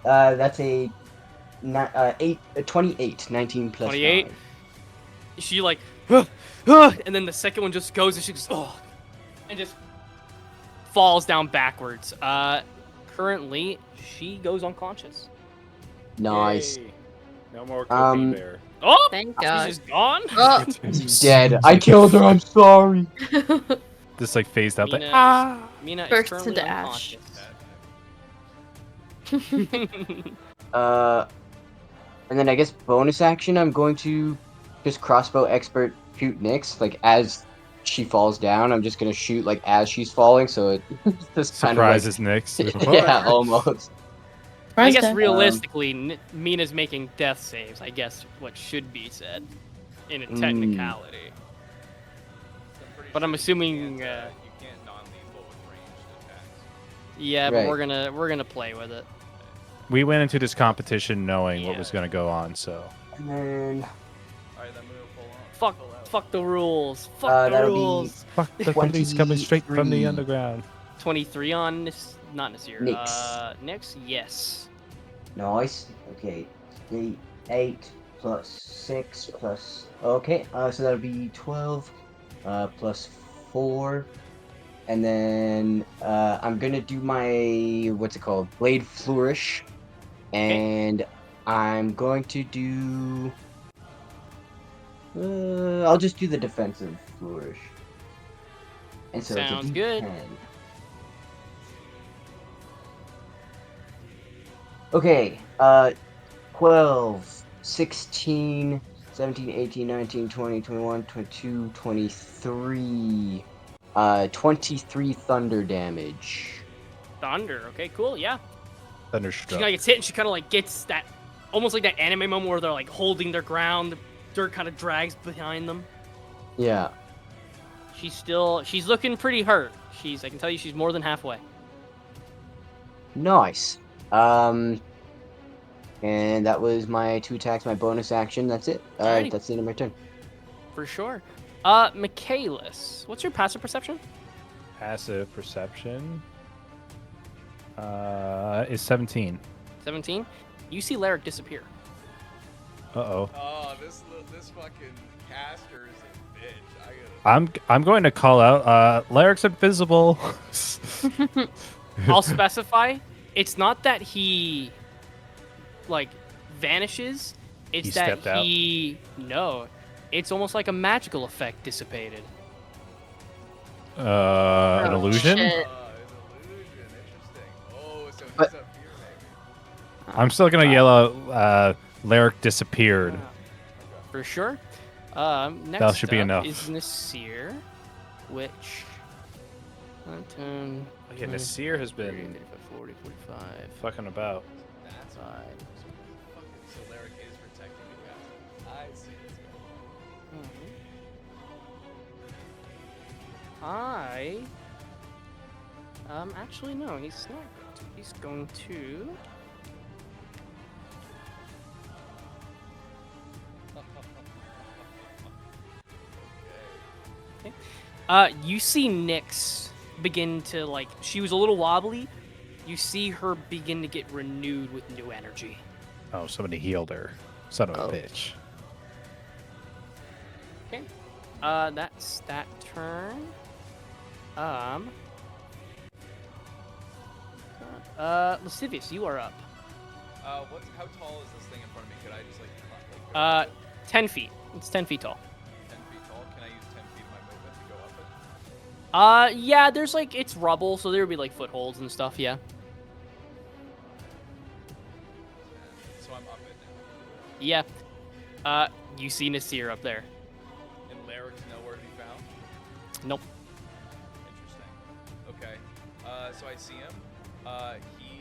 That's a 28, 19 plus 28. 5. She like, and then the second one just goes and she goes, and just falls down backwards. Currently, she goes unconscious. Nice. Yay. No more Um, bear. Oh, Thank she's God. just gone. Oh. She's dead. I killed her. I'm sorry. Just like phased out like Mina, ah. Mina is Burst currently into ash. unconscious. And then I guess bonus action. I'm going to just crossbow expert shoot Nyx. Like as she falls down, I'm just gonna shoot like as she's falling. So it just kind of like Surprises Nyx. yeah, almost. I Surprise guess attack. realistically, Mina's making death saves. I guess what should be said in a technicality. But I'm assuming, you can't non-lethal with ranged attacks. yeah, Right. but we're gonna play with it. We went into this competition knowing what Yeah. was going to go on, so And then All right, then move full on. Fuck the rules. Fuck the that'll be rules. fuck the police coming straight from the 23. underground. 23 on this, not Nasir. Nyx. Nyx, yes. nice. Okay, 8 plus 6 plus. Okay, so that'll be 12. Plus 4. And then I'm gonna do my what's it called? Blade Flourish. And I'm going to do I'll just do the defensive flourish. And so Sounds it's a good. D10. Okay, 12, 16, 17, 18, 19, 20, 21, 22, 23. 23 thunder damage. Thunder. Okay, cool. Yeah. She Thunderstruck. kind of gets hit, and she kind of like gets that, almost like that anime moment where they're like holding their ground. The dirt kind of drags behind them. Yeah. She's looking pretty hurt. I can tell you, she's more than halfway. Nice. And that was my 2 attacks, my bonus action. That's it. Alright, Alrighty. that's the end of my turn. For sure. Michaelis, what's your passive perception? Passive perception is 17. 17. You see Larrick disappear. Uh-oh. Oh, this fucking caster is a bitch. I'm going to call out Larrick's invisible. I'll specify. It's not that he like vanishes. It's He that stepped out? no. It's almost like a magical effect dissipated. An Oh, illusion? shit. An illusion. Interesting. Oh, so he's But- up here, maybe. I'm still going to yell out Larrick disappeared. For sure. Next That should be up enough. is Nasir, which 10, Yeah, Nasir has 30, been 35, 40, 45, fucking about. That's 5. fucking Solaric is protecting the caster. I see what's going Actually no, he's not going to. He's going to you see Nyx begin to, like, she was a little wobbly. You see her begin to get renewed with new energy. Oh, somebody healed her. Son of a Oh. bitch. Okay. That's that turn. Lascivious, you are up. How tall is this thing in front of me? Could I just like go 10 feet. It's 10 feet tall. 10 feet tall? Can I use 10 feet of my movement to go up it? Yeah, there's like, it's rubble, so there would be like footholds and stuff, yeah. So I'm up it now. Yeah. You see Nasir up there. And Larrick's nowhere to be found? Nope. Interesting. Okay. So I see him. He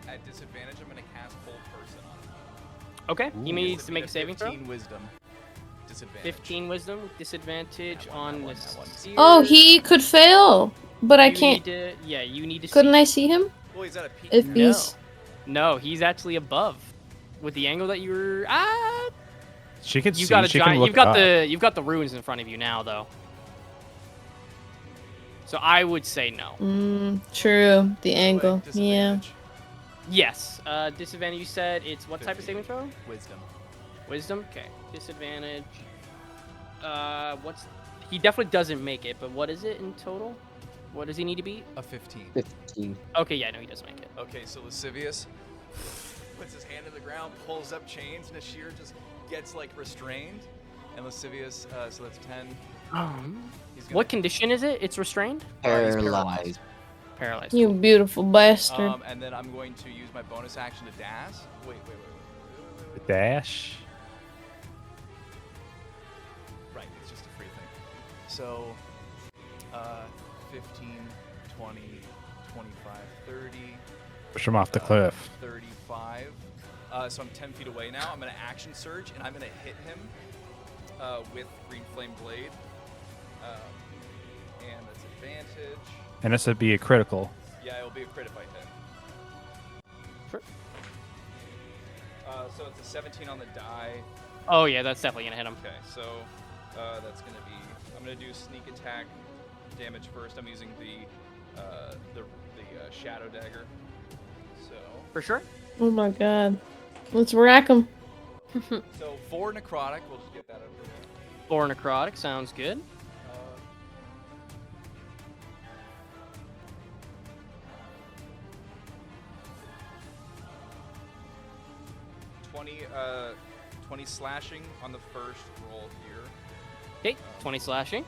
at disadvantage. I'm gonna cast Hold Person on him. Okay, he Ooh. needs to make a saving throw. 15 Wisdom. Disadvantage. 15 wisdom, disadvantage That one, on that one. Nasir. Oh, he could fail, but I You can't. need to, yeah, you need to Couldn't see. I see him? Well, he's at a peak. If now. No. he's No, he's actually above. With the angle that you were She can you've see. got a She can giant look up. you've got the runes in front of you now though. So I would say no. True. The Wait, angle. Yeah. disadvantage. Yes. Disadvantage, you said it's what type of 15. saving throw? Wisdom. Wisdom? Okay. Disadvantage. He definitely doesn't make it, but what is it in total? What does he need to beat? A 15. 15. Okay, yeah, no, he does make it. Okay, so Lascivious puts his hand in the ground, pulls up chains, and Ashir just gets like restrained. And Lascivious, so that's 10. He's gonna, What condition is it? It's restrained? He's Paralyzed. Paralyzed. You beautiful bastard. And then I'm going to use my bonus action to dash. Wait. Dash. Right, it's just a free thing. So, 15, 20, 25, 30. Push him off the cliff. 35. So I'm 10 feet away now. I'm going to action surge, and I'm going to hit him with Green Flame Blade. And that's advantage. And this would be a critical. Yeah, it'll be a crit if I hit. Sure. So it's a 17 on the die. Oh yeah, that's definitely gonna hit him. Okay, so that's gonna be. I'm gonna do sneak attack damage first. I'm using the shadow dagger. So. For sure. Oh my god. Let's rack him. So 4 necrotic. We'll just get that over there. 4 necrotic sounds good. 20 slashing on the first roll here. Okay, 20 slashing.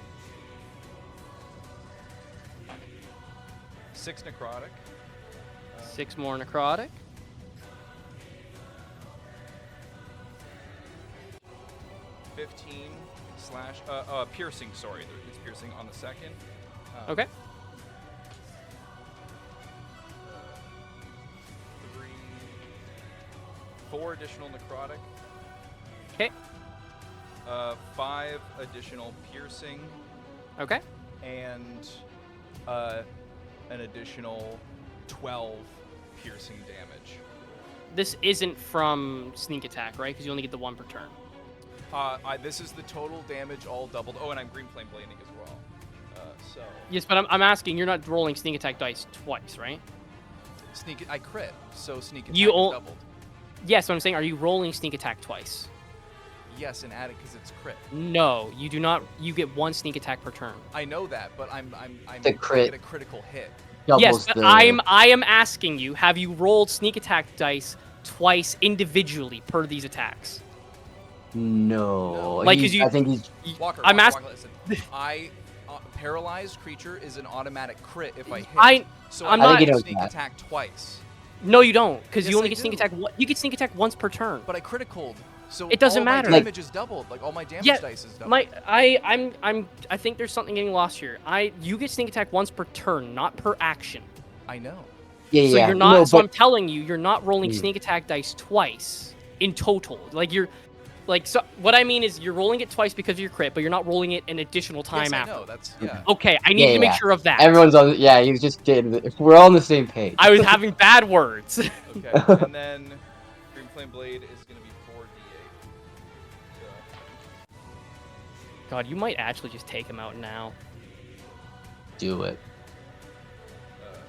6 necrotic. 6 more necrotic. 15 slash piercing. Sorry, it's piercing on the second. Okay. 4 additional necrotic. Okay. 5 additional piercing. Okay. And an additional 12 piercing damage. This isn't from sneak attack, right? Because you only get the 1 per turn. This is the total damage all doubled. Oh, and I'm green flame blading as well. So. Yes, but I'm asking, you're not rolling sneak attack dice twice, right? I crit, so sneak attack You is doubled. Yes, what I'm saying, are you rolling sneak attack twice? Yes, and add it because it's crit. No, you do not. You get 1 sneak attack per turn. I know that, but I'm The crit. I get a critical hit. Yes, but I am asking you, have you rolled sneak attack dice twice individually per these attacks? No. Like, 'cause I think he's. Walker, I'm Walker, listen. Paralyzed creature is an automatic crit if I hit. I'm I not- think he knows sneak that. attack twice. No, you don't, because Yes, you only I get sneak do. attack. You get sneak attack once per turn. But I criticaled, so It doesn't all matter. My Like- damage is doubled. Like all my damage Yeah, dice is doubled. I think there's something getting lost here. You get sneak attack once per turn, not per action. I know. Yeah, So yeah. you're not. No, so but I'm telling you, you're not rolling Mm. sneak attack dice twice in total. So what I mean is you're rolling it twice because of your crit, but you're not rolling it an additional time Yes, after. I know. That's yeah. Okay, I need to make Yeah. sure of that. everyone's on. Yeah, he was just kidding. We're all on the same page. I was having bad words. Okay, and then Green Flame Blade is gonna be 4d8. So God, you might actually just take him out now. Do it.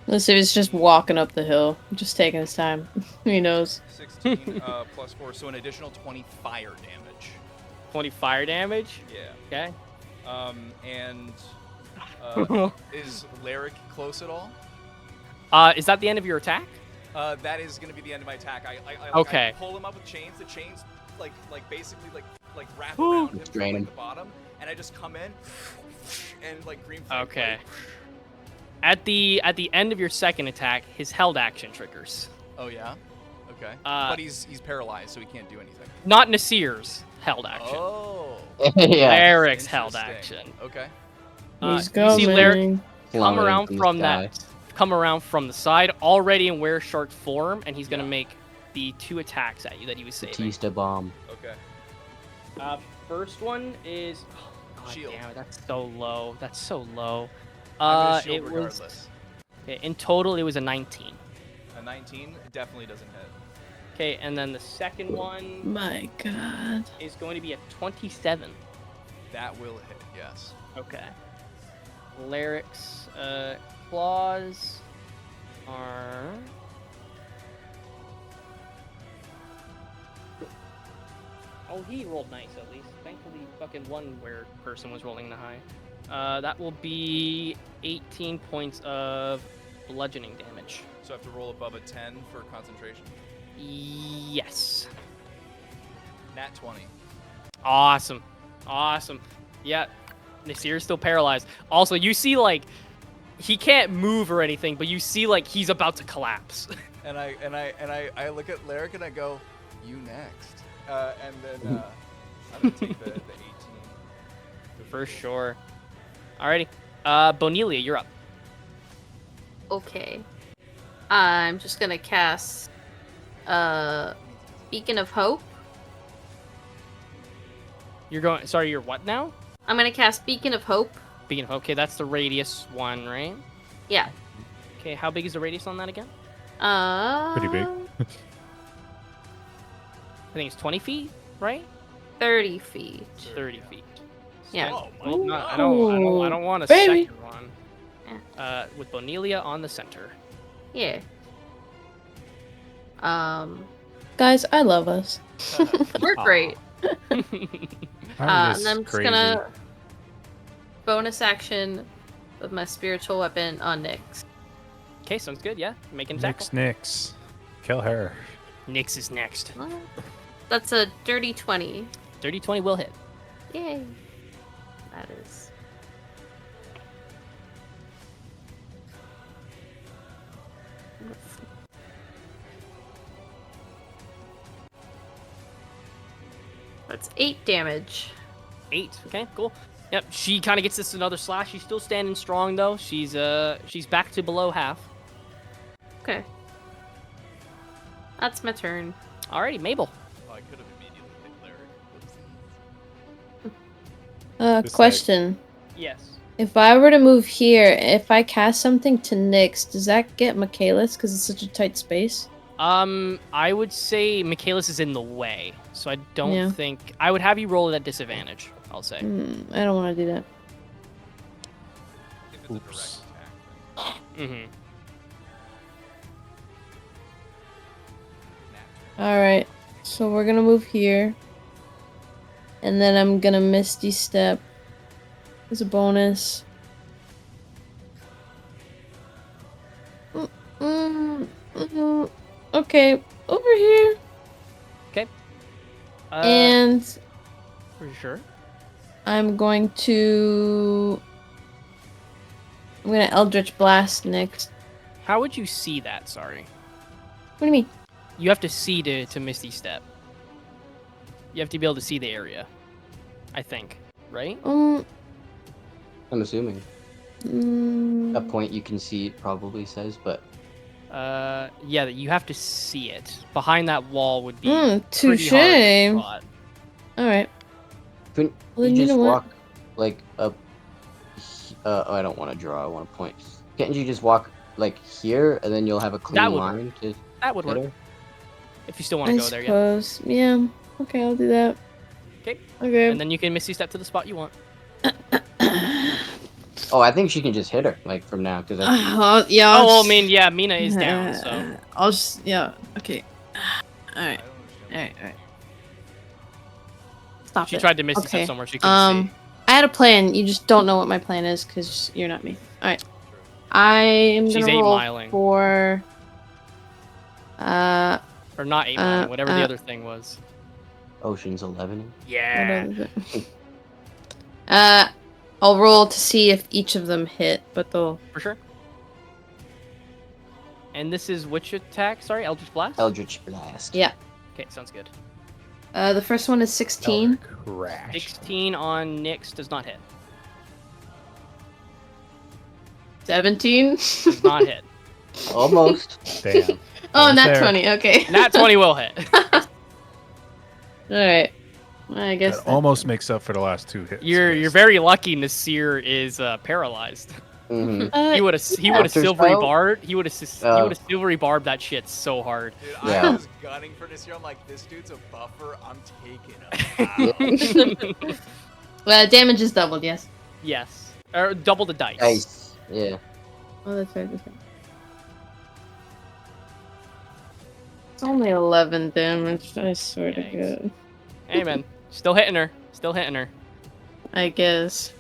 Let's see if he's just walking up the hill, just taking his time. He knows. 16 plus 4, so an additional 20 fire damage. 20 fire damage. Yeah. Okay. And is Lyric close at all? Is that the end of your attack? That is going to be the end of my attack. I Okay. I pull him up with chains. The chains like basically like wrap Ooh. around him from Drain like, him. the bottom, and I just come in and like green flame. Okay. blade. At the end of your second attack, his held action triggers. Oh yeah. Okay. Uh, but he's paralyzed, so he can't do anything. Not Nasir's held action. Oh. Yeah. Eric's held Interesting. action. Okay. He's You coming. see Lyric come Plummeting around from the from sky. come around from the side, already in were shark form, and he's gonna Yeah. make the 2 attacks at you that he was saving. Batista bomb. Okay. First one is. Oh, God Shield. damn it, that's so low. That's so low. I'm gonna shield It was regardless. okay, in total it was a 19. A 19 definitely doesn't hit. Okay, and then the second one My god. is going to be a 27. That will hit. Yes. Okay. Lyric's claws are. Oh, he rolled nice at least. Thankfully, fucking one where person was rolling the high. That will be 18 points of bludgeoning damage. So I have to roll above a 10 for concentration. Yes. Nat 20. Awesome. Yeah. Nasir's still paralyzed. Also, you see like he can't move or anything, but you see like he's about to collapse. And I look at Lyric and I go, "You next." And then I'm gonna take the 18. For sure. Alrighty. Bonelia, you're up. Okay. I'm just gonna cast Beacon of Hope. You're going. Sorry, you're what now? I'm gonna cast Beacon of Hope. Beacon of. Okay, that's the radius one, right? Yeah. Okay, how big is the radius on that again? Pretty big. I think it's 20 feet, right? 30 feet. 30 feet. Yeah. Oh my Well, god. I don't want a Baby. second one. With Bonelia on the center. Yeah. Guys, I love us. We're great. I'm And just I'm just crazy. gonna bonus action with my spiritual weapon on Nyx. Okay, sounds good. Yeah, making tackle. Nix. Kill her. Nyx is next. That's a dirty 20. 30-20 will hit. Yay. That is. That's 8 damage. 8. Okay, cool. Yep, she kind of gets this another slash. She's still standing strong though. She's back to below half. Okay. That's my turn. Alrighty, Mabel. Oh, I could have immediately hit Lyric. Whoopsie. Just Question. Yes. If I were to move here, if I cast something to Nyx, does that get Michaelis because it's such a tight space? I would say Michaelis is in the way, so I don't Yeah. think I would have you roll at disadvantage. I'll say. I don't want to do that. If it's a direct Oops. attack, then Mm-hmm. nat 20. Alright, so we're gonna move here. And then I'm gonna Misty Step as a bonus. Okay, over here. And For sure. I'm going to... I'm gonna Eldritch Blast next. How would you see that? Sorry. What do you mean? You have to see to Misty Step. You have to be able to see the area. I think, right? I'm assuming. mm, A point you can see, it probably says, but Yeah, you have to see it. Behind that wall would be touche. pretty hard to spot. Alright. couldn't Well, you then you just know what? walk like up? Oh, I don't want to draw. I want to point. Can't you just walk like here, and then you'll have a clean would line to That would hit work her? if you still want I to go there. Yeah, suppose. Yeah. Okay, I'll do that. 'Kay. Okay. and then you can Misty Step to the spot you want. Oh, I think she can just hit her like from now because Yeah. Oh, well, I mean, yeah, Mina is down, so I'll just, yeah, okay. Alright, I don't understand. alright. Stop she it. tried to Misty Okay. Step somewhere she couldn't see. I had a plan, you just don't know what my plan is because you're not me. Alright. I am She's gonna roll 8-miling. for... Or not 8 miling, whatever the uh, other thing was. Ocean's 11. what Yeah. is it? I'll roll to see if each of them hit, but they'll... For sure. And this is which attack? Sorry, Eldritch Blast? Eldritch Blast. Yeah. Okay, sounds good. The first one is 16. Crash. 16 on Nyx does not hit. 17. Does not hit. Almost. Damn. Oh, Almost not there. 20. Okay. Nat 20 will hit. Alright. I guess That almost makes up for the last 2 hits. You're yes. very lucky Nasir is paralyzed. hmm He would have After silvery spell? barbed. He would have silvery barbed that shit so hard. Dude, Yeah. I was gunning for this year. I'm like, this dude's a buffer. I'm taking him. Wow. damage is doubled, yes. Yes. Or double the dice. Nice. Yeah. Oh, that's right. That's right. It's only 11 damage, I swear to Yikes. God. Hey man, still hitting her. Still hitting her. I guess.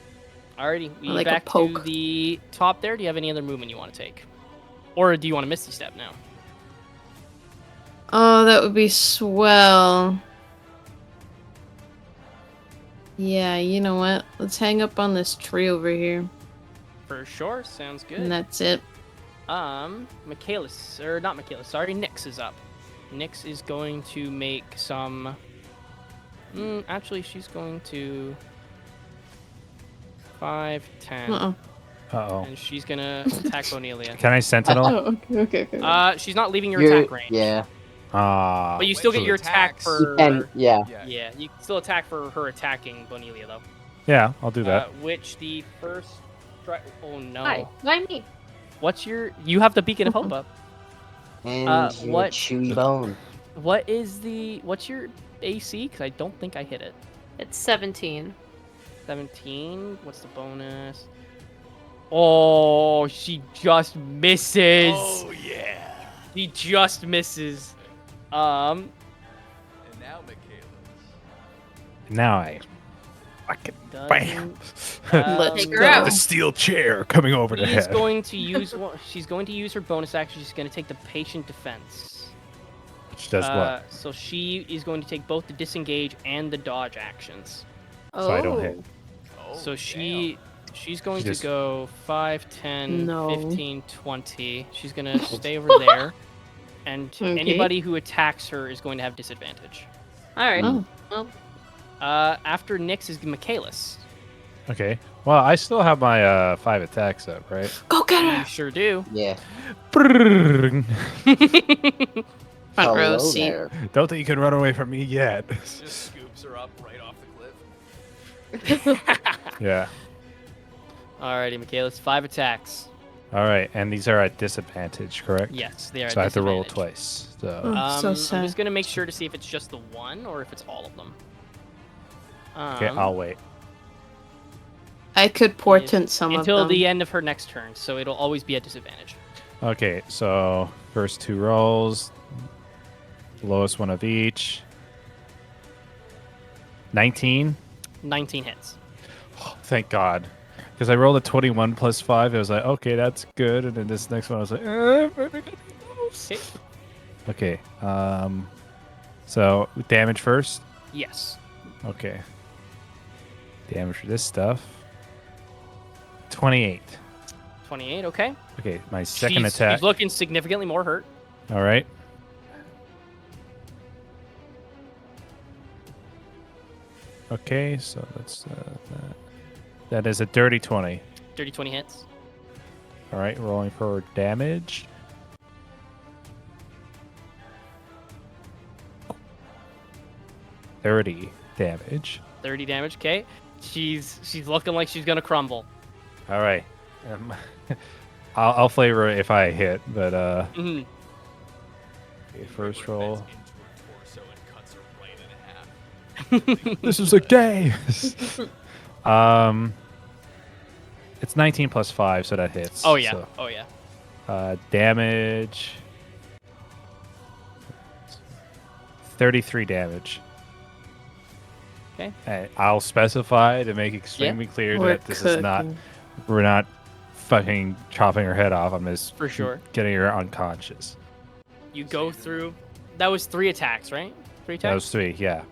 Alrighty, we Like a back to poke. the top there. Do you have any other movement you want to take? Or do you want to Misty Step now? Oh, that would be swell. Yeah, you know what? Let's hang up on this tree over here. For sure, sounds good. And that's it. Michaelis, or not Michaelis, sorry, Nyx is up. Nyx is going to make some... actually, she's going to... 5, 10. Uh-oh. Uh-oh. And she's gonna attack Bonelia. Can I sentinel? Oh, okay. She's not leaving your You're- attack range. Yeah. Ah. But you still get she your attack attacks. for... And yeah. Yeah, you can still attack for her attacking Bonelia, though. Yeah, I'll do that. Which the first... Oh, no. Hi, why me? What's your... You have the Beacon of Hope up. And your what- chewy bone. What is the... What's your AC? Because I don't think I hit it. It's 17. 17. What's the bonus? Oh, she just misses. Oh yeah. She just misses. And now Michaelis. Now I fucking bam. Let's Take her go. out. The steel chair coming over the She's head. going to use. She's going to use her bonus action. She's going to take the patient defense. Which does what? So she is going to take both the disengage and the dodge actions. Oh. So I don't hit. Oh, So she's going She just- to go 5, 10, No. 15, 20. She's going to stay over there. And Okay. anybody who attacks her is going to have disadvantage. Alright. Oh. Well, After Nyx is Michaelis. Okay. Well, I still have my 5 attacks up, right? Go get You her! sure do. Yeah. Front row Hello seat. there. Don't think you can run away from me yet. Just scoops her up right off the cliff. Yeah. Alrighty, Michaelis, 5 attacks. All right, and these are at disadvantage, correct? Yes, they are. So I have to roll disadvantage. twice. So Oh. So I'm sad. just gonna make sure to see if it's just the one or if it's all of them. okay, I'll wait. I could portent some until of them. the end of her next turn, so it'll always be at disadvantage. Okay, so first 2 rolls, lowest one of each. 19. 19 hits. Oh, thank God. Because I rolled a 21 plus 5. It was like, okay, that's good. And then this next one, I was like, Okay. okay. So damage first. Yes. Okay. Damage for this stuff. 28. 28. Okay. Okay, my second she's, attack. She's looking significantly more hurt. All right. Okay, so that's that is a dirty 20. Dirty 20 hits. All right, rolling for damage. $30 damage. 30 damage. Okay. She's looking like she's gonna crumble. All right. I'll flavor it if I hit, but Mhm. okay, first roll. Into her torso and cuts her right in half. This is a game. It's 19 plus 5, so that hits. Oh yeah. So, Oh yeah. damage. 33 damage. Okay. And I'll specify to make extremely clear We're that this is not. cooking. We're not fucking chopping her head off. I'm just For sure. getting her unconscious. You go through. That was 3 attacks, right? 3 attacks. That was 3. Yeah.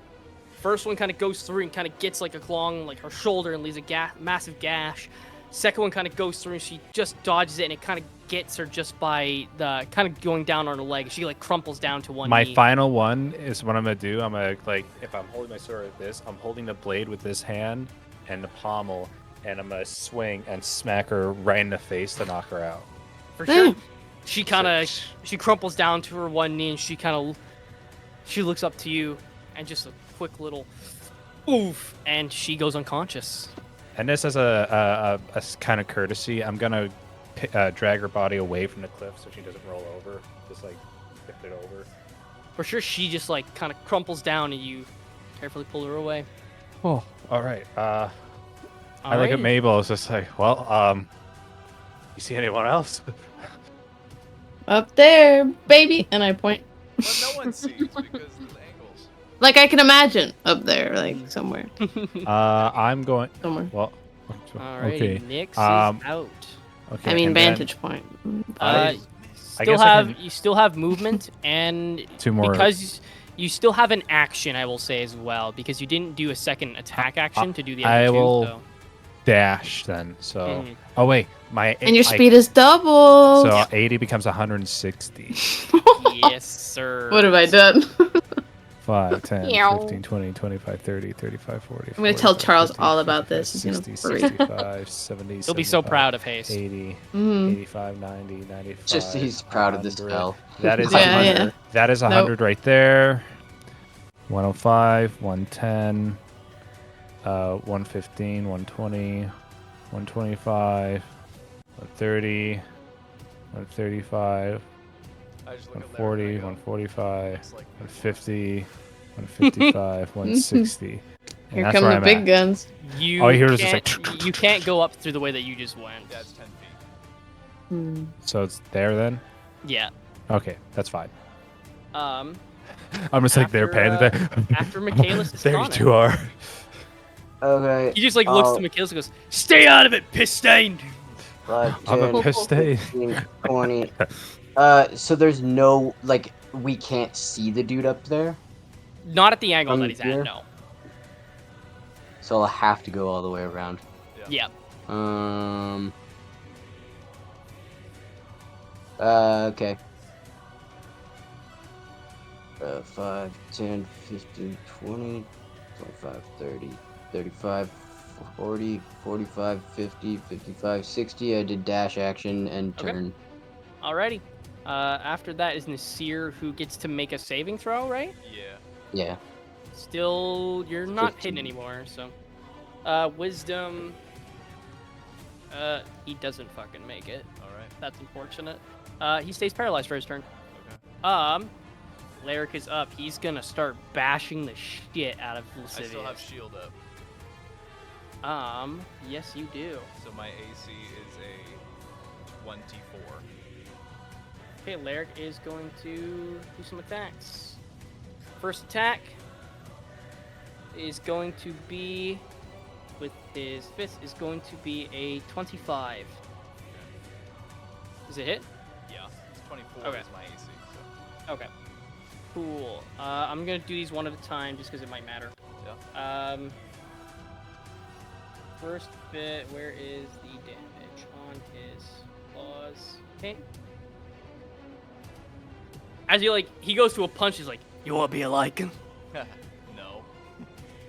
First one kind of goes through and kind of gets like along like her shoulder and leaves a massive gash. Second one kind of goes through and she just dodges it and it kind of gets her just by the kind of going down on her leg. She like crumples down to one My knee. final one is what I'm gonna do. I'm gonna like if I'm holding my sword like this, I'm holding the blade with this hand and the pommel, and I'm gonna swing and smack her right in the face to knock her out. For sure. She kind of she crumples down to her one knee and she looks up to you and just a quick little oof and she goes unconscious. And this as a kind of courtesy, I'm gonna drag her body away from the cliff so she doesn't roll over. Just like lift it over. For sure, she just like kind of crumples down and you carefully pull her away. Oh, all right. I look at Alright. Mabel. It's just like, well, you see anyone else? Up there, baby! And I point. But no one sees because of the angles. Like I can imagine up there, like somewhere. I'm going. Somewhere. Well, Alright, okay. Nyx is Um, out. Okay. I mean, and then vantage point. Uh, still have movement and 2 more. because you still have an action, I will say as well, because you didn't do a second attack action to do the other I two. will So. dash then. So. Mhm. Oh wait, And your speed is doubled. So 80 becomes 160. Yes, sir. What have I done? 5, 10, Meow. 15, 20, 25, 30, 35, 40. I'm gonna tell 45, Charles 50, all about 55, this. He's gonna 60, freak. 65, 70, He'll be so 75, proud of Haste. 80, Mhm. 85, 90, 95. Just he's proud of the 100. spell. That is Yeah, 100. yeah. That is 100 right there. 105, 110, 115, 120, 125, 130, 135, I just look at 140, Larry and I go, 145, "Looks like 150, 155, 160. And Here that's come where the I'm big at. guns. You All you hear is can't, just like you can't go up through the way that you just went. That's 10 feet. Hmm. So it's there then? Yeah. Okay, that's fine. Um. I'm just like there After, panting. after Michaelis is There on you it. two are. Okay. He just like looks to Michaelis and goes, "Stay out of it, piss stain." 5, I'm a 10, piss stain. 15, 20. So there's no, like, we can't see the dude up there. Not at the angle From that he's here? at. No. So I'll have to go all the way around. Yeah. Okay. 5, 10, 15, 20, 25, 30, 35, 40, 45, 50, 55, 60. I did dash action and Okay. turn. Alrighty. After that is Nasir, who gets to make a saving throw, right? Yeah. Yeah. Still, you're not 15. hidden anymore, so. Wisdom. He doesn't fucking make it. All right. That's unfortunate. He stays paralyzed for his turn. Okay. Lyric is up. He's gonna start bashing the shit out of I Lascivious. still have shield up, Yes, you do. so my AC is a 24. Okay, Lyric is going to do some attacks. First attack is going to be, with his fist, is going to be a 25. Does it hit? Yeah. It's 24 Okay. is my AC. So. Okay. Cool. I'm gonna do these one at a time just because it might matter. Yeah. First bit, where is the damage on his claws? Okay. As he goes to a punch, he's like, You want to be a lichen? No.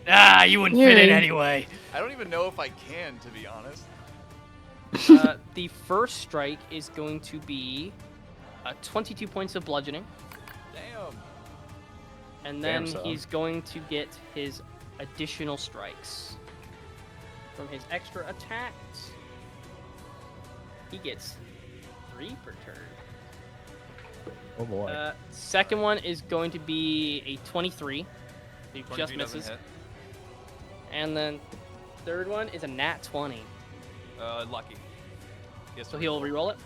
Ah, you wouldn't fit in Yeah. anyway. I don't even know if I can, to be honest. the first strike is going to be 22 points of bludgeoning, Damn. and Damn, then son. he's going to get his additional strikes from his extra attacks. He gets 3 per turn. Oh boy. Second one is going to be a 23. He 23 just doesn't misses. hit. And then third one is a nat 20. Lucky. Yes. So he'll re-roll it.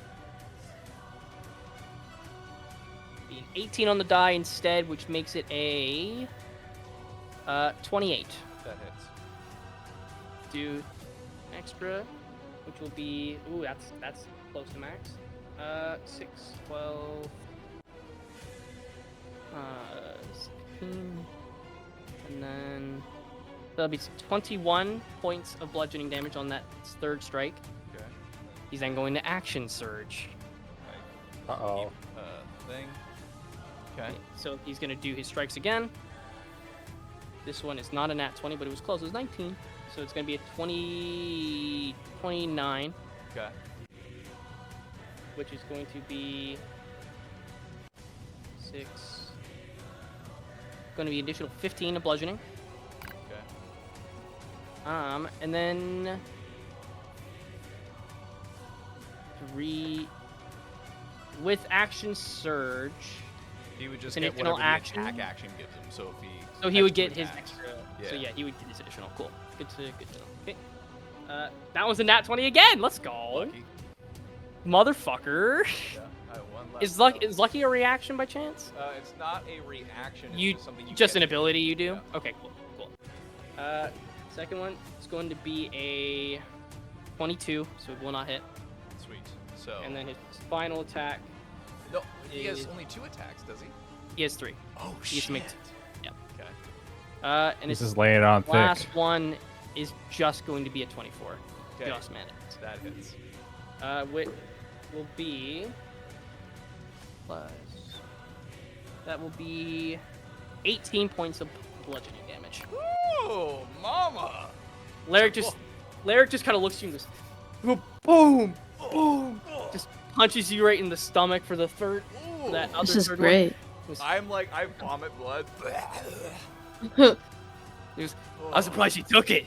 Be an 18 on the die instead, which makes it a 28. That hits. Do extra, which will be that's close to max. 6, 12, 16, and then that'll be 21 points of bludgeoning damage on that third strike. Okay. He's then going to action surge. Uh-oh. Thing. Okay. So he's going to do his strikes again. This one is not a nat 20, but it was close. It was 19. So it's going to be a 29, Okay. which is going to be 6. Going to be additional 15 of bludgeoning. Okay. And then 3 with action surge. He would just An get additional whatever action? the attack action gives him. So if he. So he would extra get his attacks. extra. Yeah. So yeah, he would get his additional. Cool. Good to know. Okay. That was a nat 20 again. Let's go, Lucky. motherfucker. Yeah. I have one left. Is so- lucky a reaction by chance? It's not a reaction. It's You just something you just get an to do. ability you do. Yeah. Okay, cool. Second one is going to be a 22, so it will not hit. Sweet. So. And then his final attack No, he has only 2 attacks, does he? He has 3. Oh, He has to make shit. yeah. Okay. And This his is laying it on last thick. one is just going to be a 24. Okay. Just managed. That hits. Which will be plus. That will be 18 points of bludgeoning damage. Ooh, mama! Larrick just kind of looks at you and goes, boom, boom, just punches you right in the stomach for the third. Ooh. That other This is third great. One. I'm like, I vomit blood. I'm surprised you took it.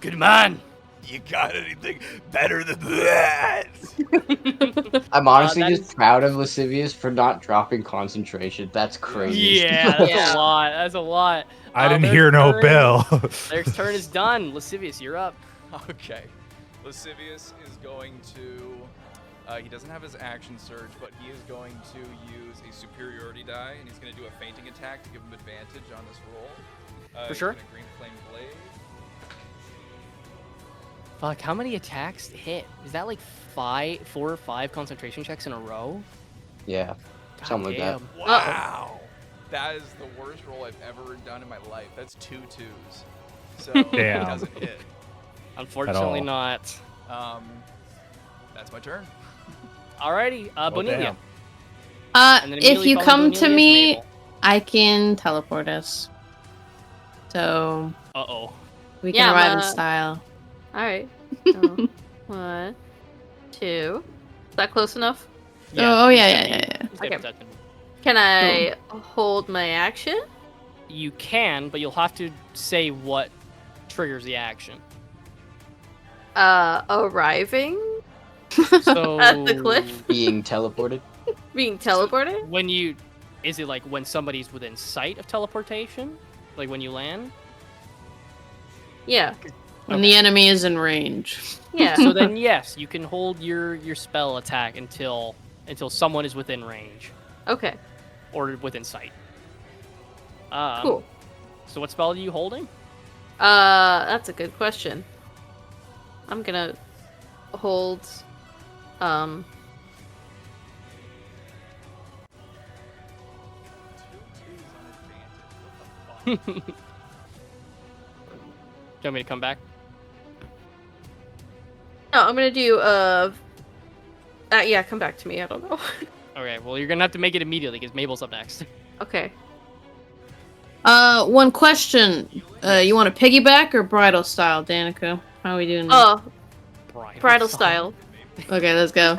Good man. You got anything better than that? I'm honestly that just is- proud of Lascivious for not dropping concentration. That's crazy. Yeah, that's Yeah. a lot. That's a lot. I didn't Lyric's hear no turn- bell. Lyric's turn is done. Lascivious, you're up. Okay. Lascivious is going to. He doesn't have his action surge, but he is going to use a superiority die, and he's going to do a fainting attack to give him advantage on this roll. For he's sure. gonna Green Flame Blade. Fuck, how many attacks hit? Is that like 4 or 5 concentration checks in a row? Yeah, God something like that. damn. Wow. That is the worst roll I've ever done in my life. That's 2 2s. So it Damn. doesn't hit. Unfortunately all. not. That's my turn. Alrighty, Bonilia. damn. And then If immediately you following come Bonilia to is me, Mabel. I can teleport us. So Uh-oh. we Yeah, can arrive in but- style. Alright. So, 1, 2. Is that close enough? Oh, he's yeah, gonna yeah, be- yeah, he's gonna be Okay. touching. Can I hold my action? You can, but you'll have to say what triggers the action. Arriving? So At the cliff? Being teleported. Being teleported? When you, is it like when somebody's within sight of teleportation, like when you land? Yeah. When the enemy is in range. Yeah. So then yes, you can hold your spell attack until someone is within range Okay. or within sight. Cool. So what spell are you holding? That's a good question. I'm gonna hold, Do you want me to come back? no, I'm gonna do, yeah, come back to me, I don't know. Okay, well you're gonna have to make it immediately because Mabel's up next. Okay. One question. You want to piggyback or bridal style, Danica? How are we doing? Oh, bridal style. Okay, let's go.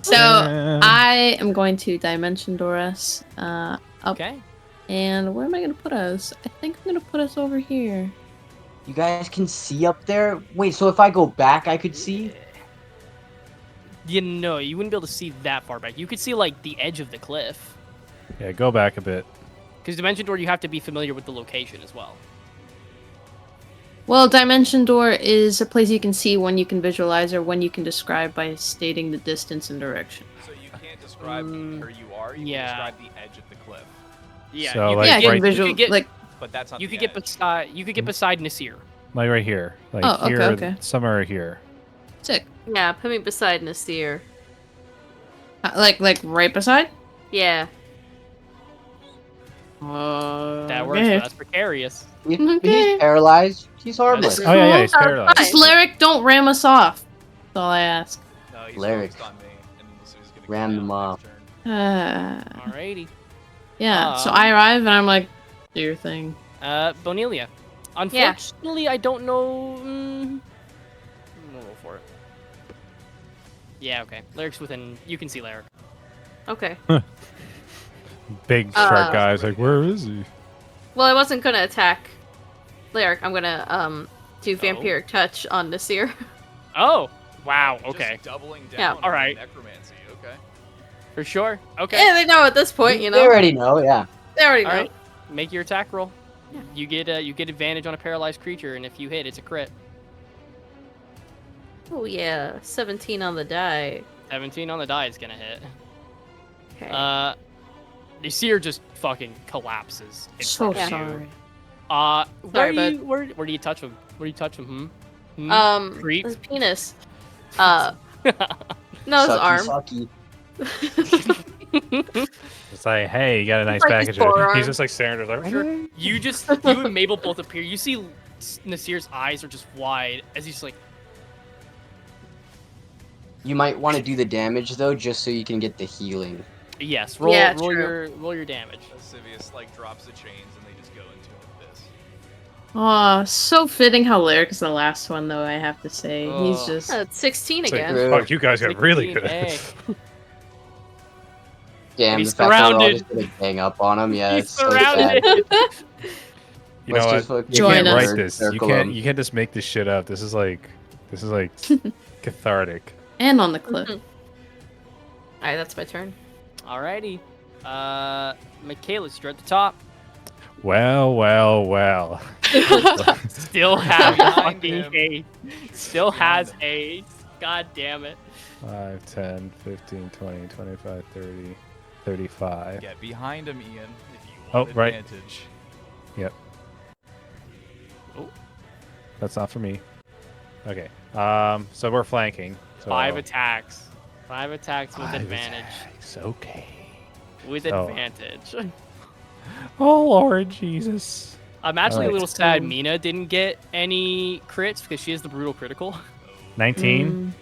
So I am going to dimension door us up. Okay. And where am I going to put us? I think I'm going to put us over here. You guys can see up there? Wait, so if I go back, I could see? You know, you wouldn't be able to see that far back. You could see like the edge of the cliff. Yeah, go back a bit. Because Dimension Door, you have to be familiar with the location as well. Well, dimension door is a place you can see when you can visualize or when you can describe by stating the distance and direction. So you can't describe where you are. You yeah. can describe the edge of the cliff. Yeah, So, you like, yeah, I could can right- you visual could get, like But that's not you the could get edge. beside you could get beside Nasir. Like right here. Like Oh, okay, here, okay. somewhere here. sick. Yeah, put me beside Nasir. Like right beside? Yeah. That works. Okay. But that's precarious. Okay. He's paralyzed. He's harmless. Oh yeah, he's paralyzed. Just Lyric, don't ram us off. That's all I ask. No, he's Lyric. focused on me, and so he's gonna Ram come them down off. next turn. Alrighty. Yeah, so I arrive and I'm like, do your thing. Bonilia. Unfortunately, I don't know. We'll roll for it. Yeah. Okay. Lyric's within. You can see Lyric. Okay. Big shark guy's like, where is he? Well, I wasn't gonna attack Lyric. I'm gonna do vampiric touch on Nasir. Oh. Wow. Just okay. doubling down. Yeah. on Alright. Necromancy. Okay. For sure. Okay. Yeah, they know at this point, you They know. already know, yeah. They already know. All right. Make your attack roll. Yeah. You get advantage on a paralyzed creature, and if you hit, it's a crit. Oh yeah, 17 on the die. 17 on the die is gonna hit. Okay. Nasir just fucking collapses. in So front of you. sorry. Where Sorry, do you, bud. where do you touch him? Where do you touch him? Creep. His penis. No, his arm. Sucky. It's like, hey, you got a nice Break his package. He's forearm. just like staring at us like, hey. You and Mabel both appear. You see Nasir's eyes are just wide as he's like, You might want to do the damage though, just so you can get the healing. yes, roll Yeah, roll true. your damage. Lascivious like drops the chains and they just go into an abyss. Aw, so fitting how Lyric is the last one, though, I have to say. He's Oh. just... It's 16 It's like, again. fuck, you guys got really good at 16A. this. Damn, He's the fact that we're all surrounded. just gonna gang up on him, yeah, He's it's so sad. surrounded. You Let's know just what? fucking You Join can't us. write this. Circle You can't just make this shit up. This is like cathartic. And on the cliff. Alright, that's my turn. Alrighty. Michaelis, you're at the top. Well. Still has Behind fucking him. haste. Still has him. haste. God damn it. 5, 10, 15, 20, 25, 30, 35. Get behind him, Ian, if you Oh, want right. advantage. Yep. Oh. That's not for me. Okay. So we're flanking. So 5 attacks. 5 attacks with 5 advantage. attacks, okay. With So- advantage. Oh Lord Jesus. I'm actually a Alright. little sad Mina didn't get any crits because she is the brutal critical. 19.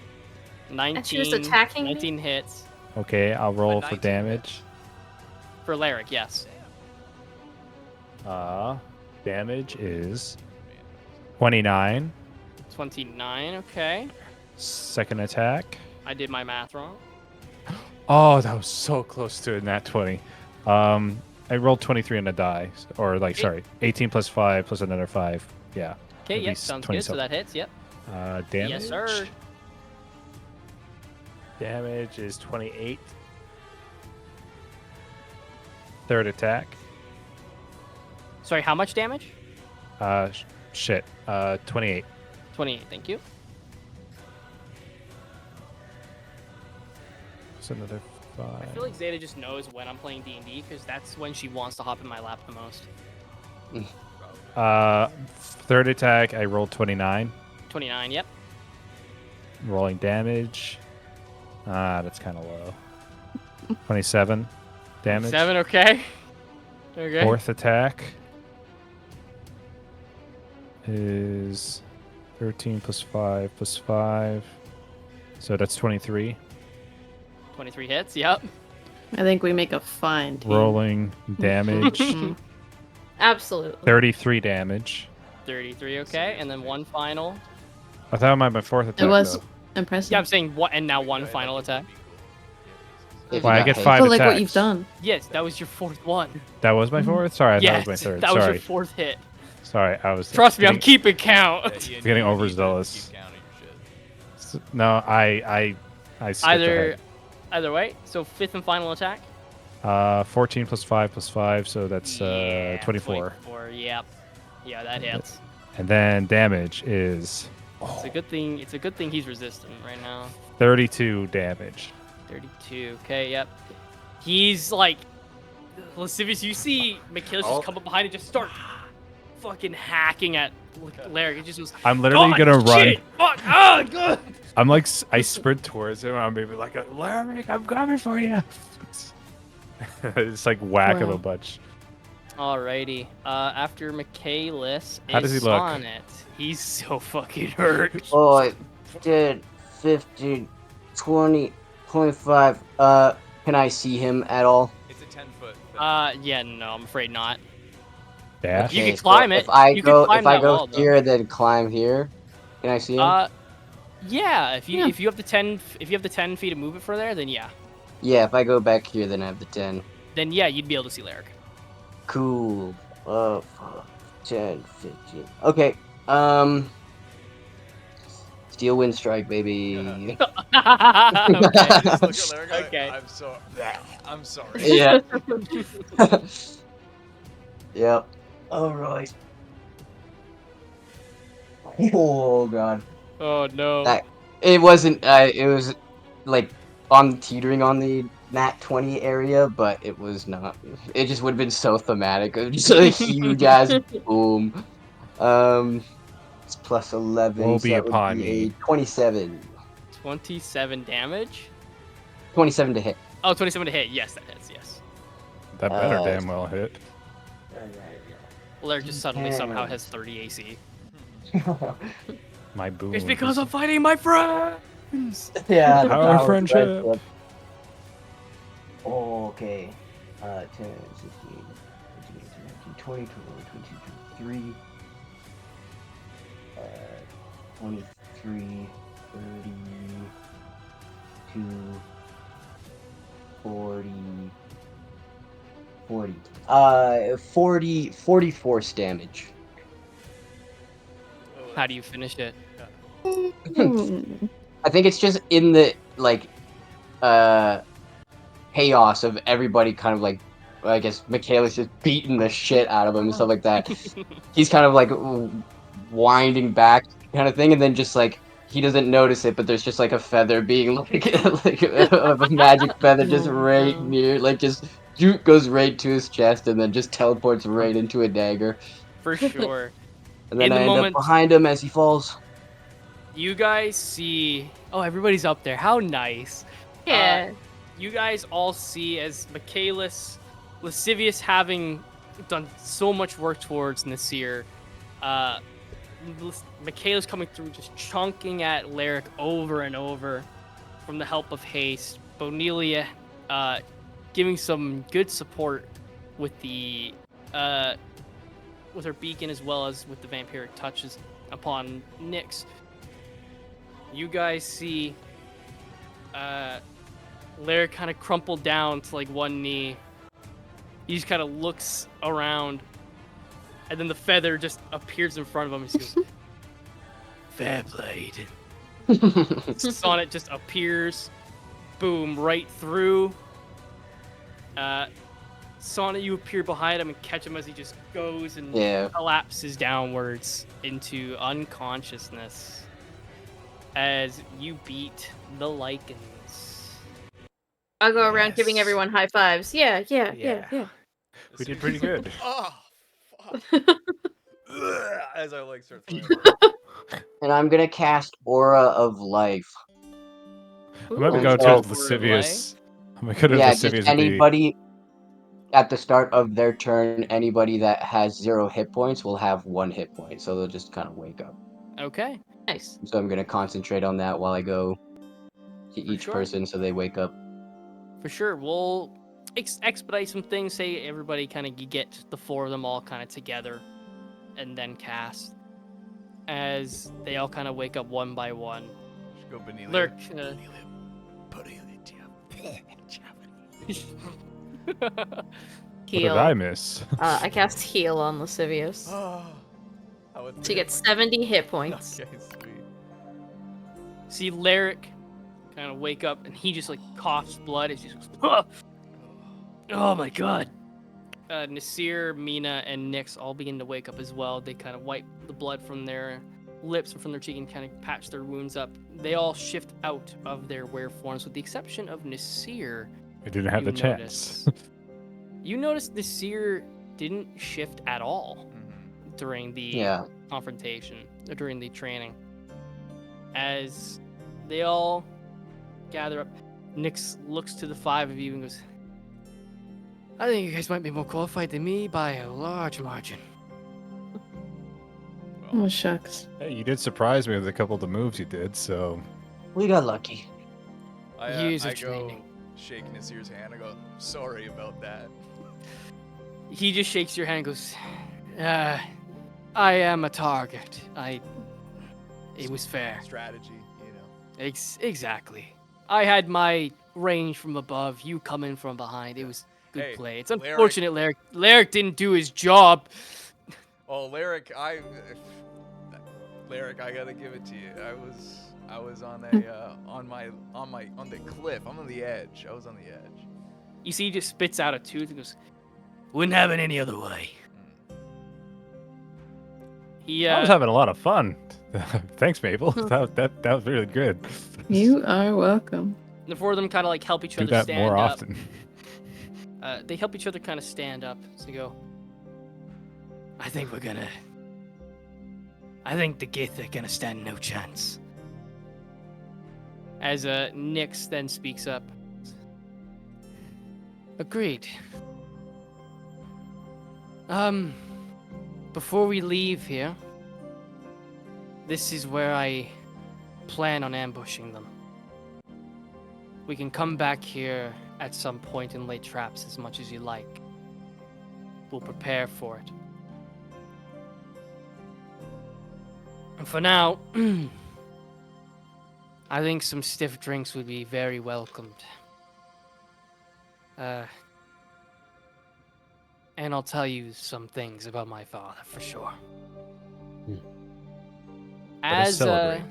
19. And she was attacking me? 19 hits. Okay, I'll roll But for 19 damage. For Lyric, yes. Damage is 29. 29, okay. Second attack. I did my math wrong. Oh, that was so close to a nat 20. I rolled 23 on a die, or like, Okay. sorry, 18 plus 5 plus another 5. Yeah. Okay, At yep, least sounds 20 good. So that hits, yep. Damage. Yes, sir. Damage is 28. Third attack. Sorry, how much damage? 28. 28, thank you. It's another 5. I feel like Zeta just knows when I'm playing D&D because that's when she wants to hop in my lap the most. Third attack, I rolled 29. 29, yep. Rolling damage. That's kind of low. 27 damage. 7, okay. Okay. Fourth attack is 13 plus 5 plus 5. So that's 23. 23 hits, yep. I think we make a fine team. Rolling damage. Mhm. Absolutely. 33 damage. 33, okay. And then one final. I thought it might be my fourth attack. It was though. impressive. Yeah, I'm saying what, and now one final attack. If Why, you I got get haste. 5 But like what attacks. you've done. Yes, that was your fourth one. That was my fourth? Sorry, I thought Yes, it was my third. that was Sorry. your fourth hit. Sorry, I was Trust me, I'm getting- keeping count. Ian, Getting you need to overzealous. keep counting your shit. No, I skipped Either way. So fifth and final attack. ahead. 14 plus 5 plus 5, so that's Yeah, 24. 24, yep. Yeah, that hits. And then damage is It's a good thing. It's a good thing he's resistant right now. 32 damage. 32. Okay, yep. He's like, lascivious. You see Michaelis just come up behind and just start fucking hacking at Larry. He just goes, I'm literally "God, gonna run. shit, fuck, oh, good. I'm like, I sprint towards him. I'm maybe like, Larry, I'm coming for you. It's like whack of a Wow. bunch. Alrighty. After Michaelis How does he look? on it. He's so fucking hurt. Oh, 10, 15, 20, 25. Can I see him at all? It's a 10-foot. Yeah, no, I'm afraid not. Dash. You Okay, can climb so it. If I You can go, climb if I that go wall, though. here, then climb here. Can I see him? Yeah, if you Yeah. if you have the 10 feet to move it for there, then yeah. Yeah, if I go back here, then I have the 10. Then yeah, you'd be able to see Lyric. Cool. 10, 15. Okay. Steel wind strike, baby. Okay. Just look at Larry, go, Okay. I'm sorry. Yeah. Yep. All right. Oh god. Oh no. That it wasn't. It was like on teetering on the nat 20 area, but it was not. It just would have been so thematic. It was just a huge ass boom. It's plus 11. Woe so be that would upon be me. a 27. 27 damage. 27 to hit. Oh, 27 to hit. Yes, that hits. Yes. That better damn well hit. Lair just suddenly somehow has 30 AC. My boom. It's because I'm fighting my friends. Yeah, The power of friendship. Okay. 10, 16, 19, 20, 21, 22, 23, 32, 40, 40. 44 damage. How do you finish it? I think it's just in the chaos of everybody kind of like, I guess Michaela's just beating the shit out of him and stuff like that. He's kind of like winding back kind of thing, and then just like he doesn't notice it, but there's just like a feather being like of a magic feather just right near, like just goes right to his chest and then just teleports right into a dagger. For sure. And then In the I end moment- up behind him as he falls. You guys see. Oh, everybody's up there. How nice. Yeah. You guys all see as Lascivious having done so much work towards Nasir, Michaela's coming through, just chunking at Lyric over and over from the help of Haste. Bonelia giving some good support with the with her beacon as well as with the vampiric touches upon Nyx. You guys see Lyric kind of crumpled down to like one knee. He just kind of looks around, and then the feather just appears in front of him. He goes, "Fair played." Sonnet just appears, boom, right through. Sonnet, you appear behind him and catch him as he just goes and collapses downwards into unconsciousness as you beat the Lycans. I'll go around giving everyone high fives. Yeah. We did pretty good. Oh, fuck. As I like start throwing And I'm gonna cast Aura of Life. I'm gonna go Oh, to Lascivious. I'm gonna go to Yeah, Lascivious. just anybody at the start of their turn, anybody that has 0 hit points will have 1 hit point, so they'll just kind of wake up. Okay. Nice. So I'm gonna concentrate on that while I go to each sure. person so they wake up. For sure. We'll expedite some things. Say everybody kind of get the 4 of them all kind of together and then cast. As they all kind of wake up one by one. Should go Benelia. Lurk. What did Heal. I miss? I cast heal on Lascivious. To get 70 hit points. Okay, sweet. See Lyric kind of wake up and he just like coughs blood as he goes, "Ah! Oh my god." Nasir, Mina, and Nyx all begin to wake up as well. They kind of wipe the blood from their lips and from their cheek and kind of patch their wounds up. They all shift out of their were forms with the exception of Nasir. I didn't have you the chance. You noticed Nasir didn't shift at all during the confrontation, or during the training. As they all gather up, Nyx looks to the 5 of you and goes, "I think you guys might be more qualified than me by a large margin." Oh, shucks. Hey, you did surprise me with a couple of the moves you did, so We got lucky. Years of I go training. shake Nasir's hand. I go, sorry about that. He just shakes your hand and goes, "I am a target. It was fair." Strategy, you know. Exactly. I had my range from above, you come in from behind. It was good play. It's unfortunate Lyric didn't do his job. Oh, Lyric, I gotta give it to you. I was on a on the cliff. I'm on the edge. I was on the edge. You see, he just spits out a tooth and goes, Wouldn't have it any other way. I was having a lot of fun. Thanks, Mabel. That was really good. You are welcome. The 4 of them kind of like help each Do other that stand more up. often. They help each other kind of stand up. So they go, I think the Gith are gonna stand no chance. as Nyx then speaks up. Agreed. Before we leave here, this is where I plan on ambushing them. We can come back here at some point and lay traps as much as you like. We'll prepare for it. And for now, I think some stiff drinks would be very welcomed. And I'll tell you some things about my father for sure. Let us celebrate.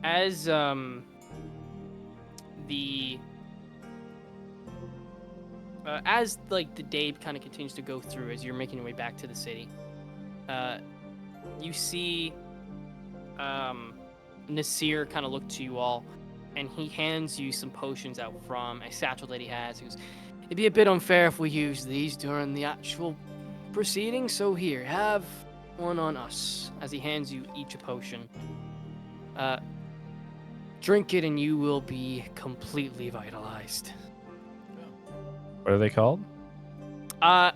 As the as like the day kind of continues to go through, as you're making your way back to the city, you see Nasir kind of look to you all, and he hands you some potions out from a satchel that he has. He goes, "It'd be a bit unfair if we use these during the actual proceedings, so here, have one on us." As he hands you each a potion. Drink it and you will be completely vitalized. What are they called? I'm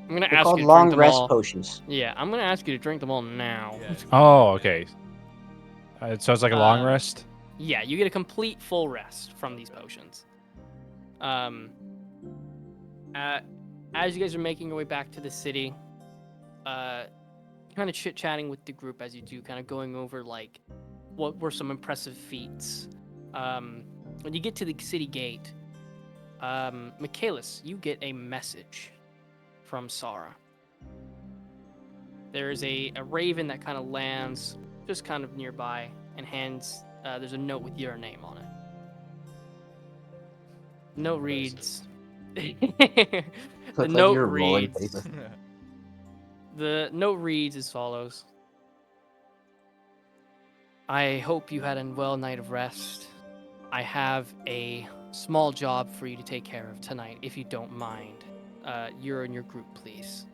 gonna They're ask called you to long drink them rest all. potions. Yeah, I'm gonna ask you to drink them all now. Yeah. Oh, okay. So it's like a long rest? Yeah, you get a complete full rest from these potions. As you guys are making your way back to the city, kind of chit-chatting with the group as you do, kind of going over like what were some impressive feats. When you get to the city gate, Michaelis, you get a message from Sarah. There's a raven that kind of lands just kind of nearby and hands, there's a note with your name on it. Note reads, the Look like note you're rolling reads, paper. the note reads as follows. I hope you had a well night of rest. I have a small job for you to take care of tonight, if you don't mind. You're in your group, please.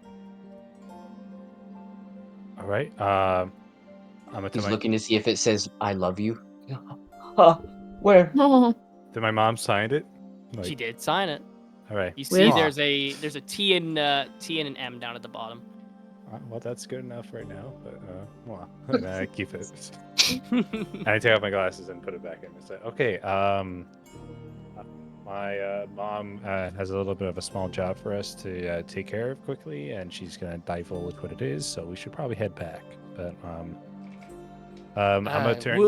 All right. I'm gonna He's tell looking to see if it says "I love you." Huh? Where? Did my mom sign it? Like, She did sign it. all right. You see, With- there's a T and an M down at the bottom. Well, that's good enough right now. But well, and I keep it. And I take off my glasses and put it back in. It's like, okay. My mom has a little bit of a small job for us to take care of quickly, and she's gonna divulge what it is. So we should probably head back. But I'm gonna turn.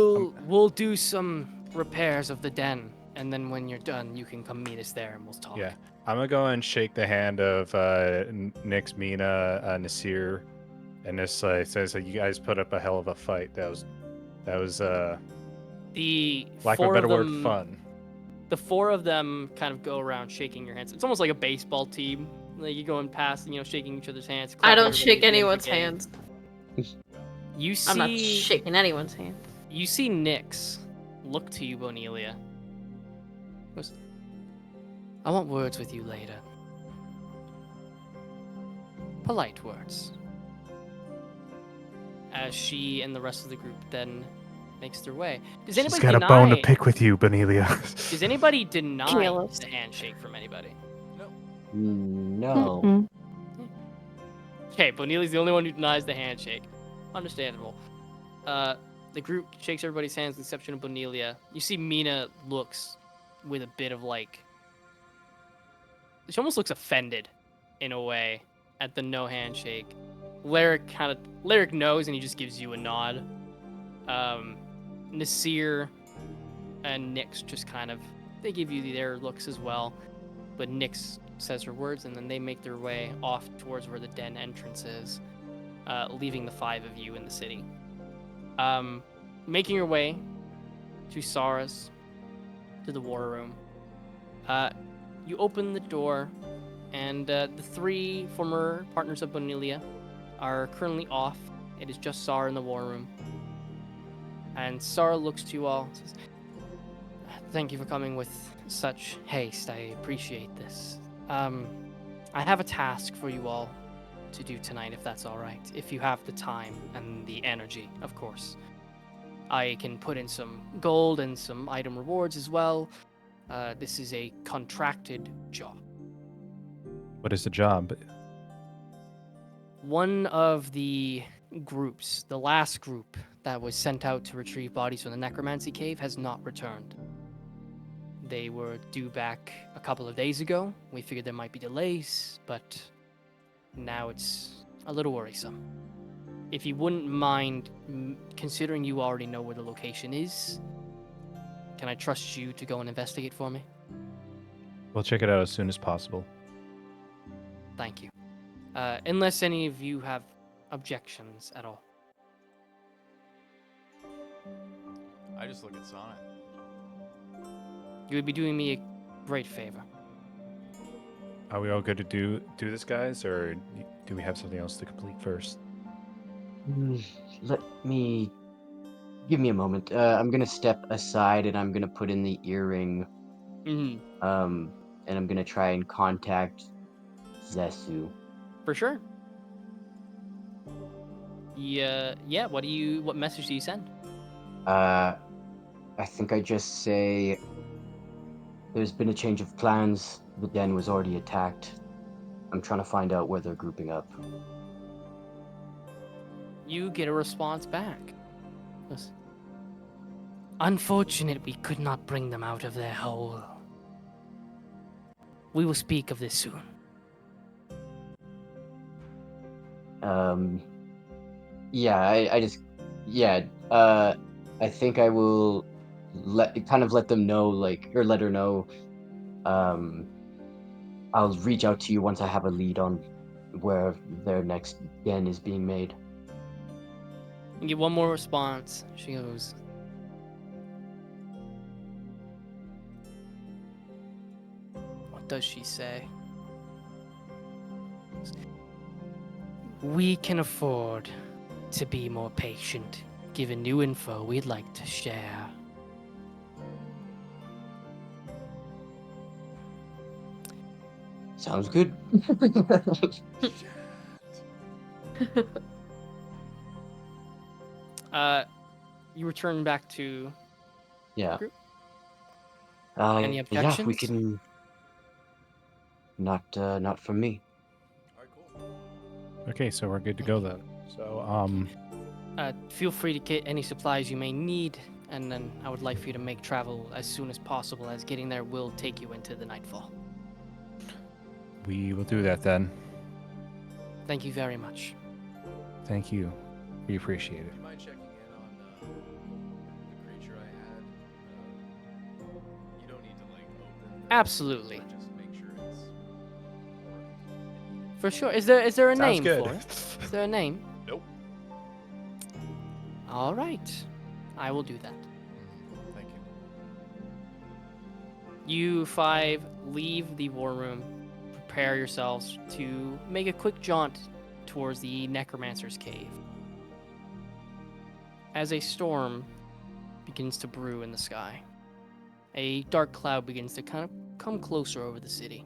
We'll do some repairs of the den, and then when you're done, you can come meet us there, and we'll talk. Yeah, I'm gonna go and shake the hand of Nyx, Mina, Nasir, and this says that you guys put up a hell of a fight. That was The lack of a four better of word, them, fun. The four of them kind of go around shaking your hands. It's almost like a baseball team. Like you going past, shaking each other's hands. I clapping don't everybody's shake hands anyone's again. hands. You see, I'm not shaking anyone's hand. You see Nyx look to you, Bonelia. Goes, I want words with you later. Polite words. As she and the rest of the group then makes their way. Does anybody She's got deny, a bone to pick with you, Benelia. Does anybody deny Cumulus. the handshake from anybody? No. Mm-mm. Okay, Bonelia's the only one who denies the handshake. Understandable. The group shakes everybody's hands with the exception of Bonelia. You see Mina looks with a bit of she almost looks offended in a way at the no handshake. Lyric knows and he just gives you a nod. Nasir and Nyx just they give you their looks as well. But Nyx says her words and then they make their way off towards where the den entrance is, leaving the five of you in the city. Making your way to Saras, to the war room. You open the door, and the three former partners of Bonelia are currently off. It is just Sara in the war room. And Sara looks to you all and says, thank you for coming with such haste. I appreciate this. I have a task for you all to do tonight, if that's all right. If you have the time and the energy, of course. I can put in some gold and some item rewards as well. This is a contracted job. What is the job? One of the groups, the last group that was sent out to retrieve bodies from the necromancy cave, has not returned. They were due back a couple of days ago. We figured there might be delays, but now it's a little worrisome. If you wouldn't mind, considering you already know where the location is, can I trust you to go and investigate for me? We'll check it out as soon as possible. Thank you. Unless any of you have objections at all. I just look at Sonic. You would be doing me a great favor. Are we all good to do this, guys, or do we have something else to complete first? Give me a moment. I'm gonna step aside and I'm gonna put in the earring. Mm-hmm. And I'm gonna try and contact Zesu. For sure. Yeah. What message do you send? I think I just say there's been a change of plans. The den was already attacked. I'm trying to find out where they're grouping up. You get a response back. Listen. Unfortunate we could not bring them out of their hole. We will speak of this soon. Yeah, I think I will let them know, or let her know. I'll reach out to you once I have a lead on where their next den is being made. You get one more response. She goes, what does she say? We can afford to be more patient, given new info we'd like to share. Sounds good. You return back to Yeah. group? Yeah, Any we objections? can. Not from me. Alright, cool. Okay, so we're good to go then. So, Feel free to get any supplies you may need, and then I would like for you to make travel as soon as possible, as getting there will take you into the nightfall. we will do that then. Thank you very much. Thank you. We appreciate it. Do you mind checking in on the creature I had? You don't need to open the Absolutely. but just make sure it's For sure. Is there a Sounds name good. for it? Is there a name? Nope. All right. I will do that. Thank you. You five leave the war room. Prepare yourselves to make a quick jaunt towards the Necromancer's cave. As a storm begins to brew in the sky, a dark cloud begins to kind of come closer over the city.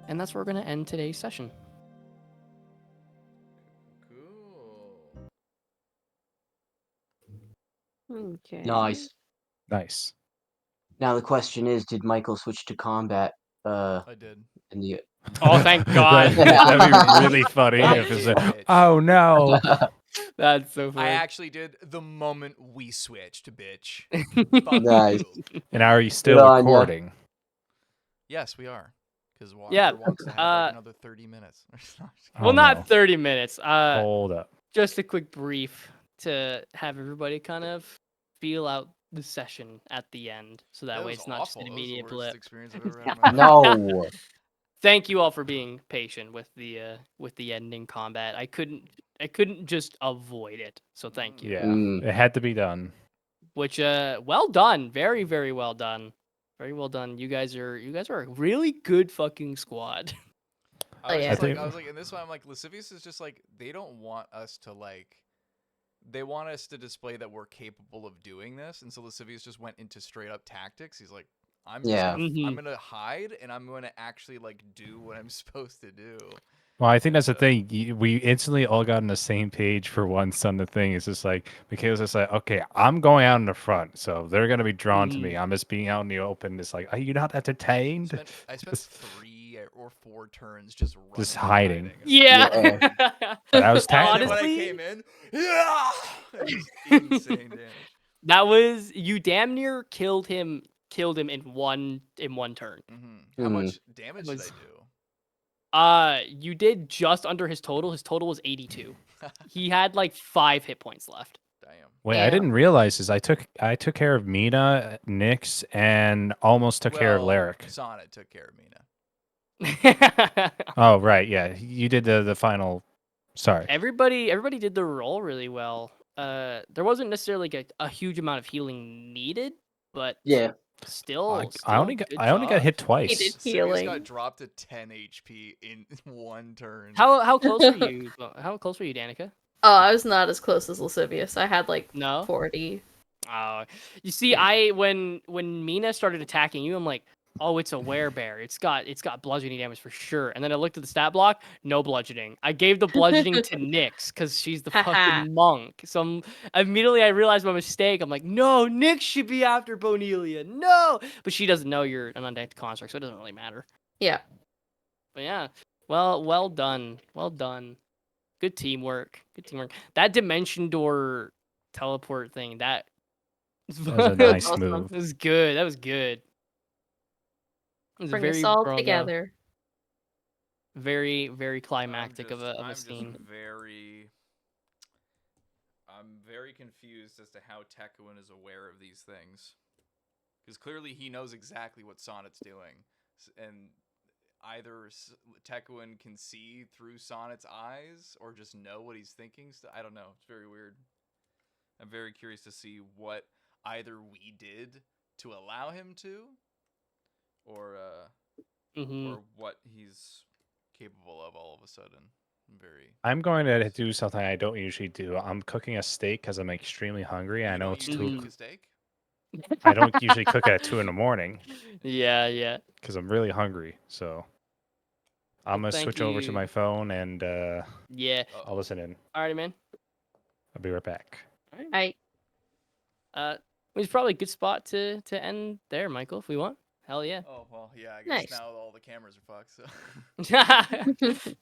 And that's where we're going to end today's session. Cool. Okay. Nice. Nice. Now the question is, did Michael switch to combat? I did. In the Oh, thank God. That'd be really funny I if it's did, a, bitch. oh no. That's so I funny. actually did the moment we switched, bitch. Fuck Nice. you. And are you still Good on ya. recording? Yes, we are. Because Walker Yeah, wants to have another 30 minutes. Oh, Well, not no. 30 minutes. Hold up. Just a quick brief to have everybody kind of feel out the session at the end, so that way was it's not just awful. an That was the immediate worst blip. experience I've ever had in my life. No. Thank you all for being patient with the ending combat. I couldn't just avoid it, so thank you. Yeah, it had to be done. Which well done, very very well done, very well done. You guys are a really good fucking squad. I was yeah. just I like, think- I was like, and this one, I'm like, Lascivious is just like, they don't want us to they want us to display that we're capable of doing this, and so Lascivious just went into straight up tactics. He's like, I'm just Yeah. gonna, Mhm. I'm gonna hide, and I'm gonna actually do what I'm supposed to do. Well, I think that's the thing. We instantly all got on the same page for once on the thing. It's just like Michaela's just like, okay, I'm going out in the front, so they're gonna be drawn to me. I'm just being out in the open. It's like, are you not entertained? I spent 3 or 4 turns just running, Just and hiding. Yeah. But I was And then tactical. when I Honestly- came in, yeah, just insane damage. That was you damn near killed him in one turn. How much damage did I Was- do? You did just under his total. His total was 82. He had like 5 hit points left. Damn. Wait, Yeah. I didn't realize this. I took care of Mina, Nyx, and almost took care of Well, Lyric. Sonnet took care of Mina. Oh right, yeah. You did the final. Sorry. everybody did the role really well. There wasn't necessarily like a huge amount of healing needed, but Yeah. still, I only got good hit job. twice. did Sirius healing. got dropped to 10 HP in 1 turn. How close were you? How close were you, Danica? Oh, I was not as close as Lascivious. I had like No. 40. You see, when Mina started attacking you, I'm like, oh, it's a werebear. It's got bludgeoning damage for sure. And then I looked at the stat block, no bludgeoning. I gave the bludgeoning to Nyx because she's the fucking monk. So immediately I realized my mistake. I'm like, no, Nyx should be after Bonelia. No, but she doesn't know you're an undead construct, so it doesn't really matter. Yeah. But yeah, well done, well done. Good teamwork. Good teamwork. That dimension door teleport thing, that was a nice awesome. move. That was good. That was good. It was Bring very us all well done. together. Very, very climactic of a I'm scene. I'm very confused as to how Tekuin is aware of these things. Because clearly he knows exactly what Sonnet's doing. And either Tekuin can see through Sonnet's eyes or just know what he's thinking. I don't know. It's very weird. I'm very curious to see what either we did to allow him to, or what he's capable of all of a sudden. I'm going to do something I don't usually do. I'm cooking a steak because I'm extremely hungry. I know it's cook a steak. I don't usually cook it at 2 a.m. Yeah. because I'm really hungry. So I'm gonna Thank switch over to you. my phone and Yeah. I'll listen in. Alrighty, man. I'll be right back. I It's probably a good spot to end there, Michael, if we want. Hell yeah. Oh well, yeah. I guess Nice. now all the cameras are fucked. So.